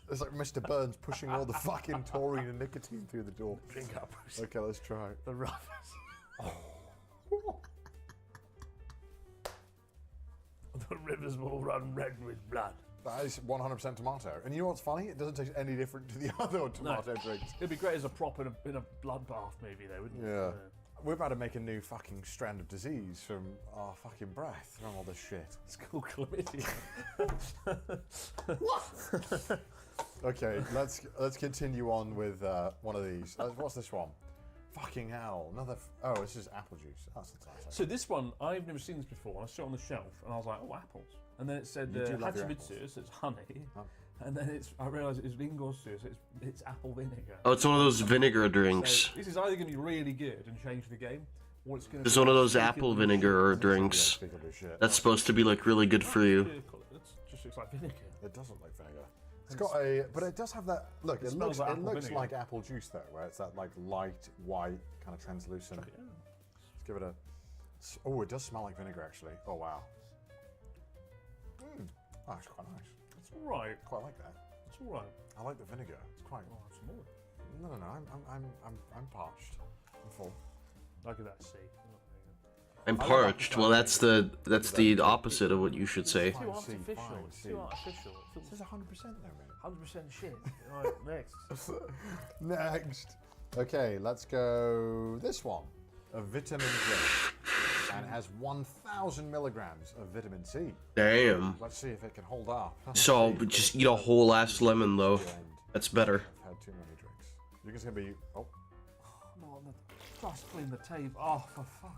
S20: It's like Mr. Burns pushing all the fucking taurine and nicotine through the door.
S1: Drink up.
S20: Okay, let's try.
S1: The rubbers. The rivers will run red with blood.
S20: That is 100% tomato. And you know what's funny? It doesn't taste any different to the other tomato drinks.
S1: It'd be great as a prop in a bloodbath movie, though, wouldn't it?
S20: Yeah. We're about to make a new fucking strand of disease from our fucking breath from all this shit.
S1: It's called chlamydia.
S20: What? Okay, let's continue on with one of these. What's this one? Fucking hell! Oh, this is apple juice. That's nice.
S1: So this one, I've never seen this before. I saw it on the shelf, and I was like, "Oh, apples!" And then it said
S20: You do love your
S1: hachimitsu, so it's honey. And then I realised it was ringosu, so it's apple vinegar.
S2: Oh, it's one of those vinegar drinks.
S1: So this is either going to be really good and change the game, or it's going to.
S2: It's one of those apple vinegar drinks that's supposed to be like really good for you.
S1: It just looks like vinegar.
S20: It does look like vinegar. It's got a, but it does have that look. It looks like apple juice though, where it's that like light white kind of translucent. Let's give it a. Oh, it does smell like vinegar actually. Oh wow. Oh, it's quite nice.
S1: It's all right.
S20: Quite like that.
S1: It's all right.
S20: I like the vinegar. It's quite.
S1: Oh, it's more.
S20: No. I'm parched. I'm full.
S1: I'll give that a C.
S2: I'm parched. Well, that's the opposite of what you should say.
S1: Too artificial. It's too artificial.
S20: It says 100% there, man.
S1: 100% shit. All right, next.
S20: Next. Okay, let's go this one. A vitamin drink. And it has 1,000 milligrams of vitamin C.
S2: Damn.
S20: Let's see if it can hold up.
S2: So just eat a whole ass lemon though. That's better.
S20: I've had too many drinks. You're just gonna be. Oh.
S1: No, just clean the tape. Oh, for fuck.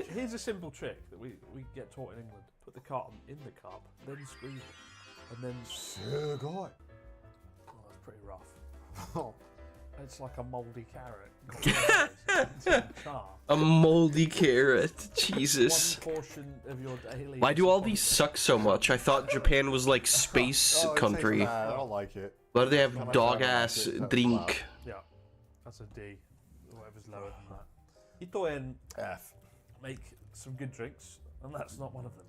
S1: Here's a simple trick that we get taught in England. Put the carton in the cup, then squeeze it, and then.
S20: So good.
S1: Oh, that's pretty rough. It's like a mouldy carrot.
S2: A moldy carrot. Jesus.
S1: One portion of your daily.
S2: Why do all these suck so much? I thought Japan was like space country.
S20: I don't like it.
S2: Why do they have dog ass drink?
S1: Yeah, that's a D. Whatever's lower than that. Ito in
S20: F.
S1: Make some good drinks, and that's not one of them.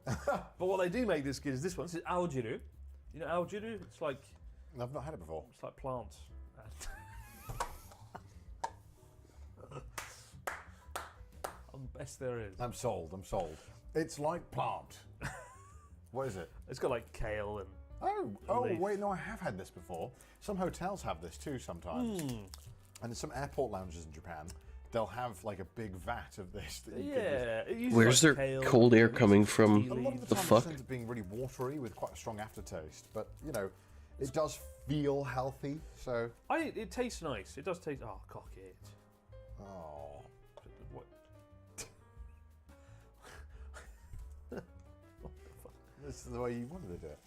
S1: But what they do make this good is this one. This is algiru. You know algiru? It's like.
S20: I've not had it before.
S1: It's like plants. I'm the best there is.
S20: I'm sold. It's like plant. What is it?
S1: It's got like kale and.
S20: Oh,
S1: leaf.
S20: wait, no, I have had this before. Some hotels have this too sometimes. And in some airport lounges in Japan, they'll have like a big vat of this. That you
S1: it uses
S2: Where's
S1: like
S2: their
S1: kale
S2: cold air coming from?
S20: A lot of
S2: The
S20: time
S2: fuck?
S20: it ends up being really watery with quite a strong aftertaste. But, you know, it does feel healthy, so...
S1: It tastes nice. It does taste... Oh, cock it.
S20: Oh.
S1: What?
S20: This is the way you wanted to do it.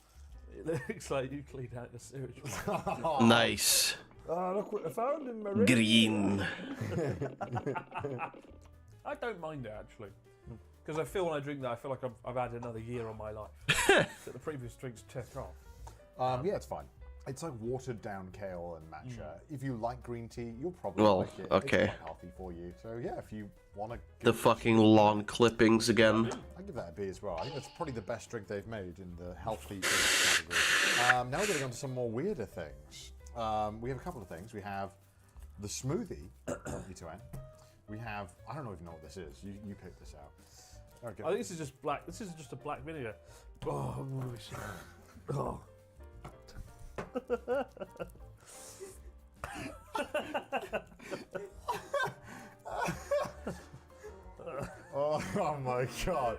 S1: It looks like you cleaned out the sewage.
S2: Nice.
S20: Oh, look what I found in my room.
S2: Green.
S1: I don't mind it, actually. Because I feel when I drink that, I feel like I've had another year on my life. That the previous drinks took off.
S20: Yeah, it's fine. It's like watered down kale and matcha. If you like green tea, you'll probably
S2: Well,
S20: like it.
S2: okay.
S20: It's quite healthy for you. So yeah, if you want to...
S2: The fucking lawn clippings again.
S20: I give that a B as well. I think that's probably the best drink they've made in the healthy drink category. Now we're going to go on to some more weirder things. We have a couple of things. We have the smoothie, E2N. We have... I don't even know what this is. You pick this out. Okay.
S1: I think this is just black. This is just a black vinegar. Oh, oh.
S20: Oh my god.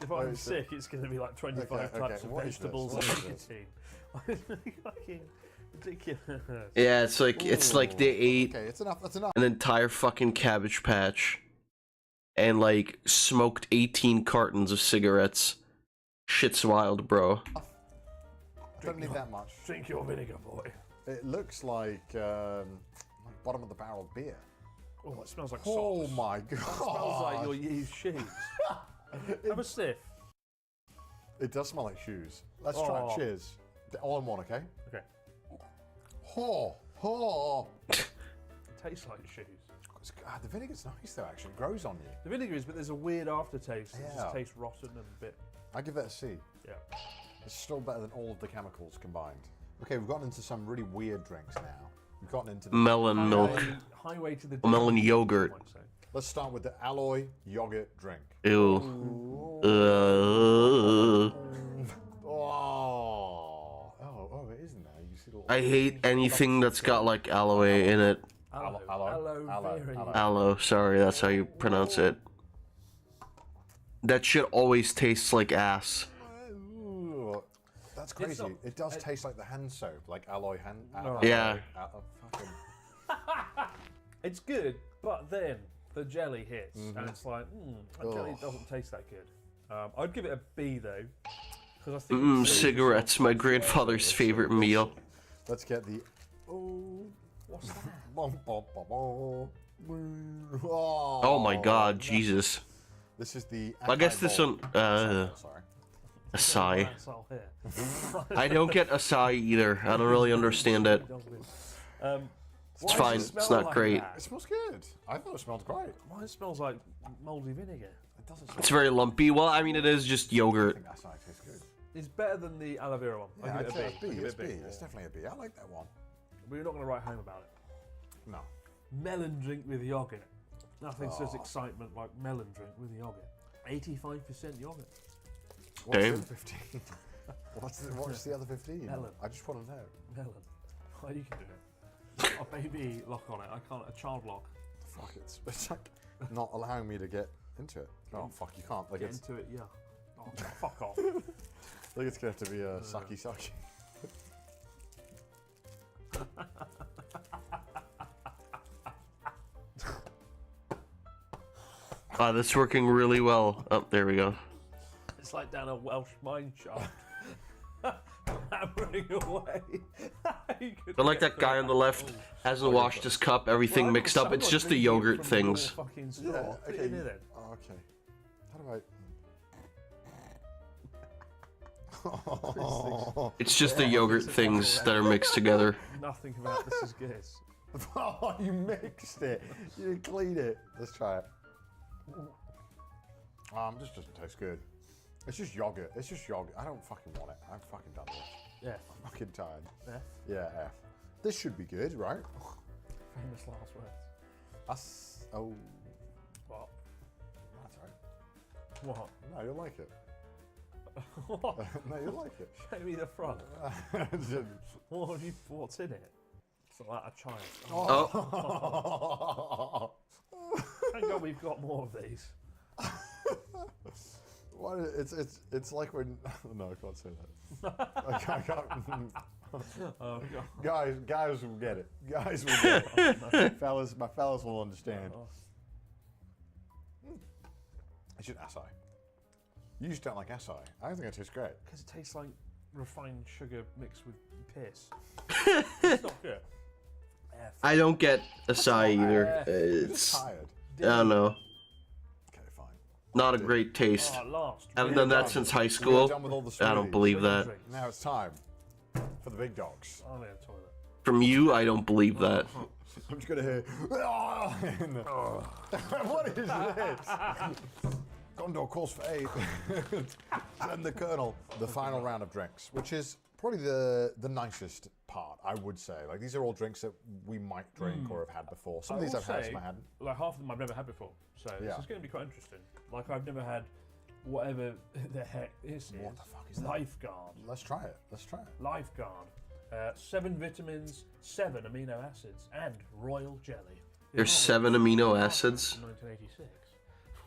S1: If I'm sick, it's going to be like 25 types of vegetables and nicotine. Fucking ridiculous.
S2: Yeah, it's like they ate
S20: Okay, it's enough. That's enough.
S2: an entire fucking Cabbage Patch and like smoked 18 cartons of cigarettes. Shit's wild, bro.
S20: Don't need that much.
S1: Drink your vinegar, boy.
S20: It looks like bottom of the barrel beer.
S1: Oh, it smells like
S20: Oh
S1: socks.
S20: my god.
S1: It smells like your used shoes. Have a sniff.
S20: It does smell like shoes. Let's try it. Cheers. All in one, okay?
S1: Okay.
S20: It
S1: tastes like shoes.
S20: The vinegar's nice though, actually. It grows on you.
S1: The vinegar is, but there's a weird aftertaste. It
S20: Yeah.
S1: just tastes rotten and a bit.
S20: I give that a C.
S1: Yeah.
S20: It's still better than all of the chemicals combined. Okay, we've gotten into some really weird drinks now. We've gotten into the
S2: Melon milk.
S1: Highway to the
S2: Melon yogurt.
S20: Let's start with the alloy yogurt drink.
S12: Ew.
S20: Oh, it isn't there. You see the
S12: I hate anything that's got like aloe in it. Aloe, sorry, that's how you pronounce it. That shit always tastes like ass.
S20: That's crazy. It does taste like the hand soap, like alloy hand.
S12: Yeah.
S1: It's good, but then the jelly hits, and it's like, that jelly doesn't taste that good. I'd give it a B though, because I think
S12: Cigarettes, my grandfather's favorite meal.
S20: Let's get the. What's that?
S12: Oh my god, Jesus.
S20: This is the.
S12: I guess this one. Acai. I don't get acai either. I don't really understand it. It's fine. It's not great.
S20: It smells good. I thought it smelled great.
S1: Why it smells like moldy vinegar? It doesn't.
S12: It's very lumpy. Well, I mean, it is just yogurt.
S20: I think acai tastes good.
S1: It's better than the aloe vera one.
S20: Yeah,
S1: I'll give it a B.
S20: It's B. It's definitely a B. I like that one.
S1: But you're not going to write home about it.
S20: No.
S1: Melon drink with yogurt. Nothing says excitement like melon drink with yogurt. 85% yogurt.
S20: What's
S12: Damn.
S20: the other 15? What's the other 15?
S1: Melon.
S20: I just want to know.
S1: Melon. Well, you can do it. A baby lock on it. I can't. A child lock.
S20: Fuck it. It's like not allowing me to get into it. Oh fuck, you can't. Like
S1: Get
S20: it's.
S1: into it, yeah. Oh, fuck off.
S20: I think it's gonna have to be a sucky sucky.
S12: Wow, that's working really well. Oh, there we go.
S1: It's like down a Welsh mine shaft. Hammering away.
S12: But like that guy on the left hasn't washed his cup, everything mixed up. It's just the yogurt things.
S20: Yeah. Okay.
S1: In then.
S20: Oh, okay. How do I?
S12: It's just the yogurt things that are mixed together.
S1: Nothing about this is good.
S20: Oh, you mixed it. You didn't clean it. Let's try it. This doesn't taste good. It's just yogurt. It's just yogurt. I don't fucking want it. I'm fucking done with it.
S1: Yeah.
S20: I'm fucking tired.
S1: F?
S20: Yeah, F. This should be good, right?
S1: Famous last words.
S20: Oh.
S1: What?
S20: That's right.
S1: What?
S20: No, you'll like it.
S1: What?
S20: No, you'll like it.
S1: Show me the front. What's in it? It's like a child.
S20: Oh.
S1: Thank God we've got more of these.
S20: What? It's like when. No, I can't say that. I can't.
S1: Oh, God.
S20: Guys will get it. Guys will get it. My fellas will understand. It's just acai. You just don't like acai. I think it tastes great.
S1: Because it tastes like refined sugar mixed with piss. It's not good.
S12: I don't get acai either. It's. I don't know. Not a great taste. I haven't done that since high school. I don't believe that.
S20: Now it's time for the big dogs.
S1: I'm in the toilet.
S12: From you, I don't believe that.
S20: I'm just gonna hear. What is this? Gondor calls for aid. Send the colonel. The final round of drinks, which is probably the nicest part, I would say. Like, these are all drinks that we might drink or have had before. Some of these I've had, some I hadn't.
S1: Like, half of them I've never had before. So this is going to be quite interesting. Like, I've never had whatever the heck this is.
S20: What the fuck is that?
S1: Lifeguard.
S20: Let's try it. Let's try it.
S1: Lifeguard. 7 vitamins, 7 amino acids, and royal jelly.
S12: There's 7 amino acids.
S1: 1986.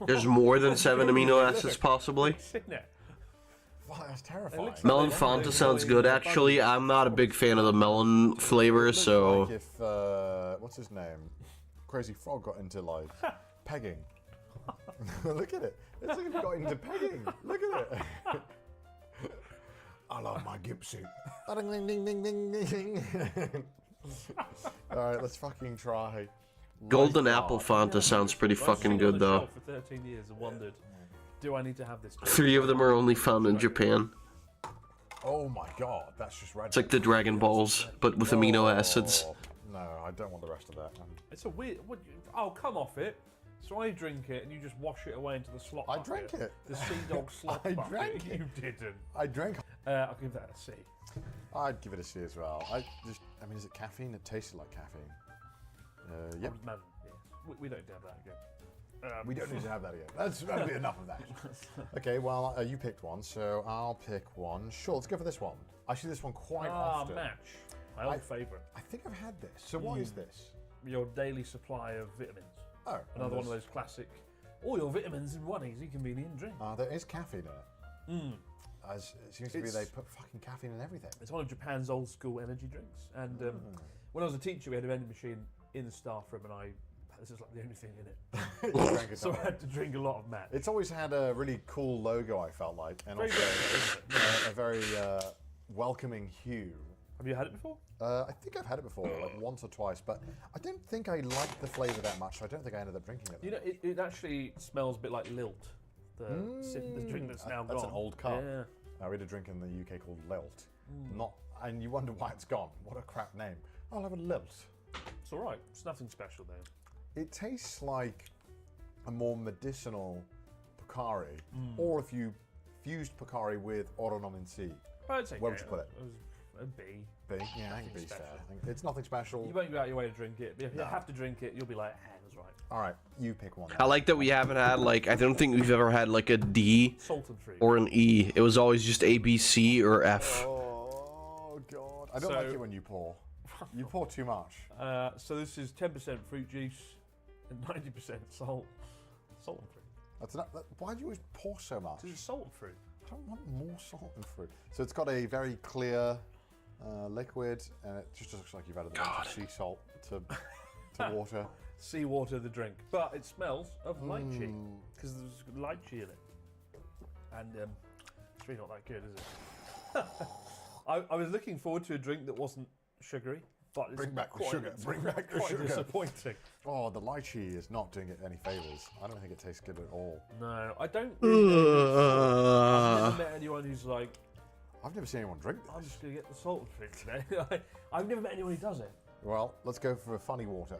S12: There's more than 7 amino acids, possibly.
S20: Wow, that's terrifying.
S12: Melon Fanta sounds good, actually. I'm not a big fan of the melon flavor, so.
S20: Like if, what's his name? Crazy Frog got into, like, pegging. Look at it. It's like he got into pegging. Look at it. I love my Gifs suit. Ding, ding, ding, ding, ding, ding. Alright, let's fucking try.
S12: Golden Apple Fanta sounds pretty fucking good, though.
S1: For 13 years and wondered, do I need to have this?
S12: 3 of them are only found in Japan.
S20: Oh my god, that's just red.
S12: It's like the Dragon Balls, but with amino acids.
S20: No, I don't want the rest of that.
S1: It's a weird. Oh, come off it. So I drink it and you just wash it away into the slop bucket.
S20: I drank it.
S1: The Sea Dog slop
S20: I
S1: bucket.
S20: drank it.
S1: You didn't.
S20: I drank.
S1: I'll give that a C.
S20: I'd give it a C as well. I mean, is it caffeine? It tasted like caffeine. Yep.
S1: Man, yes. We don't have that again.
S20: We don't need to have that again. That'll be enough of that. Okay, well, you picked one, so I'll pick one. Sure, let's go for this one. I see this one quite often.
S1: Match. My old favourite.
S20: I think I've had this. So what is this?
S1: Your daily supply of vitamins.
S20: Oh.
S1: Another one of those classic, all your vitamins in one easy convenient drink.
S20: There is caffeine in it. As it seems to be, they put fucking caffeine in everything.
S1: It's one of Japan's old school energy drinks. And when I was a teacher, we had a vending machine in the staff room, and this is like the only thing in it. So I had to drink a lot of Matt.
S20: It's always had a really cool logo, I felt like, and
S1: Very
S20: also a very welcoming hue.
S1: Have you had it before?
S20: I think I've had it before, like once or twice, but I don't think I liked the flavour that much, so I don't think I ended up drinking it.
S1: You know, it actually smells a bit like Lilt, the drink that's now gone.
S20: That's an old cup.
S1: Yeah.
S20: We had a drink in the UK called Lilt. And you wonder why it's gone. What a crap name. I'll have a Lilt.
S1: It's all right. It's nothing special though.
S20: It tastes like a more medicinal Pocari, or if you fused Pocari with Oronomin C.
S1: I'd say
S20: Where would you put it?
S1: A B.
S20: B? Yeah, I think B's fair. I think it's nothing special.
S1: You won't go out your way to drink it. But if you have to drink it, you'll be like, hey, that's right.
S20: All right, you pick one.
S2: I like that we haven't had like, I don't think we've ever had like a D
S1: Sultan-free.
S2: or an E. It was always just A, B, C, or F.
S20: Oh god, I don't like it when you pour. You pour too much.
S1: So this is 10% fruit juice and 90% salt. Salt-free.
S20: That's not. Why do you always pour so much?
S1: It's salt-free.
S20: I don't want more salt and fruit. So it's got a very clear liquid, and it just looks like you've added a bunch of sea salt to water.
S1: Sea water, the drink. But it smells of lychee, because there's lychee in it. And it's really not that good, is it? I was looking forward to a drink that wasn't sugary, but it's
S20: Bring back the
S1: quite,
S20: sugar. Bring back the sugar.
S1: Disappointing.
S20: Oh, the lychee is not doing it any favours. I don't think it tastes good at all.
S1: No, I don't really I've never met anyone who's like,
S20: I've never seen anyone drink this.
S1: I'm just going to get the salt drink today. I've never met anyone who does it.
S20: Well, let's go for funny water.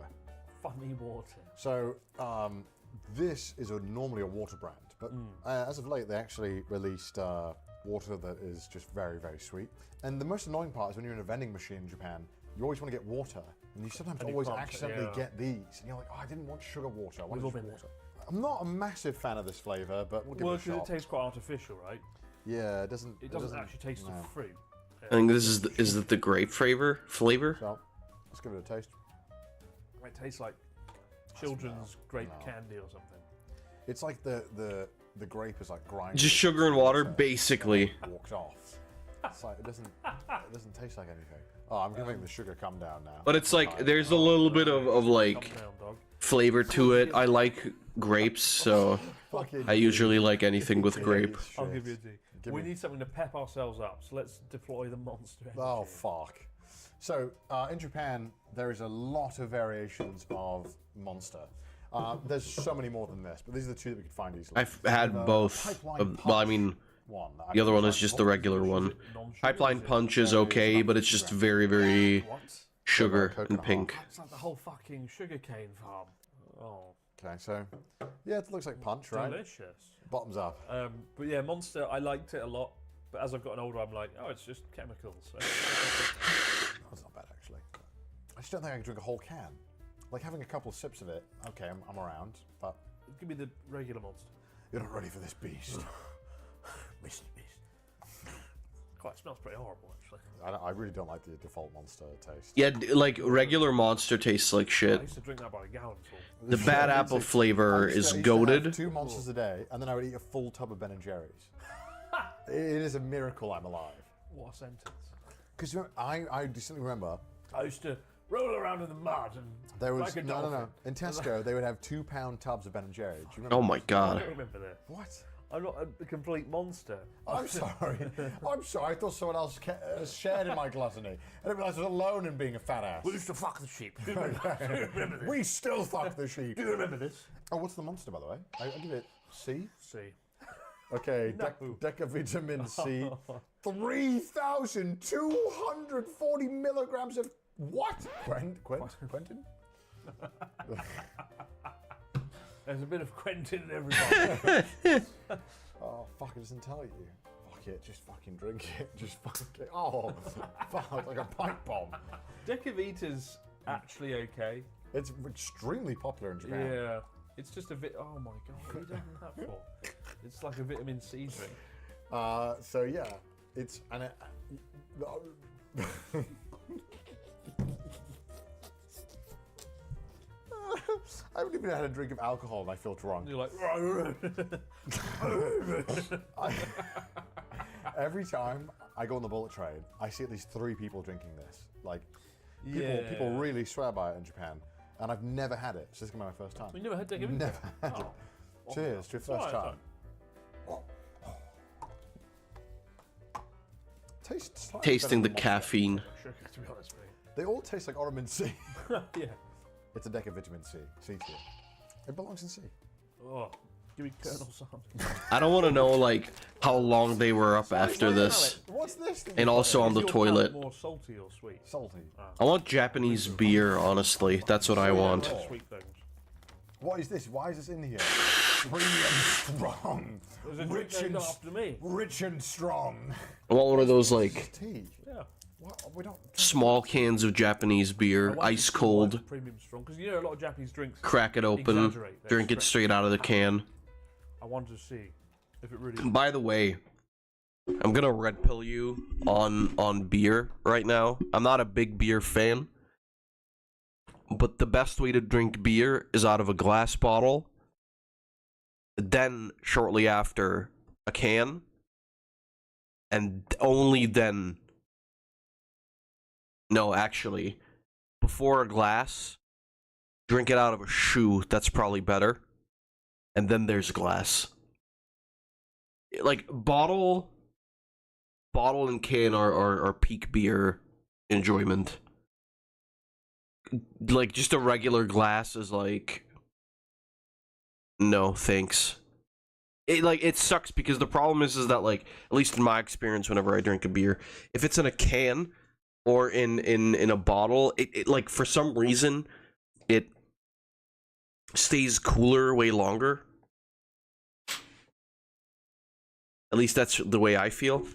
S1: Funny water.
S20: So, this is normally a water brand, but as of late, they actually released water that is just very, very sweet. And the most annoying part is when you're in a vending machine in Japan, you always want to get water, and you sometimes always accidentally get these, and you're like, oh, I didn't want sugar water, I wanted just water. I'm not a massive fan of this flavour, but we'll give it a shot.
S1: Because it tastes quite artificial, right?
S20: Yeah, it doesn't.
S1: It doesn't actually taste of fruit.
S2: I think this is it the grape flavor?
S20: So, let's give it a taste.
S1: It tastes like children's grape candy or something.
S20: It's like the grape is like grinded.
S2: Just sugar and water, basically.
S20: Walks off. It's like it doesn't taste like anything. Oh, I'm gonna make the sugar come down now.
S2: But it's like there's a little bit of like flavor to it. I like grapes, so I usually like anything with grape.
S1: I'll give you a D. We need something to pep ourselves up, so let's deploy the monster energy.
S20: Oh fuck. So in Japan, there is a lot of variations of Monster. There's so many more than this, but these are the two that we could find easily.
S2: I've had both. Well, I mean, the other one is just the regular one. Pipeline Punch is okay, but it's just very, very sugar and pink.
S1: It's like the whole fucking sugarcane farm. Oh.
S20: Okay, so yeah, it looks like Punch, right?
S1: Delicious.
S20: Bottoms up.
S1: But yeah, Monster, I liked it a lot. But as I've gotten older, I'm like, oh, it's just chemicals. So.
S20: That's not bad, actually. I just don't think I can drink a whole can. Like having a couple of sips of it, okay, I'm around, but...
S1: Give me the regular Monster.
S20: You're not ready for this beast.
S1: Beast. Quite smells pretty horrible, actually.
S20: I really don't like the default Monster taste.
S2: Yeah, like regular Monster tastes like
S1: I
S2: shit.
S1: used to drink that by a gallon full.
S2: The bad apple flavor is goated.
S20: 2 Monsters a day, and then I would eat a full tub of Ben and Jerry's. It is a miracle I'm alive.
S1: What a sentence.
S20: Because I distinctly remember...
S1: I used to roll around in the mud and
S20: there was
S1: like a dolphin.
S20: No. In Tesco, they would have 2-pound tubs of Ben and Jerry's. Do you remember?
S2: Oh my god.
S1: I don't remember that.
S20: What?
S1: I'm not a complete monster.
S20: I'm sorry. I'm sorry. I thought someone else shared in my gluttony. I didn't realize I was alone in being a fat ass.
S1: We used to fuck the sheep. Do you remember this?
S20: We still fuck the sheep.
S1: Do you remember this?
S20: Oh, what's the monster, by the way? I give it C.
S1: C.
S20: Okay,
S1: No.
S20: Decavitamin C. 3,240 milligrams of what? Quentin?
S1: There's a bit of Quentin in everybody.
S20: Oh, fuck, it doesn't tell you. Fuck it, just fucking drink it. Just fuck it. Oh, fuck, it's like a pipe bomb.
S1: Decavita's actually okay.
S20: It's extremely popular in Japan.
S1: Yeah. It's just a bit. Oh my god, what are you doing that for? It's like a vitamin C drink.
S20: So yeah, it's and it, I haven't even had a drink of alcohol and I feel drunk.
S1: You're like.
S20: Every time I go on the bullet train, I see at least 3 people drinking this. Like, people really swear by it in Japan, and I've never had it. So this is gonna be my first time.
S1: You never had Degavita?
S20: Never had it. Cheers to your first time. Tastes slightly
S2: Tasting the
S20: better than
S2: caffeine.
S1: Sugar, to be honest with
S20: They all taste like vitamin C.
S1: Yeah.
S20: It's a deck of vitamin C. C tier. It belongs in C.
S1: Oh, give me Colonel Sanders.
S2: I don't want to know like how long they were up after this.
S20: What's this?
S2: And also on the
S1: Is your
S2: toilet.
S1: palate more salty or sweet?
S20: Salty.
S2: I want Japanese beer, honestly. That's what I want.
S1: Sweet things.
S20: What is this? Why is this in here? Premium strong.
S1: There's a drink named after me.
S20: Rich and strong.
S2: I want one of those like
S20: Tea.
S1: Yeah.
S20: What? We don't.
S2: small cans of Japanese beer, ice cold.
S1: Premium strong, because you know a lot of Japanese drinks.
S2: Crack it open,
S1: exaggerate their
S2: drink it
S1: strength.
S2: straight out of the can.
S1: I wanted to see if it really.
S2: By the way, I'm gonna red pill you on beer right now. I'm not a big beer fan, but the best way to drink beer is out of a glass bottle. Then shortly after a can, and only then. No, actually, before a glass, drink it out of a shoe. That's probably better. And then there's glass. Like bottle and can are peak beer enjoyment. Like just a regular glass is like, no thanks. It sucks because the problem is that like, at least in my experience, whenever I drink a beer, if it's in a can or in a bottle, it like for some reason it stays cooler way longer. At least that's the way I feel.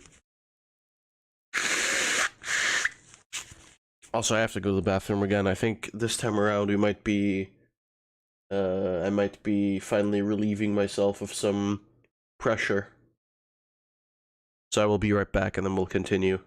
S2: Also, I have to go to the bathroom again. I think this time around we might be I might be finally relieving myself of some pressure. So I will be right back and then we'll continue.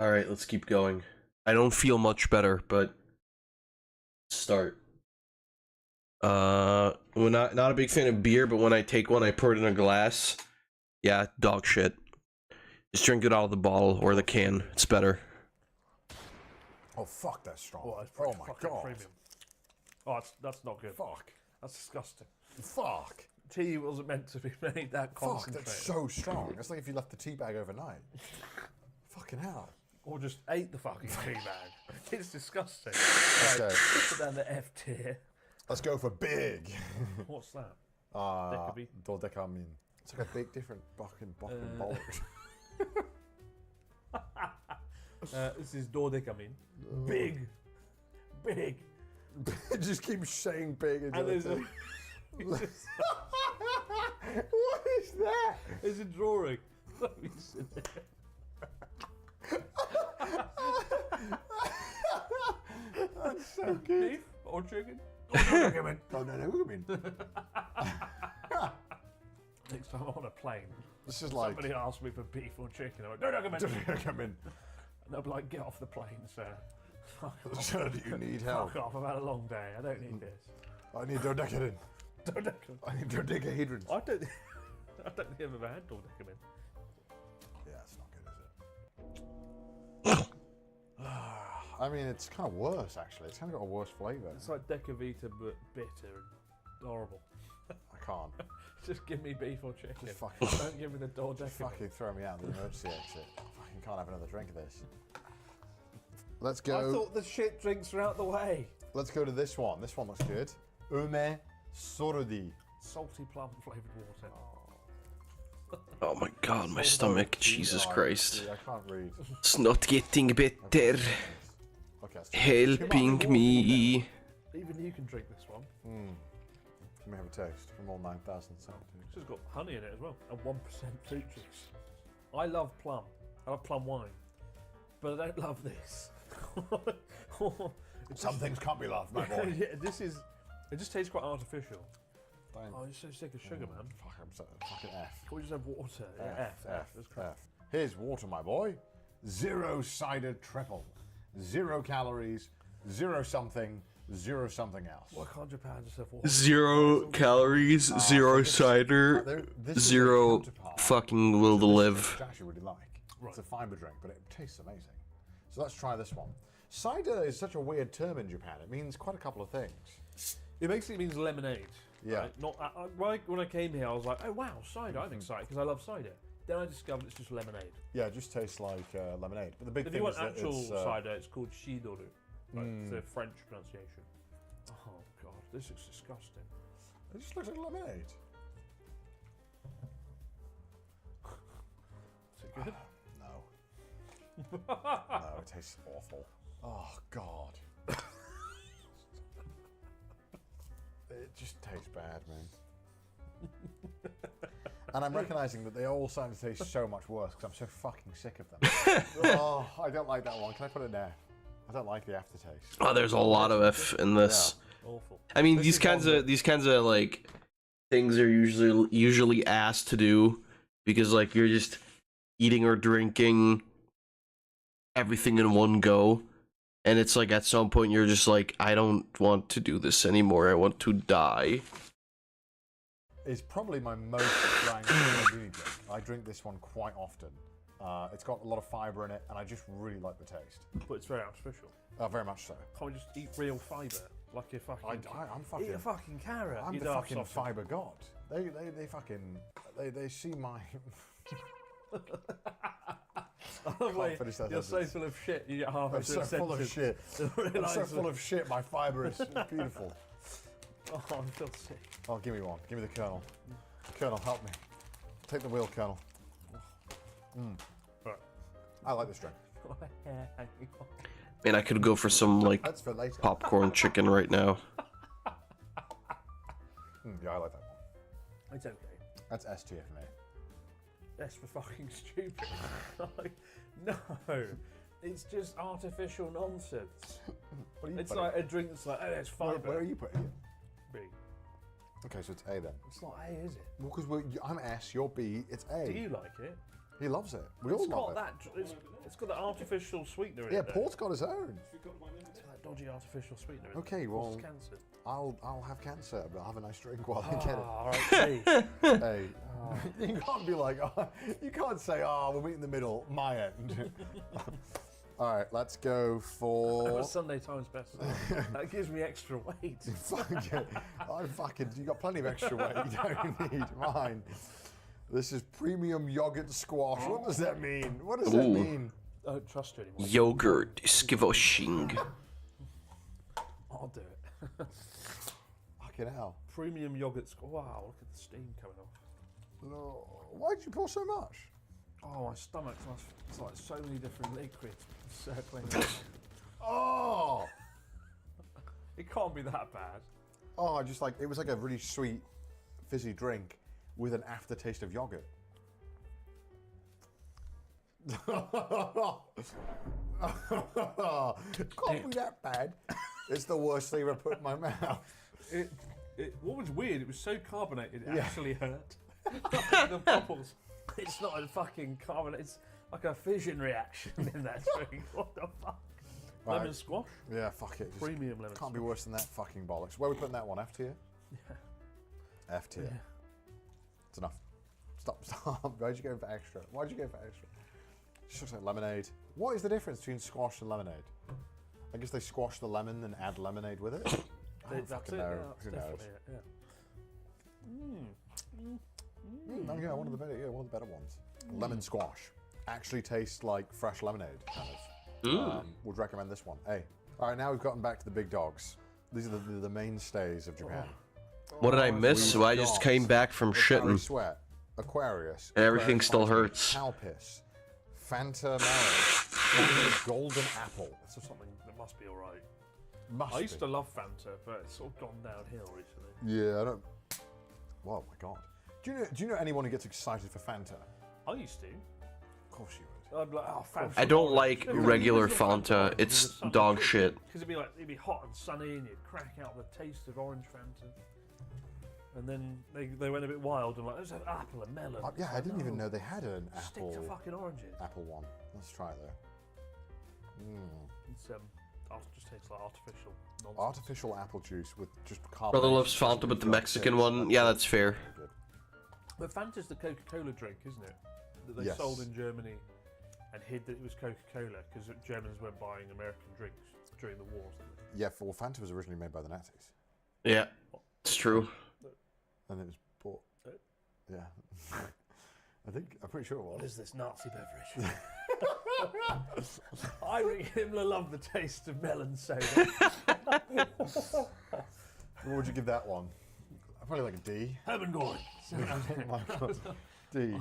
S2: Alright, let's keep going. I don't feel much better, but start. We're not a big fan of beer, but when I take one, I pour it in a glass. Yeah, dog shit. Just drink it out of the bottle or the can. It's better.
S20: Oh fuck, that's strong.
S1: Oh, that's
S20: Oh my
S1: fucking
S20: god.
S1: premium. Oh, that's not good.
S20: Fuck.
S1: That's disgusting.
S20: Fuck.
S1: Tea wasn't meant to be made that
S20: Fuck,
S1: concentrated.
S20: that's so strong. It's like if you left the tea bag overnight. Fucking hell.
S1: Or just ate the fucking tea bag. It's disgusting.
S20: Let's go.
S1: Put down the F tier.
S20: Let's go for big.
S1: What's that?
S20: Dodecamin. It's like a big different fucking bollocks.
S1: This is Dodecamin. Big. Big.
S20: It just keeps saying big.
S1: And there's a...
S20: What is that?
S1: There's a drawing. Let me see it.
S20: That's so good.
S1: Beef or chicken?
S20: Dodecamin. Dodecamin.
S1: Next time I'm on a plane,
S20: This is like...
S1: somebody asks me for beef or chicken. I'm like,
S20: Dodecamin.
S1: And they'll be like, get off the plane, sir. Fuck off.
S20: Sir, do you need help?
S1: Fuck off, I've had a long day. I don't need this.
S20: I need dodecamin.
S1: Dodecamin.
S20: I need dodecahedrons.
S1: I don't think I've ever had dodecamin.
S20: Yeah, it's not good, is it? I mean, it's kind of worse, actually. It's kind of got a worse flavour.
S1: It's like Decavita, but bitter and horrible.
S20: I can't.
S1: Just give me beef or chicken.
S20: Just fucking...
S1: Don't give me the dodecamin.
S20: Just fucking throw me out the emergency exit. I fucking can't have another drink of this. Let's go.
S1: I thought the shit drinks were out the way.
S20: Let's go to this one. This one looks good. Ume Sorodi.
S1: Salty plum flavoured water.
S2: Oh my god, my stomach. Jesus Christ.
S20: I can't read.
S2: It's not getting better.
S20: Okay,
S2: Helping me.
S1: Even you can drink this one.
S20: Let me have a taste from all 9,000
S1: This has got honey in it as well, and 1% fruit juice. I love plum. I love plum wine. But I don't love this.
S20: Some things can't be loved, my boy.
S1: Yeah, this is... It just tastes quite artificial. Oh, you're so sick of sugar, man.
S20: Fuck, I'm so fucking F.
S1: Can we just have water? Yeah, F. That's
S20: F.
S1: crap.
S20: Here's water, my boy. 0 cider triple. 0 calories. 0 something. 0 something else.
S1: Why can't Japan just have water?
S2: 0 calories, 0 cider, 0 fucking will to live.
S20: Which I actually really like. Right. It's a fiber drink, but it tastes amazing. So let's try this one. Cider is such a weird term in Japan. It means quite a couple of things.
S1: It basically means lemonade.
S20: Yeah.
S1: Right? Not when I came here, I was like, oh wow, cider. I'm excited because I love cider. Then I discovered it's just lemonade.
S20: Yeah, it just tastes like lemonade. But the big
S1: If
S20: thing
S1: you want
S20: is that
S1: actual
S20: it's,
S1: cider, it's called shidoru. Right? It's a French pronunciation. Oh god, this is disgusting.
S20: It just looks like lemonade.
S1: Is it good?
S20: No. No, it tastes awful. Oh god. It just tastes bad, man. And I'm recognizing that they all starting to taste so much worse because I'm so fucking sick of them. Oh, I don't like that one. Can I put it in there? I don't like the aftertaste.
S2: Oh, there's a lot of F in this.
S20: Yeah.
S1: Awful.
S2: I mean, these kinds of like things are usually asked to do because like you're just eating or drinking everything in one go, and it's like at some point you're just like, I don't want to do this anymore. I want to die.
S20: It's probably my most drank really drink. I drink this one quite often. It's got a lot of fibre in it, and I just really like the taste.
S1: But it's very artificial.
S20: Very much so.
S1: Can't we just eat real fibre? Like a fucking...
S20: I'm fucking...
S1: Eat a fucking carrot.
S20: I'm
S1: you
S20: the
S1: daft
S20: fucking
S1: sausage.
S20: fibre god. They fucking... They see my...
S1: Wait, you're so full of shit, you get half
S20: I'm
S1: a
S20: so full of shit. I'm so full of shit, my fibre is beautiful.
S1: Oh, I feel sick.
S20: Oh, give me one. Give me the Colonel. Colonel, help me. Take the wheel, Colonel.
S1: Right.
S20: I like this drink.
S2: Man, I could go for some like
S20: That's for later.
S2: popcorn chicken right now.
S20: Yeah, I like that one.
S1: It's okay.
S20: That's S tier for me.
S1: That's for fucking stupid. Like, no, it's just artificial nonsense.
S20: What are you
S1: It's
S20: putting?
S1: like a drink that's like, oh, it's fibre.
S20: Where are you putting it?
S1: B.
S20: Okay, so it's A then.
S1: It's not A, is it?
S20: Well, because I'm S, you're B, it's A.
S1: Do you like it?
S20: He loves it. We all love it.
S1: It's got that artificial sweetener in
S20: Yeah,
S1: it. though.
S20: Paul's got his own.
S1: It's got that dodgy artificial sweetener in
S20: Okay,
S1: it.
S20: well,
S1: Causes cancer.
S20: I'll have cancer, but I'll have a nice drink while I get it.
S1: All right,
S20: Hey, you can't be like, you can't say, we'll meet in the middle, my end. All right, let's go for
S1: Sunday times best. That gives me extra weight.
S20: You got plenty of extra weight. You don't need mine. This is premium yogurt squash. What does that mean? What does that mean?
S1: I don't trust you anymore.
S2: Yogurt squashing.
S1: I'll do it.
S20: Fucking hell.
S1: Premium yogurt squash. Wow, look at the steam coming off.
S20: No. Why did you pour so much?
S1: Oh, my stomach. It's like so many different liquids circling.
S20: Oh!
S1: It can't be that bad.
S20: Oh, it was like a really sweet, fizzy drink with an aftertaste of yogurt. Can't be that bad. It's the worst thing I've put in my mouth.
S1: What was weird, it was so carbonated, it
S20: Yeah.
S1: actually hurt. The bubbles. It's not a fucking carbonate, it's like a fission reaction in that drink. What the fuck?
S20: Right.
S1: Lemon squash?
S20: Yeah, fuck it. Just
S1: Premium lemon
S20: can't be worse than that fucking bollocks. Where are we putting that one? F tier?
S1: Yeah.
S20: F tier.
S1: Yeah.
S20: It's enough. Stop. Why'd you go for extra? Why'd you go for extra? Just looks like lemonade. What is the difference between squash and lemonade? I guess they squash the lemon and add lemonade with it. I don't fucking know. Who knows? Yeah, one of the better ones. Lemon squash actually tastes like fresh lemonade. Kind of. Would recommend this one. Hey, all right. Now we've gotten back to the big dogs. These are the mainstays of Japan.
S2: What did I miss? So I just came back from shitting.
S20: Sweat, Aquarius.
S2: Everything still hurts.
S20: Palpis, Fanta Melon, Golden Apple.
S1: That's something that must be alright.
S20: Must
S1: I used
S20: be.
S1: to love Fanta, but it's sort of gone downhill recently.
S20: Yeah, I don't. Whoa, my God. Do you know anyone who gets excited for Fanta?
S1: I used to.
S20: Of course you would.
S1: I'd be like, oh, Fanta.
S2: I don't like regular Fanta. It's dog shit.
S1: Because it'd be hot and sunny, and you'd crack out the taste of orange Fanta. And then they went a bit wild and like, there's an apple and melon.
S20: Yeah, I didn't even know they had an
S1: Stick
S20: apple.
S1: to fucking oranges.
S20: Apple one. Let's try it though.
S1: It's just tastes like artificial nonsense.
S20: Artificial apple juice with just carbonation.
S2: Brother loves Fanta, but the Mexican one, yeah, that's fair.
S1: But Fanta's the Coca-Cola drink, isn't it? That they
S20: Yes.
S1: sold in Germany and hid that it was Coca-Cola because Germans weren't buying American drinks during the war.
S20: Yeah, well, Fanta was originally made by the Nazis.
S2: Yeah, it's true.
S20: And it was bought. Yeah. I'm pretty sure it was.
S1: What is this Nazi beverage? I think Himmler loved the taste of melon soda.
S20: What would you give that one? Probably like a D.
S1: Hermann-Göring.
S20: Oh my God. D.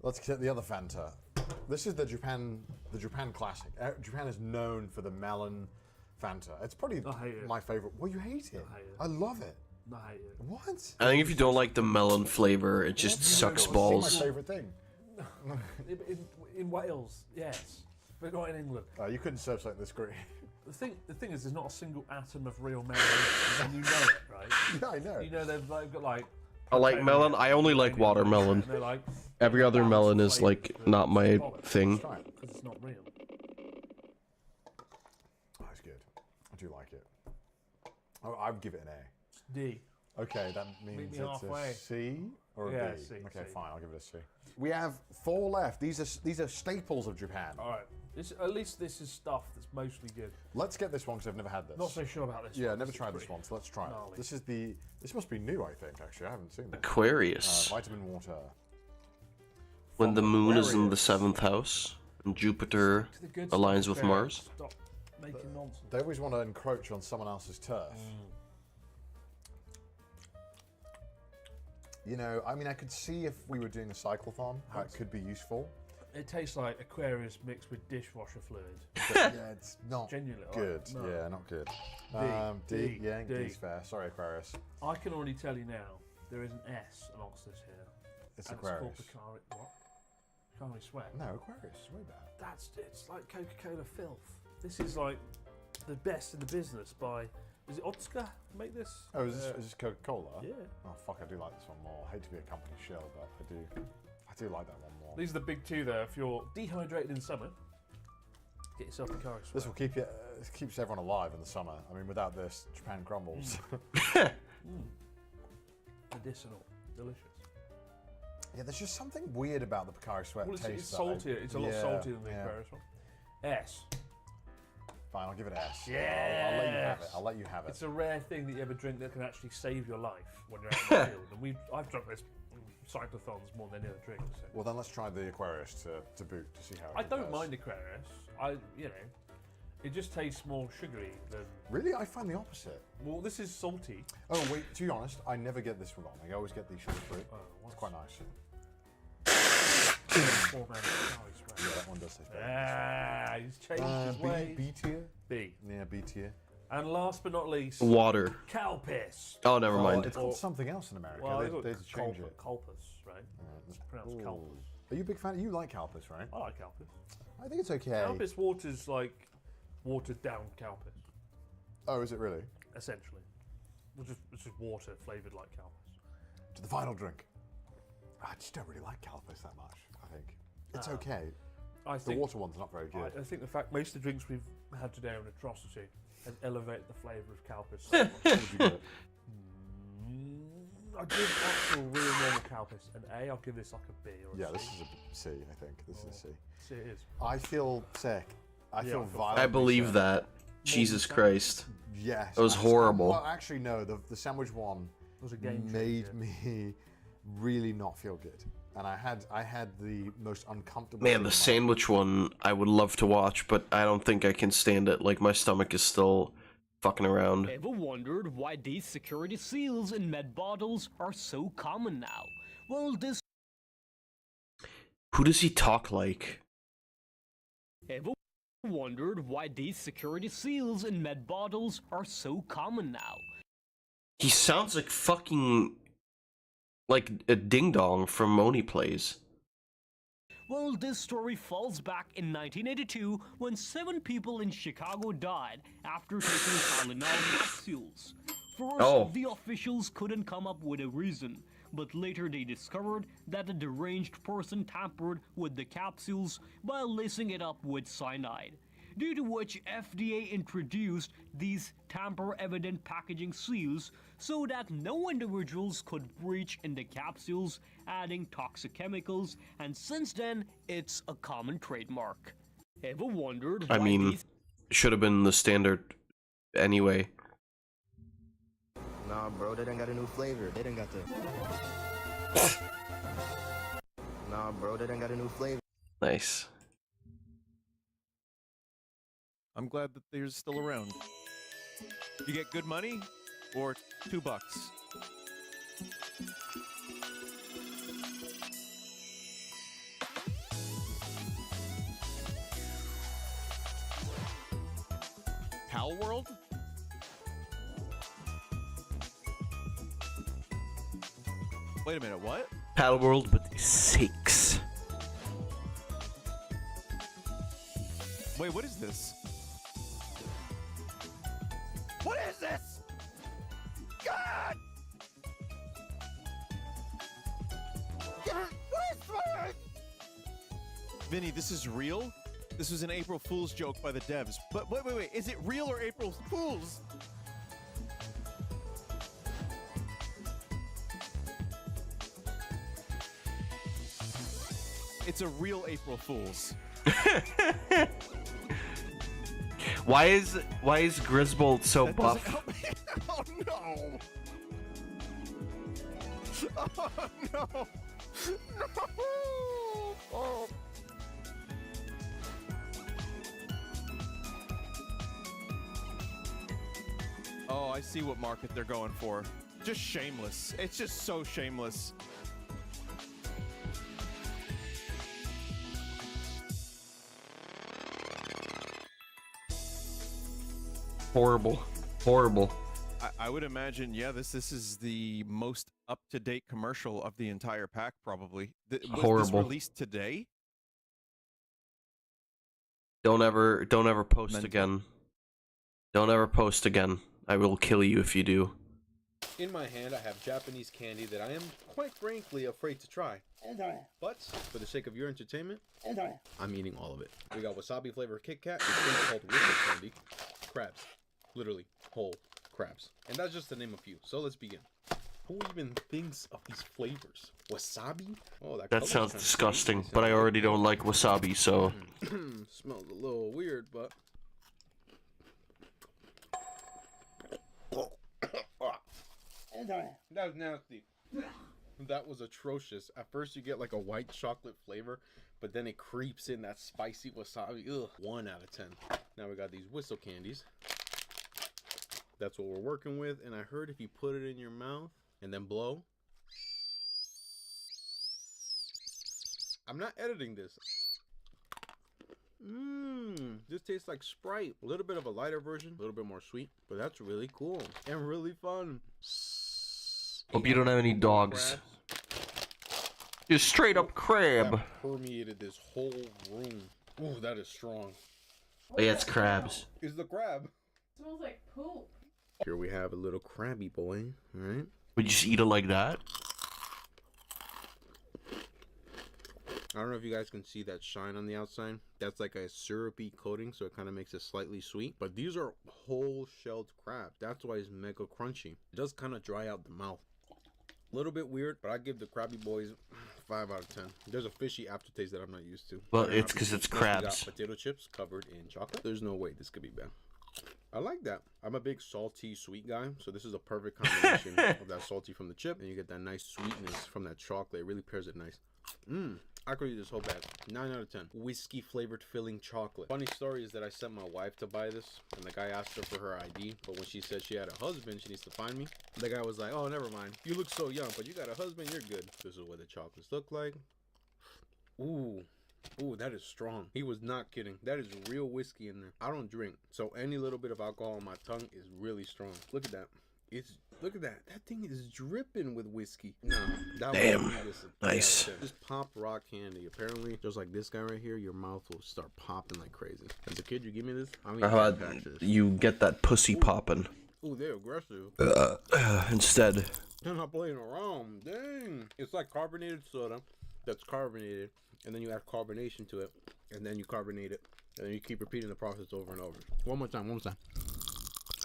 S20: Let's get the other Fanta. This is the Japan classic. Japan is known for the melon Fanta. It's probably my favorite. Well, you hate it. I love it.
S1: I hate it.
S20: What?
S2: I think if you don't like the melon flavor, it just sucks balls.
S20: It's my favorite thing.
S1: In Wales, yes, but not in England.
S20: You couldn't serve something this great.
S1: The thing is, there's not a single atom of real melon, and you know it, right?
S20: Yeah, I know.
S1: You know they've got like.
S2: I like melon. I only like watermelon.
S1: They're like,
S2: Every other melon is like not my thing.
S1: Because it's not real.
S20: Oh, it's good. I do like it. Oh, I'd give it an A.
S1: D.
S20: Okay, that means
S1: me
S20: it's
S1: halfway.
S20: a C or a
S1: Yeah,
S20: B.
S1: C,
S20: Okay,
S1: C.
S20: fine. I'll give it a C. We have 4 left. These are staples of Japan.
S1: All right. At least this is stuff that's mostly good.
S20: Let's get this one because I've never had this.
S1: Not so sure about this.
S20: Yeah,
S1: one.
S20: never
S1: This is
S20: tried this
S1: pretty
S20: one, so let's try
S1: gnarly.
S20: it. This must be new, I think. Actually, I haven't seen this.
S2: Aquarius.
S20: Vitamin water.
S2: When the moon is in the 7th house and Jupiter
S1: To the good
S2: aligns
S1: stuff,
S2: with
S1: Aquarius.
S2: Mars.
S1: Stop making nonsense.
S20: They always want to encroach on someone else's turf. You know, I mean, I could see if we were doing a cyclothon how it could be useful.
S1: It tastes like Aquarius mixed with dishwasher fluid.
S20: Yeah, it's not
S1: Genuinely,
S20: good.
S1: no.
S20: Yeah, not good.
S1: D.
S20: Yeah,
S1: D.
S20: D's fair. Sorry, Aquarius.
S1: I can already tell you now, there is an S amongst this here.
S20: It's
S1: and
S20: Aquarius.
S1: It's called Picari. What? Picari Sweat.
S20: No, Aquarius is way better.
S1: It's like Coca-Cola filth. This is like the best in the business by. Is it Otsuka make this?
S20: Oh, is this Coca-Cola?
S1: Yeah.
S20: Oh, fuck, I do like this one more. I hate to be a company shill, but I do. I do like that one more.
S1: These are the big two though. If you're dehydrated in summer, get yourself a Pocari Sweat.
S20: This will keep you. It keeps everyone alive in the summer. I mean, without this, Japan crumbles.
S1: Medicinal, delicious.
S20: Yeah, there's just something weird about the Pocari Sweat
S1: Well,
S20: taste.
S1: it's saltier. It's a lot saltier than the Pocari Sweat. S.
S20: Fine, I'll give it S.
S1: Yeah.
S20: I'll let you have it. I'll let you have it.
S1: It's a rare thing that you ever drink that can actually save your life when you're out in the field. And I've drunk this cyclothons more than any other drink. So.
S20: Well, then let's try the Aquarius to boot to see how it
S1: I don't
S20: compares.
S1: mind Aquarius. It just tastes more sugary than.
S20: Really, I find the opposite.
S1: Well, this is salty.
S20: Oh wait, to be honest, I never get this wrong. I always get the sugar-free. It's quite nice.
S1: Yeah,
S20: that one does taste better.
S1: Ah, he's changed his ways.
S20: B tier.
S1: B.
S20: Yeah, B tier.
S1: And last but not least,
S2: Water.
S1: Cow piss.
S2: Oh, never mind.
S20: It's called something else in America.
S1: Well,
S20: they had to change it.
S1: Colpus, right? It's pronounced Calpus.
S20: Are you a big fan? You like Calpus, right?
S1: I like Calpus.
S20: I think it's okay.
S1: Calpus water's like watered down Calpus.
S20: Oh, is it really?
S1: Essentially. It's just water flavoured like Calpus.
S20: To the final drink. I just don't really like Calpus that much, I think. It's okay. The water one's not very good.
S1: I think the fact most of the drinks we've had today are an atrocity has elevated the flavour of Calpus so much. I'd give actual real normal Calpus an A. I'll give this like a B or a C.
S20: Yeah, this is a C, I think. This is a C.
S1: C it is.
S20: I feel sick. I feel violent.
S2: I believe that. Jesus Christ.
S20: Yes.
S2: It was horrible.
S20: Well, actually, no. The sandwich one
S1: was a game
S20: made me really not feel good. And I had the most uncomfortable.
S2: Man, the sandwich one I would love to watch, but I don't think I can stand it. Like, my stomach is still fucking around.
S5: Ever wondered why these security seals in med bottles are so common now? Well, this.
S2: Who does he talk like?
S5: Ever wondered why these security seals in med bottles are so common now?
S2: He sounds like fucking... like a ding-dong from Moni Plays.
S5: Well, this story falls back in 1982 when 7 people in Chicago died after taking Tylenol capsules. First, the officials couldn't come up with a reason, but later they discovered that a deranged person tampered with the capsules by lacing it up with cyanide, due to which FDA introduced these tamper-evident packaging seals so that no individuals could breach in the capsules, adding toxic chemicals, and since then, it's a common trademark. Ever wondered why
S2: I mean, should have been the standard anyway.
S6: Nah, bro, they done got a new flavor. They done got the... Nah, bro, they done got a new flavor.
S2: Nice.
S7: I'm glad that they're still around. You get good money or $2. Pal World? Wait a minute, what?
S2: Paddle World, but 6.
S7: Wait, what is this?
S9: What is this? God! God, what is this?
S7: Vinny, this is real? This was an April Fool's joke by the devs. But wait, is it real or April Fool's? It's a real April Fool's.
S2: Why is Griswold so
S7: That
S2: buff?
S7: doesn't help me. Oh no! Oh no! No! Oh. Oh, I see what market they're going for. Just shameless. It's just so shameless.
S2: Horrible. Horrible.
S7: I would imagine, yeah, this is the most up-to-date commercial of the entire pack, probably. Was
S2: Horrible.
S7: this released today?
S2: Don't ever post again. Don't ever post again. I will kill you if you do.
S8: In my hand, I have Japanese candy that I am, quite frankly, afraid to try. But, for the sake of your entertainment, I'm eating all of it. We got wasabi flavored Kit Kat, this thing called whistle candy, crabs. Literally, whole crabs. And that's just to name a few, so let's begin. Who even thinks of these flavors? Wasabi? Oh,
S12: That sounds disgusting, but I already don't like wasabi, so...
S8: Smells a little weird, but... That was nasty. That was atrocious. At first you get like a white chocolate flavor, but then it creeps in that spicy wasabi. Ugh. 1 out of 10. Now we got these whistle candies. That's what we're working with. And I heard if you put it in your mouth and then blow. I'm not editing this. This tastes like Sprite. A little bit of a lighter version, a little bit more sweet, but that's really cool and really fun.
S12: Hope you don't have any dogs. Just straight up crab.
S8: That permeated this whole room. Ooh, that is strong.
S12: Oh, yeah, it's crabs.
S8: Is the crab?
S10: Smells like poop.
S8: Here we have a little crabby boy. All right.
S12: Would you just eat it like that?
S8: I don't know if you guys can see that shine on the outside. That's like a syrupy coating, so it kind of makes it slightly sweet. But these are whole shelled crabs. That's why it's mega crunchy. It does kind of dry out the mouth. A little bit weird, but I give the Krabby Boys 5 out of 10. There's a fishy aftertaste that I'm not used to.
S12: Well, it's because it's crabs.
S8: Potato chips covered in chocolate. There's no way this could be bad. I like that. I'm a big salty sweet guy, so this is a perfect combination of that salty from the chip, and you get that nice sweetness from that chocolate. It really pairs it nice. I could eat this whole bag. 9 out of 10. Whiskey flavored filling chocolate. Funny story is that I sent my wife to buy this, and the guy asked her for her ID, but when she said she had a husband, she needs to find me. The guy was like, oh, never mind. You look so young, but you got a husband, you're good. This is what the chocolates look like. Ooh. Ooh, that is strong. He was not kidding. That is real whiskey in there. I don't drink, so any little bit of alcohol on my tongue is really strong. Look at that. Look at that. That thing is dripping with whiskey. No, that
S2: damn. Nice.
S8: Just pop rock candy. Apparently, just like this guy right here, your mouth will start popping like crazy. As a kid, you give me this. I mean,
S2: How about you get that pussy popping?
S8: Ooh, they're aggressive.
S2: Instead.
S8: They're not playing around. Dang. It's like carbonated soda that's carbonated, and then you add carbonation to it, and then you carbonate it, and then you keep repeating the process over and over. One more time.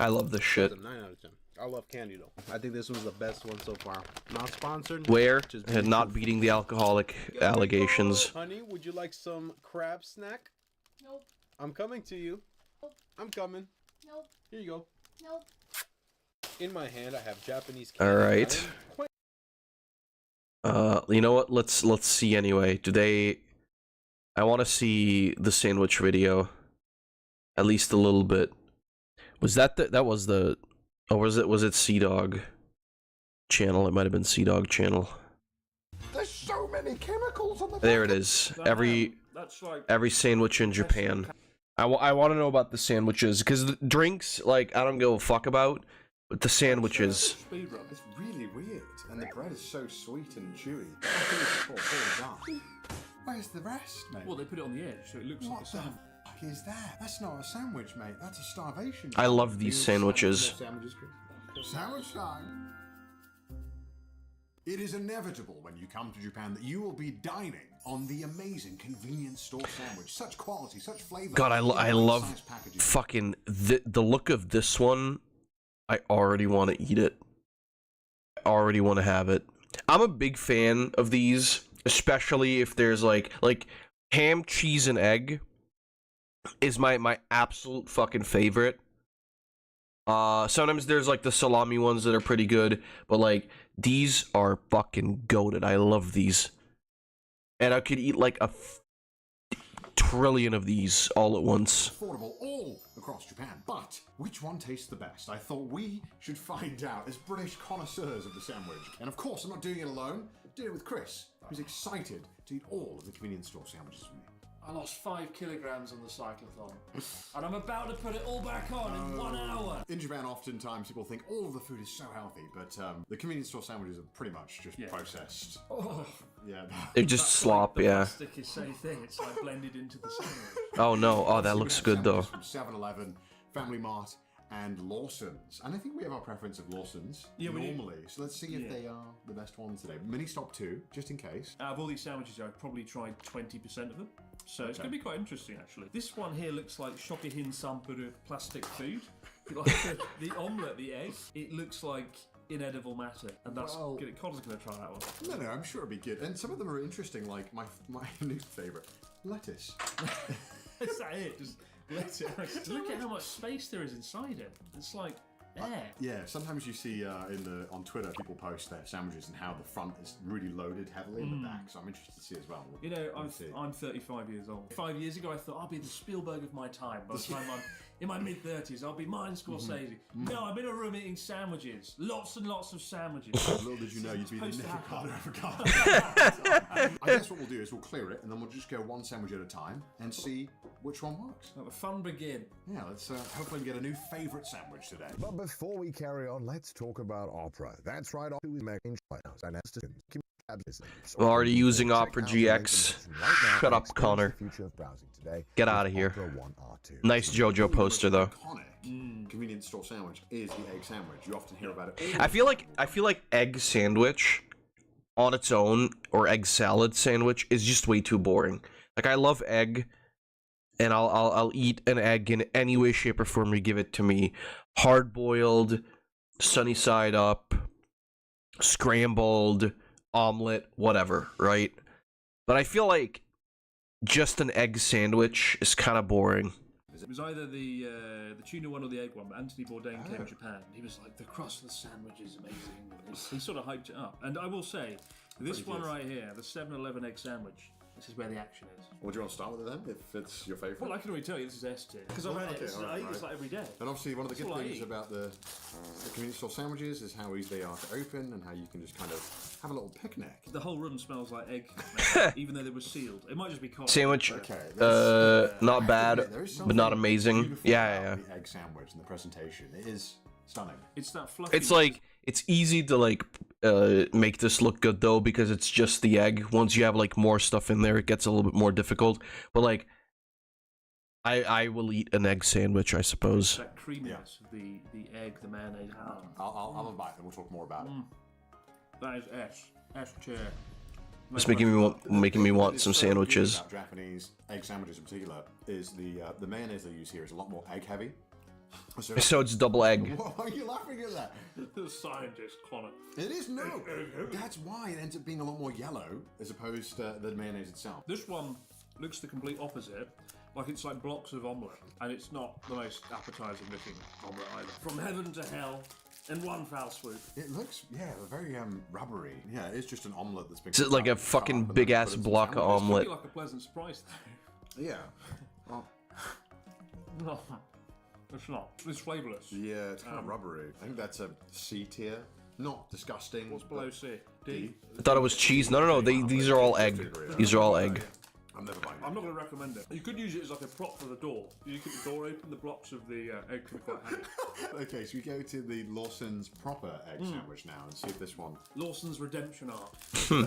S2: I love this shit.
S8: That's a 9 out of 10. I love candy though. I think this one's the best one so far. Not sponsored.
S2: Where? And not beating the alcoholic allegations.
S8: Honey, would you like some crab snack?
S10: Nope.
S8: I'm coming to you.
S10: Nope.
S8: I'm coming.
S10: Nope.
S8: Here you go.
S10: Nope.
S8: In my hand, I have Japanese candy.
S2: All right. You know what? Let's see anyway. Do they? I want to see the sandwich video. At least a little bit. Was that that was the? Or was it Sea-Dog channel? It might have been Sea-Dog channel.
S20: There's so many chemicals on the
S2: There it is. Every sandwich in Japan. I want to know about the sandwiches, because the drinks, like, I don't give a fuck about, but the sandwiches.
S20: It's really weird, and the bread is so sweet and chewy. Where's the rest, mate?
S1: Well, they put it on the edge, so it looks like a sandwich.
S20: What the fuck is that? That's not a sandwich, mate. That's a starvation.
S2: I love these sandwiches.
S20: Sandwich time. It is inevitable when you come to Japan that you will be dining on the amazing convenience store sandwich. Such quality, such flavor.
S2: God, I love fucking the look of this one. I already want to eat it. I already want to have it. I'm a big fan of these, especially if there's like ham, cheese, and egg is my absolute fucking favorite. Sometimes there's like the salami ones that are pretty good, but like these are fucking goated. I love these, and I could eat like a trillion of these all at once.
S20: Affordable all across Japan, but which one tastes the best? I thought we should find out as British connoisseurs of the sandwich. And of course, I'm not doing it alone. I'm doing it with Chris, who's excited to eat all of the convenience store sandwiches with me.
S1: I lost 5 kilograms on the cyclothon, and I'm about to put it all back on in 1 hour.
S20: In Japan, oftentimes people think all of the food is so healthy, but the convenience store sandwiches are pretty much just processed.
S1: Oh.
S20: Yeah.
S2: They're just slop, yeah.
S1: Plastic is same thing. It's like blended into the sandwich.
S2: Oh no! Oh, that looks good though.
S20: From 7-Eleven, Family Mart, and Lawson's. And I think we have our preference of Lawson's normally. So let's see if they are the best ones today. Mini stop 2, just in case.
S1: Out of all these sandwiches, I've probably tried 20% of them. So it's going to be quite interesting, actually. This one here looks like Shokihin Sampuru plastic food. Like the omelette, the egg, it looks like inedible matter. And that's good. Connor's going to try that one.
S20: No, I'm sure it'll be good. And some of them are interesting, like my new favourite, lettuce.
S1: Is that it? Just lettuce. Look at how much space there is inside it. It's like air.
S20: Yeah, sometimes you see on Twitter people post their sandwiches and how the front is really loaded heavily in the back. So I'm interested to see as well.
S1: You know, I'm 35 years old. 5 years ago, I thought I'll be the Spielberg of my time. By the time I'm in my mid-30s, I'll be Martin Scorsese. No, I'm in a room eating sandwiches. Lots and lots of sandwiches.
S20: Little did you know you'd be the Nick Ricardo of I guess what we'll do is we'll clear it and then we'll just go one sandwich at a time and see which one works.
S1: Let the fun begin.
S20: Yeah, let's hopefully get a new favourite sandwich today.
S10: But before we carry on, let's talk about Opera. That's right, Opera is making trials and
S2: I'm already using Opera GX. Shut up, Connor. Get out of here. Nice JoJo poster, though.
S20: Convenience store sandwich is the egg sandwich. You often hear about it.
S2: I feel like egg sandwich on its own or egg salad sandwich is just way too boring. Like, I love egg, and I'll eat an egg in any way, shape, or form you give it to me. Hard boiled, sunny side up, scrambled, omelet, whatever, right? But I feel like just an egg sandwich is kind of boring.
S1: It was either the tuna one or the egg one, but Anthony Bourdain came to Japan. He was like, the crust of the sandwich is amazing. He sort of hyped it up. And I will say, this one right here, the 7-Eleven egg sandwich, this is where the action is.
S20: Well, do you want to start with it then, if it's your favourite?
S1: Well, I can already tell you this is S tier. Because I've had it. I eat this like every day.
S20: And obviously one of the good things about the convenience store sandwiches is how easy they are to open and how you can just kind of have a little picnic.
S1: The whole room smells like egg, even though they were sealed. It might just be cold.
S2: Sandwich, not bad, but not amazing. Yeah.
S20: The egg sandwich and the presentation, it is stunning.
S1: It's that fluffy.
S2: It's like, it's easy to like make this look good though, because it's just the egg. Once you have like more stuff in there, it gets a little bit more difficult. But like, I will eat an egg sandwich, I suppose.
S1: That creaminess of the egg, the mayonnaise.
S20: I'll have a bite and we'll talk more about it.
S1: That is S tier.
S2: It's making me want some sandwiches.
S20: About Japanese egg sandwiches in particular is the mayonnaise they use here is a lot more egg heavy.
S2: So it's double egg.
S20: Why are you laughing at that?
S1: The scientist, Connor.
S20: It is no. That's why it ends up being a lot more yellow as opposed to the mayonnaise itself.
S1: This one looks the complete opposite. Like it's like blocks of omelette, and it's not the most appetizing looking omelette either. From heaven to hell in one foul swoop.
S20: It looks, very rubbery. Yeah, it's just an omelette that's been.
S2: It's like a fucking big ass block of omelette.
S1: It's like a pleasant surprise though.
S20: Yeah. Well,
S1: no, it's not. It's flavourless.
S20: Yeah, it's kind of rubbery. I think that's a C tier. Not disgusting.
S1: What's below C? D.
S2: I thought it was cheese. No. These are all egg. These are all egg.
S20: I'm never buying it.
S1: I'm not going to recommend it. You could use it as like a prop for the door. You keep the door open, the blocks of the egg can be quite handy.
S20: Okay, so we go to the Lawson's proper egg sandwich now and see if this one...
S1: Lawson's redemption arc.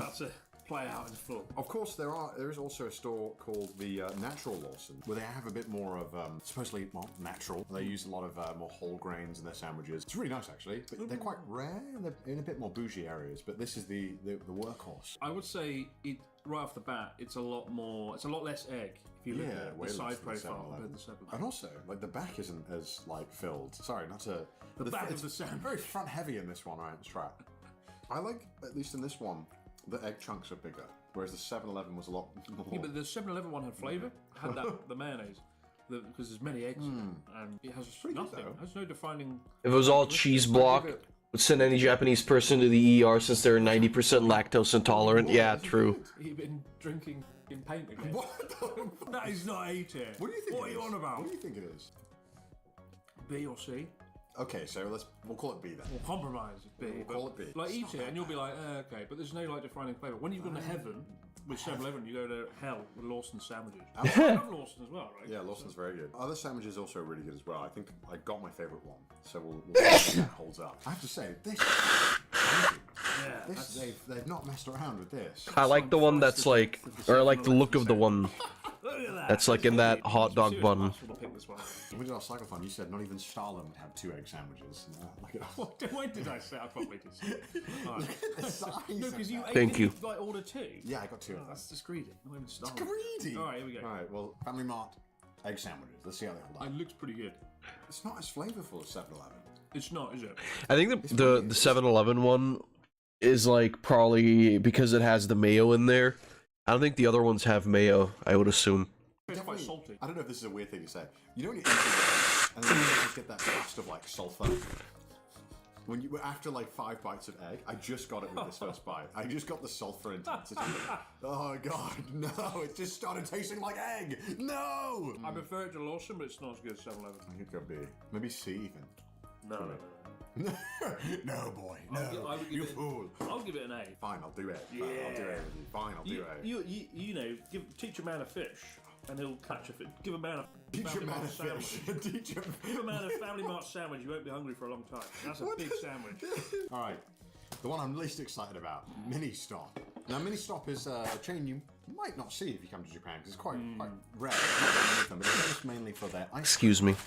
S1: That's a play out in full.
S20: Of course, there is also a store called the Natural Lawson, where they have a bit more of, supposedly, natural. They use a lot of more whole grains in their sandwiches. It's really nice, actually. But they're quite rare, and they're in a bit more bougie areas, but this is the workhorse.
S1: I would say, right off the bat, it's a lot less egg. If you look at the side profile compared to the 7.
S20: And also, like, the back isn't as, like, filled. Sorry, not to...
S1: The back of the sandwich.
S20: Very front heavy in this one, right? Strap. I like, at least in this one, the egg chunks are bigger, whereas the 7-Eleven was a lot more.
S1: Yeah, but the 7-Eleven one had flavour. Had the mayonnaise. Because there's many eggs in it, and it has nothing. It has no defining...
S2: If it was all cheese block, would send any Japanese person to the ER since they're 90% lactose intolerant. Yeah, true.
S1: You've been drinking in paint again. What? That is not A tier.
S20: What do you think?
S1: What are you on about?
S20: What do you think it is?
S1: B or C?
S20: Okay, so we'll call it B then.
S1: We'll compromise B.
S20: We'll call it B.
S1: Like eat it and you'll be like, okay, but there's no like defining flavour. When you've gone to heaven with 7-Eleven, you go to hell with Lawson's sandwiches. I love Lawson as well, right?
S20: Yeah, Lawson's very good. Other sandwiches also really good as well. I think I got my favourite one, so we'll see if that holds up. I have to say, they've not messed around with this.
S2: I like the one that's like, or I like the look of the one
S1: Look at that.
S2: That's like in that hot dog bun.
S20: We did our cycle fun. You said not even Stalin would have 2 egg sandwiches. Look at us.
S1: When did I say I probably did? Right.
S20: The size
S1: No, because you
S2: Thank you.
S1: like order 2.
S20: Yeah, I got 2 of them.
S1: That's just greedy. Not even Stalin.
S20: It's greedy.
S1: All right, here we go.
S20: All right, well, Family Mart egg sandwiches. Let's see how they hold up.
S1: It looks pretty good.
S20: It's not as flavorful as 7-Eleven.
S1: It's not, is it?
S2: I think the 7-Eleven one is like probably because it has the mayo in there. I don't think the other ones have mayo, I would assume.
S1: It's quite salty.
S20: I don't know if this is a weird thing to say. You know when you eat egg and then you just get that blast of like sulfur? When you after like 5 bites of egg, I just got it with this first bite. I just got the sulfur intensity. Oh god, no! It just started tasting like egg. No!
S1: I prefer it to Lawson, but it's not as good as 7-Eleven.
S20: I think it could be maybe C even.
S1: No.
S20: No, boy, no. You fool.
S1: I'll give it an A.
S20: Fine, I'll do it.
S1: Yeah.
S20: I'll do it. Fine, I'll do it.
S1: You know, teach a man a fish, and he'll catch a fish. Give a man a
S20: Teach a
S1: Family
S20: man a
S1: Mart
S20: fish.
S1: sandwich.
S20: Teach him.
S1: Give a man a Family Mart sandwich. You won't be hungry for a long time. That's a big sandwich.
S20: All right, the one I'm least excited about, Mini Stop. Now, Mini Stop is a chain you might not see if you come to Japan because it's quite rare. But it's famous mainly for their ice
S2: Excuse
S20: cream.
S2: me.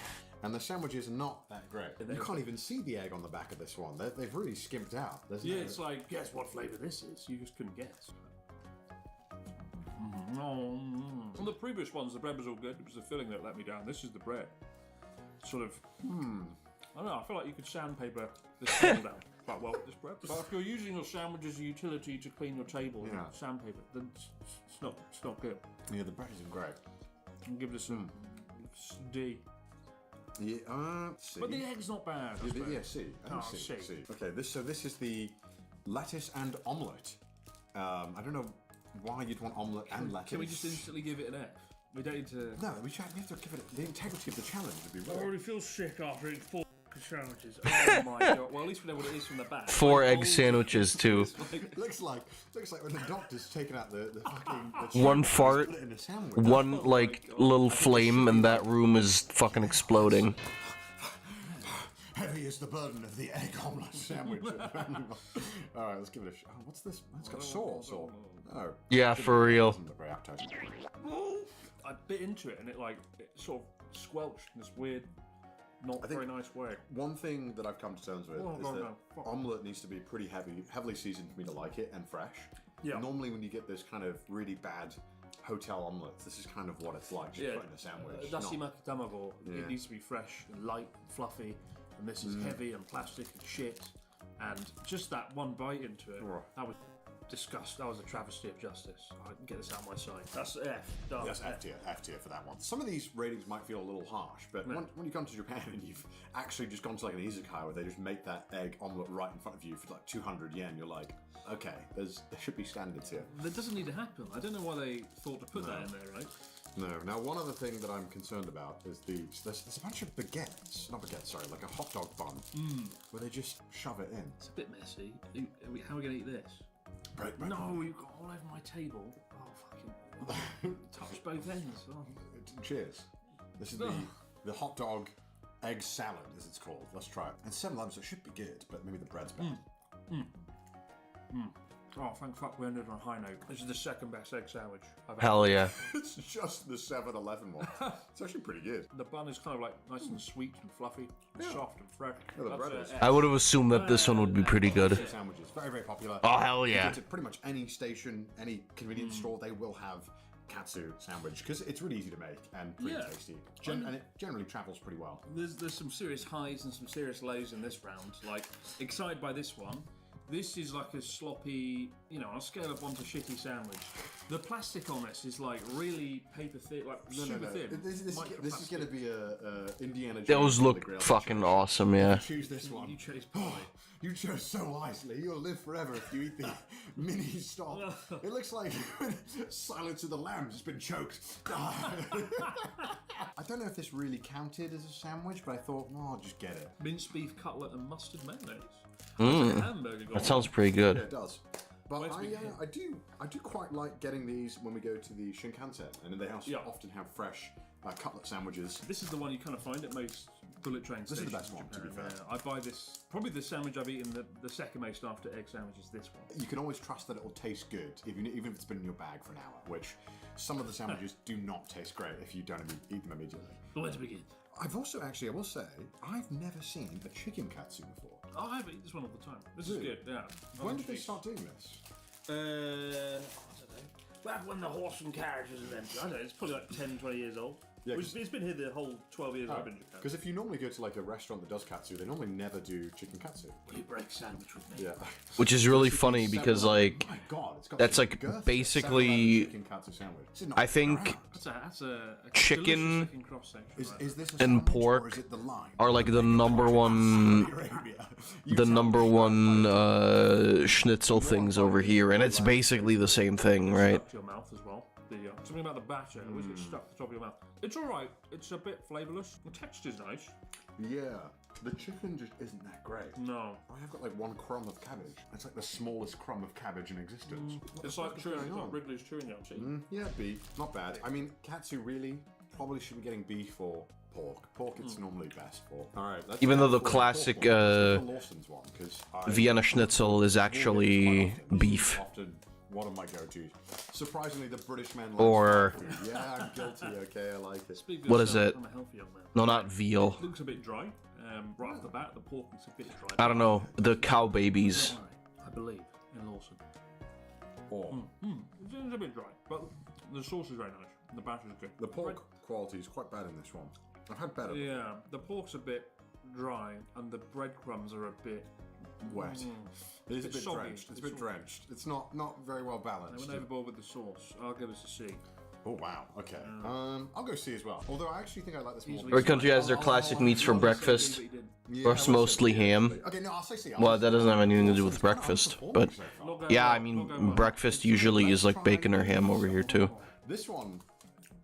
S20: And the sandwiches are not that great. You can't even see the egg on the back of this one. They've really skimped out.
S1: Yeah, it's like, guess what flavour this is? You just couldn't guess. On the previous ones, the bread was all good. It was the filling that let me down. This is the bread. Sort of, I don't know, I feel like you could sandpaper this table down quite well with this bread. But if you're using your sandwich as a utility to clean your table, and sandpaper, then it's not good.
S20: Yeah, the bread isn't great.
S1: I'll give this a D.
S20: Yeah, C.
S1: But the egg's not bad.
S20: Yeah, C. C. Okay, this is the lettuce and omelette. I don't know why you'd want omelette and lettuce.
S1: Can we just instantly give it an F? We don't need to...
S20: No, we have to give it the integrity of the challenge would be
S1: I
S20: right.
S1: already feel sick after eating 4 sandwiches. Oh my god. Well, at least we know what it is from the back.
S2: 4 egg sandwiches too.
S20: looks like when the doctor's taking out the fucking...
S2: One fart,
S20: put it in a sandwich.
S2: one like little flame, and that room is fucking exploding.
S20: Heavy is the burden of the egg omelette sandwich. Alright, let's give it a shot. Oh, what's this? It's got sauce or... Oh.
S2: Yeah, for real.
S20: Very appetizing.
S1: I bit into it and it sort of squelched in this weird, not very nice way.
S20: One thing that I've come to terms with is that omelette needs to be pretty heavily seasoned for me to like it and fresh. Yeah. Normally when you get this kind of really bad hotel omelets, this is kind of what it's like. Just put in a sandwich.
S1: Dashi makitamago, it needs to be fresh and light and fluffy, and this is heavy and plastic and shit. And just that one bite into it, that was disgust. That was a travesty of justice. I can get this out of my sight. That's F. Done.
S20: Yes, F tier for that one. Some of these ratings might feel a little harsh, but when you come to Japan and you've actually just gone to like an izakaya where they just make that egg omelette right in front of you for like 200 yen, you're like, okay, there should be standards here.
S1: That doesn't need to happen. I don't know why they thought to put that in there, right?
S20: No. Now, one other thing that I'm concerned about is there's a bunch of baguettes, not baguettes, sorry, like a hot dog bun, where they just shove it in.
S1: It's a bit messy. How are we going to eat this?
S20: Break.
S1: No, you've got all over my table. Oh, fucking... touch both ends. Oh.
S20: Cheers. This is the hot dog egg salad, as it's called. Let's try it. And 7-Eleven, so it should be good, but maybe the bread's bad.
S1: Oh, thank fuck we ended on a high note. This is the second best egg sandwich I've had.
S2: Hell yeah.
S20: It's just the 7-Eleven one. It's actually pretty good.
S1: The bun is kind of like nice and sweet and fluffy, soft and fresh.
S20: Yeah, the bread is.
S2: I would have assumed that this one would be pretty good.
S20: Sandwiches, very, very popular.
S2: Oh, hell yeah.
S20: You go to pretty much any station, any convenience store, they will have katsu sandwich because it's really easy to make and pretty tasty. And it generally travels pretty well.
S1: There's some serious highs and some serious lows in this round. Like, excited by this one. This is like a sloppy, on a scale of 1 to shitty sandwich. The plastic on this is like really paper thin, like super thin.
S20: This is going to be a Indiana Jones.
S2: Those look fucking awesome, yeah.
S20: Choose this one.
S1: You chose pie.
S20: You chose so wisely. You'll live forever if you eat the mini stop. It looks like Silence of the Lambs has been choked. I don't know if this really counted as a sandwich, but I thought, I'll just get it.
S1: Minced beef cutlet and mustard mayonnaise.
S2: That sounds pretty good.
S20: Yeah, it does. But I do quite like getting these when we go to the Shinkansen, and they often have fresh cutlet sandwiches.
S1: This is the one you kind of find at most Bullet Train.
S11: This is the
S1: Station
S11: best
S1: in
S11: one, to be
S1: Japan,
S11: fair.
S1: yeah. I buy this. Probably the sandwich I've eaten the second most after egg sandwich is this one.
S11: You can always trust that it will taste good, even if it's been in your bag for an hour, which some of the sandwiches do not taste great if you don't eat them immediately.
S1: Where to begin?
S11: I've also, actually, I will say, I've never seen a chicken katsu before.
S1: Oh, I eat this one all the time. This
S11: Really?
S1: is good, yeah.
S11: When did they start doing this?
S1: I don't know. Back when the horse and carriage was invented. I don't know, it's probably like 10, 20 years old.
S11: Yeah,
S1: It's been here the whole 12 years I've been in Japan.
S11: Because if you normally go to like a restaurant that does katsu, they normally never do chicken katsu.
S1: Will you break sandwich with me?
S11: Yeah.
S2: Which is really funny because like that's like basically I think
S1: That's a
S2: chicken
S1: is this
S2: and pork are like the number one schnitzel things over here, and it's basically the same thing, right?
S1: Stuck to your mouth as well. Something about the batter, it always gets stuck to the top of your mouth. It's alright, it's a bit flavourless. The texture's nice.
S11: Yeah. The chicken just isn't that great.
S1: No.
S11: I have got like one crumb of cabbage. It's like the smallest crumb of cabbage in existence.
S1: It's like chewing, it's like Wrigley's chewing gum.
S11: Yeah, beef. Not bad. I mean, katsu really probably should be getting beef or pork. Pork it's normally best for. Alright, let's
S2: Even
S11: go
S2: though the
S11: for
S2: classic
S11: pork one. Lawson's one, 'cause I
S2: Vienna Schnitzel is actually beef.
S11: often one of my go-tos. Surprisingly, the British man likes
S2: Or-
S11: fried food. Yeah, I'm guilty, okay, I like it.
S1: Speak for
S2: What is
S1: yourself,
S2: it?
S1: I'm a healthy young man.
S2: No, not veal.
S1: It looks a bit dry. Right off the bat, the pork looks a bit dry.
S2: I don't know. The cow babies.
S1: I believe in Lawson.
S11: Or
S1: It's a bit dry, but the sauce is very nice. The batter is good.
S11: the pork quality is quite bad in this one. I've had better.
S1: Yeah, the pork's a bit dry, and the breadcrumbs are a bit
S11: Wet. It is a bit
S1: soggy.
S11: drenched. It's a bit drenched. It's not very well
S1: I
S11: balanced.
S1: went overboard with the sauce. I'll give this a C.
S11: Oh wow. Okay. I'll go C as well. Although I actually think I like this more.
S2: Every country has their classic meats for breakfast.
S11: Yeah,
S2: Or
S11: I
S2: it's
S11: will say
S2: mostly
S11: C,
S2: ham.
S11: actually. Okay, no, I'll say C.
S2: Well, that doesn't have anything to do with breakfast. But yeah, I mean, breakfast usually is like bacon or ham over here too.
S11: This one,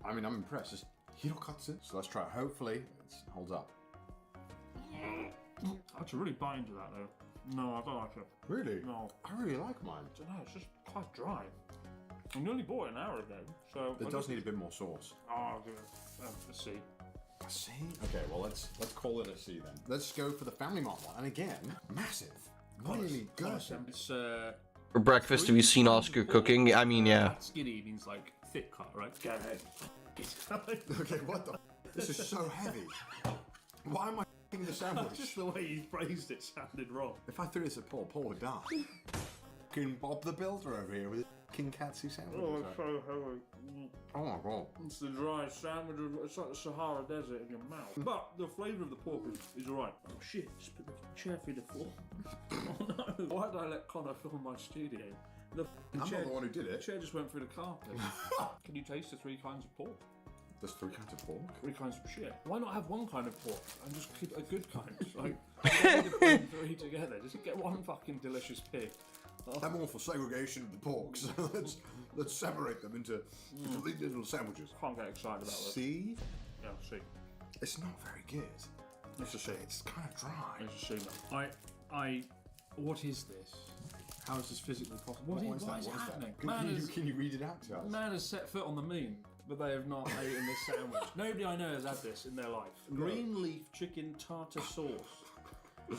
S11: I mean, I'm impressed. It's hirokatsu. So let's try it. Hopefully, it holds up.
S1: I had to really bite into that though. No, I don't like it.
S11: Really?
S1: No.
S11: I really like mine.
S1: I don't know, it's just quite dry. I only bought it an hour ago, so...
S11: It does need a bit more sauce.
S1: Oh, I'll give it a C.
S11: A C? Okay, well, let's call it a C then. Let's go for the Family Mart one. And again, massive. Really good.
S1: It's,
S2: For breakfast, have you seen Oscar cooking? I mean, yeah.
S1: skinny means like thick cut, right? Go ahead.
S11: Okay, what the This is so heavy. Why am I f***ing the sandwich?
S1: Just the way you phrased it sounded wrong.
S11: If I threw this at Paul, Paul would die. Fucking Bob the Builder over here with his f***ing katsu sandwich.
S1: Oh, it's so heavy.
S11: Oh my god.
S1: It's the dry sandwich, it's like the Sahara Desert in your mouth. But the flavour of the pork is alright. Oh shit, just put the chair through the floor. Oh no, why did I let Connor film my studio? The
S11: I'm not the one who did it.
S1: The chair just went through the carpet. Can you taste the 3 kinds of pork?
S11: There's 3 kinds of pork?
S1: 3 kinds of shit. Why not have 1 kind of pork and just keep a good kind? Like, why put 3 together? Just get 1 fucking delicious pig. Oh.
S11: I'm all for segregation of the pork, so let's separate them into complete little sandwiches.
S1: Can't get excited about that.
S11: C?
S1: Yeah, C.
S11: It's not very good. Let's just say it's kind of dry.
S1: It's a C, man. What is this? How is this physically possible? Why is it happening?
S11: Can you read it out to us?
S1: Man has set foot on the moon, but they have not eaten this sandwich. Nobody I know has had this in their life. Green leaf chicken tartar sauce.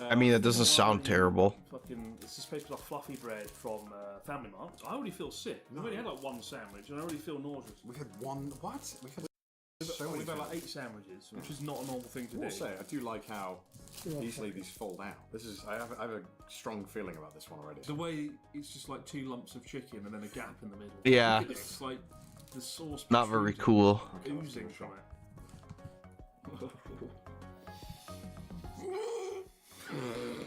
S2: I mean, it doesn't sound terrible.
S1: Fucking, it's supposed to be like fluffy bread from Family Mart. I already feel sick. We've only had like 1 sandwich, and I already feel nauseous.
S11: We've had 1. What?
S1: We've had like 8 sandwiches, which is not a normal thing to do.
S11: I will say, I do like how easily these fold out. I have a strong feeling about this one already.
S1: The way it's just like 2 lumps of chicken and then a gap in the middle.
S2: Yeah.
S1: It's like the sauce.
S2: Not very cool.
S1: Oozing from it.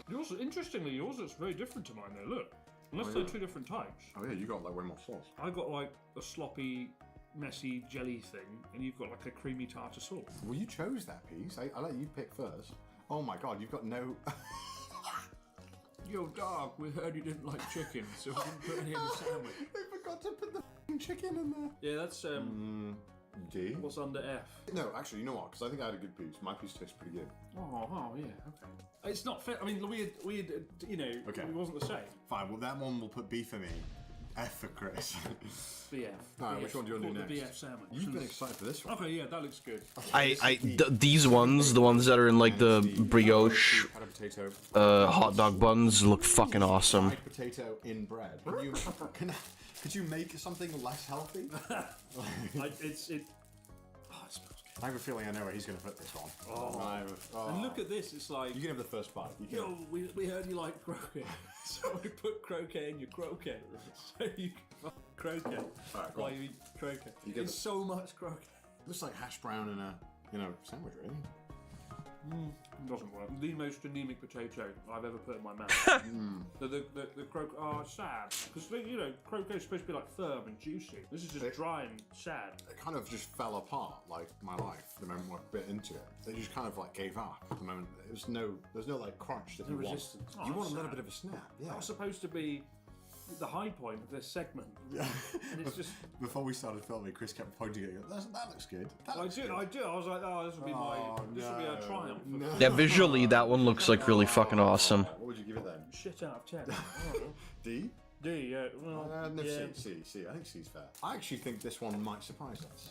S1: Yours, interestingly, yours looks very different to mine though, look. Unless they're 2 different types.
S11: Oh yeah, you got like way more sauce.
S1: I got like a sloppy, messy jelly thing, and you've got like a creamy tartar sauce.
S11: Well, you chose that piece. I let you pick first. Oh my god, you've got no...
S1: Yo dog, we heard you didn't like chicken, so we didn't put any in the sandwich.
S11: I forgot to put the f***ing chicken in there.
S1: Yeah, that's
S11: D?
S1: What's under F?
S11: No, actually, you know what? Because I think I had a good piece. My piece tastes pretty good.
S1: Oh, yeah, okay. It's not fair. I mean, we had you know,
S11: Okay.
S1: it wasn't the same.
S11: Fine, well, that one will put B for me. F for Chris.
S1: BF.
S11: Alright, which one do you want to do
S1: The
S11: next?
S1: BF sandwich.
S11: You've been excited for this one.
S1: Okay, yeah, that looks good.
S2: These ones, the ones that are in like the brioche hot dog buns, look fucking awesome.
S11: Fried potato in bread. Could you make something less healthy?
S1: It smells good.
S11: I have a feeling I know where he's going to put this one.
S1: And look at this, it's like...
S11: You can have the first bite. You can
S1: Yo, we heard you like croquet, so we put croquet in your croquet, so you can fuck croquet
S11: Alright, go
S1: while
S11: on.
S1: you eat croquet.
S11: You get
S1: It's
S11: the-
S1: so much croquet.
S11: Looks like hash brown in a sandwich, really.
S1: Doesn't work. The most anemic potato I've ever put in my mouth. The croquet are sad, because you know, croquet is supposed to be like firm and juicy. This is just dry and sad.
S11: It kind of just fell apart, like my life, the moment I bit into it. They just kind of like gave up the moment. There's no like crunch that
S1: No
S11: you want.
S1: resistance.
S11: You
S1: Oh,
S11: want a little
S1: sad.
S11: bit of a snap. Yeah.
S1: That was supposed to be the high point of this segment.
S11: Yeah.
S1: And it's just...
S11: Before we started filming, Chris kept pointing at it. That looks good. That
S1: I
S11: looks
S1: do.
S11: good.
S1: I was like, oh, this will be this will be a triumph.
S2: Yeah, visually that one looks like really fucking awesome.
S11: What would you give it then?
S1: Shit out of 10.
S11: D?
S1: D, yeah. Well,
S11: No,
S1: yeah.
S11: C. I think C's fair. I actually think this one might surprise us.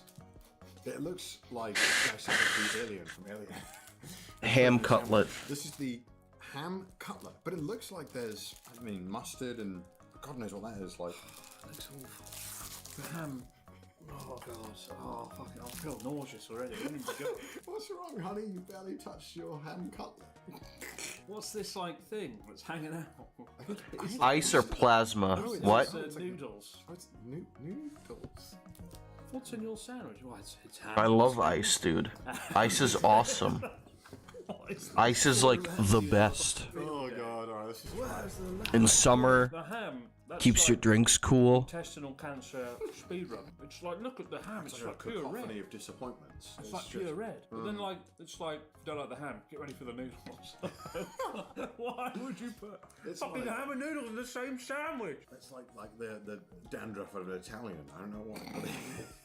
S11: It looks like the alien from Alien.
S2: Ham cutlet.
S11: This is the ham cutlet, but it looks like there's, mustard and God knows what that is. Like,
S1: Looks awful. The ham. Oh god. Oh fucking. I feel nauseous already. I need to go.
S11: What's wrong, honey? You barely touched your ham cutlet.
S1: What's this like thing that's hanging out?
S2: Ice or plasma? What?
S1: It's, noodles.
S11: Oh, it's noodles.
S1: What's in your sandwich? Well, it's ham.
S2: I love ice, dude. Ice is awesome. Ice is like the best.
S11: Oh god, alright, this is
S2: In summer,
S1: The ham. That's
S2: keeps
S1: like
S2: your drinks cool.
S1: Intestinal cancer speedrun. It's like, look at the ham. It's like pure red.
S11: cacophony of disappointments.
S1: It's like pure red. But then, like, it's like, if you don't like the ham, get ready for the noodles. Why would you put fucking
S11: like-
S1: ham and noodles in the same sandwich?
S11: It's like the dandruff of an Italian. I don't know what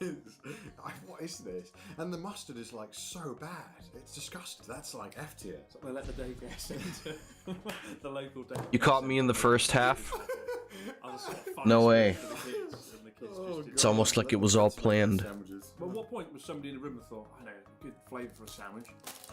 S11: it is. What is this? And the mustard is like so bad. It's disgusting. That's like F tier.
S1: They let the day guest into the local day.
S2: You caught me in the first half.
S1: I was sort of
S2: No
S1: fighting
S2: way.
S1: for the kids, and the kids just did
S2: It's almost like it was all planned.
S1: But at what point was somebody in the room and thought, I know, good flavour for a sandwich,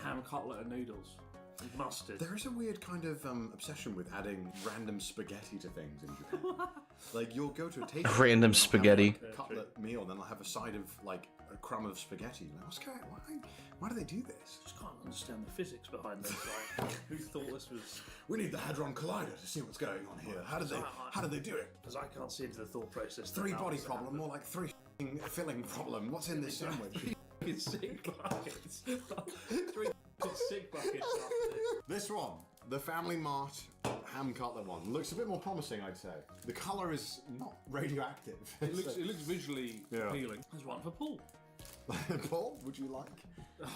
S1: ham cutlet and noodles, and mustard.
S11: There is a weird kind of obsession with adding random spaghetti to things in Japan. Like you'll go to a tasting
S2: Random
S11: and they'll have,
S2: spaghetti.
S11: like, a cutlet meal, and then they'll have a side of like a crumb of spaghetti. Like, what's going on? Why do they do this?
S1: I just can't understand the physics behind this. Like, who thought this was?
S11: We need the Hadron Collider to see what's going on here. How did they do it?
S1: Because I can't see into the thought process.
S11: Three body problem, more like three filling problem. What's in this sandwich?
S1: Sick buckets. Three sick buckets.
S11: This one, the Family Mart ham cutlet one, looks a bit more promising, I'd say. The colour is not radioactive.
S1: It looks visually appealing. There's one for Paul.
S11: Paul, would you like?
S1: Oh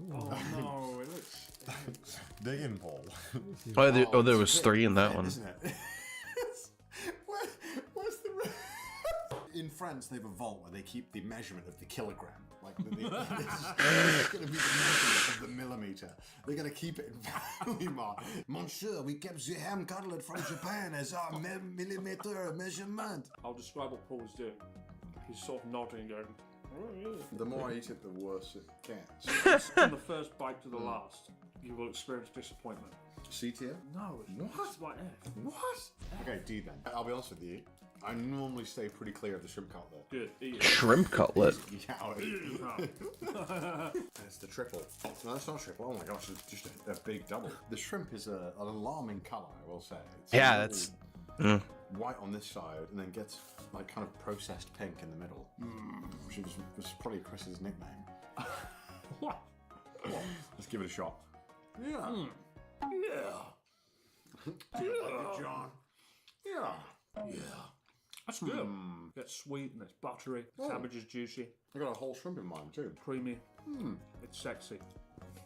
S1: no, it looks.
S11: Dig in, Paul.
S2: There was 3 in that one.
S11: Isn't it? Where's the... In France, they have a vault where they keep the measurement of the kilogram. Like, it's going to be the measurement of the millimeter. They're going to keep it in Family Mart. Monsieur, we kept the ham cutlet from Japan as our millimeter measurement.
S1: I'll describe what Paul was doing. He's sort of nodding, going. Oh, yeah.
S11: The more I eat it, the worse it gets.
S1: From the first bite to the last, you will experience disappointment.
S11: C tier?
S1: No, it's like F.
S11: What? Okay, D then. I'll be honest with you. I normally stay pretty clear of the shrimp cutlet.
S1: Good. Eat it.
S2: Shrimp cutlet.
S11: Yeah, it's the triple. No, that's not triple. Oh my gosh, it's just a big double. The shrimp is an alarming colour, I will say. It's
S2: Yeah, that's.
S11: white on this side, and then gets like kind of processed pink in the middle, which was probably Chris's nickname. Let's give it a shot. Yeah. Yeah. John. Yeah.
S1: That's good. It's sweet and it's buttery. Cabbage is juicy.
S11: I got a whole shrimp in mine too.
S1: Creamy. It's sexy.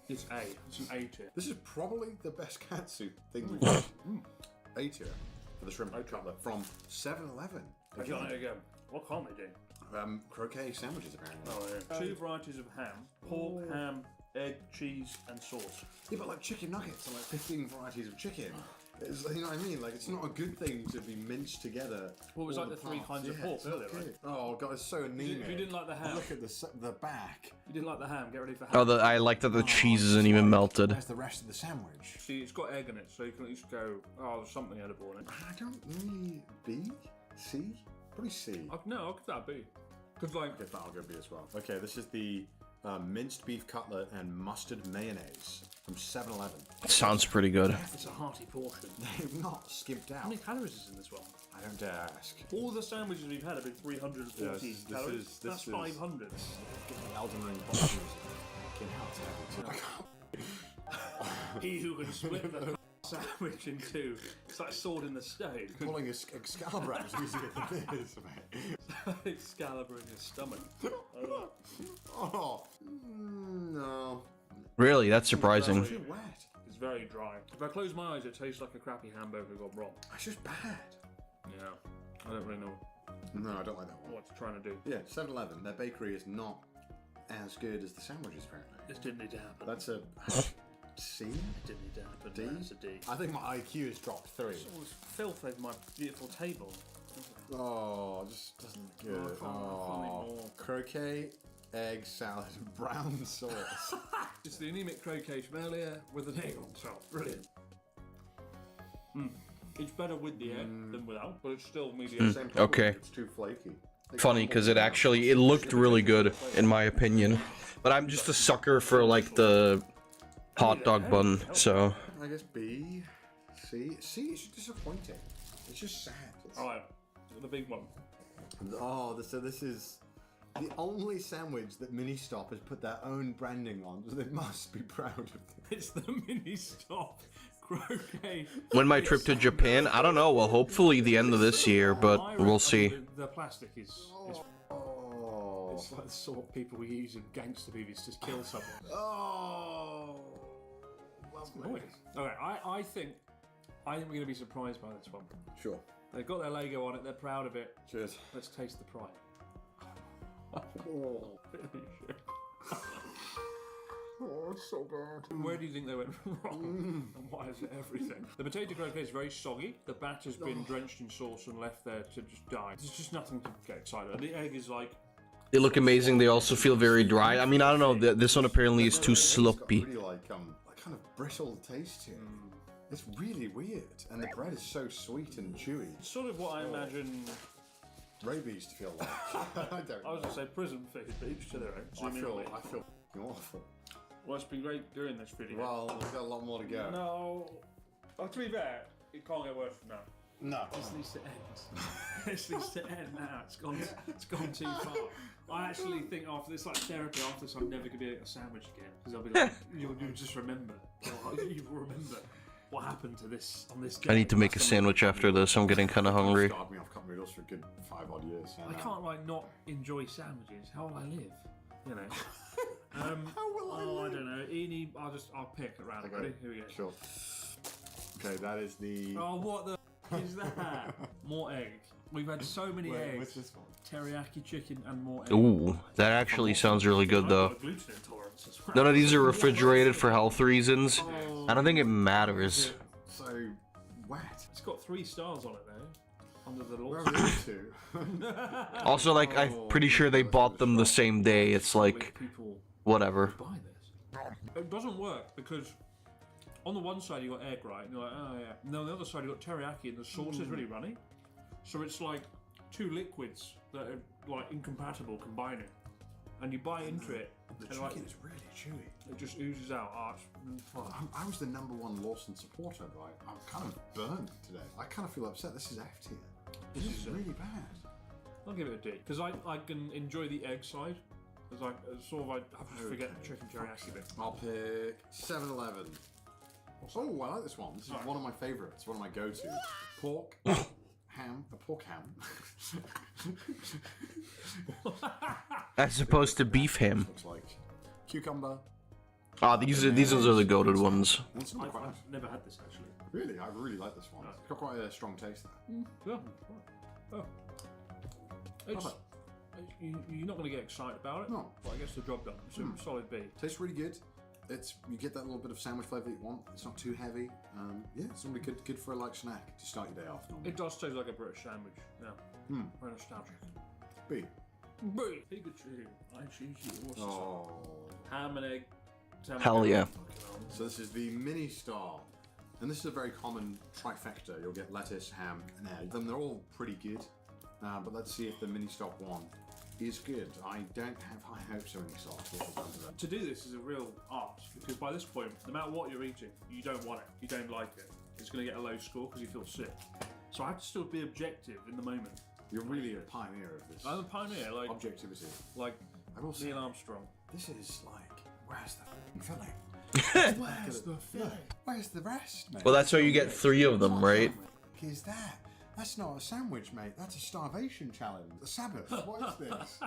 S1: It's A. It's an A tier.
S11: This is probably the best katsu thing we've got. A tier for the shrimp cutlet from 7-Eleven.
S1: Again. What can't they do?
S11: Croquet sandwiches apparently.
S1: Oh yeah. 2 varieties of ham: pork, ham, egg, cheese, and sauce.
S11: Yeah, but like chicken nuggets are like 15 varieties of chicken. It's, you know what I mean? Like, it's not a good thing to be minced together.
S1: What was
S11: all
S1: like the three
S11: parts.
S1: kinds of
S11: Yeah,
S1: pork
S11: it's not
S1: earlier, right?
S11: good. Oh god, it's so anemic.
S1: If you didn't like the ham,
S11: Look at the back.
S1: You didn't like the ham. Get ready for ham.
S2: Oh, I like that the cheese isn't even melted.
S11: Where's the rest of the sandwich?
S1: See, it's got egg in it, so you can at least go, oh, there's something edible in it.
S11: I don't really B, C, probably C.
S1: No, I'll give that a B. Because like,
S11: okay, fine, I'll go B as well. Okay, this is the minced beef cutlet and mustard mayonnaise from 7-Eleven.
S2: Sounds pretty good.
S1: It's a hearty portion.
S11: They've not skimped out.
S1: How many calories is in this one?
S11: I don't dare ask.
S1: All the sandwiches we've had have been 340 calories. That's 500.
S11: Elden Ring boss music. Fucking hell, it's heavy too.
S1: He who can split the sandwich in two. It's like sword in the stone.
S11: Calling Excalibur out is music at the biz, mate.
S1: Excalibur in his stomach.
S11: Oh, no.
S2: Really, that's surprising.
S11: It's too wet.
S1: It's very dry. If I close my eyes, it tastes like a crappy hamburger gone wrong.
S11: It's just bad.
S1: Yeah, I don't really know
S11: No, I don't like that one.
S1: what it's trying to do.
S11: Yeah, 7-Eleven, their bakery is not as good as the sandwiches, apparently.
S1: This didn't need to happen.
S11: That's a C?
S1: It didn't need to happen.
S11: D?
S1: That's a D.
S11: I think my IQ has dropped 3.
S1: It's all this filth over my beautiful table.
S11: Oh, just doesn't look good.
S1: I can't eat more.
S11: Croquet, egg salad, brown sauce.
S1: It's the anemic croquet from earlier with an egg on top. Brilliant. It's better with the egg than without, but it's still medium.
S11: Same problem,
S2: Okay.
S11: It's too flaky.
S2: Funny, because it looked really good, in my opinion. But I'm just a sucker for, like, the hot dog bun, so...
S11: I guess B, C. C is just disappointing. It's just sad.
S1: Alright, the big one.
S11: Oh, so this is the only sandwich that Mini Stop has put their own branding on, so they must be proud of it.
S1: It's the Mini Stop croquet.
S2: When my trip to Japan, I don't know, well, hopefully the end of this year, but we'll see.
S1: The plastic is it's like the sort of people we use in gangster movies to kill someone.
S11: Oh, lovely.
S1: Okay, I think we're going to be surprised by this one.
S11: Sure.
S1: They've got their Lego on it, they're proud of it.
S11: Cheers.
S1: Let's taste the pride.
S11: Oh, it's so bad.
S1: Where do you think they went wrong? And why is it everything? The potato croquet is very soggy. The batter's been drenched in sauce and left there to just die. There's just nothing to get excited about. The egg is like...
S2: They look amazing, they also feel very dry. I mean, I don't know, this one apparently is too sloppy.
S11: It's got really like kind of brittle taste here. It's really weird, and the bread is so sweet and chewy.
S1: It's sort of what I imagine
S11: rabies to feel like. I don't know.
S1: I was going to say prison food, but each to their own.
S11: I feel awful.
S1: Well, it's been great doing this video.
S11: Well, we've got a lot more to go.
S1: No. Oh, to be fair, it can't get worse than that.
S11: No.
S1: This needs to end. This needs to end now. It's gone too far. I actually think after this, like therapy, after this, I'm never gonna be a sandwich again because I'll be like, you'll just remember. You will remember what happened to this on this day.
S2: I need to make a sandwich after this, I'm getting kind of hungry.
S11: Starved me off cup noodles for a good 5 odd years.
S1: I can't like not enjoy sandwiches. How will I live? You know. How will I live? I don't know. Eeny, I'll pick at random. Ready? Here we go.
S11: Sure. Okay, that is the.
S1: Oh, what the is that? More egg. We've had so many eggs.
S11: What's this one?
S1: Teriyaki chicken and more egg.
S2: Ooh, that actually sounds really good though.
S1: Gluten intolerance as well.
S2: None of these are refrigerated for health reasons. I don't think it matters.
S11: So wet.
S1: It's got 3 stars on it though. Under the law.
S11: Where are we to?
S2: Also, like, I'm pretty sure they bought them the same day. It's like, whatever.
S1: Buy this. It doesn't work because on the one side you got egg, right? And you're like, oh yeah. And on the other side you got teriyaki, and the sauce is really runny. So it's like 2 liquids that are like incompatible combining, and you bite into it.
S11: The
S1: and
S11: chicken is really chewy.
S1: It just oozes out.
S11: I was the #1 Lawson supporter, right? I'm kind of burnt today. I kind of feel upset. This is F tier. This is really bad.
S1: I'll give it a D because I can enjoy the egg side. Because I have to forget the chicken teriyaki bit.
S11: I'll pick 7-Eleven. Oh, I like this one. This is one of my favourites. One of my go-tos. Pork. Ham, a pork ham.
S2: As opposed to beef ham.
S11: Looks like cucumber.
S2: Ah, these ones are the goated ones.
S11: It's not quite nice.
S1: I've never had this actually.
S11: Really, I really like this one. It's got quite a strong taste there.
S1: Yeah. You're not going to get excited about it.
S11: No.
S1: But I guess the job done. So solid B.
S11: Tastes really good. you get that little bit of sandwich flavour that you want. It's not too heavy. Yeah, it's normally good for a light snack to start your day off. Normally.
S1: It does taste like a British sandwich. Yeah. Very nostalgic.
S11: B.
S1: Pikachu. I choose you. What's this one? Ham and egg.
S12: Hell yeah.
S11: So this is the mini star. And this is a very common trifecta. You'll get lettuce, ham, and egg. Then they're all pretty good. But let's see if the mini stop one is good. I don't have high hopes of any sauce.
S1: To do this is a real art, because by this point, no matter what you're eating, you don't want it, you don't like it. It's going to get a low score because you feel sick. So I have to still be objective in the moment.
S11: You're really a pioneer of this.
S1: I'm a pioneer, like
S11: objectivity.
S1: Like
S11: I will say,
S1: Neil Armstrong.
S11: This is like, where's the filling? Where's the filling? Where's the rest, mate?
S2: Well, that's why you get 3 of them, right?
S11: What is that? That's not a sandwich, mate. That's a starvation challenge. The Sabbath. What is this?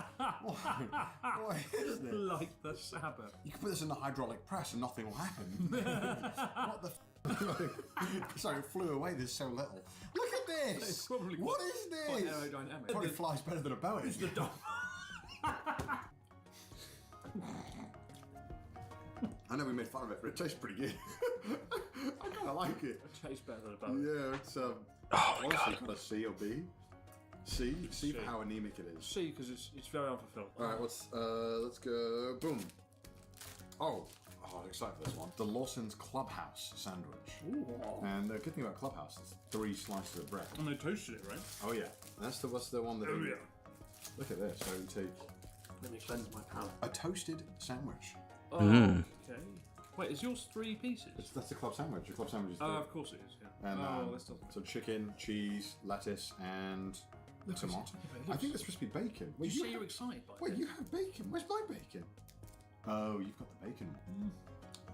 S11: What is this?
S1: Like the Sabbath.
S11: You can put this in the hydraulic press and nothing will happen. What the Sorry, it flew away. There's so little. Look at this.
S1: It's probably
S11: what is
S1: quite
S11: this?
S1: aerodynamic.
S11: It probably flies better than a Boeing.
S1: It's the dog.
S11: I know we made fun of it, but it tastes pretty good. I kind of like it.
S1: It tastes better than a Boeing.
S11: Yeah, it's honestly kind of C or B. C for how anemic it is.
S1: C because it's very unfulfilled.
S11: All right, let's go. Boom. Oh, I'm excited for this one. The Lawson's Clubhouse sandwich.
S1: Ooh.
S11: And the good thing about Clubhouse is 3 slices of bread.
S1: And they toasted it, right?
S11: Oh yeah, what's the one that?
S1: Oh yeah.
S11: Look at this. So you take.
S1: Let me cleanse my palate.
S11: A toasted sandwich.
S1: Oh, okay. Wait, is yours 3 pieces?
S11: That's the club sandwich. The club sandwich is
S1: of course it is, yeah.
S11: And,
S1: this doesn't.
S11: So chicken, cheese, lettuce, and tomato. I think that's supposed to be bacon.
S1: Wait, you say you're excited by
S11: Wait, you have bacon. Where's my bacon? Oh, you've got the bacon.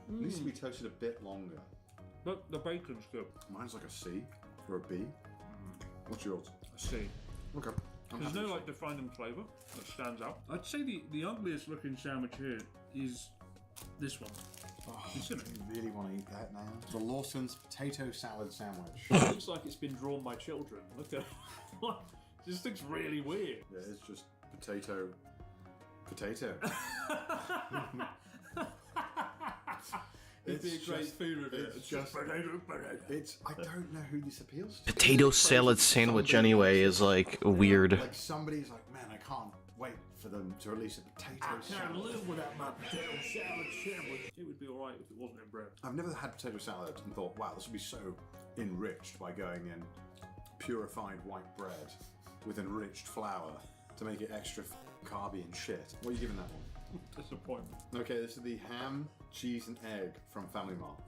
S11: It needs to be toasted a bit longer.
S1: But the bacon's good.
S11: Mine's like a C or a B. What's yours?
S1: A C.
S11: Okay.
S1: There's no like defining flavour that stands out. I'd say the ugliest looking sandwich here is this one.
S11: Oh, do you really want to eat that now? The Lawson's potato salad sandwich.
S1: It looks like it's been drawn by children. Look at it. This looks really weird.
S11: Yeah, it's just potato.
S1: It'd be a great food review.
S11: It's just potato. I don't know who this appeals to.
S12: Potato salad sandwich anyway is like weird.
S11: Like somebody's like, man, I can't wait for them to release a potato salad.
S1: I can't live without my potato salad sandwich. It would be alright if it wasn't in bread.
S11: I've never had potato salad and thought, wow, this would be so enriched by going in purified white bread with enriched flour to make it extra carby and shit. What are you giving that one?
S1: Disappointment.
S11: Okay, this is the ham, cheese, and egg from Family Mart.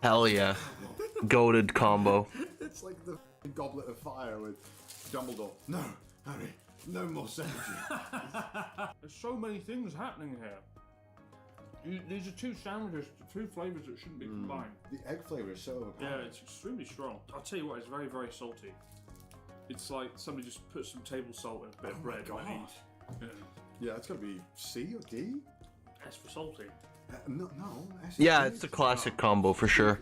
S12: Hell yeah. Goated combo.
S11: It's like the goblet of fire with Dumbledore. No, Harry, no more sandwiches.
S1: There's so many things happening here. These are 2 sandwiches, 2 flavours that shouldn't be combined.
S11: The egg flavour is so overpowering.
S1: Yeah, it's extremely strong. I'll tell you what, it's very, very salty. It's like somebody just put some table salt in a bit of bread.
S11: Yeah, it's got to be C or D?
S1: S for salty.
S11: No.
S12: Yeah, it's a classic combo for sure.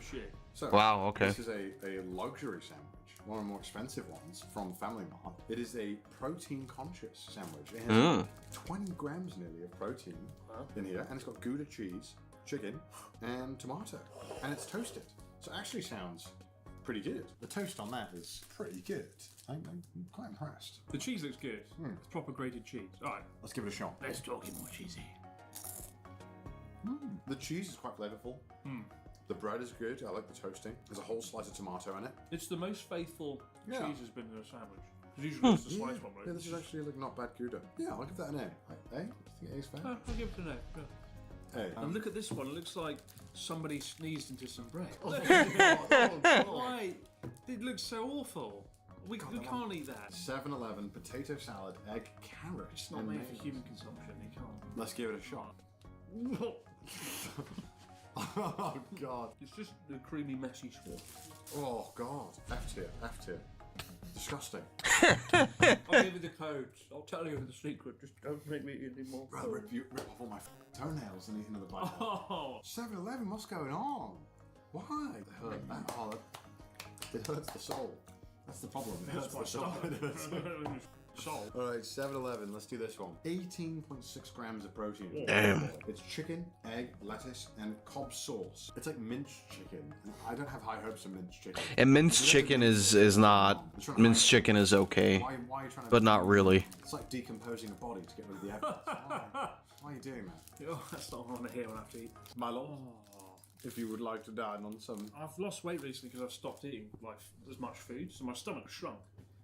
S11: So,
S12: wow, okay.
S11: This is a luxury sandwich, one of the more expensive ones from Family Mart. It is a protein-conscious sandwich. It has 20 grams nearly of protein in here, and it's got Gouda cheese, chicken, and tomato. And it's toasted. So it actually sounds pretty good. The toast on that is pretty good. I'm quite impressed.
S1: The cheese looks good. It's proper grated cheese. Alright.
S11: Let's give it a shot.
S1: Let's talk it more cheesy.
S11: The cheese is quite flavourful. The bread is good. I like the toasting. There's a whole slice of tomato in it.
S1: It's the most faithful cheese has been in a sandwich. Because usually it's the sliced one, right?
S11: Yeah, this is actually like not bad Gouda. Yeah, I'll give that an A. A? Do you think A's fair?
S1: I'll give it an A. Yeah. And look at this one. It looks like somebody sneezed into some bread. Why? It looks so awful. We can't eat that.
S11: 7-Eleven potato salad, egg, carrot.
S1: It's not made for human consumption. You can't.
S11: Let's give it a shot. Oh god.
S1: It's just a creamy, messy swamp.
S11: Oh god. F tier. Disgusting.
S1: I'll give you the codes. I'll tell you the secret. Just don't make me eat anymore.
S11: Rather rip off all my toenails and eat another bite.
S1: Oh.
S11: 7-Eleven, what's going on? Why? It hurts the soul. That's the problem. It hurts the soul.
S1: Salt.
S11: All right, 7-Eleven. Let's do this one. 18.6 grams of protein.
S2: Damn.
S11: It's chicken, egg, lettuce, and Cobb sauce. It's like minced chicken. I don't have high hopes of minced chicken.
S2: And minced chicken is not. Minced chicken is okay,
S11: Why are you trying to
S2: but not really.
S11: It's like decomposing a body to get rid of the evidence. Why are you doing that?
S1: Oh, that's not what I want to hear when I have to eat.
S11: My lord. If you would like to dine on some...
S1: I've lost weight recently because I've stopped eating like as much food, so my stomach shrunk.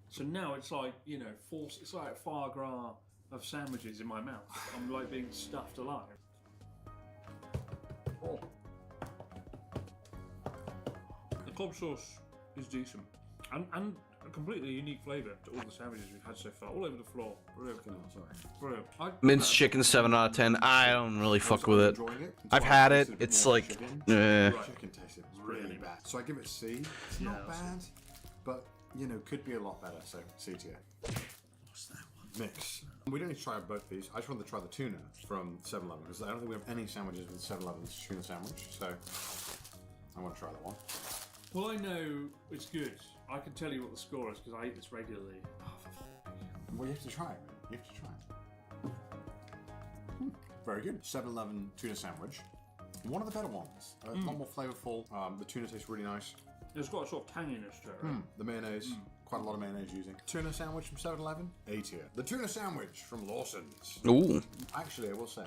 S1: So now it's like, you know, it's like foie gras of sandwiches in my mouth. I'm like being stuffed alive. Oh. The Cobb sauce is decent. And a completely unique flavour to all the sandwiches we've had so far. All over the floor. Brilliant. Brilliant.
S2: Minced chicken 7 out of 10. I don't really fuck with it. I've had it. It's like,
S11: Chicken tasted really bad. So I give it a C. It's not bad, but you know, could be a lot better. So C tier. What's that one? Mix. We don't need to try both these. I just wanted to try the tuna from 7-Eleven because I don't think we have any sandwiches with 7-Eleven's tuna sandwich. So I want to try that one.
S1: Well, I know it's good. I can tell you what the score is because I eat this regularly.
S11: Well, you have to try it, man. You have to try it. Very good. 7-Eleven tuna sandwich. One of the better ones. A lot more flavourful. The tuna tastes really nice.
S1: It's got a sort of tanginess to it, right?
S11: The mayonnaise. Quite a lot of mayonnaise using. Tuna sandwich from 7-Eleven. A tier. The tuna sandwich from Lawson's.
S2: Ooh.
S11: Actually, I will say.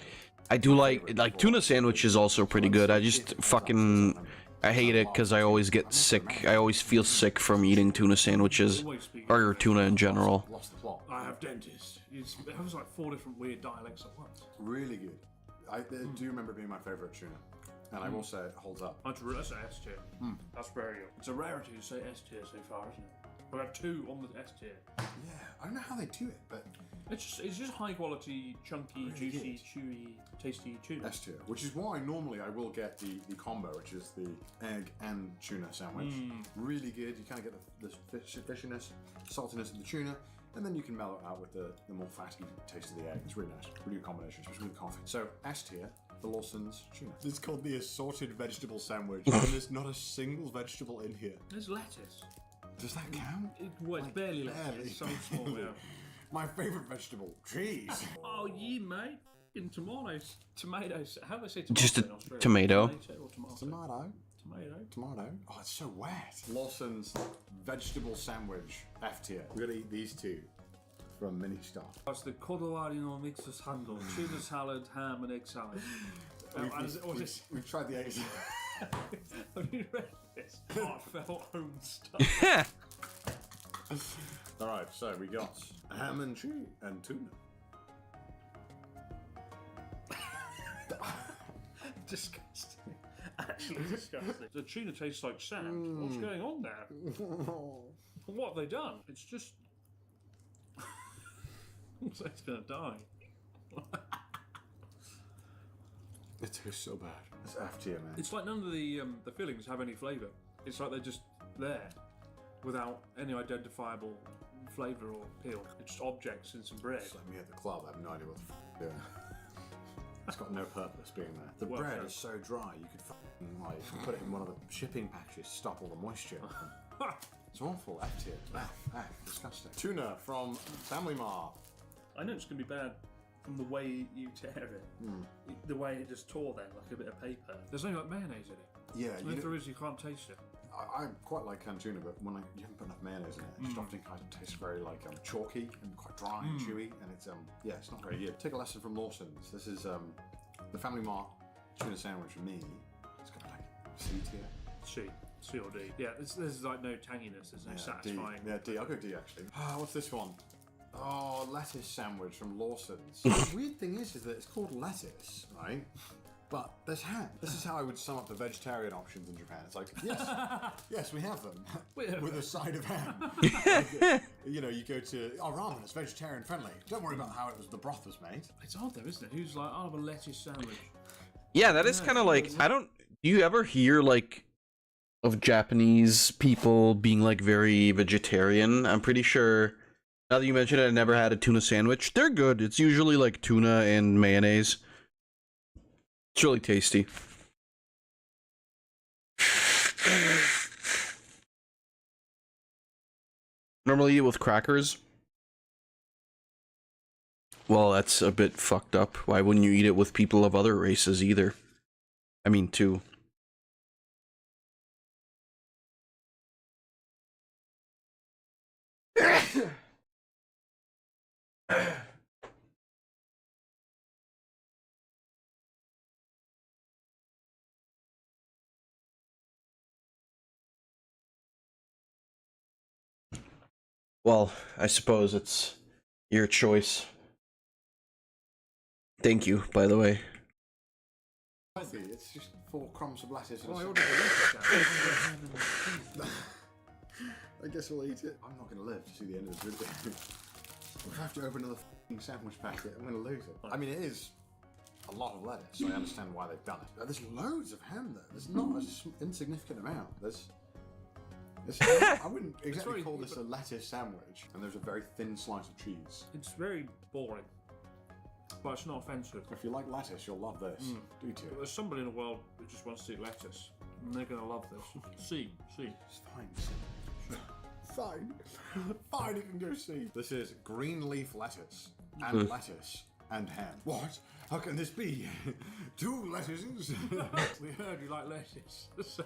S2: I do like tuna sandwich is also pretty good. I just fucking I hate it because I always get sick. I always feel sick from eating tuna sandwiches or tuna in general.
S11: Lost the plot.
S1: I have dentists. It has like 4 different weird dialects at once.
S11: Really good. I do remember being my favourite tuna. And I will say it holds up.
S1: That's an S tier. That's very good. It's a rarity to say S tier so far, isn't it? We have 2 on the S tier.
S11: Yeah, I don't know how they do it, but
S1: it's just high quality, chunky,
S11: really
S1: juicy, chewy, tasty tuna.
S11: S tier, which is why normally I will get the combo, which is the egg and tuna sandwich. Really good. You kind of get the fishiness, saltiness of the tuna, and then you can mellow it out with the more fatty taste of the egg. It's really nice. Really good combination, especially with coffee. So S tier. The Lawson's tuna. It's called the assorted vegetable sandwich, and there's not a single vegetable in here.
S1: There's lettuce.
S11: Does that count?
S1: It's barely lettuce. It's so small, yeah.
S11: My favourite vegetable, cheese.
S1: Oh, yeah, mate. In tomatoes. Tomatoes. How do they say tomato
S2: Just a
S1: in Australia?
S2: tomato.
S1: Tomato or tomato?
S11: Tomato. Oh, it's so wet. Lawson's vegetable sandwich, F tier. We're gonna eat these 2. From Mini Star.
S1: That's the Cordovarian mixed handle. Tuna salad, ham, and egg salad.
S11: We've tried the eggs.
S1: Have you read this? Heartfelt home stuff.
S11: Alright, so we got ham and cheese and tuna.
S1: Disgusting. Actually disgusting. The tuna tastes like sand. What's going on there? What have they done? It's just... Looks like it's gonna die.
S11: It tastes so bad. It's F tier, man.
S1: It's like none of the fillings have any flavour. It's like they're just there, without any identifiable flavour or appeal. It's just objects in some bread.
S11: It's like me at the club. I have no idea what the f doing. It's got no purpose being there. The bread is so dry. You could like put it in one of the shipping packages, stop all the moisture. It's awful. F tier. Disgusting. Tuna from Family Mart.
S1: I know it's going to be bad from the way you tear it. The way it just tore then, like a bit of paper. There's no like mayonnaise in it.
S11: Yeah,
S1: so if there is, you can't taste it.
S11: I quite like canned tuna, but when you haven't put enough mayonnaise in it, it just often kind of tastes very like chalky and quite dry and chewy, and it's yeah, it's not very good. Take a lesson from Lawson's. This is the Family Mart tuna sandwich for me. It's kind of like C tier.
S1: C or D. Yeah, there's like no tanginess. There's no satisfying.
S11: D. Yeah, D. I'll go D actually. What's this one? Oh, lettuce sandwich from Lawson's. The weird thing is that it's called lettuce, right? But there's ham. This is how I would sum up the vegetarian options in Japan. It's like, yes, we have them, with a side of ham. Like, you know, you go to, ramen, it's vegetarian friendly. Don't worry about how the broth was made.
S1: It's odd though, isn't it? Who's like, I'll have a lettuce sandwich.
S2: Yeah, that is kind of like, do you ever hear like of Japanese people being like very vegetarian? I'm pretty sure, now that you mention it, I never had a tuna sandwich. They're good. It's usually like tuna and mayonnaise. It's really tasty. Normally eat with crackers. Well, that's a bit fucked up. Why wouldn't you eat it with people of other races either? I mean, too. Well, I suppose it's your choice. Thank you, by the way.
S11: It's just 4 crumbs of lettuce.
S1: Oh, I ordered the
S11: I guess we'll eat it. I'm not going to live to see the end of this video. If I have to open another sandwich packet, I'm going to lose it. I mean, it is a lot of lettuce, so I understand why they've done it. But there's loads of ham there. There's not an insignificant amount. I wouldn't exactly call this a lettuce sandwich. And there's a very thin slice of cheese.
S1: It's very boring, but it's not offensive.
S11: If you like lettuce, you'll love this. Do you?
S1: There's somebody in the world who just wants to eat lettuce, and they're gonna love this. See.
S11: It's fine. Fine. Fine, you can go see. This is green leaf lettuce and lettuce and ham. What? How can this be? 2 lettuces?
S1: We heard you like lettuce. So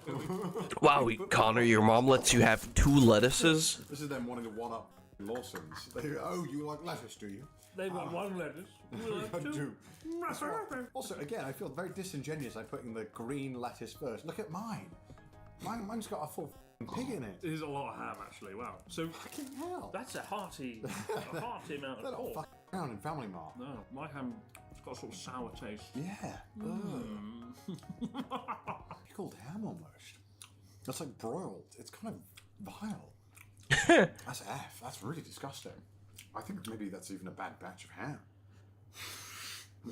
S2: Wow, Connor, your mom lets you have 2 lettuces?
S11: This is them wanting to one-up Lawson's. They go, oh, you like lettuce, do you?
S1: They want 1 lettuce. We like 2.
S11: Also, again, I feel very disingenuous by putting the green lettuce first. Look at mine. Mine's got a full pig in it.
S1: It is a lot of ham, actually. Wow. So
S11: fucking hell.
S1: That's a hearty amount
S11: They're
S1: of
S11: not
S1: pork.
S11: fucking around in Family Mart.
S1: No, my ham has got a sort of sour taste.
S11: Yeah. Pickled ham almost. That's like broiled. It's kind of vile. That's F. That's really disgusting. I think maybe that's even a bad batch of ham.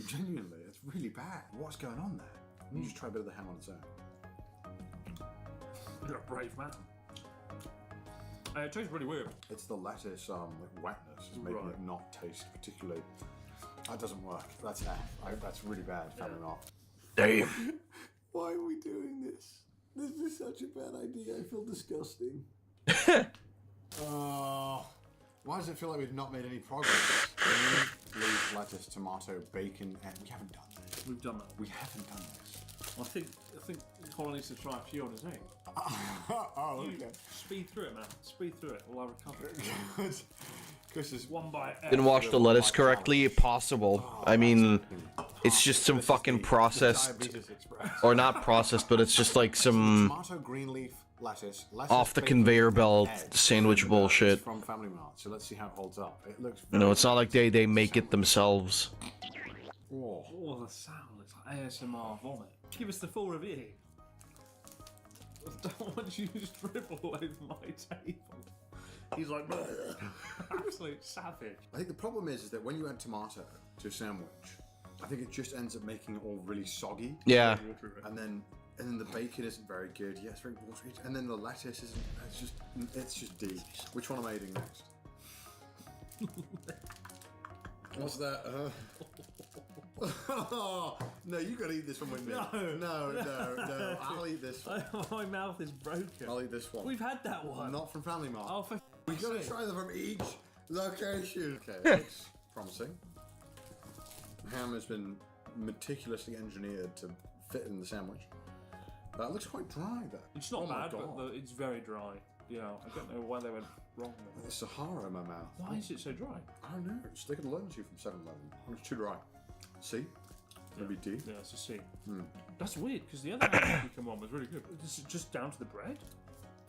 S11: Genuinely, it's really bad. What's going on there? Let me just try a bit of the ham on its own.
S1: You're a brave man. It tastes really weird.
S11: It's the lettuce like wetness is making it not taste particularly. That doesn't work. That's F. That's really bad. Family Mart.
S2: Damn.
S11: Why are we doing this? This is such a bad idea. I feel disgusting. Why does it feel like we've not made any progress? Leaf, lettuce, tomato, bacon, and we haven't done this.
S1: We've done that.
S11: We haven't done this.
S1: I think Colin needs to try a few on his own.
S11: Oh, okay.
S1: Speed through it, man. Speed through it. While I recover.
S11: Chris is
S1: one bite.
S2: Didn't wash the lettuce correctly? Possible. I mean, it's just some fucking processed, or not processed, but it's just like some
S11: tomato, green leaf, lettuce,
S2: off the conveyor belt sandwich bullshit.
S11: From Family Mart. So let's see how it holds up. It looks.
S2: You know, it's not like they make it themselves.
S1: Oh, the sound. It's like ASMR vomit. Give us the full review. I don't want you to just dribble over my table. He's like, absolute savage.
S11: I think the problem is that when you add tomato to a sandwich, I think it just ends up making it all really soggy.
S2: Yeah.
S11: And then the bacon isn't very good. Yeah, it's very watery. And then the lettuce isn't. It's just D. Which one am I eating next? What's that? No, you gotta eat this one with me. No. I'll eat this one.
S1: My mouth is broken.
S11: I'll eat this one.
S1: We've had that one.
S11: Not from Family Mart.
S1: Oh, for
S11: we gotta try them from each location. Okay, it looks promising. Ham has been meticulously engineered to fit in the sandwich. It looks quite dry though.
S1: It's not bad, but it's very dry. Yeah, I don't know why they went wrong there.
S11: There's Sahara in my mouth.
S1: Why is it so dry?
S11: I don't know. They could learn to from 7-Eleven. It's too dry. C? Maybe D?
S1: Yeah, it's a C. That's weird, because the other ham you come on was really good. Is it just down to the bread?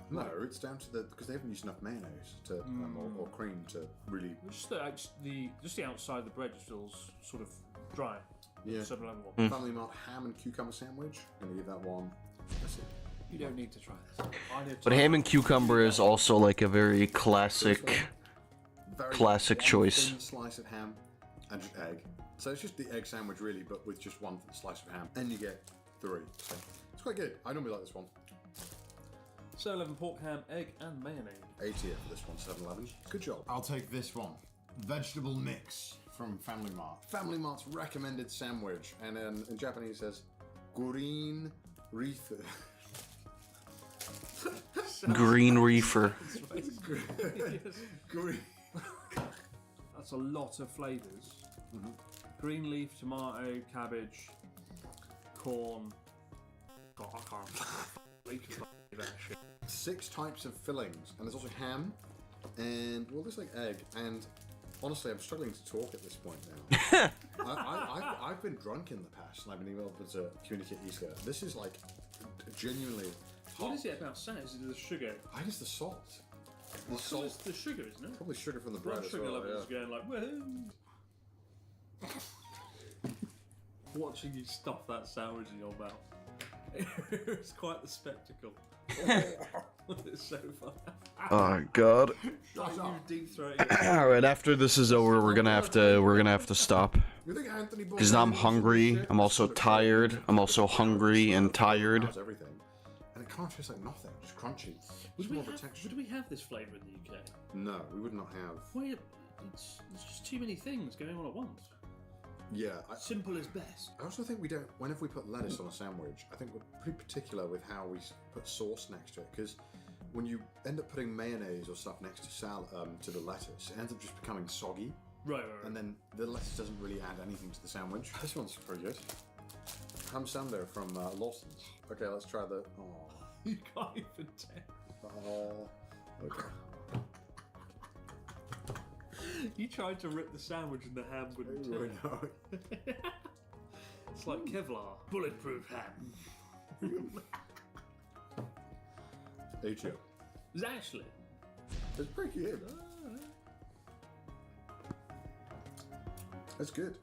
S11: No, it's down to because they haven't used enough mayonnaise to or cream to really.
S1: Just the outside of the bread just feels sort of dry.
S11: Yeah.
S1: 7-Eleven one.
S11: Family Mart ham and cucumber sandwich. I'm gonna give that one. That's it.
S1: You don't need to try this.
S2: But ham and cucumber is also like a very classic choice.
S11: Thin slice of ham and just egg. So it's just the egg sandwich really, but with just one slice of ham, and you get 3. So it's quite good. I normally like this one.
S1: 7-Eleven pork ham, egg, and mayonnaise.
S11: 80 for this one, 7-Eleven. Good job. I'll take this one. Vegetable mix from Family Mart. Family Mart's recommended sandwich, and in Japanese it says green reefer.
S2: Green reefer.
S11: Green.
S1: That's a lot of flavours. green leaf, tomato, cabbage, corn. God, I can't.
S11: 6 types of fillings, and there's also ham, and well, there's like egg. And honestly, I'm struggling to talk at this point now. I've been drunk in the past, and I've been able to communicate easier. This is like genuinely.
S1: What is it about sand? Is it the sugar?
S11: I think it's the salt. The
S1: salt. It's the sugar, isn't it?
S11: Probably sugar from the bread as
S1: sugar
S11: well.
S1: level is going like, woohoo! Watching you stuff that sandwich in your mouth. It's quite the spectacle. It's so fun.
S2: Oh god. Alright, after this is over, we're gonna have to stop. Because now I'm hungry. I'm also tired. I'm also hungry and tired.
S11: Everything. And it can't taste like nothing, just crunchy.
S1: Would we have this flavour in the UK?
S11: No, we would not have.
S1: Well, there's just too many things going on at once.
S11: Yeah.
S1: Simple is best.
S11: I also think we don't, whenever we put lettuce on a sandwich, I think we're pretty particular with how we put sauce next to it, because when you end up putting mayonnaise or stuff next to to the lettuce, it ends up just becoming soggy.
S1: Right.
S11: And then the lettuce doesn't really add anything to the sandwich. This one's pretty good. Ham sando from Lawson's. Okay, let's try the... Oh.
S1: You can't even tell.
S11: Okay.
S1: You tried to rip the sandwich and the ham wouldn't turn. It's like Kevlar. Bulletproof ham.
S11: Is
S1: it actually?
S11: It's pretty good. That's good.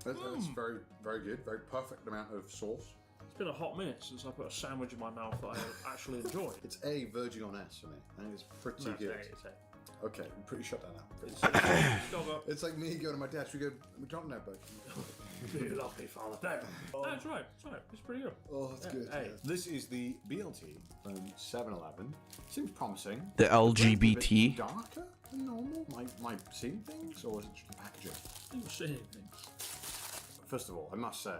S11: That's very, very good. Very perfect amount of sauce.
S1: It's been a hot minute since I put a sandwich in my mouth that I actually enjoyed.
S11: It's A, verging on S for me. I think it's pretty good.
S1: It's A.
S11: Okay, I'm pretty shut that out. It's like me going to my dad. We go, McDonald's now, bud.
S1: You love me, father. No, that's right. It's pretty good.
S11: Oh, that's good.
S1: Hey.
S11: This is the BLT from 7-Eleven. Seems promising.
S2: The LGBT.
S11: Darker than normal? My seeing things, or is it just the packaging?
S1: You're seeing things.
S11: First of all, I must say,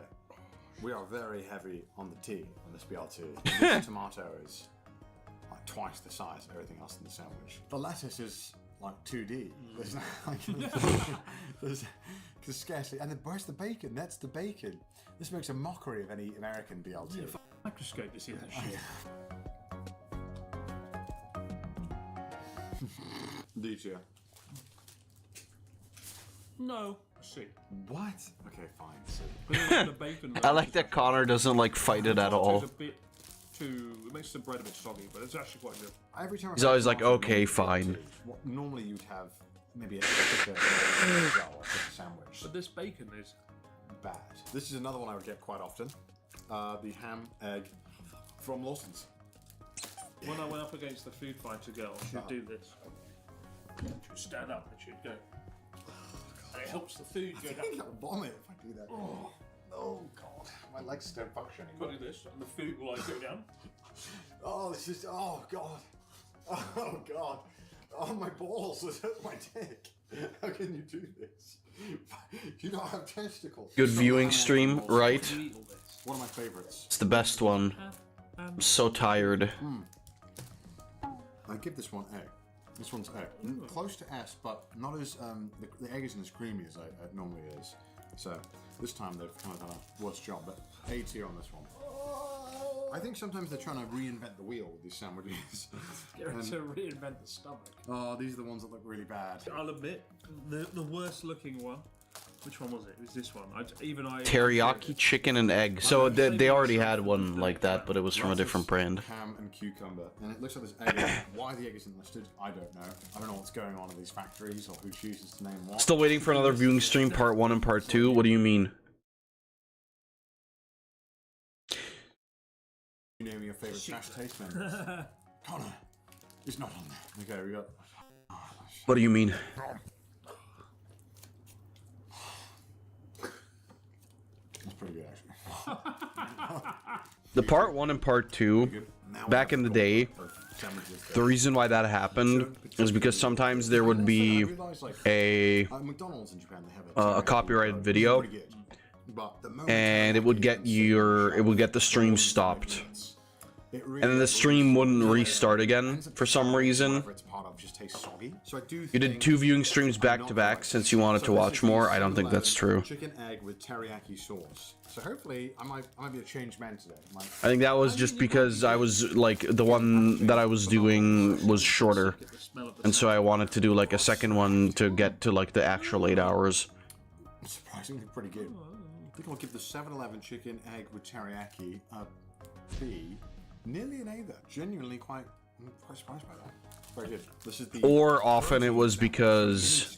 S11: we are very heavy on the tea on this BLT. This tomato is like twice the size of everything else in the sandwich. The lettuce is like 2D. There's not like there's scarcely. And then where's the bacon? That's the bacon. This makes a mockery of any American BLT.
S1: Yeah, microscope to see that shit.
S11: Did you?
S1: No. See.
S11: What? Okay, fine. See.
S1: But the bacon.
S2: I like that Connor doesn't like fight it at all.
S1: It makes the bread a bit soggy, but it's actually quite good.
S11: Every time
S2: He's always like, okay, fine.
S11: Normally you'd have maybe a thicker sandwich.
S1: But this bacon is
S11: bad. This is another one I would get quite often. The ham egg from Lawson's.
S1: When I went up against the food fighter girl, she'd do this. She'd stand up and she'd go. And it helps the food go down.
S11: I think I'll vomit if I do that. Oh god, my legs don't function anymore.
S1: Got to do this, and the food will like go down.
S11: Oh, this is. Oh god. Oh god. Oh, my balls. This hurts my dick. How can you do this? You don't have testicles.
S2: Good viewing stream, right?
S11: One of my favorites.
S2: It's the best one. I'm so tired.
S11: I give this one A. This one's A. Close to S, but not as the egg isn't as creamy as it normally is. So this time they've kind of done a worse job, but A tier on this one. I think sometimes they're trying to reinvent the wheel with these sandwiches.
S1: Get ready to reinvent the stomach.
S11: Oh, these are the ones that look really bad.
S1: I'll admit, the worst looking one. Which one was it? It was this one.
S2: Teriyaki chicken and egg. So they already had one like that, but it was from a different brand.
S11: Ham and cucumber, and it looks like this egg. Why the egg isn't listed, I don't know. I don't know what's going on in these factories or who chooses to name what.
S2: Still waiting for another viewing stream, part 1 and part 2. What do you mean?
S11: You name your favorite trash taste members. Connor, it's not on there. Okay, we got.
S2: What do you mean?
S11: That's pretty good, actually.
S2: The part 1 and part 2, back in the day, the reason why that happened is because sometimes there would be a copyrighted video, and it would get the stream stopped and then the stream wouldn't restart again for some reason.
S11: It's part of just tastes soggy. So I do.
S2: You did 2 viewing streams back to back since you wanted to watch more. I don't think that's true.
S11: Chicken egg with teriyaki sauce. So hopefully I might be a changed man today.
S2: I think that was just because I was like the one that I was doing was shorter, and so I wanted to do like a second one to get to like the actual 8 hours.
S11: Surprisingly pretty good. I think I'll give the 7-Eleven chicken egg with teriyaki a B. Nearly an A there. Genuinely quite surprised by that. Very good. This is the.
S2: Or often it was because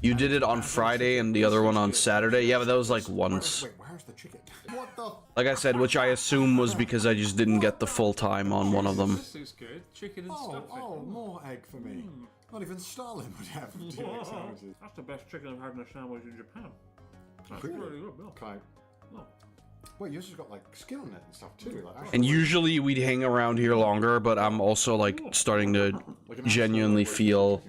S2: you did it on Friday and the other one on Saturday. Yeah, but that was like once.
S11: Wait, where's the chicken? What the?
S2: Like I said, which I assume was because I just didn't get the full time on one of them.
S1: This is good. Chicken and stuffing.
S11: Oh, more egg for me. Not even Stalin would have 2 egg sandwiches.
S1: That's the best chicken I've had in a sandwich in Japan. That's really good.
S11: Okay.
S1: Oh.
S11: Wait, yours has got like skin on it and stuff too. Like,
S2: And usually we'd hang around here longer, but I'm also like starting to genuinely feel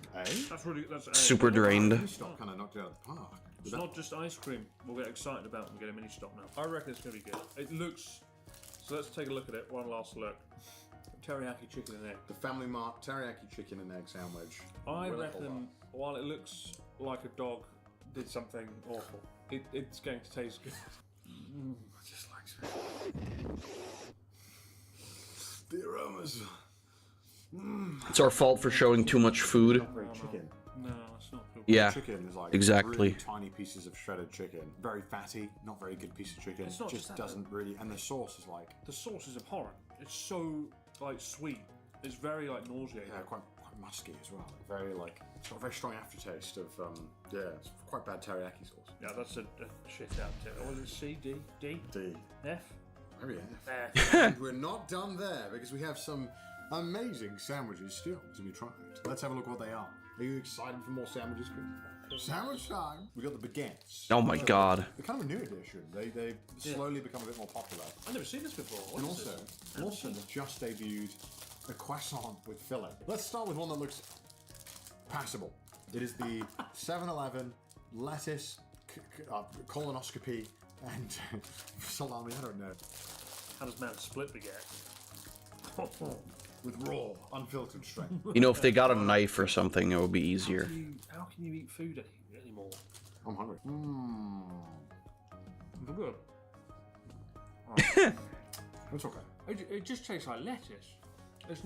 S2: super drained.
S11: Stop kind of knocked it out of the park.
S1: It's not just ice cream we'll get excited about when we get a mini stop now. I reckon it's going to be good. It looks... So let's take a look at it. One last look. Teriyaki chicken and egg.
S11: The Family Mart teriyaki chicken and egg sandwich.
S1: I reckon while it looks like a dog did something awful, it's going to taste good.
S11: I just like the aromas.
S2: It's our fault for showing too much food.
S11: Chicken.
S1: No, it's not good.
S2: Yeah,
S11: Chicken is like
S2: exactly.
S11: really tiny pieces of shredded chicken. Very fatty, not very good piece of chicken.
S1: It's not
S11: just
S1: that,
S11: doesn't really. And the sauce is like.
S1: The sauce is abhorrent. It's so like sweet. It's very like nauseating.
S11: Yeah, quite musky as well. Very like it's got a very strong aftertaste of yeah, it's quite bad teriyaki sauce.
S1: Yeah, that's a shit out of it. What was it? C, D, D,
S11: D,
S1: F.
S11: Oh yeah.
S1: F.
S11: And we're not done there because we have some amazing sandwiches still to be tried. Let's have a look what they are. Are you excited for more sandwiches, Chris? Sandwich time. We got the baguettes.
S2: Oh my god.
S11: They're kind of a new edition. They slowly become a bit more popular.
S1: I've never seen this before.
S11: And also they've just debuted a croissant with filling. Let's start with one that looks passable. It is the 7-Eleven lettuce colonoscopy and salami. I don't know.
S1: How does man split baguette?
S11: With raw, unfiltered strength.
S2: You know, if they got a knife or something, it would be easier.
S1: How can you eat food anymore?
S11: I'm hungry.
S1: It's good.
S11: It's okay.
S1: It just tastes like lettuce. There's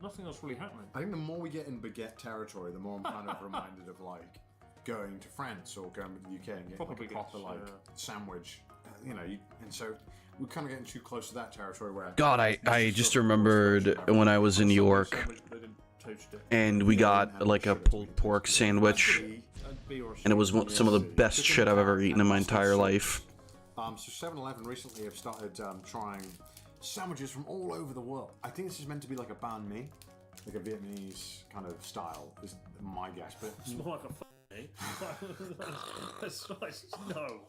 S1: nothing else really happening.
S11: I think the more we get in baguette territory, the more I'm kind of reminded of like going to France or going to the UK and getting like a proper like sandwich. You know, and so we're kind of getting too close to that territory where.
S2: God, I just remembered when I was in New York, and we got like a pulled pork sandwich, and it was some of the best shit I've ever eaten in my entire life.
S11: So 7-Eleven recently have started trying sandwiches from all over the world. I think this is meant to be like a banh mi, like a Vietnamese kind of style, is my guess. But
S1: it's more like a no,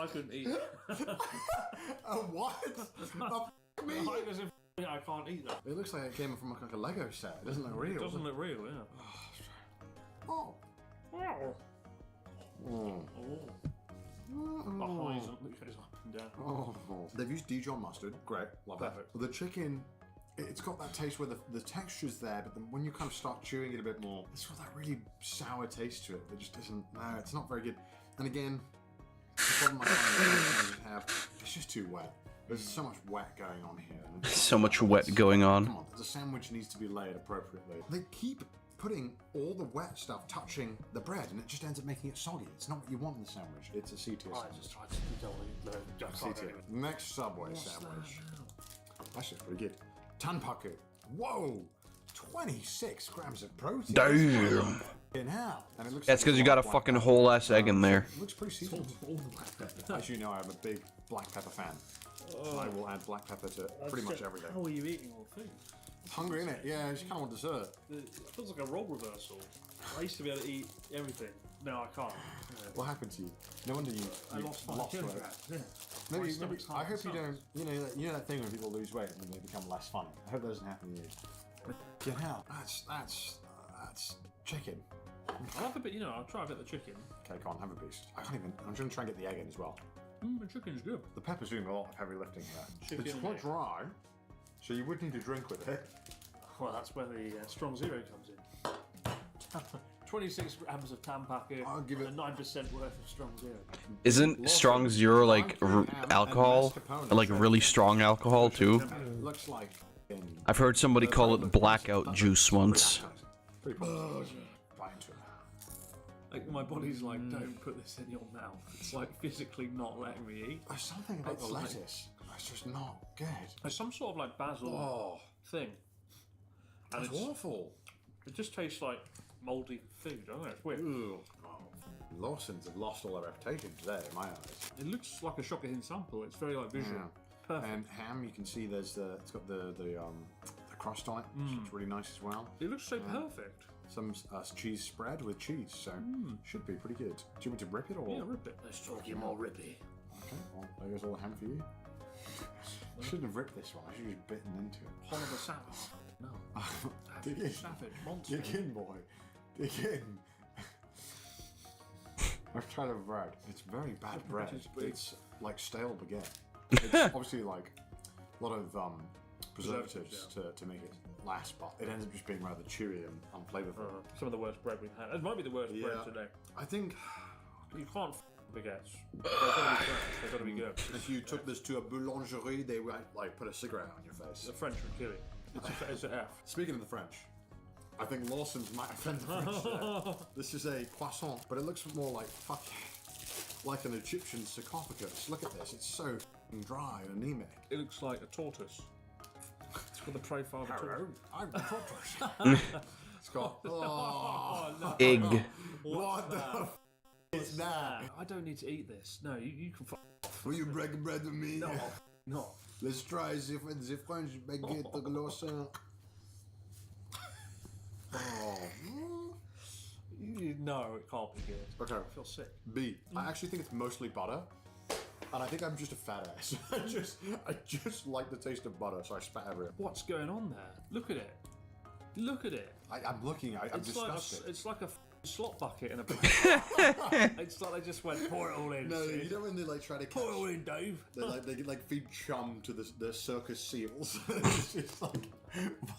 S1: I couldn't eat.
S11: A what? A me?
S1: I can't eat that.
S11: It looks like it came from like a Lego set. It doesn't look real.
S1: It doesn't look real, yeah.
S11: Oh.
S1: Wow.
S11: Oh.
S1: My eyes up and down.
S11: Oh. They've used Dijon mustard. Great. Love that. The chicken, it's got that taste where the texture's there, but then when you kind of start chewing it a bit more, it's got that really sour taste to it that just isn't, no, it's not very good. And again, the problem I have, it's just too wet. There's so much wet going on here.
S2: So much wet going on.
S11: Come on, the sandwich needs to be layered appropriately. They keep putting all the wet stuff touching the bread, and it just ends up making it soggy. It's not what you want in the sandwich. It's a C-tier sandwich.
S1: I just tried to
S11: C-tier. Next Subway sandwich. That's just pretty good. Tanpaku. Whoa! 26 grams of protein.
S2: Damn.
S11: In how? And it looks
S2: That's because you got a fucking whole ass egg in there.
S11: It looks pretty seasoned. As you know, I'm a big black pepper fan. I will add black pepper to pretty much everything.
S1: How are you eating all food?
S11: Hungry, innit? Yeah, I just kind of want dessert.
S1: It feels like a role reversal. I used to be able to eat everything. Now I can't. Yeah.
S11: What happened to you? No wonder you
S1: lost 5 kilograms.
S11: Yeah. Maybe I hope you don't. You know that thing when people lose weight and then they become less funny. I hope that doesn't happen to you. Get out. That's chicken.
S1: I'll have a bit. I'll try a bit of the chicken.
S11: Okay, can't have a piece. I can't even. I'm just gonna try and get the egg in as well.
S1: The chicken's good.
S11: The pepper's doing a lot of heavy lifting here.
S1: Chicken
S11: it's quite dry.
S20: So you would need a drink with it.
S1: Well, that's where the Strong Zero comes in. 26 grams of Tampacker and 9% worth of Strong Zero.
S2: Isn't Strong Zero like alcohol? Like really strong alcohol too?
S11: Looks like.
S2: I've heard somebody call it blackout juice once.
S1: Like my body's like, don't put this in your mouth. It's like physically not letting me eat.
S11: There's something about the lettuce. It's just not good.
S1: There's some sort of like basil thing. And
S11: It's awful.
S1: It just tastes like mouldy food. I don't know, it's weird.
S11: Lawson's have lost all their reputation today, in my eyes.
S1: It looks like a shocker hidden sample. It's very like visual. Perfect.
S11: And ham, you can see it's got the crust on it. Which looks really nice as well.
S1: It looks so perfect.
S11: Some cheese spread with cheese, so should be pretty good. Do you want me to rip it or?
S1: Yeah, rip it. Let's talk you more rippy.
S11: Okay, well, there goes all the ham for you. I shouldn't have ripped this one. I should have just bitten into it.
S1: Oliver Savage. No.
S11: Dig in.
S1: Savage monster.
S11: Dig in, boy. Dig in. I've tried a bread. It's very bad bread. It's like stale baguette. It's obviously like a lot of preservatives to make it last, but it ends up just being rather chewy and unflavorful.
S1: Some of the worst bread we've had. It might be the worst bread today.
S11: I think
S1: you can't baguettes. They've got to be fresh. They've got to be good.
S11: If you took this to a boulangerie, they would like put a cigarette on your face.
S1: The French would kill you. It's an F.
S11: Speaking of the French, I think Lawson's might offend the French there. This is a poisson, but it looks more like like an Egyptian sarcophagus. Look at this. It's so dry and anemic.
S1: It looks like a tortoise. It's got the profile of a tortoise.
S11: I'm a tortoise. It's got
S1: no.
S2: Egg.
S11: What the f is that?
S1: I don't need to eat this. No, you can f off.
S11: Will you break bread with me?
S1: No. No.
S11: Let's try the French baguette de Lawson.
S1: No, it can't be good.
S11: Okay.
S1: I feel sick.
S11: B. I actually think it's mostly butter. And I think I'm just a fat ass. I just like the taste of butter, so I spat everywhere.
S1: What's going on there? Look at it. Look at it.
S11: I'm looking. I'm disgusted.
S1: It's like a slot bucket in a It's like they just went, pour it all in.
S11: No, you know when they like try to
S1: pour it all in, Dave.
S11: They like feed chum to the circus seals. It's just like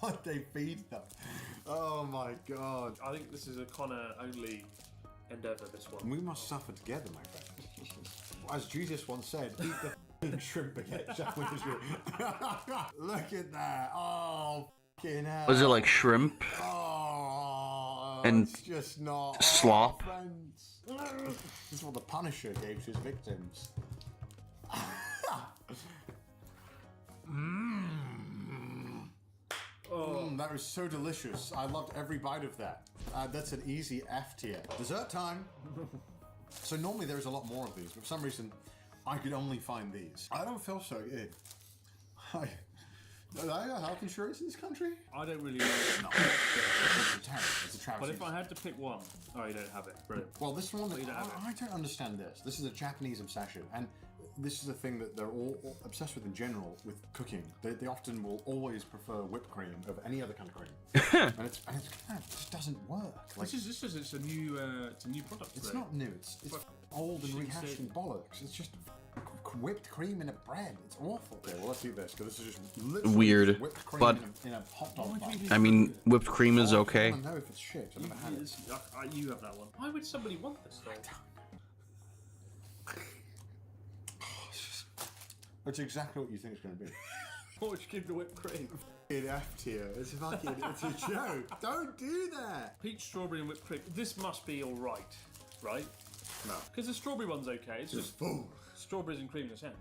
S11: what they feed them. Oh my god.
S1: I think this is a Connor only endeavour, this one.
S11: We must suffer together, my friend. As Jesus once said, eat the f***ing shrimp baguette sandwiches. Look at that. Oh, f***ing hell.
S2: Was it like shrimp?
S11: Oh,
S2: and
S11: it's just not.
S2: slop?
S11: Oh, friends. This is what the Punisher gave to his victims. That was so delicious. I loved every bite of that. That's an easy F tier. Dessert time. So normally there's a lot more of these, but for some reason I could only find these. I don't feel so good. Do I have health insurance in this country?
S1: I don't really know.
S11: No. It's a tariff. It's a tariff.
S1: But if I had to pick one, you don't have it. Brilliant.
S11: Well, this one,
S1: you don't have it.
S11: I don't understand this. This is a Japanese obsession, and this is a thing that they're all obsessed with in general with cooking. They often will always prefer whipped cream over any other kind of cream, and it just doesn't work. Like,
S1: it's a new product.
S11: It's not new. It's old and rehashed bollocks. It's just whipped cream in a bread. It's awful. Okay, well let's eat this because this is just literally
S2: Weird,
S11: whipped cream
S2: but
S11: in a hot dog bun.
S2: I mean, whipped cream is okay.
S11: I don't know if it's shit. I've never had it.
S1: You have that one. Why would somebody want this though?
S11: It's exactly what you think it's going to be.
S1: What would you give the whipped cream?
S11: In F tier. It's it's a joke. Don't do that.
S1: Peach, strawberry, and whipped cream. This must be all right, right?
S11: No.
S1: Because the strawberry one's okay. It's just
S11: full.
S1: Strawberries and cream in a sandwich,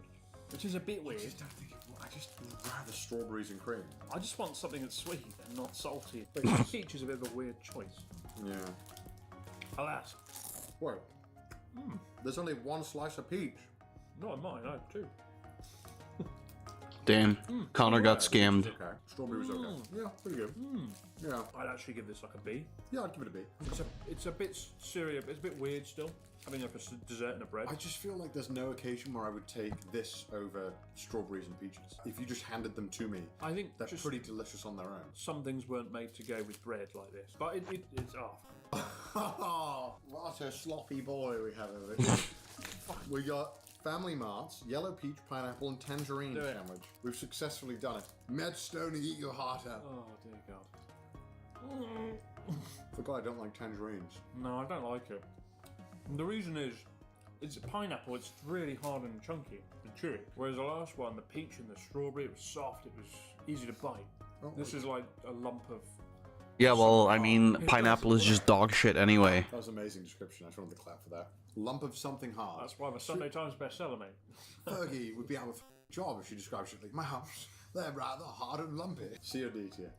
S1: which is a bit weird.
S11: I just rather strawberries and cream.
S1: I just want something that's sweet and not salty. But peach is a bit of a weird choice.
S11: Yeah.
S1: Alas.
S11: Wait. There's only one slice of peach.
S1: Not in mine. I have two.
S2: Damn, Connor got scammed.
S11: Okay. Strawberry was okay. Yeah, pretty good. Yeah.
S1: I'd actually give this like a B.
S11: Yeah, I'd give it a B.
S1: It's a bit serious. It's a bit weird still. Having like a dessert and a bread.
S11: I just feel like there's no occasion where I would take this over strawberries and peaches. If you just handed them to me,
S1: I think
S11: they're pretty delicious on their own.
S1: Some things weren't made to go with bread like this, but it's
S11: Oh, what a sloppy boy we have over here. We got Family Mart's yellow peach, pineapple, and tangerine
S1: Do it.
S11: sandwich. We've successfully done it. Med Stoney, eat your heart out.
S1: Oh dear God.
S11: Forgot I don't like tangerines.
S1: No, I don't like it. And the reason is, it's a pineapple, it's really hard and chunky and chewy. Whereas the last one, the peach and the strawberry, it was soft, it was easy to bite.
S11: Oh,
S1: This is like a lump of...
S2: Yeah, well, I mean, pineapple is just dog shit anyway.
S11: That was an amazing description. I just wanted to clap for that. Lump of something hard.
S1: That's why I'm a Sunday Times bestseller, mate.
S11: Fergie would be out of a job if she described shit like, my house, they're rather hard and lumpy. C or D tier?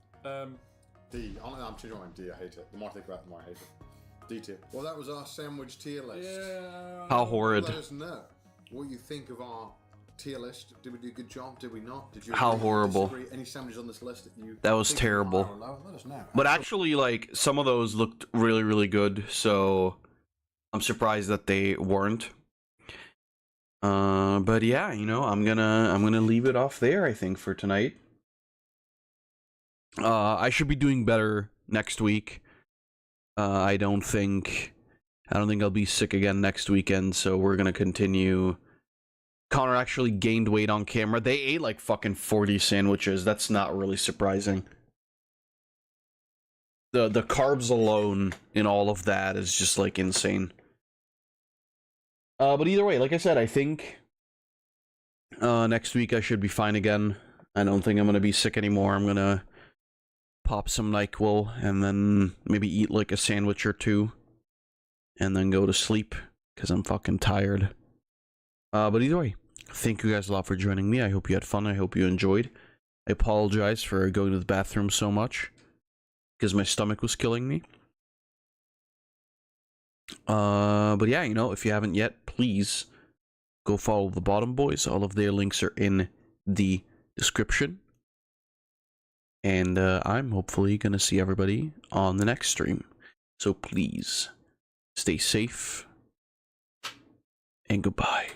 S11: D. I'm changing my mind. D. I hate it. The more I think about it, the more I hate it. D tier. Well, that was our sandwich tier list.
S1: Yeah.
S2: How horrid.
S11: Let us know what you think of our tier list. Did we do a good job? Did we not? Did you
S2: How
S11: agree,
S2: horrible.
S11: disagree? Any sandwiches on this list that you
S2: That was
S11: think are
S2: terrible.
S11: higher or lower? Let us know.
S2: But actually, like, some of those looked really, really good, so I'm surprised that they weren't. But yeah, you know, I'm gonna leave it off there, I think, for tonight. I should be doing better next week. I don't think I'll be sick again next weekend, so we're gonna continue. Connor actually gained weight on camera. They ate like fucking 40 sandwiches. That's not really surprising. The carbs alone in all of that is just like insane. But either way, like I said, I think next week I should be fine again. I don't think I'm gonna be sick anymore. I'm gonna pop some NyQuil and then maybe eat like a sandwich or two and then go to sleep because I'm fucking tired. But either way, thank you guys a lot for joining me. I hope you had fun. I hope you enjoyed. I apologize for going to the bathroom so much because my stomach was killing me. But yeah, you know, if you haven't yet, please go follow the Bottom Boys. All of their links are in the description. And I'm hopefully going to see everybody on the next stream. So please, stay safe. And goodbye.